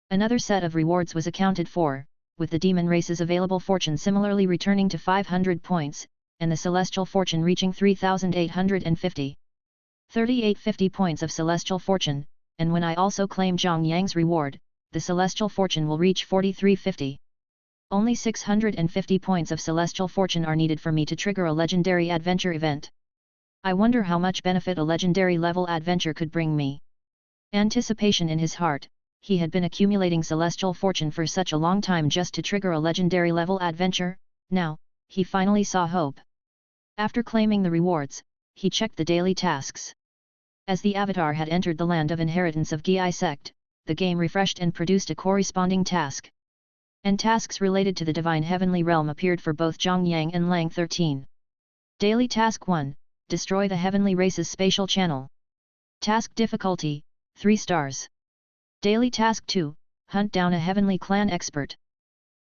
Another set of rewards was accounted for, with the demon race's available fortune similarly returning to 500 points, and the celestial fortune reaching 3,850. 3850 points of celestial fortune, and when I also claim Zhang Yang's reward, the celestial fortune will reach 4350. Only 650 points of celestial fortune are needed for me to trigger a legendary adventure event. I wonder how much benefit a legendary level adventure could bring me. Anticipation in his heart, he had been accumulating celestial fortune for such a long time just to trigger a legendary level adventure. Now, he finally saw hope. After claiming the rewards, he checked the daily tasks. As the avatar had entered the land of inheritance of Gi sect, the game refreshed and produced a corresponding task. And tasks related to the divine heavenly realm appeared for both Zhang Yang and Lang 13. Daily Task 1, Destroy the Heavenly Race's Spatial Channel. Task Difficulty, 3 stars. Daily Task 2, Hunt down a Heavenly Clan Expert.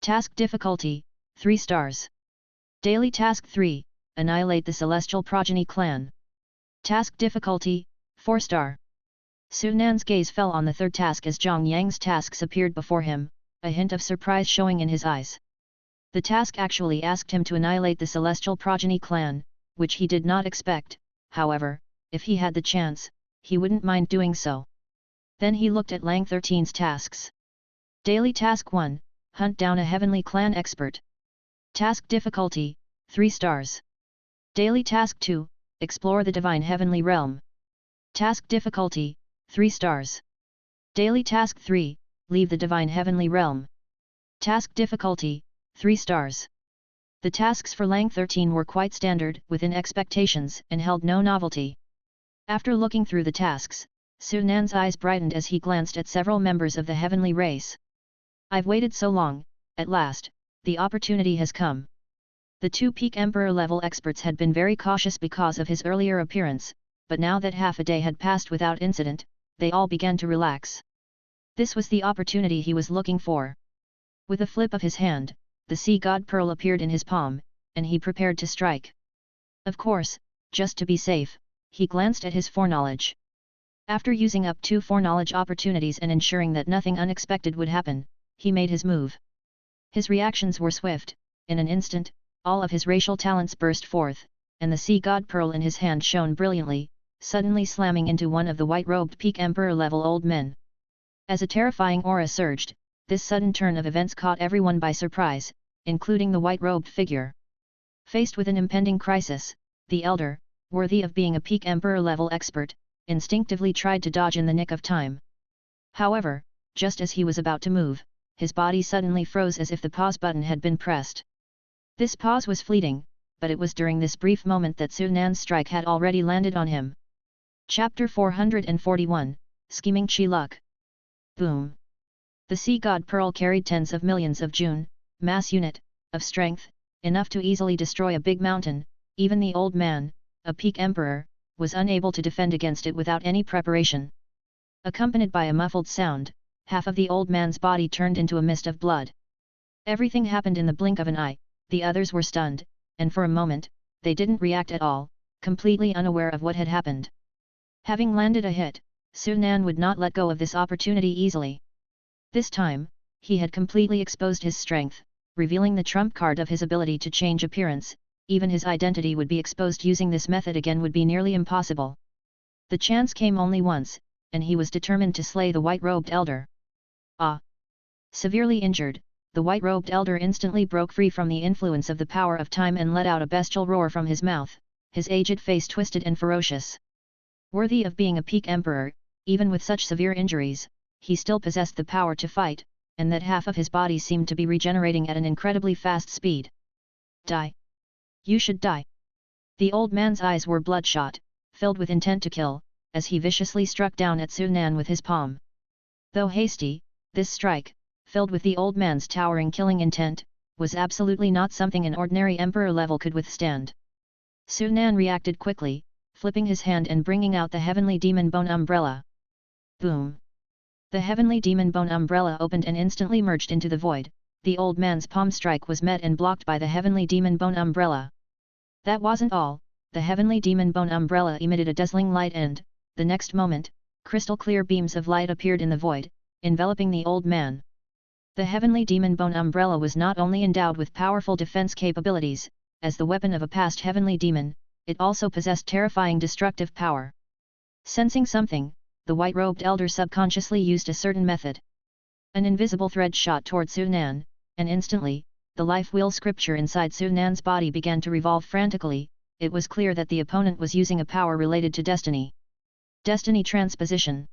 Task Difficulty, 3 stars. Daily Task 3, Annihilate the Celestial Progeny Clan. Task Difficulty, 4-star. Sunan's gaze fell on the third task as Zhang Yang's tasks appeared before him, a hint of surprise showing in his eyes. The task actually asked him to annihilate the Celestial Progeny Clan, which he did not expect. However, if he had the chance, he wouldn't mind doing so. Then he looked at Lang 13's tasks. Daily Task 1, Hunt down a Heavenly Clan Expert. Task Difficulty, 3 stars. Daily Task 2, Explore the Divine Heavenly Realm. Task Difficulty, 3 stars. Daily Task 3, Leave the Divine Heavenly Realm. Task Difficulty, 3 stars. The tasks for Lang 13 were quite standard, within expectations, and held no novelty. After looking through the tasks, Sunan's eyes brightened as he glanced at several members of the heavenly race. I've waited so long, at last, the opportunity has come. The two peak Emperor level experts had been very cautious because of his earlier appearance, but now that half a day had passed without incident, they all began to relax. This was the opportunity he was looking for. With a flip of his hand, the sea god pearl appeared in his palm, and he prepared to strike. Of course, just to be safe, he glanced at his foreknowledge. After using up 2 foreknowledge opportunities and ensuring that nothing unexpected would happen, he made his move. His reactions were swift. In an instant, all of his racial talents burst forth, and the sea god pearl in his hand shone brilliantly, suddenly slamming into one of the white-robed peak Emperor-level old men. As a terrifying aura surged, this sudden turn of events caught everyone by surprise, including the white-robed figure. Faced with an impending crisis, the elder, worthy of being a peak Emperor-level expert, instinctively tried to dodge in the nick of time. However, just as he was about to move, his body suddenly froze as if the pause button had been pressed. This pause was fleeting, but it was during this brief moment that Su Nan's strike had already landed on him. Chapter 441, Scheming Chi Luck. Boom! The sea god pearl carried tens of millions of June, mass unit, of strength, enough to easily destroy a big mountain. Even the old man, a peak emperor, was unable to defend against it without any preparation. Accompanied by a muffled sound, half of the old man's body turned into a mist of blood. Everything happened in the blink of an eye. The others were stunned, and for a moment, they didn't react at all, completely unaware of what had happened. Having landed a hit, Su Nan would not let go of this opportunity easily. This time, he had completely exposed his strength, revealing the trump card of his ability to change appearance. Even his identity would be exposed using this method again would be nearly impossible. The chance came only once, and he was determined to slay the white-robed elder. Ah! Severely injured, the white-robed elder instantly broke free from the influence of the power of time and let out a bestial roar from his mouth, his aged face twisted and ferocious. Worthy of being a peak emperor, even with such severe injuries, he still possessed the power to fight, and that half of his body seemed to be regenerating at an incredibly fast speed. Die! You should die! The old man's eyes were bloodshot, filled with intent to kill, as he viciously struck down at Su Nan with his palm. Though hasty, this strike, filled with the old man's towering killing intent, was absolutely not something an ordinary emperor level could withstand. Su Nan reacted quickly, flipping his hand and bringing out the heavenly demon bone umbrella. Boom! The heavenly demon bone umbrella opened and instantly merged into the void. The old man's palm strike was met and blocked by the heavenly demon bone umbrella. That wasn't all. The heavenly demon bone umbrella emitted a dazzling light and, the next moment, crystal clear beams of light appeared in the void, enveloping the old man. The heavenly demon bone umbrella was not only endowed with powerful defense capabilities, as the weapon of a past heavenly demon, it also possessed terrifying destructive power. Sensing something, the white-robed elder subconsciously used a certain method. An invisible thread shot toward Su Nan, and instantly, the life wheel scripture inside Su Nan's body began to revolve frantically. It was clear that the opponent was using a power related to destiny. Destiny transposition.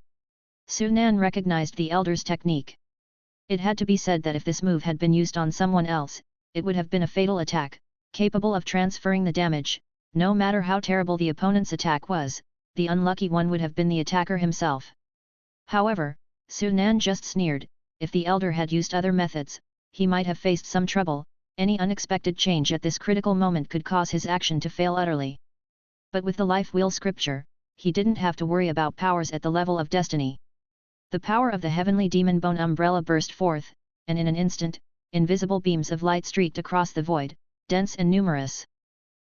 Su Nan recognized the elder's technique. It had to be said that if this move had been used on someone else, it would have been a fatal attack, capable of transferring the damage. No matter how terrible the opponent's attack was, the unlucky one would have been the attacker himself. However, Su Nan just sneered. If the elder had used other methods, he might have faced some trouble. Any unexpected change at this critical moment could cause his action to fail utterly. But with the life wheel scripture, he didn't have to worry about powers at the level of destiny. The power of the heavenly demon bone umbrella burst forth, and in an instant, invisible beams of light streaked across the void, dense and numerous.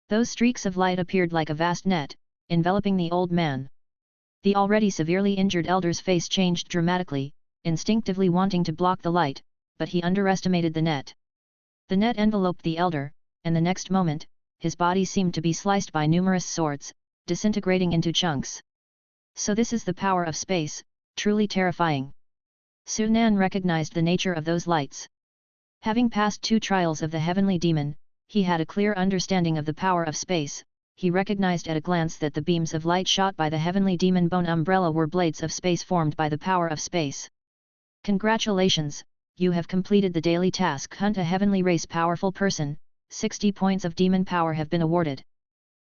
Those streaks of light appeared like a vast net, enveloping the old man. The already severely injured elder's face changed dramatically, instinctively wanting to block the light, but he underestimated the net. The net enveloped the elder, and the next moment, his body seemed to be sliced by numerous swords, disintegrating into chunks. So this is the power of space, truly terrifying. Su Nan recognized the nature of those lights. Having passed 2 trials of the heavenly demon, he had a clear understanding of the power of space. He recognized at a glance that the beams of light shot by the heavenly demon bone umbrella were blades of space formed by the power of space. Congratulations, you have completed the daily task Hunt a heavenly race powerful person, 60 points of demon power have been awarded.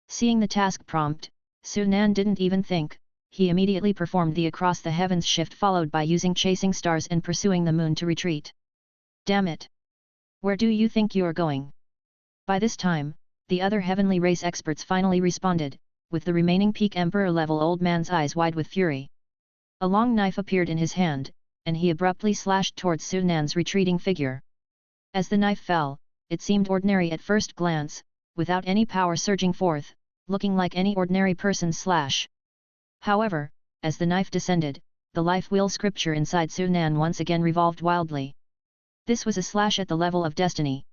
Seeing the task prompt, Su Nan didn't even think, he immediately performed the across the heavens shift followed by using chasing stars and pursuing the moon to retreat. Damn it! Where do you think you're going? By this time, the other heavenly race experts finally responded, with the remaining peak emperor level old man's eyes wide with fury. A long knife appeared in his hand, and he abruptly slashed towards Su Nan's retreating figure. As the knife fell, it seemed ordinary at first glance, without any power surging forth, looking like any ordinary person's slash. However, as the knife descended, the life wheel scripture inside Su Nan once again revolved wildly. This was a slash at the level of destiny.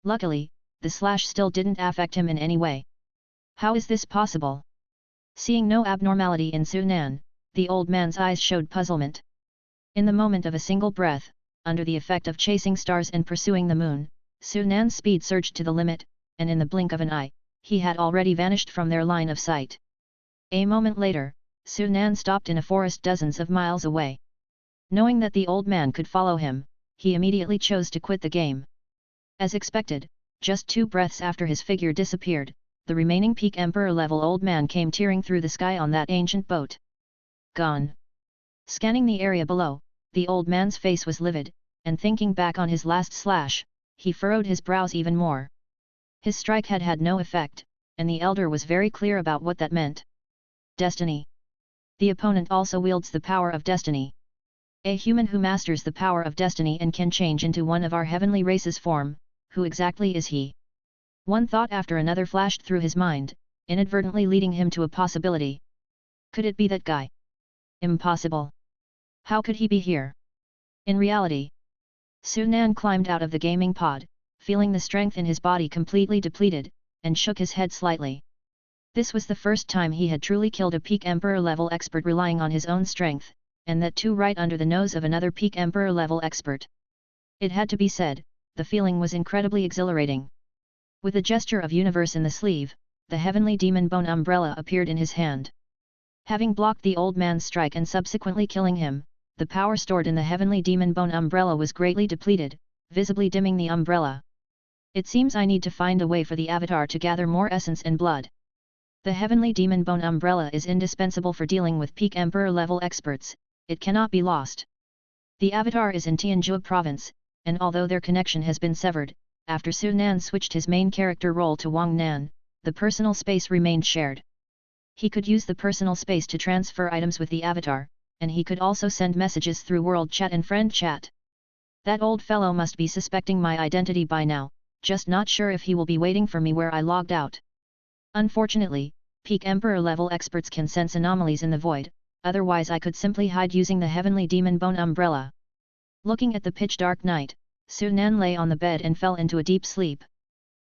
Luckily, the slash still didn't affect him in any way. How is this possible? Seeing no abnormality in Su Nan, the old man's eyes showed puzzlement. In the moment of a single breath, under the effect of chasing stars and pursuing the moon, Su Nan's speed surged to the limit, and in the blink of an eye, he had already vanished from their line of sight. A moment later, Su Nan stopped in a forest dozens of miles away. Knowing that the old man could follow him, he immediately chose to quit the game. As expected, just 2 breaths after his figure disappeared, the remaining peak emperor level old man came tearing through the sky on that ancient boat. Gone. Scanning the area below, the old man's face was livid, and thinking back on his last slash, he furrowed his brows even more. His strike had had no effect, and the elder was very clear about what that meant. Destiny. The opponent also wields the power of destiny. A human who masters the power of destiny and can change into one of our heavenly race's form, who exactly is he? One thought after another flashed through his mind, inadvertently leading him to a possibility. Could it be that guy? Impossible. How could he be here? In reality, Su Nan climbed out of the gaming pod, feeling the strength in his body completely depleted, and shook his head slightly. This was the first time he had truly killed a peak emperor level expert relying on his own strength, and that too right under the nose of another peak emperor level expert. It had to be said, the feeling was incredibly exhilarating. With a gesture of universe in the sleeve, the heavenly demon bone umbrella appeared in his hand. Having blocked the old man's strike and subsequently killing him, the power stored in the heavenly demon bone umbrella was greatly depleted, visibly dimming the umbrella. It seems I need to find a way for the avatar to gather more essence and blood. The heavenly demon bone umbrella is indispensable for dealing with peak emperor level experts, it cannot be lost. The avatar is in Tianjua province, and although their connection has been severed, after Su Nan switched his main character role to Wang Nan, the personal space remained shared. He could use the personal space to transfer items with the avatar, and he could also send messages through world chat and friend chat. That old fellow must be suspecting my identity by now, just not sure if he will be waiting for me where I logged out. Unfortunately, peak emperor level experts can sense anomalies in the void, otherwise I could simply hide using the heavenly demon bone umbrella. Looking at the pitch dark night, Su Nan lay on the bed and fell into a deep sleep.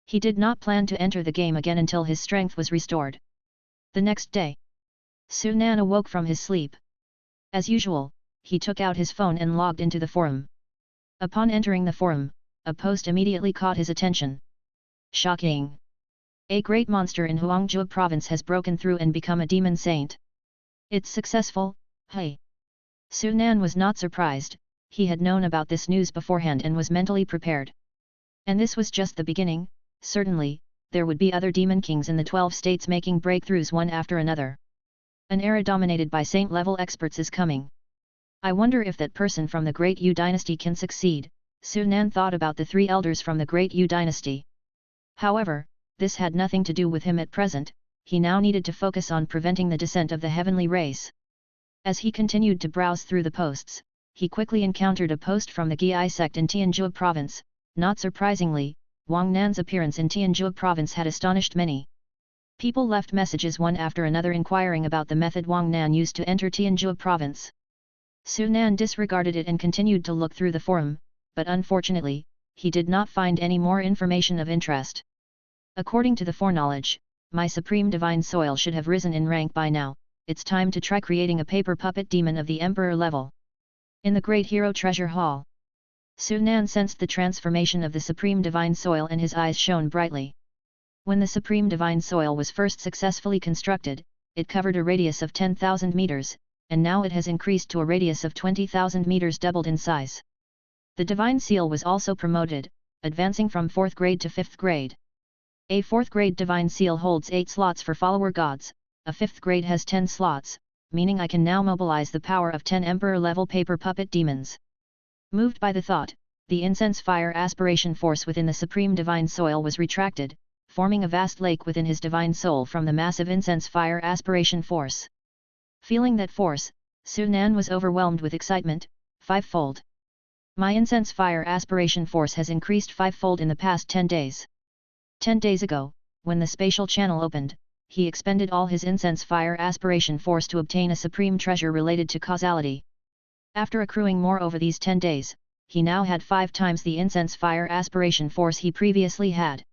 He did not plan to enter the game again until his strength was restored. The next day, Su Nan awoke from his sleep. As usual, he took out his phone and logged into the forum. Upon entering the forum, a post immediately caught his attention. Shocking! A great monster in Huangjua province has broken through and become a demon saint. It's successful, hey! Su Nan was not surprised, he had known about this news beforehand and was mentally prepared. And this was just the beginning, certainly, there would be other demon kings in the 12 states making breakthroughs one after another. An era dominated by saint-level experts is coming. I wonder if that person from the Great Yu dynasty can succeed, Su Nan thought about the 3 elders from the Great Yu dynasty. However, this had nothing to do with him at present, he now needed to focus on preventing the descent of the heavenly race. As he continued to browse through the posts, he quickly encountered a post from the Giai sect in Tianjua province. Not surprisingly, Wang Nan's appearance in Tianjua province had astonished many. People left messages one after another inquiring about the method Wang Nan used to enter Tianjua province. Su Nan disregarded it and continued to look through the forum, but unfortunately, he did not find any more information of interest. According to the foreknowledge, my supreme divine soil should have risen in rank by now, it's time to try creating a paper puppet demon of the emperor level. In the Great Hero Treasure Hall, Su Nan sensed the transformation of the supreme divine soil and his eyes shone brightly. When the supreme divine soil was first successfully constructed, it covered a radius of 10,000 meters, and now it has increased to a radius of 20,000 meters, doubled in size. The divine seal was also promoted, advancing from 4th grade to 5th grade. A 4th grade divine seal holds 8 slots for follower gods, a 5th grade has 10 slots, meaning I can now mobilize the power of 10 emperor level paper puppet demons. Moved by the thought, the incense fire aspiration force within the supreme divine soil was retracted, forming a vast lake within his divine soul from the massive incense fire aspiration force. Feeling that force, Su Nan was overwhelmed with excitement, fivefold. My incense fire aspiration force has increased fivefold in the past 10 days. 10 days ago, when the spatial channel opened, he expended all his incense fire aspiration force to obtain a supreme treasure related to causality. After accruing more over these 10 days, he now had 5 times the incense fire aspiration force he previously had.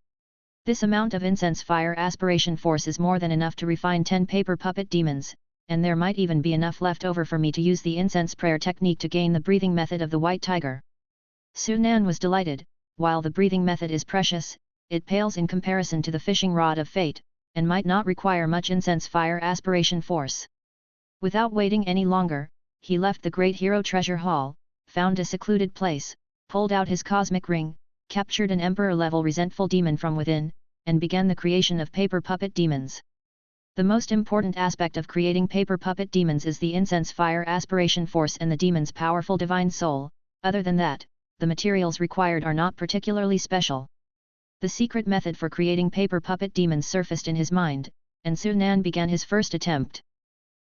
This amount of incense fire aspiration force is more than enough to refine 10 paper puppet demons, and there might even be enough left over for me to use the incense prayer technique to gain the breathing method of the white tiger. Su Nan was delighted. While the breathing method is precious, it pales in comparison to the fishing rod of fate, and might not require much incense fire aspiration force. Without waiting any longer, he left the Great Hero Treasure Hall, found a secluded place, pulled out his cosmic ring, captured an emperor-level resentful demon from within, and began the creation of paper puppet demons. The most important aspect of creating paper puppet demons is the incense fire aspiration force and the demon's powerful divine soul. Other than that, the materials required are not particularly special. The secret method for creating paper puppet demons surfaced in his mind, and Su Nan began his first attempt.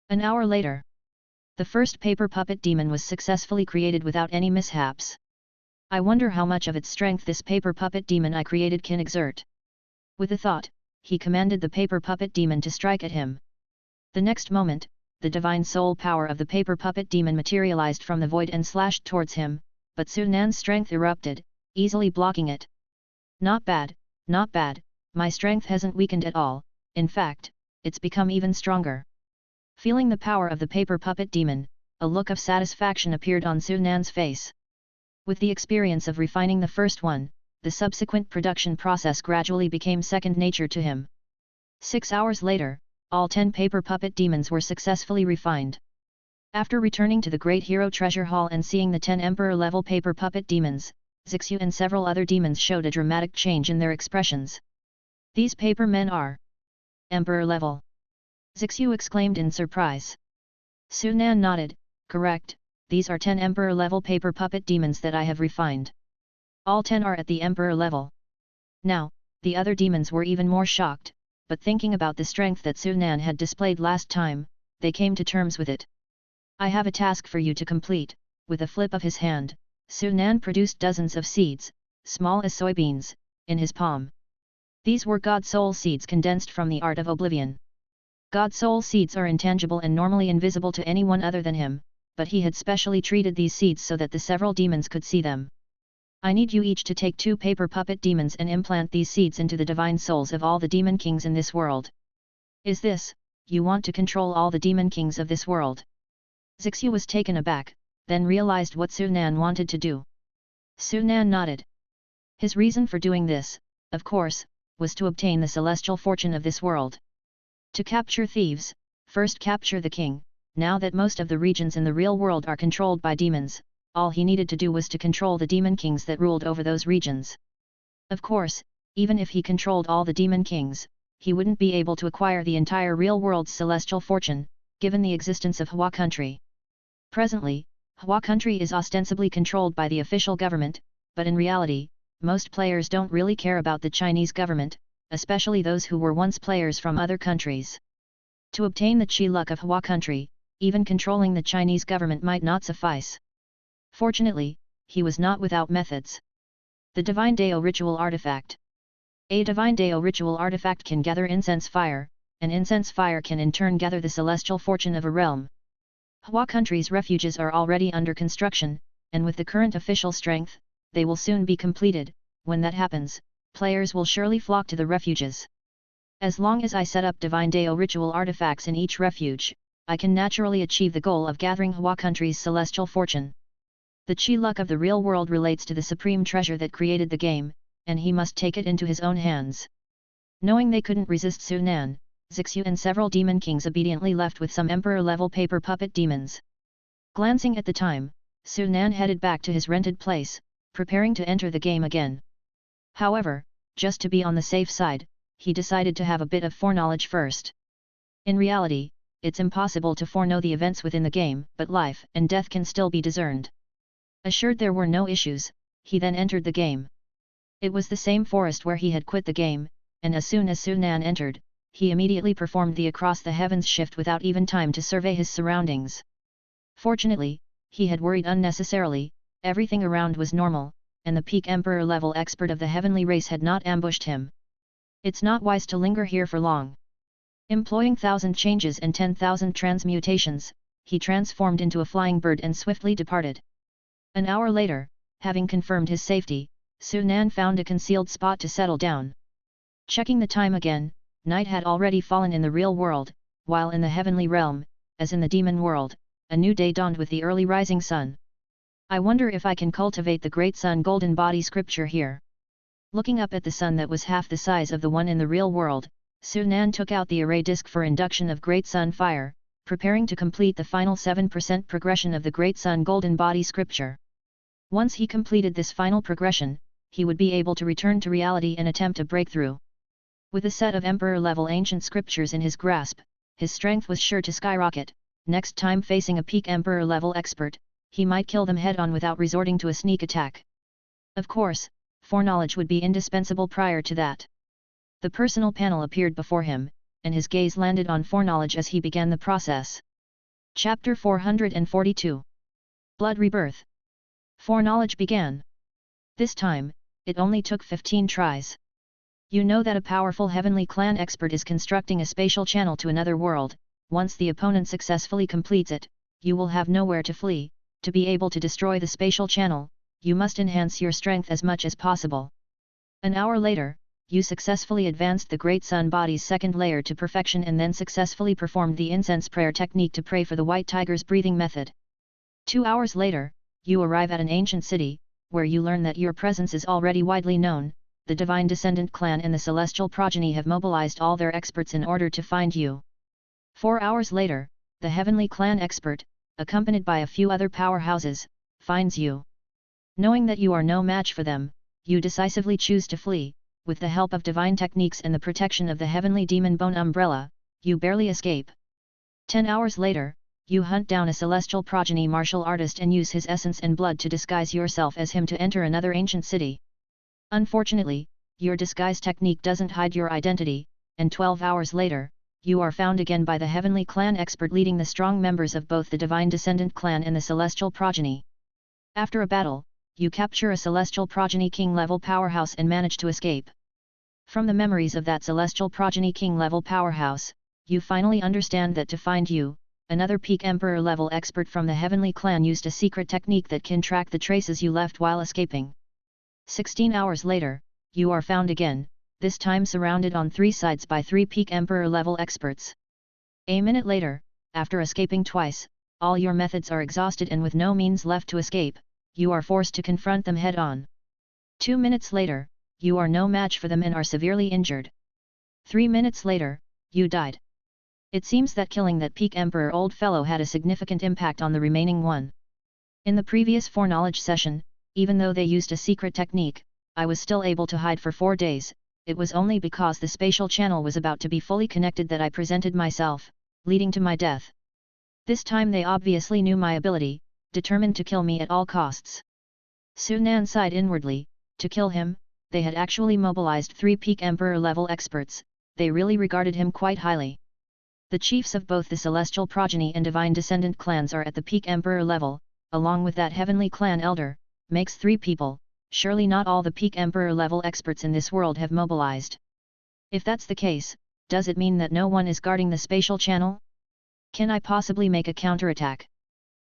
An hour later, the first paper puppet demon was successfully created without any mishaps. I wonder how much of its strength this paper puppet demon I created can exert. With a thought, he commanded the paper puppet demon to strike at him. The next moment, the divine soul power of the paper puppet demon materialized from the void and slashed towards him, but Su Nan's strength erupted, easily blocking it. Not bad, not bad, my strength hasn't weakened at all, in fact, it's become even stronger. Feeling the power of the paper puppet demon, a look of satisfaction appeared on Su Nan's face. With the experience of refining the first one, the subsequent production process gradually became second nature to him. 6 hours later, all 10 paper puppet demons were successfully refined. After returning to the Great Hero Treasure Hall and seeing the 10 Emperor-level paper puppet demons, Zixu and several other demons showed a dramatic change in their expressions. These paper men are Emperor level. Zixu exclaimed in surprise. Su Nan nodded, correct, these are 10 Emperor-level paper puppet demons that I have refined. All 10 are at the Emperor level. Now, the other demons were even more shocked, but thinking about the strength that Su Nan had displayed last time, they came to terms with it. I have a task for you to complete. With a flip of his hand, Su Nan produced dozens of seeds, small as soybeans, in his palm. These were God Soul seeds condensed from the art of oblivion. God Soul seeds are intangible and normally invisible to anyone other than him, but he had specially treated these seeds so that the several demons could see them. I need you each to take 2 paper puppet demons and implant these seeds into the divine souls of all the demon kings in this world. Is this, you want to control all the demon kings of this world? Zixu was taken aback, then realized what Su Nan wanted to do. Su Nan nodded. His reason for doing this, of course, was to obtain the celestial fortune of this world. To capture thieves, first capture the king. Now that most of the regions in the real world are controlled by demons, all he needed to do was to control the demon kings that ruled over those regions. Of course, even if he controlled all the demon kings, he wouldn't be able to acquire the entire real world's celestial fortune, given the existence of Hua country. Presently, Hua country is ostensibly controlled by the official government, but in reality, most players don't really care about the Chinese government, especially those who were once players from other countries. To obtain the chi luck of Hua country, even controlling the Chinese government might not suffice. Fortunately, he was not without methods. The Divine Dao Ritual Artifact. A Divine Dao Ritual Artifact can gather incense fire, and incense fire can in turn gather the celestial fortune of a realm. Hua country's refuges are already under construction, and with the current official strength, they will soon be completed. When that happens, players will surely flock to the refuges. As long as I set up Divine Dao ritual artifacts in each refuge, I can naturally achieve the goal of gathering Hua country's celestial fortune. The chi luck of the real world relates to the supreme treasure that created the game, and he must take it into his own hands. Knowing they couldn't resist Su Nan, Zixu and several demon kings obediently left with some emperor-level paper puppet demons. Glancing at the time, Su Nan headed back to his rented place, preparing to enter the game again. However, just to be on the safe side, he decided to have a bit of foreknowledge first. In reality, it's impossible to foreknow the events within the game, but life and death can still be discerned. Assured there were no issues, he then entered the game. It was the same forest where he had quit the game, and as soon as Su Nan entered, he immediately performed the across the heavens shift without even time to survey his surroundings. Fortunately, he had worried unnecessarily, everything around was normal, and the peak emperor level expert of the heavenly race had not ambushed him. It's not wise to linger here for long. Employing 1,000 changes and 10,000 transmutations, he transformed into a flying bird and swiftly departed. An hour later, having confirmed his safety, Su Nan found a concealed spot to settle down. Checking the time again, night had already fallen in the real world, while in the heavenly realm, as in the demon world, a new day dawned with the early rising sun. I wonder if I can cultivate the great sun golden body scripture here. Looking up at the sun that was half the size of the one in the real world, Su Nan took out the array disk for induction of great sun fire, preparing to complete the final 7% progression of the great sun golden body scripture. Once he completed this final progression, he would be able to return to reality and attempt a breakthrough. With a set of emperor-level ancient scriptures in his grasp, his strength was sure to skyrocket. Next time facing a peak emperor-level expert, he might kill them head-on without resorting to a sneak attack. Of course, foreknowledge would be indispensable prior to that. The personal panel appeared before him, and his gaze landed on foreknowledge as he began the process. Chapter 442. Blood Rebirth. Foreknowledge began. This time, it only took 15 tries. You know that a powerful heavenly clan expert is constructing a spatial channel to another world. Once the opponent successfully completes it, you will have nowhere to flee. To be able to destroy the spatial channel, you must enhance your strength as much as possible. An hour later, you successfully advanced the Great Sun Body's second layer to perfection and then successfully performed the incense prayer technique to pray for the White Tiger's breathing method. 2 hours later, you arrive at an ancient city, where you learn that your presence is already widely known. The Divine Descendant clan and the Celestial Progeny have mobilized all their experts in order to find you. 4 hours later, the Heavenly Clan expert, accompanied by a few other powerhouses, finds you. Knowing that you are no match for them, you decisively choose to flee. With the help of divine techniques and the protection of the Heavenly Demon Bone Umbrella, you barely escape. 10 hours later, you hunt down a Celestial Progeny martial artist and use his essence and blood to disguise yourself as him to enter another ancient city. Unfortunately, your disguise technique doesn't hide your identity, and 12 hours later, you are found again by the Heavenly Clan expert leading the strong members of both the Divine Descendant clan and the Celestial Progeny. After a battle, you capture a Celestial Progeny King-level powerhouse and manage to escape. From the memories of that Celestial Progeny King-level powerhouse, you finally understand that to find you, another peak Emperor-level expert from the Heavenly Clan used a secret technique that can track the traces you left while escaping. 16 hours later, you are found again, this time surrounded on 3 sides by 3 peak Emperor-level experts. A minute later, after escaping twice, all your methods are exhausted and with no means left to escape, you are forced to confront them head-on. 2 minutes later, you are no match for them and are severely injured. 3 minutes later, you died. It seems that killing that peak Emperor old fellow had a significant impact on the remaining one. In the previous foreknowledge session, even though they used a secret technique, I was still able to hide for 4 days. It was only because the spatial channel was about to be fully connected that I presented myself, leading to my death. This time they obviously knew my ability, determined to kill me at all costs. Su Nan sighed inwardly. To kill him, they had actually mobilized 3 peak Emperor-level experts. They really regarded him quite highly. The chiefs of both the Celestial Progeny and Divine Descendant clans are at the peak Emperor level, along with that Heavenly Clan elder, makes 3 people. Surely not all the peak Emperor-level experts in this world have mobilized. If that's the case, does it mean that no one is guarding the spatial channel? Can I possibly make a counterattack?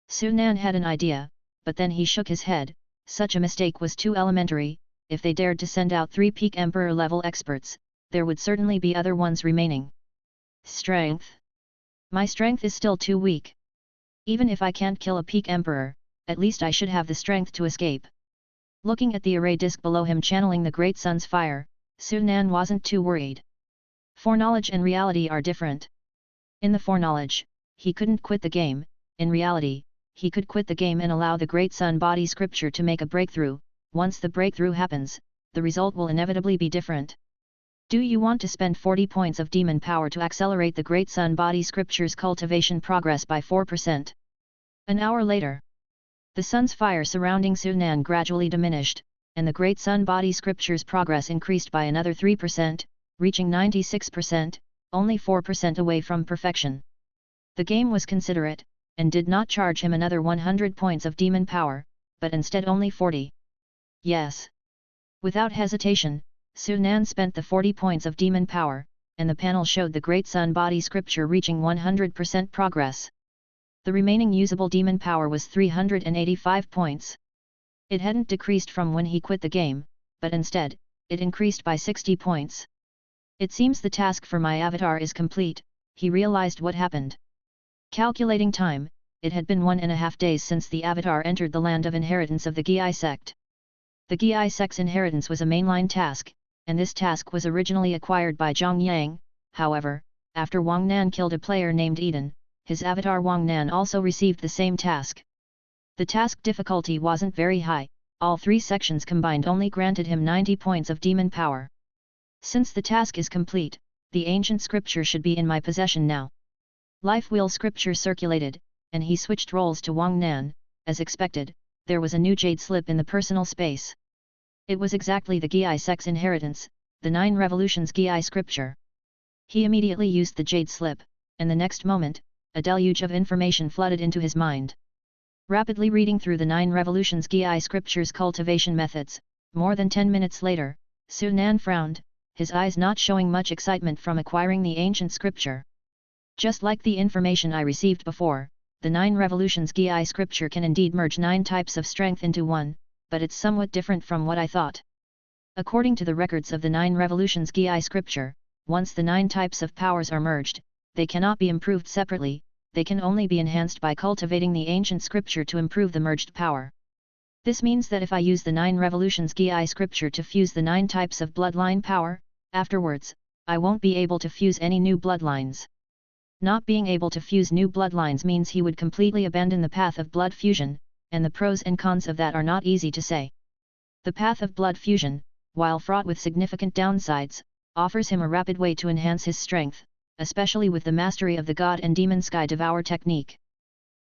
Su Nan had an idea, but then he shook his head. Such a mistake was too elementary. If they dared to send out 3 peak Emperor-level experts, there would certainly be other ones remaining. Strength. My strength is still too weak. Even if I can't kill a peak Emperor, at least I should have the strength to escape. Looking at the array disk below him channeling the Great Sun's fire, Su Nan wasn't too worried. Foreknowledge and reality are different. In the foreknowledge, he couldn't quit the game. In reality, he could quit the game and allow the Great Sun Body scripture to make a breakthrough. Once the breakthrough happens, the result will inevitably be different. Do you want to spend 40 points of demon power to accelerate the Great Sun Body scripture's cultivation progress by 4%? An hour later. The sun's fire surrounding Su Nan gradually diminished, and the great sun body scripture's progress increased by another 3%, reaching 96%, only 4% away from perfection. The game was considerate, and did not charge him another 100 points of demon power, but instead only 40. Yes. Without hesitation, Su Nan spent the 40 points of demon power, and the panel showed the great sun body scripture reaching 100% progress. The remaining usable demon power was 385 points. It hadn't decreased from when he quit the game, but instead, it increased by 60 points. It seems the task for my avatar is complete, he realized what happened. Calculating time, it had been 1.5 days since the avatar entered the land of inheritance of the Giai sect. The Giai sect's inheritance was a mainline task, and this task was originally acquired by Zhang Yang. However, after Wang Nan killed a player named Eden, his avatar Wang Nan also received the same task. The task difficulty wasn't very high, all 3 sections combined only granted him 90 points of demon power. Since the task is complete, the ancient scripture should be in my possession now. Life Wheel scripture circulated, and he switched roles to Wang Nan. As expected, there was a new jade slip in the personal space. It was exactly the Giai sect's inheritance, the 9 revolutions Giai scripture. He immediately used the jade slip, and the next moment, a deluge of information flooded into his mind. Rapidly reading through the 9 revolutions Giai scripture's cultivation methods, more than 10 minutes later, Su Nan frowned, his eyes not showing much excitement from acquiring the ancient scripture. Just like the information I received before, the 9 revolutions Giai scripture can indeed merge 9 types of strength into one, but it's somewhat different from what I thought. According to the records of the 9 revolutions Giai scripture, once the 9 types of powers are merged, they cannot be improved separately, they can only be enhanced by cultivating the ancient scripture to improve the merged power. This means that if I use the 9 revolutions Giai scripture to fuse the 9 types of bloodline power, afterwards, I won't be able to fuse any new bloodlines. Not being able to fuse new bloodlines means he would completely abandon the path of blood fusion, and the pros and cons of that are not easy to say. The path of blood fusion, while fraught with significant downsides, offers him a rapid way to enhance his strength, especially with the mastery of the God and Demon Sky Devour technique.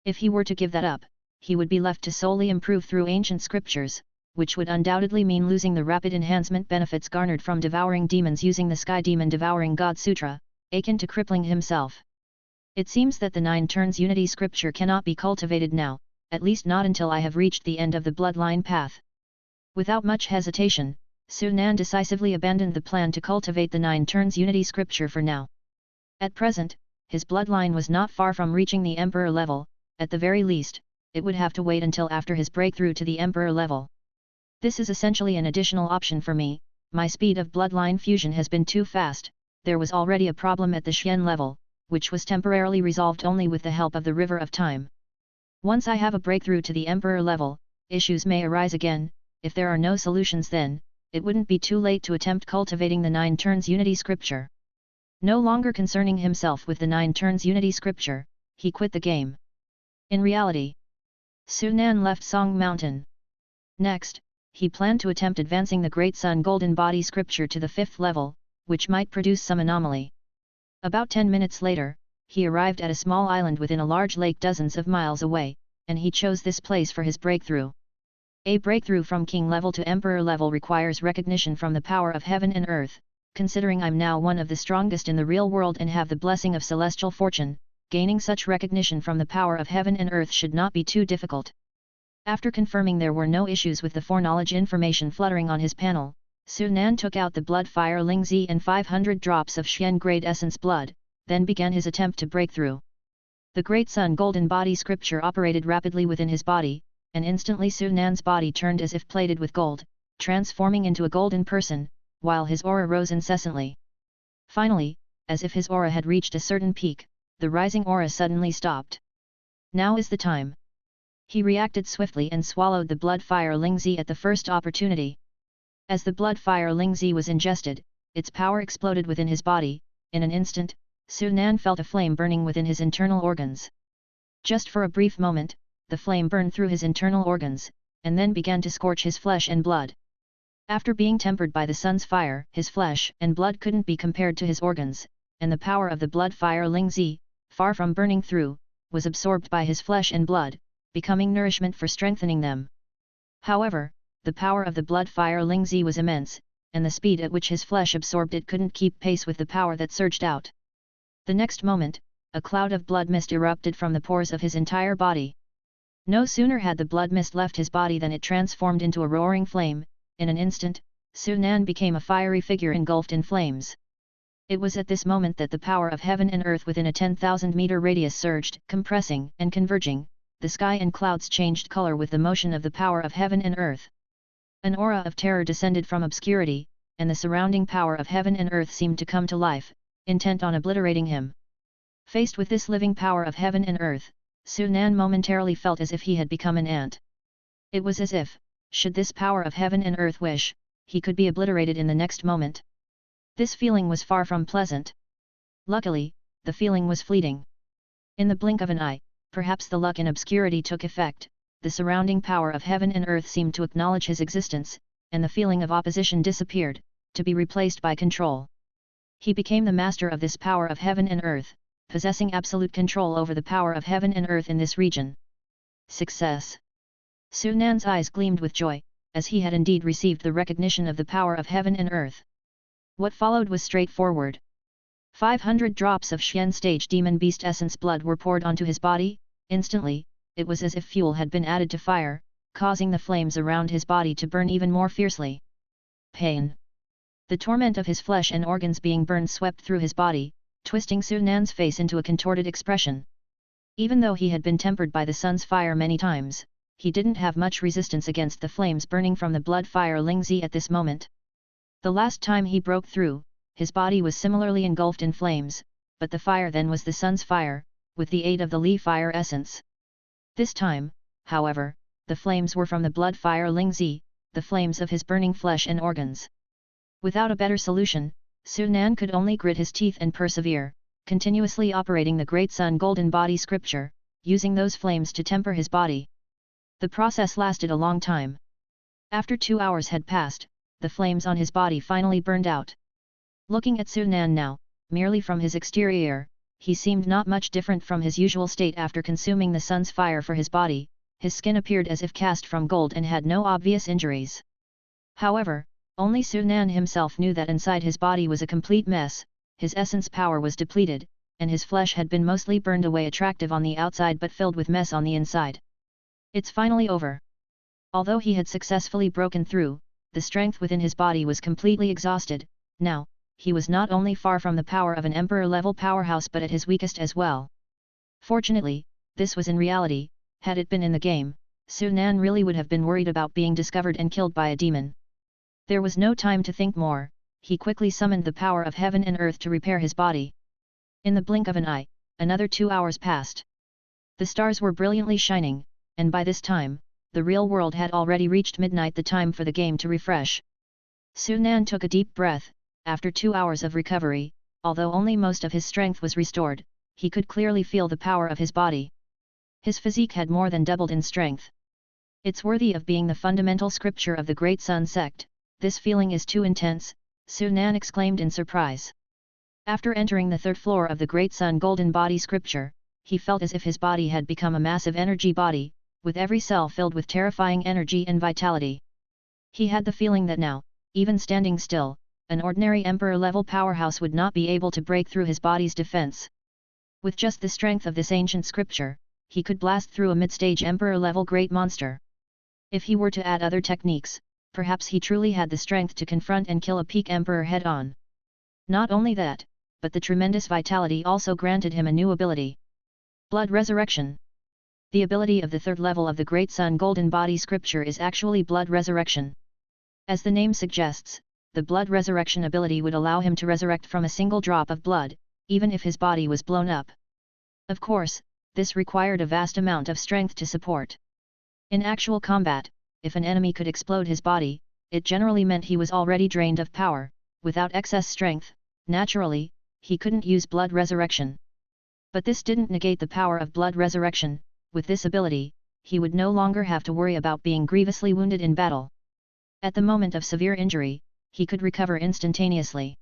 If he were to give that up, he would be left to solely improve through ancient scriptures, which would undoubtedly mean losing the rapid enhancement benefits garnered from devouring demons using the Sky Demon Devouring God Sutra, akin to crippling himself. It seems that the 9 turns unity scripture cannot be cultivated now, at least not until I have reached the end of the bloodline path. Without much hesitation, Su Nan decisively abandoned the plan to cultivate the 9 turns unity scripture for now. At present, his bloodline was not far from reaching the Emperor level, at the very least, it would have to wait until after his breakthrough to the Emperor level. This is essentially an additional option for me, my speed of bloodline fusion has been too fast, there was already a problem at the Xian level, which was temporarily resolved only with the help of the River of Time. Once I have a breakthrough to the Emperor level, issues may arise again. If there are no solutions then, it wouldn't be too late to attempt cultivating the 9 turns unity scripture. No longer concerning himself with the 9 turns unity scripture, he quit the game. In reality, Su Nan left Song Mountain. Next, he planned to attempt advancing the Great Sun Golden Body scripture to the 5th level, which might produce some anomaly. About 10 minutes later, he arrived at a small island within a large lake dozens of miles away, and he chose this place for his breakthrough. A breakthrough from king level to emperor level requires recognition from the power of heaven and earth. Considering I'm now one of the strongest in the real world and have the blessing of celestial fortune, gaining such recognition from the power of heaven and earth should not be too difficult. After confirming there were no issues with the foreknowledge information fluttering on his panel, Su Nan took out the blood fire Ling Zi and 500 drops of Xian grade essence blood, then began his attempt to break through. The Great Sun Golden Body scripture operated rapidly within his body, and instantly Su Nan's body turned as if plated with gold, transforming into a golden person, while his aura rose incessantly. Finally, as if his aura had reached a certain peak, the rising aura suddenly stopped. Now is the time. He reacted swiftly and swallowed the blood fire Ling Zi at the first opportunity. As the blood fire Ling Zi was ingested, its power exploded within his body. In an instant, Su Nan felt a flame burning within his internal organs. Just for a brief moment, the flame burned through his internal organs, and then began to scorch his flesh and blood. After being tempered by the sun's fire, his flesh and blood couldn't be compared to his organs, and the power of the blood fire Ling Zi, far from burning through, was absorbed by his flesh and blood, becoming nourishment for strengthening them. However, the power of the blood fire Lingzi was immense, and the speed at which his flesh absorbed it couldn't keep pace with the power that surged out. The next moment, a cloud of blood mist erupted from the pores of his entire body. No sooner had the blood mist left his body than it transformed into a roaring flame. In an instant, Su Nan became a fiery figure engulfed in flames. It was at this moment that the power of heaven and earth within a 10,000-meter radius surged, compressing and converging. The sky and clouds changed color with the motion of the power of heaven and earth. An aura of terror descended from obscurity, and the surrounding power of heaven and earth seemed to come to life, intent on obliterating him. Faced with this living power of heaven and earth, Su Nan momentarily felt as if he had become an ant. It was as if, should this power of heaven and earth wish, he could be obliterated in the next moment. This feeling was far from pleasant. Luckily, the feeling was fleeting. In the blink of an eye, perhaps the luck in obscurity took effect, the surrounding power of heaven and earth seemed to acknowledge his existence, and the feeling of opposition disappeared, to be replaced by control. He became the master of this power of heaven and earth, possessing absolute control over the power of heaven and earth in this region. Success! Su Nan's eyes gleamed with joy, as he had indeed received the recognition of the power of heaven and earth. What followed was straightforward. 500 drops of Xian stage demon beast essence blood were poured onto his body. Instantly, it was as if fuel had been added to fire, causing the flames around his body to burn even more fiercely. Pain. The torment of his flesh and organs being burned swept through his body, twisting Su Nan's face into a contorted expression. Even though he had been tempered by the sun's fire many times, he didn't have much resistance against the flames burning from the blood fire Lingzi at this moment. The last time he broke through, his body was similarly engulfed in flames, but the fire then was the sun's fire, with the aid of the Li fire essence. This time, however, the flames were from the blood fire Lingzi, the flames of his burning flesh and organs. Without a better solution, Su Nan could only grit his teeth and persevere, continuously operating the Great Sun Golden Body scripture, using those flames to temper his body. The process lasted a long time. After 2 hours had passed, the flames on his body finally burned out. Looking at Su Nan now, merely from his exterior, he seemed not much different from his usual state after consuming the sun's fire for his body. His skin appeared as if cast from gold and had no obvious injuries. However, only Su Nan himself knew that inside his body was a complete mess. His essence power was depleted, and his flesh had been mostly burned away, attractive on the outside but filled with mess on the inside. It's finally over. Although he had successfully broken through, the strength within his body was completely exhausted. Now, he was not only far from the power of an emperor-level powerhouse but at his weakest as well. Fortunately, this was in reality. Had it been in the game, Su Nan really would have been worried about being discovered and killed by a demon. There was no time to think more. He quickly summoned the power of heaven and earth to repair his body. In the blink of an eye, another 2 hours passed. The stars were brilliantly shining, and by this time, the real world had already reached midnight, the time for the game to refresh. Su Nan took a deep breath. After 2 hours of recovery, although only most of his strength was restored, he could clearly feel the power of his body. His physique had more than doubled in strength. It's worthy of being the fundamental scripture of the Great Sun sect. This feeling is too intense, Su Nan exclaimed in surprise. After entering the 3rd floor of the Great Sun Golden Body scripture, he felt as if his body had become a massive energy body, with every cell filled with terrifying energy and vitality. He had the feeling that now, even standing still, an ordinary emperor-level powerhouse would not be able to break through his body's defense. With just the strength of this ancient scripture, he could blast through a mid-stage emperor-level great monster. If he were to add other techniques, perhaps he truly had the strength to confront and kill a peak emperor head-on. Not only that, but the tremendous vitality also granted him a new ability. Blood Resurrection. The ability of the 3rd level of the Great Sun Golden Body scripture is actually Blood Resurrection. As the name suggests, the Blood Resurrection ability would allow him to resurrect from a single drop of blood, even if his body was blown up. Of course, this required a vast amount of strength to support. In actual combat, if an enemy could explode his body, it generally meant he was already drained of power. Without excess strength, naturally, he couldn't use Blood Resurrection. But this didn't negate the power of Blood Resurrection. With this ability, he would no longer have to worry about being grievously wounded in battle. At the moment of severe injury, he could recover instantaneously.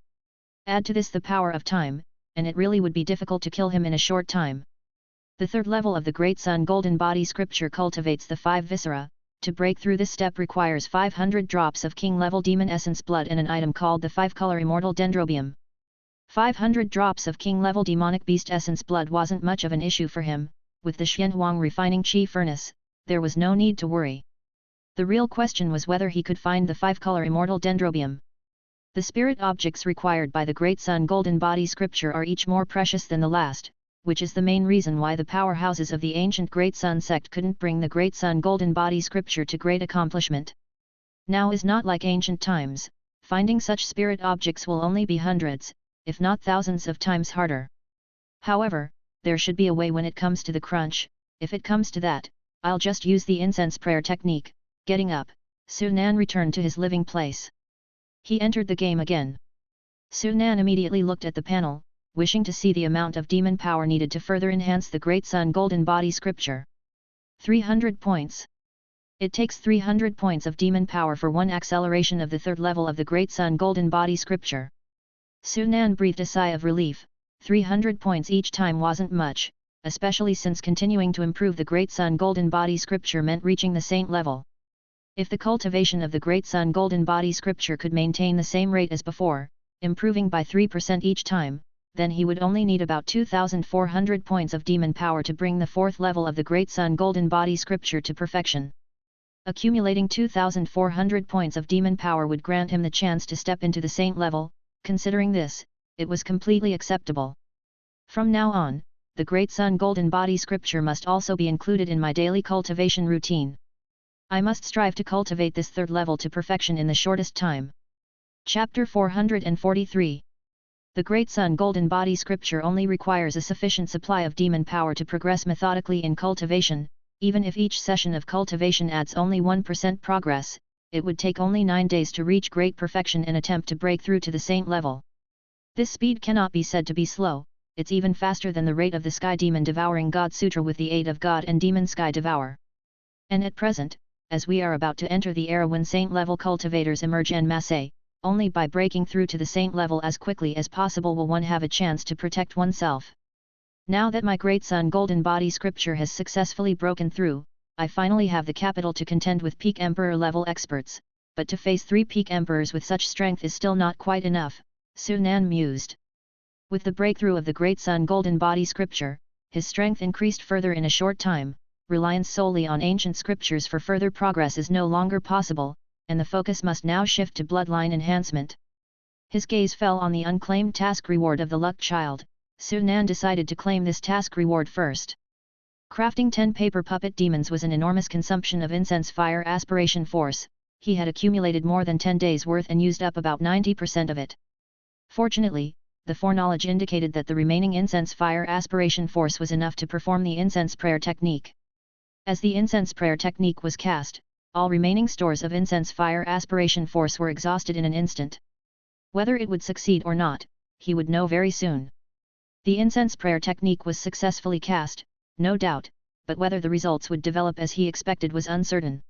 Add to this the power of time, and it really would be difficult to kill him in a short time. The third level of the Great Sun Golden Body scripture cultivates the 5 viscera. To break through this step requires 500 drops of king-level demon essence blood and an item called the 5-color immortal dendrobium. 500 drops of king-level demonic beast essence blood wasn't much of an issue for him. With the Xianhuang refining chi furnace, there was no need to worry. The real question was whether he could find the 5-color immortal dendrobium. The spirit objects required by the Great Sun Golden Body scripture are each more precious than the last, which is the main reason why the powerhouses of the ancient Great Sun sect couldn't bring the Great Sun Golden Body scripture to great accomplishment. Now is not like ancient times. Finding such spirit objects will only be hundreds, if not thousands of times harder. However, there should be a way when it comes to the crunch. If it comes to that, I'll just use the incense prayer technique. Getting up, Su Nan returned to his living place. He entered the game again. Su Nan immediately looked at the panel, wishing to see the amount of demon power needed to further enhance the Great Sun Golden Body scripture. 300 points. It takes 300 points of demon power for one acceleration of the third level of the Great Sun Golden Body scripture. Su Nan breathed a sigh of relief. 300 points each time wasn't much, especially since continuing to improve the Great Sun Golden Body scripture meant reaching the saint level. If the cultivation of the Great Sun Golden Body scripture could maintain the same rate as before, improving by 3% each time, then he would only need about 2,400 points of demon power to bring the fourth level of the Great Sun Golden Body scripture to perfection. Accumulating 2,400 points of demon power would grant him the chance to step into the saint level. Considering this, it was completely acceptable. From now on, the Great Sun Golden Body scripture must also be included in my daily cultivation routine. I must strive to cultivate this third level to perfection in the shortest time. Chapter 443. The Great Sun Golden Body scripture only requires a sufficient supply of demon power to progress methodically in cultivation. Even if each session of cultivation adds only 1% progress, it would take only 9 days to reach great perfection and attempt to break through to the saint level. This speed cannot be said to be slow, it's even faster than the rate of the Sky Demon devouring God Sutra with the aid of God and Demon Sky Devour. And at present, as we are about to enter the era when saint-level cultivators emerge en masse, only by breaking through to the saint level as quickly as possible will one have a chance to protect oneself. Now that my Great Sun Golden Body scripture has successfully broken through, I finally have the capital to contend with peak emperor level experts, but to face 3 peak emperors with such strength is still not quite enough, Su Nan mused. With the breakthrough of the Great Sun Golden Body scripture, his strength increased further in a short time. Reliance solely on ancient scriptures for further progress is no longer possible, and the focus must now shift to bloodline enhancement. His gaze fell on the unclaimed task reward of the Luck Child. Su Nan decided to claim this task reward first. Crafting 10 paper puppet demons was an enormous consumption of incense fire aspiration force. He had accumulated more than 10 days' worth and used up about 90% of it. Fortunately, the foreknowledge indicated that the remaining incense fire aspiration force was enough to perform the incense prayer technique. As the incense prayer technique was cast, all remaining stores of incense fire aspiration force were exhausted in an instant. Whether it would succeed or not, he would know very soon. The incense prayer technique was successfully cast, no doubt, but whether the results would develop as he expected was uncertain.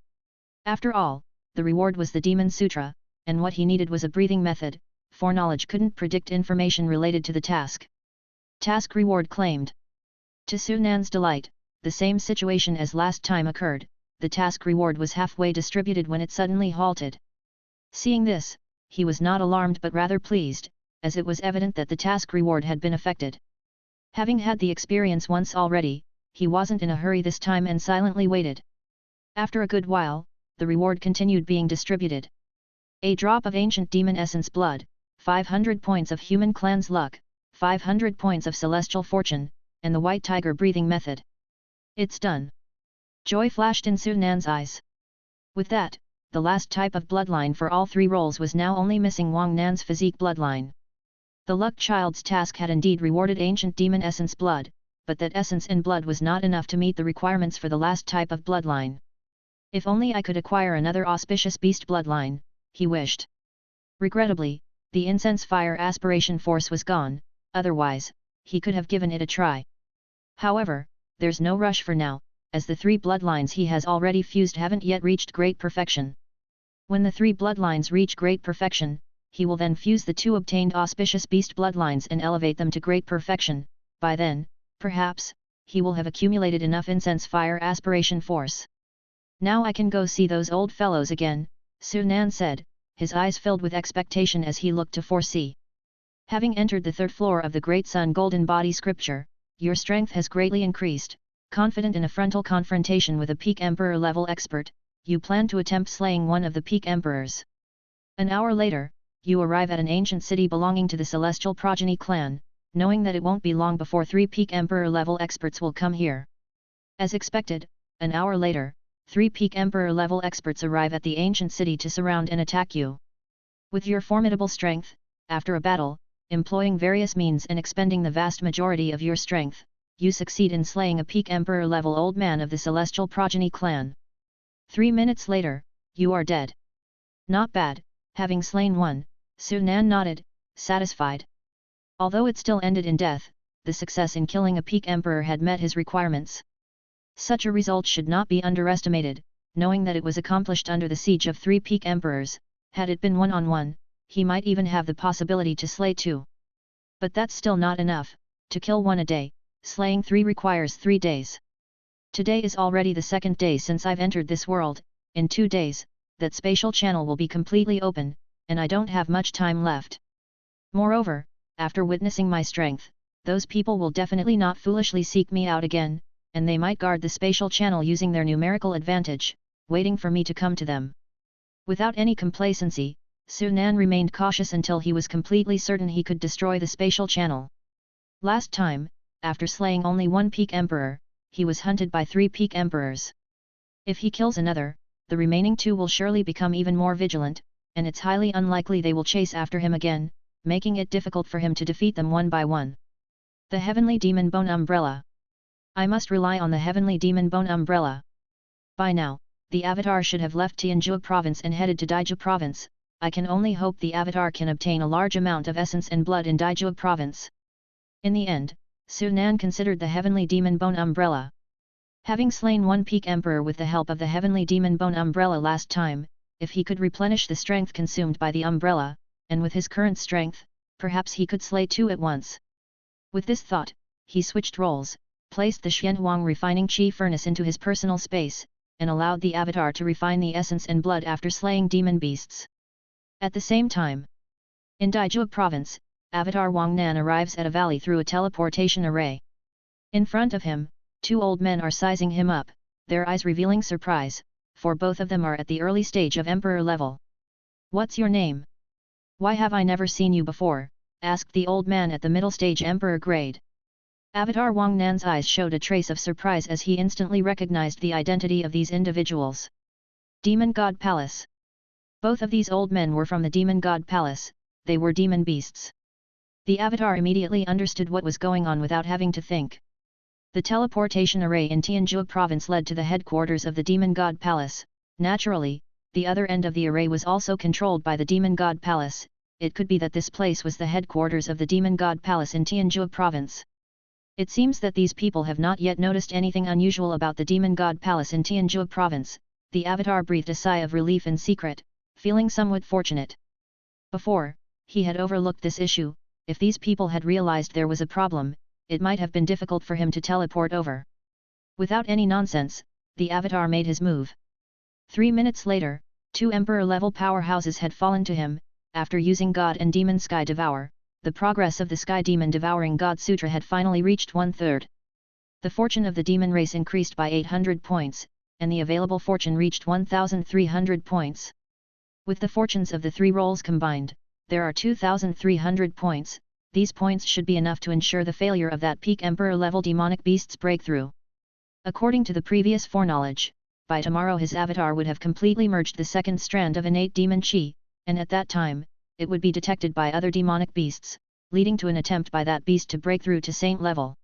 After all, the reward was the Demon Sutra, and what he needed was a breathing method. Foreknowledge couldn't predict information related to the task. Task reward claimed. To Su Nan's delight, the same situation as last time occurred. The task reward was halfway distributed when it suddenly halted. Seeing this, he was not alarmed but rather pleased, as it was evident that the task reward had been affected. Having had the experience once already, he wasn't in a hurry this time and silently waited. After a good while, the reward continued being distributed. A drop of ancient demon essence blood, 500 points of human clan's luck, 500 points of celestial fortune, and the white tiger breathing method. It's done. Joy flashed in Su Nan's eyes. With that, the last type of bloodline for all 3 roles was now only missing Wang Nan's physique bloodline. The Luck Child's task had indeed rewarded ancient demon essence blood, but that essence in blood was not enough to meet the requirements for the last type of bloodline. If only I could acquire another auspicious beast bloodline, he wished. Regrettably, the incense fire aspiration force was gone, otherwise, he could have given it a try. However, there's no rush for now, as the 3 bloodlines he has already fused haven't yet reached great perfection. When the 3 bloodlines reach great perfection, he will then fuse the 2 obtained auspicious beast bloodlines and elevate them to great perfection. By then, perhaps, he will have accumulated enough incense fire aspiration force. Now I can go see those old fellows again, Su Nan said, his eyes filled with expectation as he looked to foresee. Having entered the third floor of the Great Sun Golden Body Scripture, your strength has greatly increased. Confident in a frontal confrontation with a peak Emperor level expert, you plan to attempt slaying one of the peak Emperors. An hour later, you arrive at an ancient city belonging to the Celestial Progeny clan, knowing that it won't be long before 3 peak Emperor level experts will come here. As expected, an hour later, 3 peak Emperor level experts arrive at the ancient city to surround and attack you. With your formidable strength, after a battle, employing various means and expending the vast majority of your strength, you succeed in slaying a peak Emperor level old man of the Celestial Progeny clan. 3 minutes later, you are dead. Not bad, having slain one, Su Nan nodded, satisfied. Although it still ended in death, the success in killing a peak Emperor had met his requirements. Such a result should not be underestimated, knowing that it was accomplished under the siege of 3 peak Emperors. Had it been one-on-one, he might even have the possibility to slay 2. But that's still not enough. To kill one a day, slaying 3 requires 3 days. Today is already the 2nd day since I've entered this world. In 2 days, that spatial channel will be completely open, and I don't have much time left. Moreover, after witnessing my strength, those people will definitely not foolishly seek me out again, and they might guard the spatial channel using their numerical advantage, waiting for me to come to them. Without any complacency, Su Nan remained cautious until he was completely certain he could destroy the spatial channel. Last time, after slaying only 1 peak Emperor, he was hunted by 3 peak Emperors. If he kills another, the remaining 2 will surely become even more vigilant, and it's highly unlikely they will chase after him again, making it difficult for him to defeat them one by one. The Heavenly Demon Bone Umbrella. I must rely on the Heavenly Demon Bone Umbrella. By now, the Avatar should have left Tianjua Province and headed to Daiju Province. I can only hope the Avatar can obtain a large amount of essence and blood in Daiju Province. In the end, Su Nan considered the Heavenly Demon Bone Umbrella. Having slain 1 peak Emperor with the help of the Heavenly Demon Bone Umbrella last time, if he could replenish the strength consumed by the umbrella, and with his current strength, perhaps he could slay 2 at once. With this thought, he switched roles, placed the Xianhuang refining chi furnace into his personal space, and allowed the Avatar to refine the essence and blood after slaying demon beasts. At the same time, in Daiju Province, Avatar Wang Nan arrives at a valley through a teleportation array. In front of him, 2 old men are sizing him up, their eyes revealing surprise, for both of them are at the early stage of Emperor level. "What's your name? Why have I never seen you before?" asked the old man at the middle stage Emperor grade. Avatar Wang Nan's eyes showed a trace of surprise as he instantly recognized the identity of these individuals. Demon God Palace. Both of these old men were from the Demon God Palace, they were demon beasts. The Avatar immediately understood what was going on without having to think. The teleportation array in Tianjua Province led to the headquarters of the Demon God Palace. Naturally, the other end of the array was also controlled by the Demon God Palace. It could be that this place was the headquarters of the Demon God Palace in Tianjua Province. It seems that these people have not yet noticed anything unusual about the Demon God Palace in Tianjua Province. The Avatar breathed a sigh of relief in secret, feeling somewhat fortunate. Before, he had overlooked this issue. If these people had realized there was a problem, it might have been difficult for him to teleport over. Without any nonsense, the Avatar made his move. 3 minutes later, 2 Emperor-level powerhouses had fallen to him. After using God and Demon Sky Devour, the progress of the Sky Demon Devouring God Sutra had finally reached 1/3. The fortune of the demon race increased by 800 points, and the available fortune reached 1,300 points. With the fortunes of the 3 roles combined, there are 2,300 points. These points should be enough to ensure the failure of that peak Emperor-level demonic beast's breakthrough. According to the previous foreknowledge, by tomorrow his avatar would have completely merged the second strand of innate demon chi, and at that time, it would be detected by other demonic beasts, leading to an attempt by that beast to break through to saint level.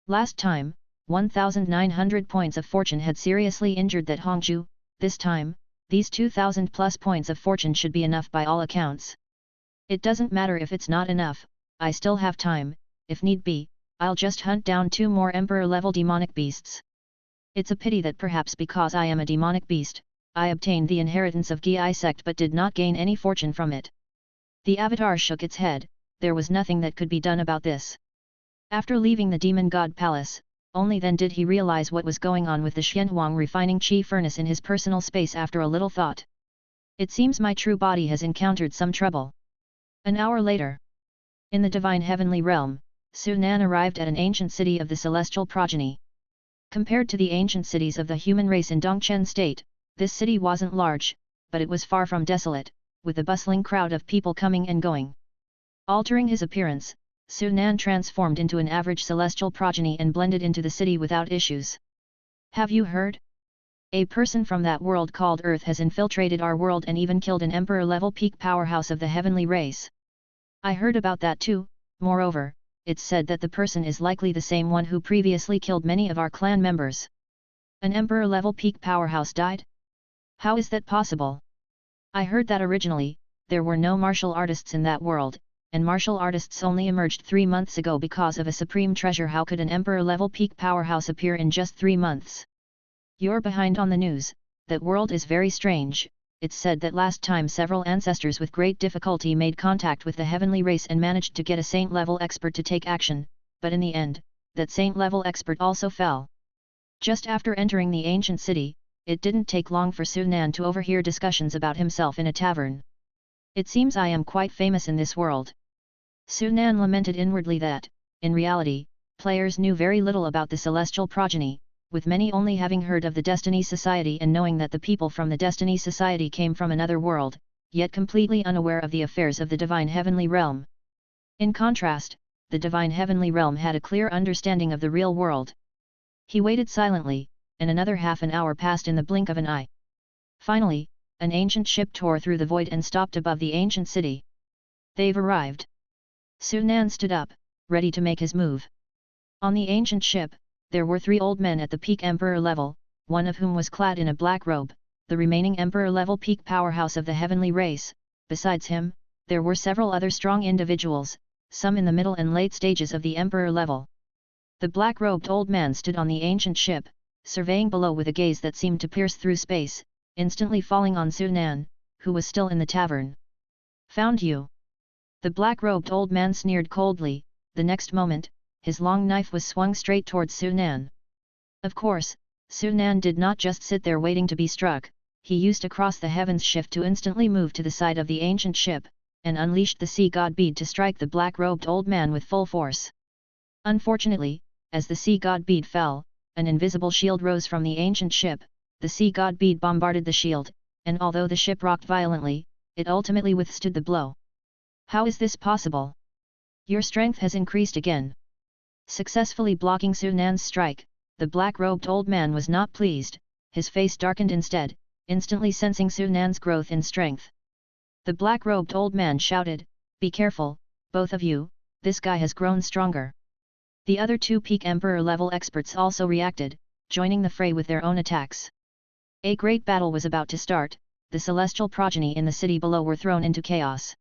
Last time, 1,900 points of fortune had seriously injured that Hongju. This time, these 2,000 plus points of fortune should be enough by all accounts. It doesn't matter if it's not enough, I still have time. If need be, I'll just hunt down 2 more Emperor-level demonic beasts. It's a pity that perhaps because I am a demonic beast, I obtained the inheritance of Gi sect but did not gain any fortune from it. The Avatar shook its head. There was nothing that could be done about this. After leaving the Demon God Palace, Only then did he realize what was going on with the Xianhuang refining chi furnace in his personal space. After a little thought, it seems my true body has encountered some trouble. An hour later, in the divine heavenly realm, Su Nan arrived at an ancient city of the celestial progeny. Compared to the ancient cities of the human race in Dongchen State, this city wasn't large, but it was far from desolate, with a bustling crowd of people coming and going. Altering his appearance, Su Nan transformed into an average celestial progeny and blended into the city without issues. Have you heard? A person from that world called Earth has infiltrated our world and even killed an emperor-level peak powerhouse of the heavenly race. I heard about that too. Moreover, it's said that the person is likely the same one who previously killed many of our clan members. An emperor-level peak powerhouse died? How is that possible? I heard that originally, there were no martial artists in that world, and martial artists only emerged 3 months ago because of a supreme treasure. How could an emperor-level peak powerhouse appear in just 3 months? You're behind on the news. That world is very strange. It's said that last time several ancestors with great difficulty made contact with the heavenly race and managed to get a saint-level expert to take action, but in the end, that saint-level expert also fell. Just after entering the ancient city, it didn't take long for Su Nan to overhear discussions about himself in a tavern. It seems I am quite famous in this world. Su Nan lamented inwardly that, in reality, players knew very little about the celestial progeny, with many only having heard of the Destiny Society and knowing that the people from the Destiny Society came from another world, yet completely unaware of the affairs of the divine heavenly realm. In contrast, the divine heavenly realm had a clear understanding of the real world. He waited silently, and another half an hour passed in the blink of an eye. Finally, an ancient ship tore through the void and stopped above the ancient city. They've arrived. Su Nan stood up, ready to make his move. On the ancient ship, there were 3 old men at the peak emperor level, one of whom was clad in a black robe, the remaining emperor-level peak powerhouse of the heavenly race. Besides him, there were several other strong individuals, some in the middle and late stages of the emperor level. The black-robed old man stood on the ancient ship, surveying below with a gaze that seemed to pierce through space, instantly falling on Su Nan, who was still in the tavern. Found you! The black-robed old man sneered coldly. The next moment, his long knife was swung straight towards Su Nan. Of course, Su Nan did not just sit there waiting to be struck. He used Across the Heavens shift to instantly move to the side of the ancient ship, and unleashed the sea god bead to strike the black-robed old man with full force. Unfortunately, as the sea god bead fell, an invisible shield rose from the ancient ship. The sea god bead bombarded the shield, and although the ship rocked violently, it ultimately withstood the blow. How is this possible? Your strength has increased again. Successfully blocking Su Nan's strike, the black-robed old man was not pleased. His face darkened instead, instantly sensing Su Nan's growth in strength. The black-robed old man shouted, "Be careful, both of you, this guy has grown stronger." The other 2 peak emperor-level experts also reacted, joining the fray with their own attacks. A great battle was about to start. The celestial progeny in the city below were thrown into chaos.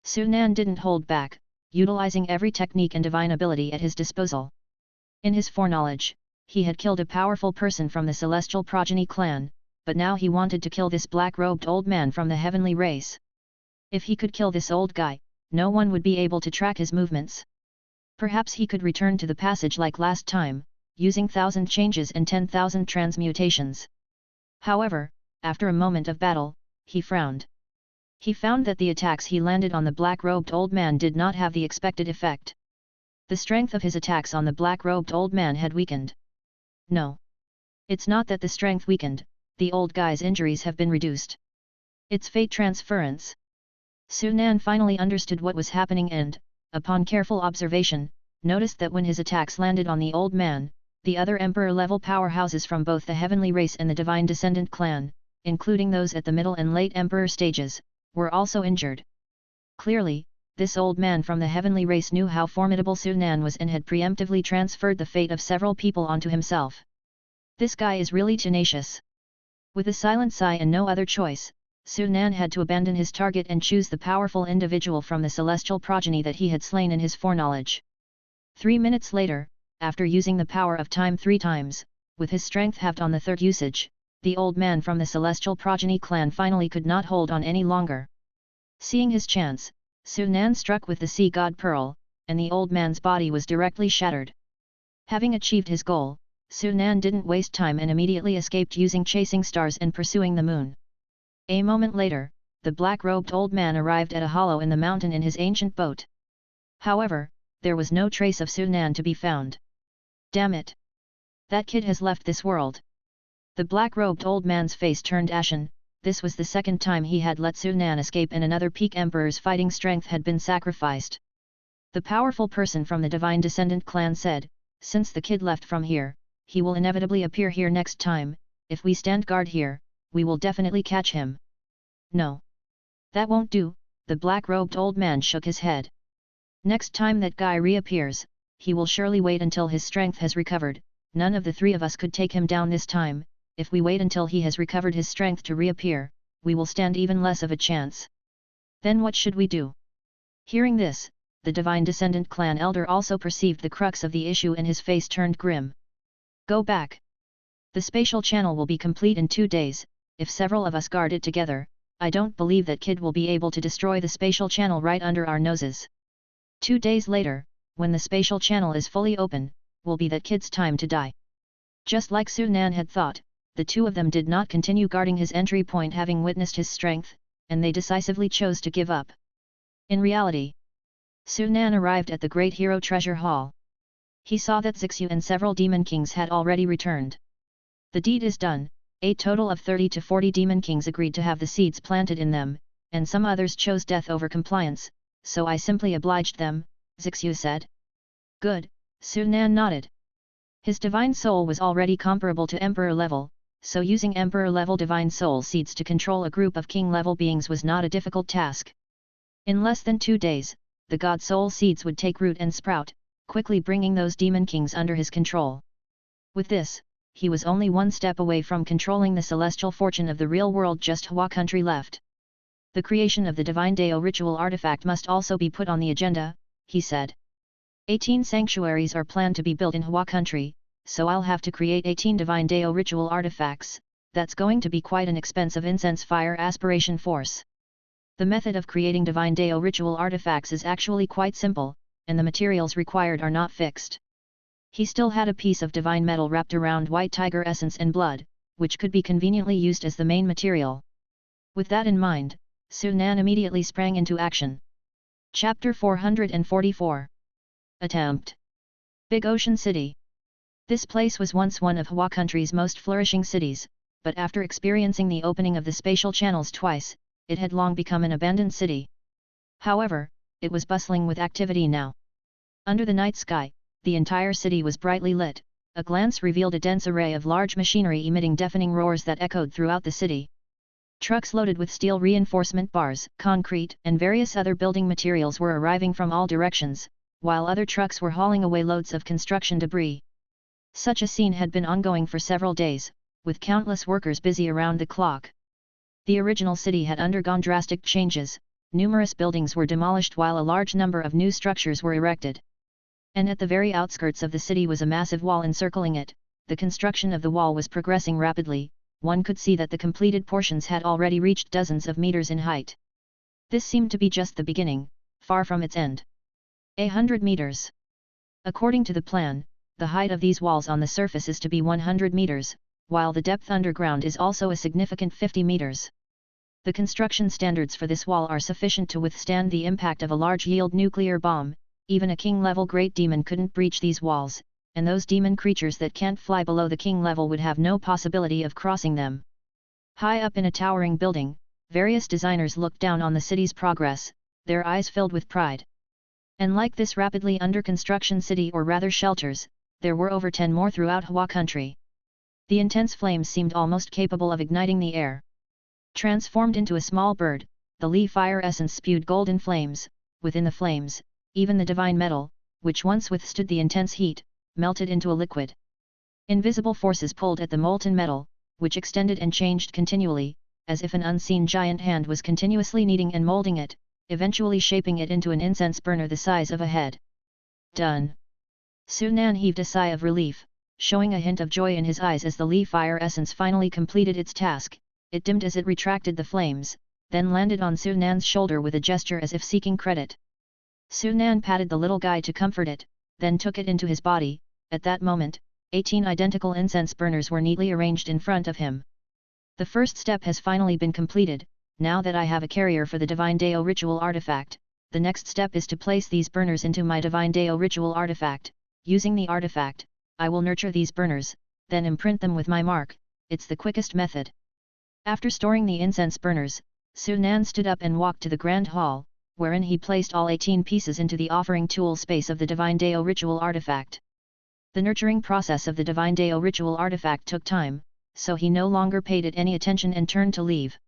Su Nan didn't hold back, utilizing every technique and divine ability at his disposal. In his foreknowledge, he had killed a powerful person from the celestial progeny clan, but now he wanted to kill this black-robed old man from the heavenly race. If he could kill this old guy, no one would be able to track his movements. Perhaps he could return to the passage like last time, using 1,000 changes and 10,000 transmutations. However, after a moment of battle, he frowned. He found that the attacks he landed on the black-robed old man did not have the expected effect. The strength of his attacks on the black-robed old man had weakened. No. It's not that the strength weakened, the old guy's injuries have been reduced. It's fate transference. Su Nan finally understood what was happening and, upon careful observation, noticed that when his attacks landed on the old man, the other emperor-level powerhouses from both the heavenly race and the divine descendant clan, including those at the middle and late emperor stages, were also injured. Clearly, this old man from the heavenly race knew how formidable Su Nan was and had preemptively transferred the fate of several people onto himself. This guy is really tenacious. With a silent sigh and no other choice, Su Nan had to abandon his target and choose the powerful individual from the celestial progeny that he had slain in his foreknowledge. 3 minutes later, after using the power of time 3 times, with his strength halved on the 3rd usage, the old man from the celestial progeny clan finally could not hold on any longer. Seeing his chance, Su Nan struck with the sea god pearl, and the old man's body was directly shattered. Having achieved his goal, Sunan didn't waste time and immediately escaped using chasing stars and pursuing the moon. A moment later, the black-robed old man arrived at a hollow in the mountain in his ancient boat. However, there was no trace of Sunan to be found. Damn it! That kid has left this world. The black-robed old man's face turned ashen. This was the second time he had let Sunan escape and another peak emperor's fighting strength had been sacrificed. The powerful person from the divine descendant clan said, "Since the kid left from here, he will inevitably appear here next time. If we stand guard here, we will definitely catch him." "No. That won't do," the black-robed old man shook his head. "Next time that guy reappears, he will surely wait until his strength has recovered. None of the three of us could take him down this time. If we wait until he has recovered his strength to reappear, we will stand even less of a chance. Then what should we do?" Hearing this, the divine descendant clan elder also perceived the crux of the issue and his face turned grim. "Go back. The spatial channel will be complete in 2 days. If several of us guard it together, I don't believe that kid will be able to destroy the spatial channel right under our noses. 2 days later, when the spatial channel is fully open, will be that kid's time to die." Just like Sunan had thought, the two of them did not continue guarding his entry point having witnessed his strength, and they decisively chose to give up. In reality, Sunan arrived at the Great Hero Treasure Hall. He saw that Zixu and several demon kings had already returned. The deed is done. A total of 30 to 40 demon kings agreed to have the seeds planted in them, and some others chose death over compliance, so I simply obliged them, Zixu said. Good, Sunan nodded. His divine soul was already comparable to emperor level, so using emperor level divine soul seeds to control a group of king level beings was not a difficult task. In less than 2 days, the god soul seeds would take root and sprout, quickly bringing those demon kings under his control. With this, he was only one step away from controlling the celestial fortune of the real world. Just Hua country left. The creation of the divine Dao ritual artifact must also be put on the agenda, he said. 18 sanctuaries are planned to be built in Hua country, so I'll have to create 18 divine Dao ritual artifacts. That's going to be quite an expensive incense fire aspiration force. The method of creating divine Dao ritual artifacts is actually quite simple, and the materials required are not fixed. He still had a piece of divine metal wrapped around white tiger essence and blood, which could be conveniently used as the main material. With that in mind, Sunan immediately sprang into action. Chapter 444. Attempt. Big Ocean City. This place was once one of Hua country's most flourishing cities, but after experiencing the opening of the spatial channels twice, it had long become an abandoned city. However, it was bustling with activity now. Under the night sky, the entire city was brightly lit. A glance revealed a dense array of large machinery emitting deafening roars that echoed throughout the city. Trucks loaded with steel reinforcement bars, concrete, and various other building materials were arriving from all directions, while other trucks were hauling away loads of construction debris. Such a scene had been ongoing for several days, with countless workers busy around the clock. The original city had undergone drastic changes. Numerous buildings were demolished while a large number of new structures were erected. And at the very outskirts of the city was a massive wall encircling it. The construction of the wall was progressing rapidly. One could see that the completed portions had already reached dozens of meters in height. This seemed to be just the beginning, far from its end. 100 meters. According to the plan, the height of these walls on the surface is to be 100 meters, while the depth underground is also a significant 50 meters. The construction standards for this wall are sufficient to withstand the impact of a large-yield nuclear bomb. Even a king-level great demon couldn't breach these walls, and those demon creatures that can't fly below the king level would have no possibility of crossing them. High up in a towering building, various designers looked down on the city's progress, their eyes filled with pride. And like this rapidly under construction city, or rather shelters, there were over 10 more throughout Hua country. The intense flames seemed almost capable of igniting the air. Transformed into a small bird, the Li fire essence spewed golden flames. Within the flames, even the divine metal, which once withstood the intense heat, melted into a liquid. Invisible forces pulled at the molten metal, which extended and changed continually, as if an unseen giant hand was continuously kneading and molding it, eventually shaping it into an incense burner the size of a head. Done. Sunan heaved a sigh of relief, showing a hint of joy in his eyes as the Li fire essence finally completed its task. It dimmed as it retracted the flames, then landed on Sunan's shoulder with a gesture as if seeking credit. Sunan patted the little guy to comfort it, then took it into his body, At that moment, 18 identical incense burners were neatly arranged in front of him. The first step has finally been completed. Now that I have a carrier for the Divine Deo ritual artifact, the next step is to place these burners into my Divine Deo ritual artifact. Using the artifact, I will nurture these burners, then imprint them with my mark. It's the quickest method. After storing the incense burners, Sunan stood up and walked to the grand hall, wherein he placed all 18 pieces into the offering tool space of the Divine Deo ritual artifact. The nurturing process of the Divine Deo ritual artifact took time, so he no longer paid it any attention and turned to leave.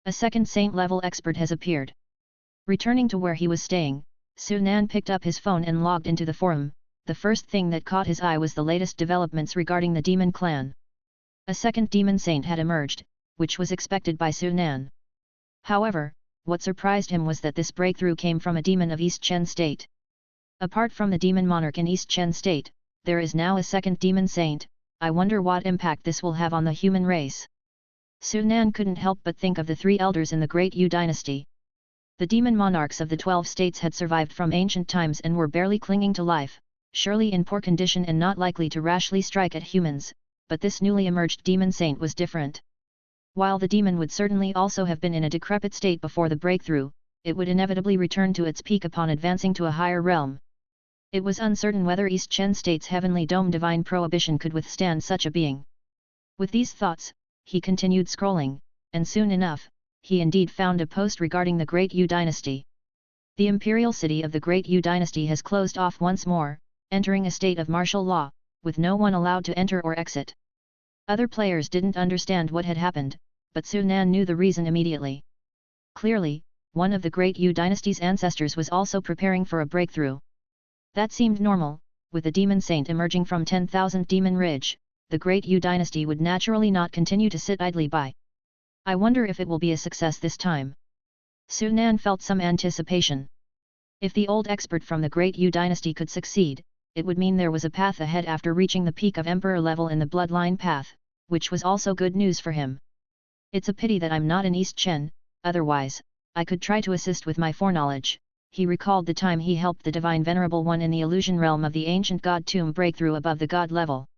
A second saint-level expert has appeared. Returning to where he was staying, Sunan picked up his phone and logged into the forum. The first thing that caught his eye was the latest developments regarding the demon clan. A second demon saint had emerged, which was expected by Sunan. However, what surprised him was that this breakthrough came from a demon of East Chen State. Apart from the demon monarch in East Chen State, there is now a second demon saint. I wonder what impact this will have on the human race. Sunan couldn't help but think of the 3 elders in the Great Yu dynasty. The demon monarchs of the 12 states had survived from ancient times and were barely clinging to life, surely in poor condition and not likely to rashly strike at humans, but this newly emerged demon saint was different. While the demon would certainly also have been in a decrepit state before the breakthrough, it would inevitably return to its peak upon advancing to a higher realm. It was uncertain whether East Chen State's heavenly dome divine prohibition could withstand such a being. With these thoughts, he continued scrolling, and soon enough, he indeed found a post regarding the Great Yu dynasty. The imperial city of the Great Yu dynasty has closed off once more, entering a state of martial law, with no one allowed to enter or exit. Other players didn't understand what had happened, but Sunan knew the reason immediately. Clearly, one of the Great Yu dynasty's ancestors was also preparing for a breakthrough. That seemed normal. With a demon saint emerging from 10,000 Demon Ridge, the Great Yu dynasty would naturally not continue to sit idly by. I wonder if it will be a success this time. Sunan felt some anticipation. If the old expert from the Great Yu dynasty could succeed, it would mean there was a path ahead after reaching the peak of Emperor level in the bloodline path, which was also good news for him. It's a pity that I'm not in East Chen, otherwise, I could try to assist with my foreknowledge. He recalled the time he helped the Divine Venerable One in the illusion realm of the ancient God tomb breakthrough above the God level.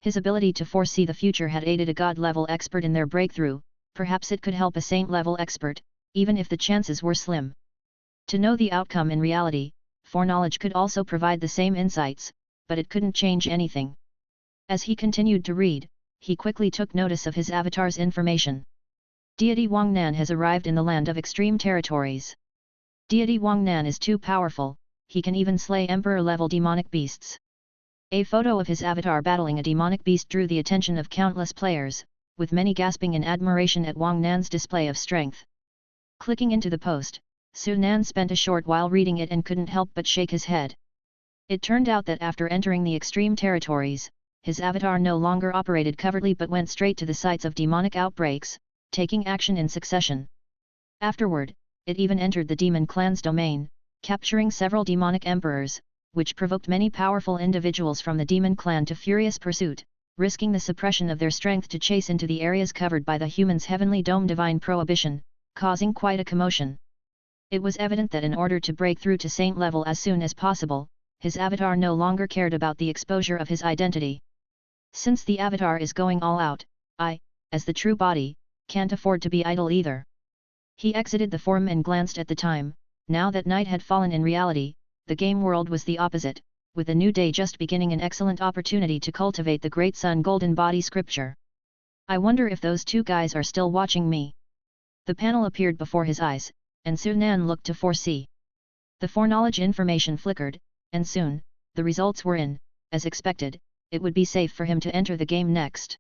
His ability to foresee the future had aided a God-level expert in their breakthrough. Perhaps it could help a saint-level expert, even if the chances were slim. To know the outcome in reality, foreknowledge could also provide the same insights, but it couldn't change anything. As he continued to read, he quickly took notice of his avatar's information. Deity Wang Nan has arrived in the land of extreme territories. Deity Wang Nan is too powerful, he can even slay emperor-level demonic beasts. A photo of his avatar battling a demonic beast drew the attention of countless players, with many gasping in admiration at Wang Nan's display of strength. Clicking into the post, Sunan spent a short while reading it and couldn't help but shake his head. It turned out that after entering the extreme territories, his avatar no longer operated covertly but went straight to the sites of demonic outbreaks, taking action in succession. Afterward, it even entered the demon clan's domain, capturing several demonic emperors, which provoked many powerful individuals from the demon clan to furious pursuit, risking the suppression of their strength to chase into the areas covered by the human's heavenly dome divine prohibition, causing quite a commotion. It was evident that in order to break through to saint level as soon as possible, his avatar no longer cared about the exposure of his identity. Since the avatar is going all out, I, as the true body, can't afford to be idle either. He exited the forum and glanced at the time. Now that night had fallen in reality, the game world was the opposite, with a new day just beginning, an excellent opportunity to cultivate the Great Sun Golden Body scripture. I wonder if those two guys are still watching me. The panel appeared before his eyes, and Sunan looked to foresee. The foreknowledge information flickered, and soon, the results were in. As expected, it would be safe for him to enter the game next.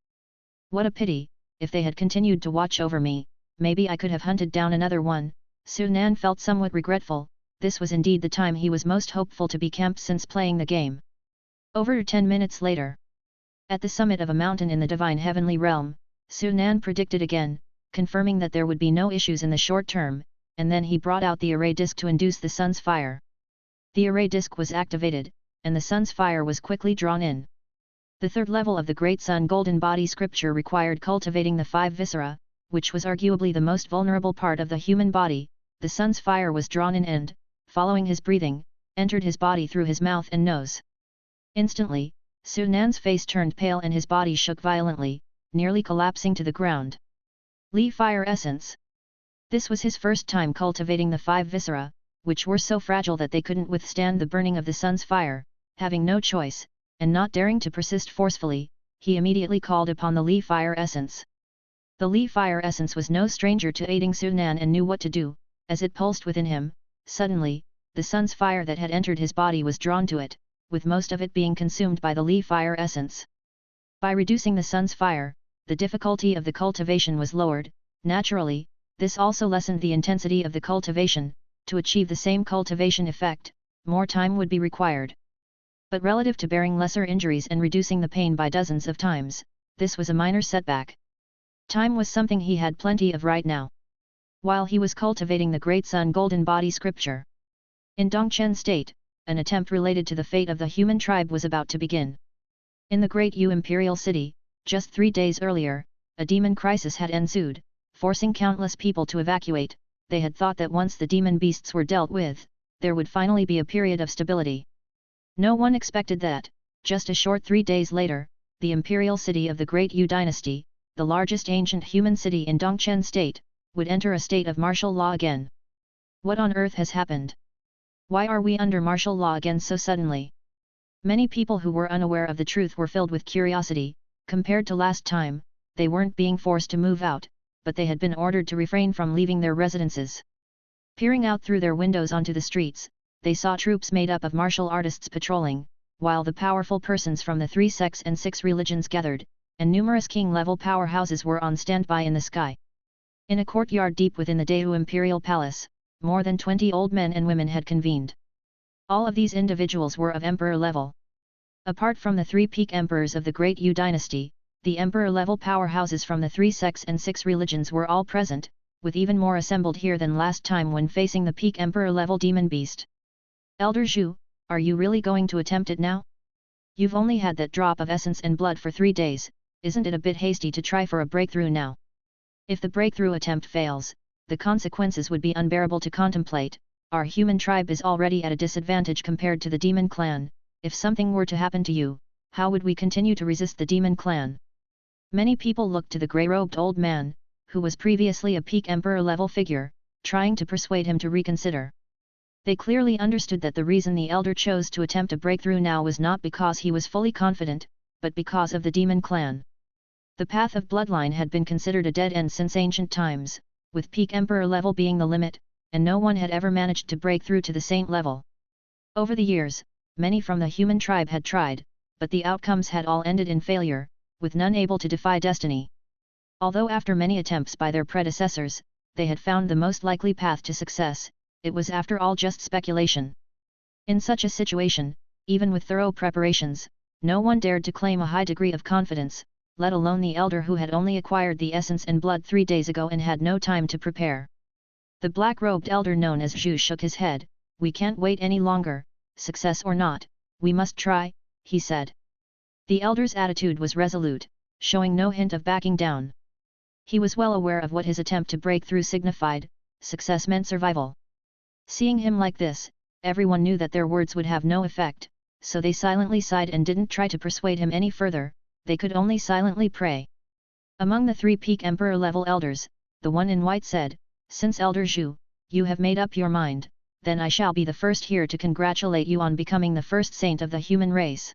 What a pity, if they had continued to watch over me, maybe I could have hunted down another one. Sunan felt somewhat regretful. This was indeed the time he was most hopeful to be camped since playing the game. Over 10 minutes later, at the summit of a mountain in the divine heavenly realm, Sunan predicted again, confirming that there would be no issues in the short term, and then he brought out the array disk to induce the sun's fire. The array disk was activated, and the sun's fire was quickly drawn in. The third level of the Great Sun Golden Body scripture required cultivating the 5 viscera, which was arguably the most vulnerable part of the human body. The sun's fire was drawn in and, following his breathing, entered his body through his mouth and nose. Instantly, Su Nan's face turned pale and his body shook violently, nearly collapsing to the ground. Li Fire Essence. This was his first time cultivating the 5 viscera, which were so fragile that they couldn't withstand the burning of the sun's fire. Having no choice, and not daring to persist forcefully, he immediately called upon the Li Fire Essence. The Li Fire Essence was no stranger to aiding Su Nan and knew what to do. As it pulsed within him, suddenly, the sun's fire that had entered his body was drawn to it, with most of it being consumed by the Li Fire Essence. By reducing the sun's fire, the difficulty of the cultivation was lowered. Naturally, this also lessened the intensity of the cultivation. To achieve the same cultivation effect, more time would be required. But relative to bearing lesser injuries and reducing the pain by dozens of times, this was a minor setback. Time was something he had plenty of right now. While he was cultivating the Great Sun Golden Body scripture. In Dongchen State, an attempt related to the fate of the human tribe was about to begin. In the Great Yu Imperial City, just 3 days earlier, a demon crisis had ensued, forcing countless people to evacuate. They had thought that once the demon beasts were dealt with, there would finally be a period of stability. No one expected that, just a short 3 days later, the imperial city of the Great Yu Dynasty, the largest ancient human city in Dongchen State, would enter a state of martial law again. What on earth has happened? Why are we under martial law again so suddenly? Many people who were unaware of the truth were filled with curiosity. Compared to last time, they weren't being forced to move out, but they had been ordered to refrain from leaving their residences. Peering out through their windows onto the streets, they saw troops made up of martial artists patrolling, while the powerful persons from the 3 sects and 6 religions gathered, and numerous king-level powerhouses were on standby in the sky. In a courtyard deep within the Daewoo Imperial Palace, more than 20 old men and women had convened. All of these individuals were of emperor level. Apart from the 3 peak emperors of the Great Yu Dynasty, the emperor-level powerhouses from the 3 sects and 6 religions were all present, with even more assembled here than last time when facing the peak emperor-level demon beast. Elder Zhu, are you really going to attempt it now? You've only had that drop of essence and blood for 3 days, isn't it a bit hasty to try for a breakthrough now? If the breakthrough attempt fails, the consequences would be unbearable to contemplate. Our human tribe is already at a disadvantage compared to the demon clan. If something were to happen to you, how would we continue to resist the demon clan? Many people looked to the grey-robed old man, who was previously a peak emperor-level figure, trying to persuade him to reconsider. They clearly understood that the reason the elder chose to attempt a breakthrough now was not because he was fully confident, but because of the demon clan. The path of bloodline had been considered a dead end since ancient times, with peak emperor level being the limit, and no one had ever managed to break through to the saint level. Over the years, many from the human tribe had tried, but the outcomes had all ended in failure, with none able to defy destiny. Although after many attempts by their predecessors, they had found the most likely path to success, it was after all just speculation. In such a situation, even with thorough preparations, no one dared to claim a high degree of confidence, let alone the elder who had only acquired the essence and blood 3 days ago and had no time to prepare. The black-robed elder known as Zhu shook his head. We can't wait any longer, success or not, we must try, he said. The elder's attitude was resolute, showing no hint of backing down. He was well aware of what his attempt to break through signified. Success meant survival. Seeing him like this, everyone knew that their words would have no effect, so they silently sighed and didn't try to persuade him any further. They could only silently pray. Among the 3 peak emperor-level elders, the one in white said, Since Elder Zhu, you have made up your mind, then I shall be the first here to congratulate you on becoming the first saint of the human race.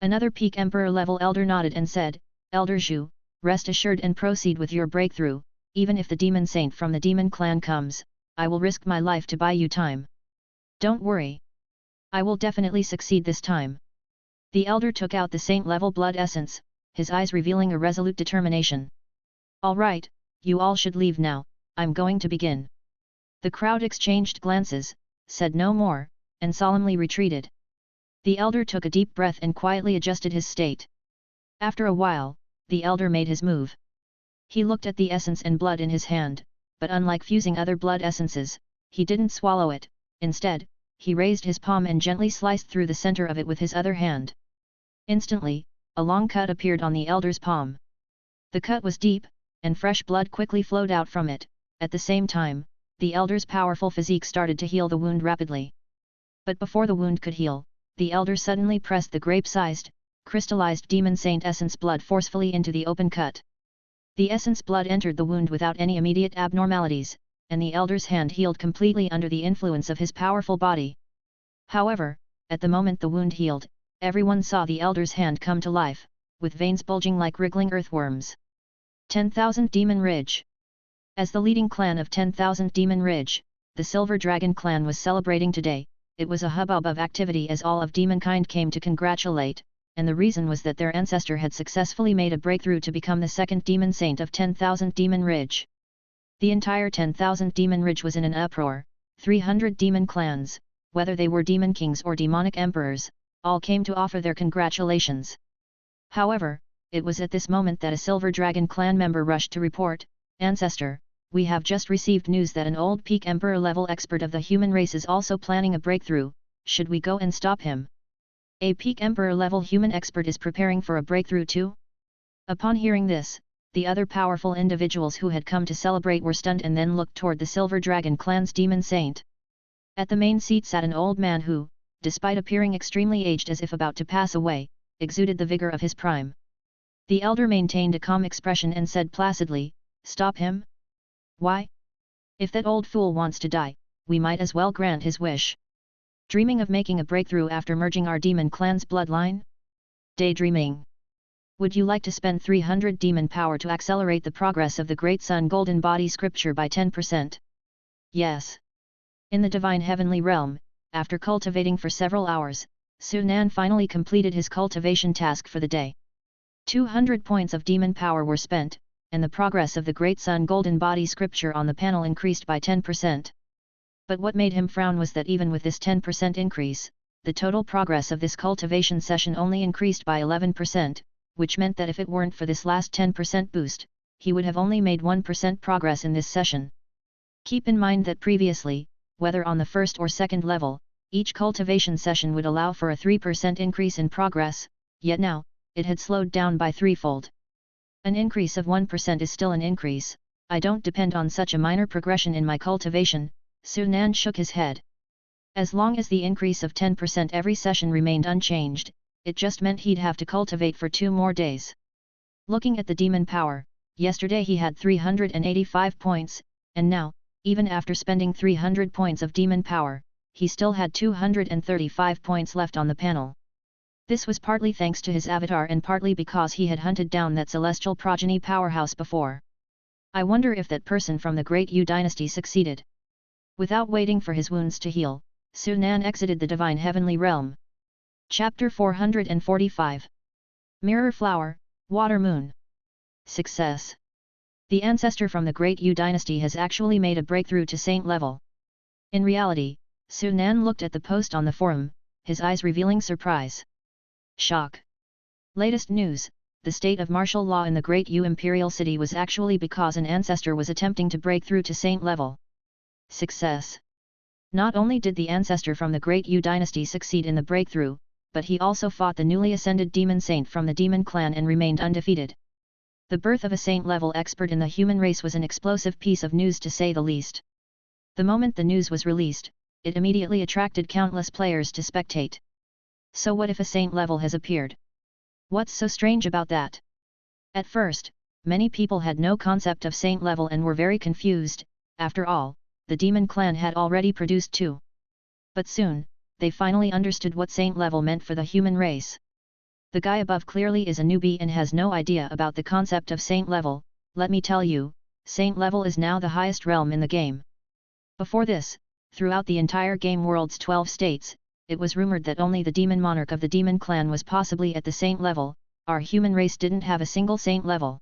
Another peak emperor-level elder nodded and said, Elder Zhu, rest assured and proceed with your breakthrough, even if the demon saint from the demon clan comes, I will risk my life to buy you time. Don't worry. I will definitely succeed this time. The elder took out the saint-level blood essence, his eyes revealing a resolute determination. All right, you all should leave now, I'm going to begin. The crowd exchanged glances, said no more, and solemnly retreated. The elder took a deep breath and quietly adjusted his state. After a while, the elder made his move. He looked at the essence and blood in his hand, but unlike fusing other blood essences, he didn't swallow it. Instead, he raised his palm and gently sliced through the center of it with his other hand. Instantly, a long cut appeared on the elder's palm. The cut was deep, and fresh blood quickly flowed out from it. At the same time, the elder's powerful physique started to heal the wound rapidly. But before the wound could heal, the elder suddenly pressed the grape-sized, crystallized demon saint essence blood forcefully into the open cut. The essence blood entered the wound without any immediate abnormalities, and the elder's hand healed completely under the influence of his powerful body. However, at the moment the wound healed, everyone saw the elder's hand come to life, with veins bulging like wriggling earthworms. 10,000 Demon Ridge. As the leading clan of 10,000 Demon Ridge, the Silver Dragon clan was celebrating today. It was a hubbub of activity as all of demonkind came to congratulate, and the reason was that their ancestor had successfully made a breakthrough to become the second demon saint of 10,000 Demon Ridge. The entire 10,000 Demon Ridge was in an uproar. 300 demon clans, whether they were demon kings or demonic emperors, all came to offer their congratulations. However, it was at this moment that a Silver Dragon clan member rushed to report, "Ancestor, we have just received news that an old peak emperor-level expert of the human race is also planning a breakthrough. Should we go and stop him?" A peak emperor-level human expert is preparing for a breakthrough too? Upon hearing this, the other powerful individuals who had come to celebrate were stunned and then looked toward the Silver Dragon clan's demon saint. At the main seat sat an old man who, despite appearing extremely aged as if about to pass away, exuded the vigor of his prime. The elder maintained a calm expression and said placidly, "Stop him? Why? If that old fool wants to die, we might as well grant his wish. Dreaming of making a breakthrough after merging our demon clan's bloodline? Daydreaming. Would you like to spend 300 demon power to accelerate the progress of the Great Sun Golden Body Scripture by 10%? Yes." In the divine heavenly realm, after cultivating for several hours, Sunan finally completed his cultivation task for the day. 200 points of demon power were spent, and the progress of the Great Sun Golden Body Scripture on the panel increased by 10%. But what made him frown was that even with this 10% increase, the total progress of this cultivation session only increased by 11%, which meant that if it weren't for this last 10% boost, he would have only made 1% progress in this session. Keep in mind that previously, whether on the first or second level, each cultivation session would allow for a 3% increase in progress, yet now, it had slowed down by threefold. An increase of 1% is still an increase. I don't depend on such a minor progression in my cultivation. Sunan shook his head. As long as the increase of 10% every session remained unchanged, it just meant he'd have to cultivate for 2 more days. Looking at the demon power, yesterday he had 385 points, and now, even after spending 300 points of demon power, he still had 235 points left on the panel. This was partly thanks to his avatar and partly because he had hunted down that celestial progeny powerhouse before. I wonder if that person from the Great Yu dynasty succeeded. Without waiting for his wounds to heal, Sunan exited the divine heavenly realm. Chapter 445. Mirror Flower, Water Moon. Success. The ancestor from the Great Yu dynasty has actually made a breakthrough to saint level. In reality, Sunan looked at the post on the forum, his eyes revealing surprise. Shock. Latest news: the state of martial law in the Great Yu Imperial City was actually because an ancestor was attempting to break through to saint level. Success. Not only did the ancestor from the Great Yu dynasty succeed in the breakthrough, but he also fought the newly ascended demon saint from the demon clan and remained undefeated. The birth of a saint-level expert in the human race was an explosive piece of news to say the least. The moment the news was released, it immediately attracted countless players to spectate. So what if a saint level has appeared? What's so strange about that? At first, many people had no concept of saint level and were very confused. After all, the demon clan had already produced 2. But soon, they finally understood what saint level meant for the human race. The guy above clearly is a newbie and has no idea about the concept of saint level. Let me tell you, saint level is now the highest realm in the game. Before this, throughout the entire game world's 12 states, it was rumored that only the demon monarch of the demon clan was possibly at the saint level. Our human race didn't have a single saint level.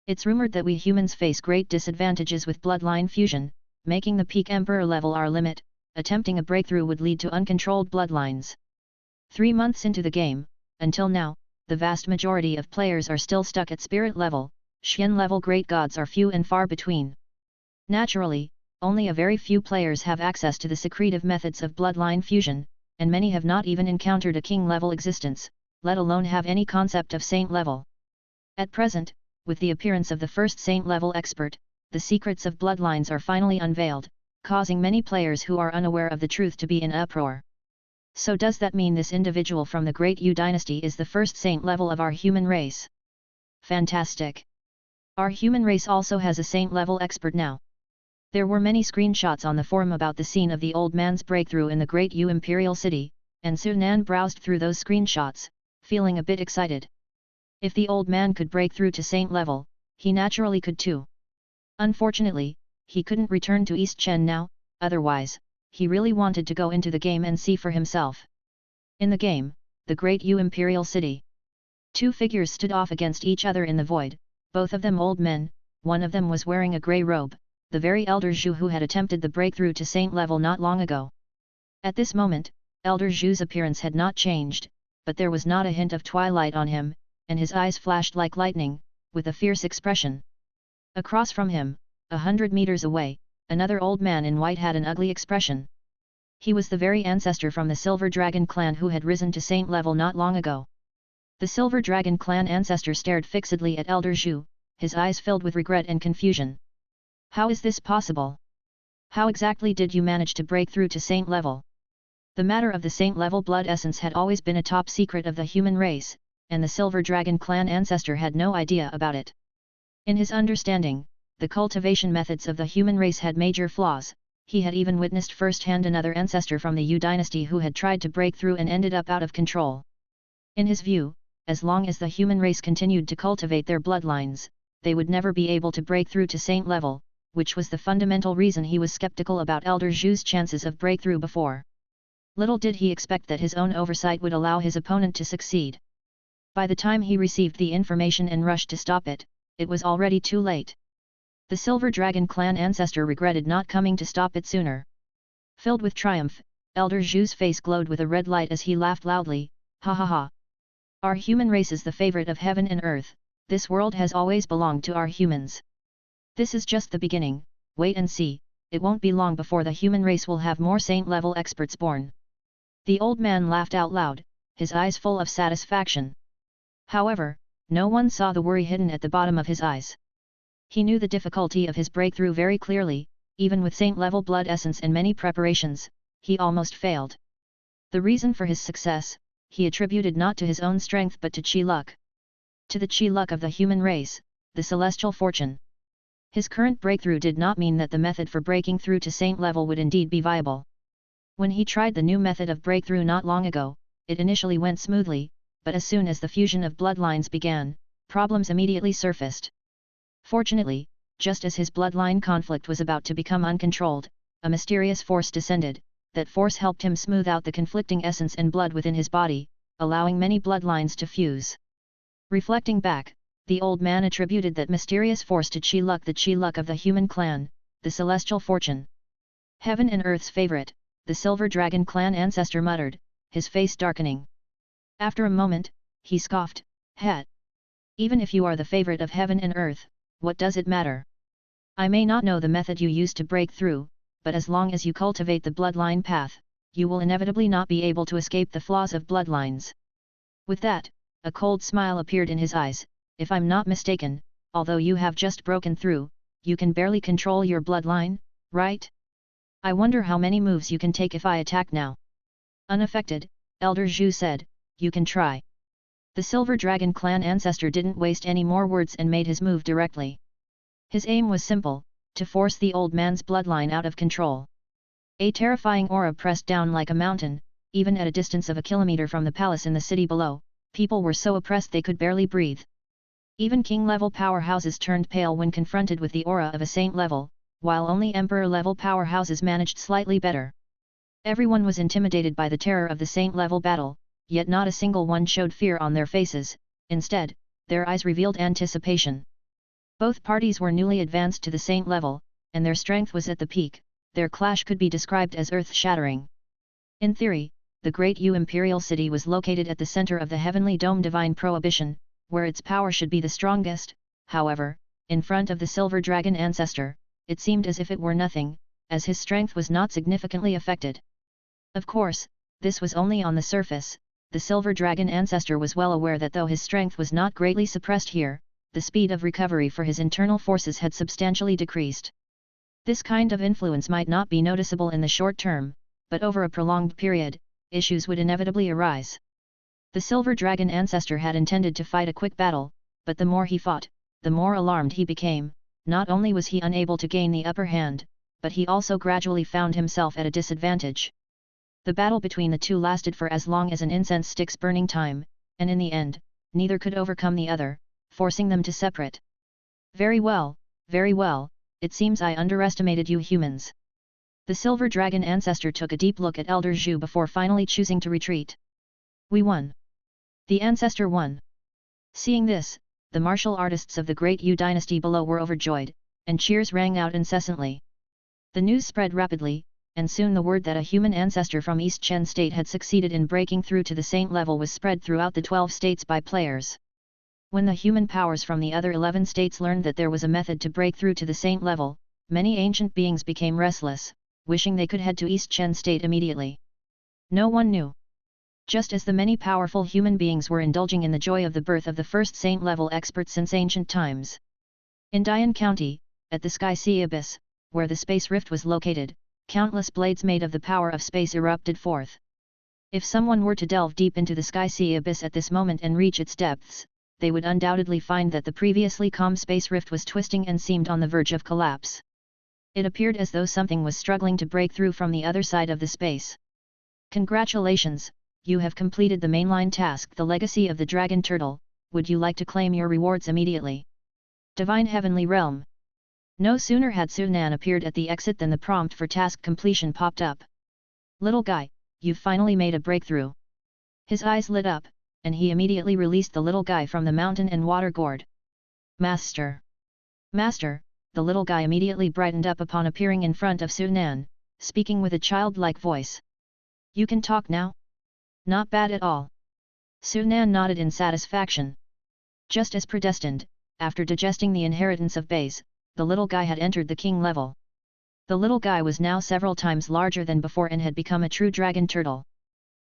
It's rumored that we humans face great disadvantages with bloodline fusion, making the peak emperor level our limit. Attempting a breakthrough would lead to uncontrolled bloodlines. 3 months into the game, until now, the vast majority of players are still stuck at spirit level. Xian level great gods are few and far between. Naturally, only a very few players have access to the secretive methods of bloodline fusion, and many have not even encountered a king level existence, let alone have any concept of saint level. At present, with the appearance of the first saint level expert, the secrets of bloodlines are finally unveiled, causing many players who are unaware of the truth to be in uproar. So does that mean this individual from the Great Yu dynasty is the first saint level of our human race? Fantastic! Our human race also has a saint level expert now. There were many screenshots on the forum about the scene of the old man's breakthrough in the Great Yu Imperial City, and Sunan browsed through those screenshots, feeling a bit excited. If the old man could break through to saint level, he naturally could too. Unfortunately, he couldn't return to East Chen now, otherwise, he really wanted to go into the game and see for himself. In the game, the Great Yu Imperial City. Two figures stood off against each other in the void, both of them old men. One of them was wearing a grey robe, the very Elder Zhu who had attempted the breakthrough to saint level not long ago. At this moment, Elder Zhu's appearance had not changed, but there was not a hint of twilight on him, and his eyes flashed like lightning, with a fierce expression. Across from him, 100 meters away, another old man in white had an ugly expression. He was the very ancestor from the Silver Dragon clan who had risen to saint level not long ago. The Silver Dragon clan ancestor stared fixedly at Elder Zhu, his eyes filled with regret and confusion. How is this possible? How exactly did you manage to break through to saint level? The matter of the saint level blood essence had always been a top secret of the human race, and the Silver Dragon clan ancestor had no idea about it. In his understanding, the cultivation methods of the human race had major flaws. He had even witnessed firsthand another ancestor from the Yu dynasty who had tried to break through and ended up out of control. In his view, as long as the human race continued to cultivate their bloodlines, they would never be able to break through to saint level, which was the fundamental reason he was skeptical about Elder Zhu's chances of breakthrough before. Little did he expect that his own oversight would allow his opponent to succeed. By the time he received the information and rushed to stop it, it was already too late. The Silver Dragon clan ancestor regretted not coming to stop it sooner. Filled with triumph, Elder Zhu's face glowed with a red light as he laughed loudly, ha ha ha. Our human race is the favorite of heaven and earth, this world has always belonged to our humans. This is just the beginning, wait and see, it won't be long before the human race will have more saint-level experts born. The old man laughed out loud, his eyes full of satisfaction. However, no one saw the worry hidden at the bottom of his eyes. He knew the difficulty of his breakthrough very clearly, even with saint-level blood essence and many preparations, he almost failed. The reason for his success, he attributed not to his own strength but to chi luck. To the chi luck of the human race, the celestial fortune. His current breakthrough did not mean that the method for breaking through to saint level would indeed be viable. When he tried the new method of breakthrough not long ago, it initially went smoothly, but as soon as the fusion of bloodlines began, problems immediately surfaced. Fortunately, just as his bloodline conflict was about to become uncontrolled, a mysterious force descended. That force helped him smooth out the conflicting essence and blood within his body, allowing many bloodlines to fuse. Reflecting back, the old man attributed that mysterious force to chi luck, the chi luck of the human clan, the celestial fortune. Heaven and earth's favorite, the Silver Dragon clan ancestor muttered, his face darkening. After a moment, he scoffed, "Het! Even if you are the favorite of heaven and earth, what does it matter? I may not know the method you use to break through, but as long as you cultivate the bloodline path, you will inevitably not be able to escape the flaws of bloodlines." With that, a cold smile appeared in his eyes. "If I'm not mistaken, although you have just broken through, you can barely control your bloodline, right? I wonder how many moves you can take if I attack now." Unaffected, Elder Zhu said, "You can try." The Silver Dragon clan ancestor didn't waste any more words and made his move directly. His aim was simple, to force the old man's bloodline out of control. A terrifying aura pressed down like a mountain. Even at a distance of a kilometer from the palace in the city below, people were so oppressed they could barely breathe. Even king-level powerhouses turned pale when confronted with the aura of a saint level, while only emperor-level powerhouses managed slightly better. Everyone was intimidated by the terror of the saint-level battle, yet not a single one showed fear on their faces. Instead, their eyes revealed anticipation. Both parties were newly advanced to the saint level, and their strength was at the peak. Their clash could be described as earth-shattering. In theory, the Great Yu Imperial City was located at the center of the Heavenly Dome Divine Prohibition, where its power should be the strongest. However, in front of the Silver Dragon ancestor, it seemed as if it were nothing, as his strength was not significantly affected. Of course, this was only on the surface. The Silver Dragon ancestor was well aware that though his strength was not greatly suppressed here, the speed of recovery for his internal forces had substantially decreased. This kind of influence might not be noticeable in the short term, but over a prolonged period, issues would inevitably arise. The Silver Dragon ancestor had intended to fight a quick battle, but the more he fought, the more alarmed he became. Not only was he unable to gain the upper hand, but he also gradually found himself at a disadvantage. The battle between the two lasted for as long as an incense stick's burning time, and in the end, neither could overcome the other, forcing them to separate. Very well, it seems I underestimated you humans. The Silver Dragon ancestor took a deep look at Elder Zhu before finally choosing to retreat. We won. The ancestor won. Seeing this, the martial artists of the Great Yu dynasty below were overjoyed, and cheers rang out incessantly. The news spread rapidly, and soon the word that a human ancestor from East Chen State had succeeded in breaking through to the Saint level was spread throughout the 12 states by players. When the human powers from the other 11 states learned that there was a method to break through to the Saint level, many ancient beings became restless, wishing they could head to East Chen State immediately. No one knew. Just as the many powerful human beings were indulging in the joy of the birth of the first Saint level expert since ancient times. In Dian County, at the Sky Sea Abyss, where the space rift was located, countless blades made of the power of space erupted forth. If someone were to delve deep into the Sky Sea Abyss at this moment and reach its depths, they would undoubtedly find that the previously calm space rift was twisting and seemed on the verge of collapse. It appeared as though something was struggling to break through from the other side of the space. Congratulations, you have completed the mainline task, the Legacy of the Dragon Turtle. Would you like to claim your rewards immediately? Divine Heavenly Realm. No sooner had Sunan appeared at the exit than the prompt for task completion popped up. Little guy, you've finally made a breakthrough. His eyes lit up, and he immediately released the little guy from the mountain and water gourd. Master! Master! The little guy immediately brightened up upon appearing in front of Sunan, speaking with a childlike voice. You can talk now? Not bad at all. Sunan nodded in satisfaction. Just as predestined, after digesting the inheritance of Bays, the little guy had entered the king level. The little guy was now several times larger than before and had become a true dragon turtle.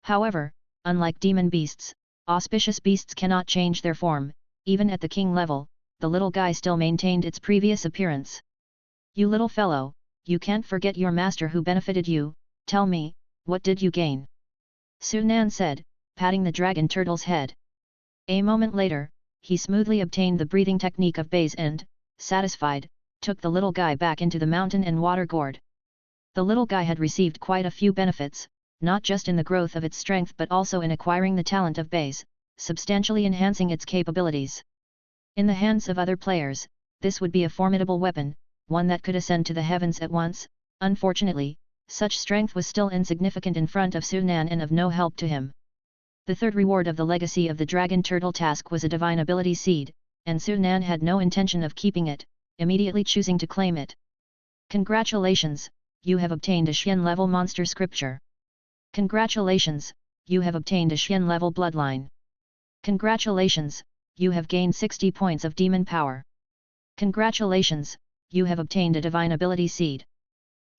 However, unlike demon beasts, auspicious beasts cannot change their form. Even at the king level, the little guy still maintained its previous appearance. You little fellow, you can't forget your master who benefited you. Tell me, what did you gain? Sunan said, patting the dragon turtle's head. A moment later, he smoothly obtained the breathing technique of Bays and, satisfied, took the little guy back into the mountain and water gourd. The little guy had received quite a few benefits, not just in the growth of its strength but also in acquiring the talent of Bays, substantially enhancing its capabilities. In the hands of other players, this would be a formidable weapon, one that could ascend to the heavens at once. Unfortunately, such strength was still insignificant in front of Sunan and of no help to him. The third reward of the Legacy of the Dragon Turtle task was a Divine Ability Seed, and Sunan had no intention of keeping it, immediately choosing to claim it. Congratulations, you have obtained a Xian level monster scripture. Congratulations, you have obtained a Xian level bloodline. Congratulations, you have gained 60 points of demon power. Congratulations, you have obtained a Divine Ability Seed.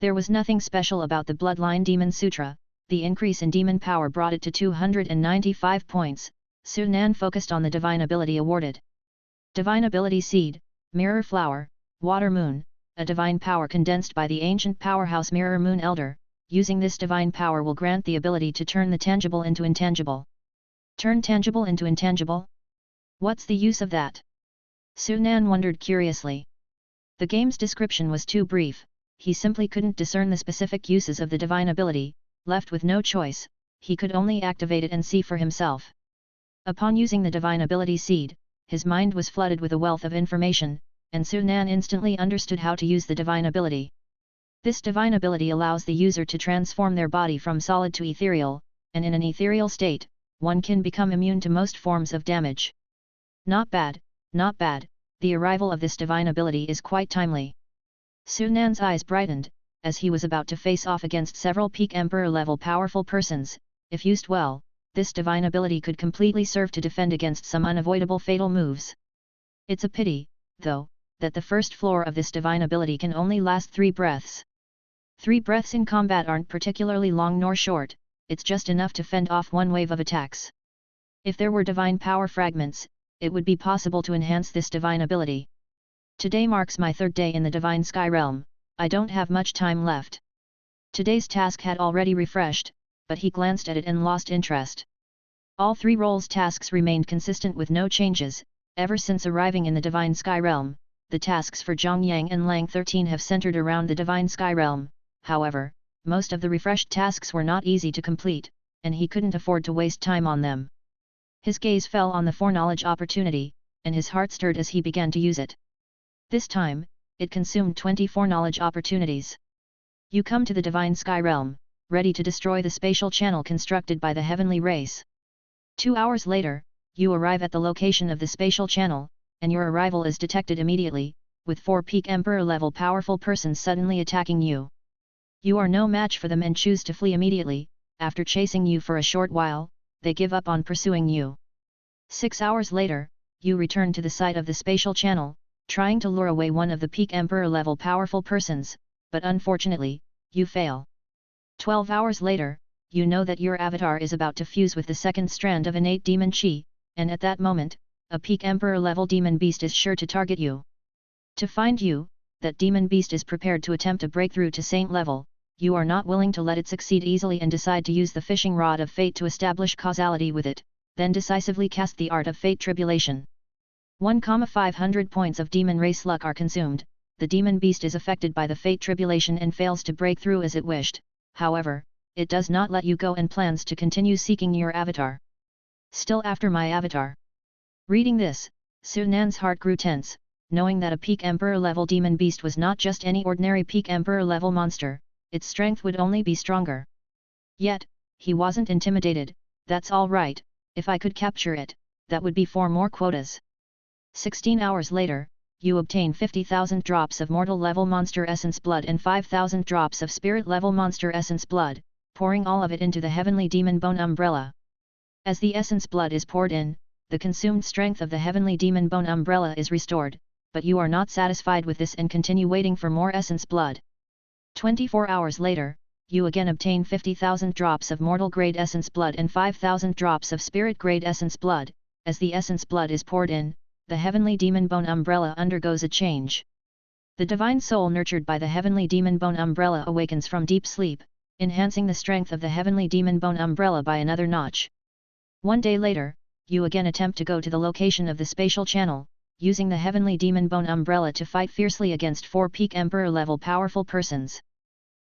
There was nothing special about the Bloodline Demon Sutra. The increase in demon power brought it to 295 points. Sunan focused on the divine ability awarded. Divine Ability Seed, Mirror Flower, Water Moon, a divine power condensed by the ancient powerhouse Mirror Moon Elder. Using this divine power will grant the ability to turn the tangible into intangible. Turn tangible into intangible? What's the use of that? Sunan wondered curiously. The game's description was too brief. He simply couldn't discern the specific uses of the divine ability. Left with no choice, he could only activate it and see for himself. Upon using the Divine Ability Seed, his mind was flooded with a wealth of information, and Sunan instantly understood how to use the divine ability. This divine ability allows the user to transform their body from solid to ethereal, and in an ethereal state, one can become immune to most forms of damage. Not bad, not bad, the arrival of this divine ability is quite timely. Sunan's eyes brightened, as he was about to face off against several peak Emperor-level powerful persons. If used well, this divine ability could completely serve to defend against some unavoidable fatal moves. It's a pity, though, that the first floor of this divine ability can only last 3 breaths. 3 breaths in combat aren't particularly long nor short, it's just enough to fend off one wave of attacks. If there were divine power fragments, it would be possible to enhance this divine ability. Today marks my 3rd day in the Divine Sky Realm. I don't have much time left. Today's task had already refreshed, but he glanced at it and lost interest. All 3 roles' tasks remained consistent with no changes. Ever since arriving in the Divine Sky Realm, the tasks for Zhang Yang and Lang 13 have centered around the Divine Sky Realm. However, most of the refreshed tasks were not easy to complete, and he couldn't afford to waste time on them. His gaze fell on the foreknowledge opportunity, and his heart stirred as he began to use it. This time, it consumed 20 foreknowledge opportunities. You come to the Divine Sky Realm, ready to destroy the spatial channel constructed by the heavenly race. 2 hours later, you arrive at the location of the spatial channel, and your arrival is detected immediately, with 4 peak Emperor-level powerful persons suddenly attacking you. You are no match for them and choose to flee immediately. After chasing you for a short while, they give up on pursuing you. 6 hours later, you return to the site of the spatial channel, trying to lure away one of the peak Emperor-level powerful persons, but unfortunately, you fail. 12 hours later, you know that your avatar is about to fuse with the second strand of innate demon chi, and at that moment, a peak Emperor-level demon beast is sure to target you. To find you, that demon beast is prepared to attempt a breakthrough to saint level. You are not willing to let it succeed easily and decide to use the fishing rod of fate to establish causality with it, then decisively cast the art of fate tribulation. 1,500 points of demon race luck are consumed. The demon beast is affected by the fate tribulation and fails to break through as it wished. However, it does not let you go and plans to continue seeking your avatar. Still after my avatar. Reading this, Sunan's heart grew tense, knowing that a peak Emperor-level demon beast was not just any ordinary peak Emperor-level monster, its strength would only be stronger. Yet, he wasn't intimidated. That's all right, if I could capture it, that would be 4 more quotas. 16 hours later, you obtain 50,000 drops of mortal-level monster essence blood and 5,000 drops of spirit-level monster essence blood, pouring all of it into the heavenly demon bone umbrella. As the essence blood is poured in, the consumed strength of the heavenly demon bone umbrella is restored, but you are not satisfied with this and continue waiting for more essence blood. 24 hours later, you again obtain 50,000 drops of mortal-grade essence blood and 5,000 drops of spirit-grade essence blood. As the essence blood is poured in, the heavenly demon bone umbrella undergoes a change. The divine soul nurtured by the heavenly demon bone umbrella awakens from deep sleep, enhancing the strength of the heavenly demon bone umbrella by another notch. 1 day later, you again attempt to go to the location of the spatial channel, using the heavenly demon bone umbrella to fight fiercely against 4 peak Emperor-level powerful persons.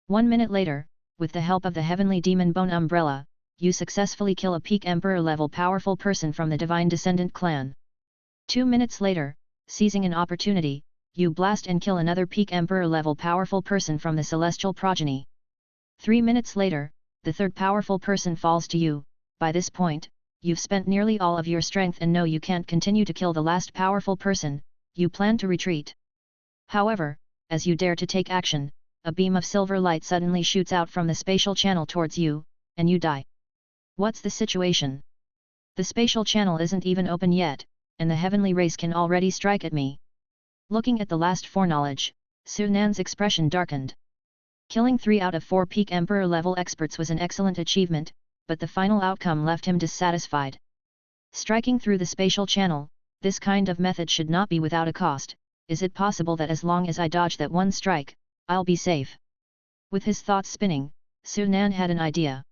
1 minute later, with the help of the heavenly demon bone umbrella, you successfully kill a peak Emperor-level powerful person from the divine descendant clan. 2 minutes later, seizing an opportunity, you blast and kill another peak Emperor-level powerful person from the celestial progeny. 3 minutes later, the third powerful person falls to you. By this point, you've spent nearly all of your strength and know you can't continue to kill the last powerful person. You plan to retreat. However, as you dare to take action, a beam of silver light suddenly shoots out from the spatial channel towards you, and you die. What's the situation? The spatial channel isn't even open yet, and the heavenly race can already strike at me. Looking at the last foreknowledge, Sunan's expression darkened. Killing 3 out of 4 peak Emperor-level experts was an excellent achievement, but the final outcome left him dissatisfied. Striking through the spatial channel, this kind of method should not be without a cost. Is it possible that as long as I dodge that one strike, I'll be safe? With his thoughts spinning, Sunan had an idea.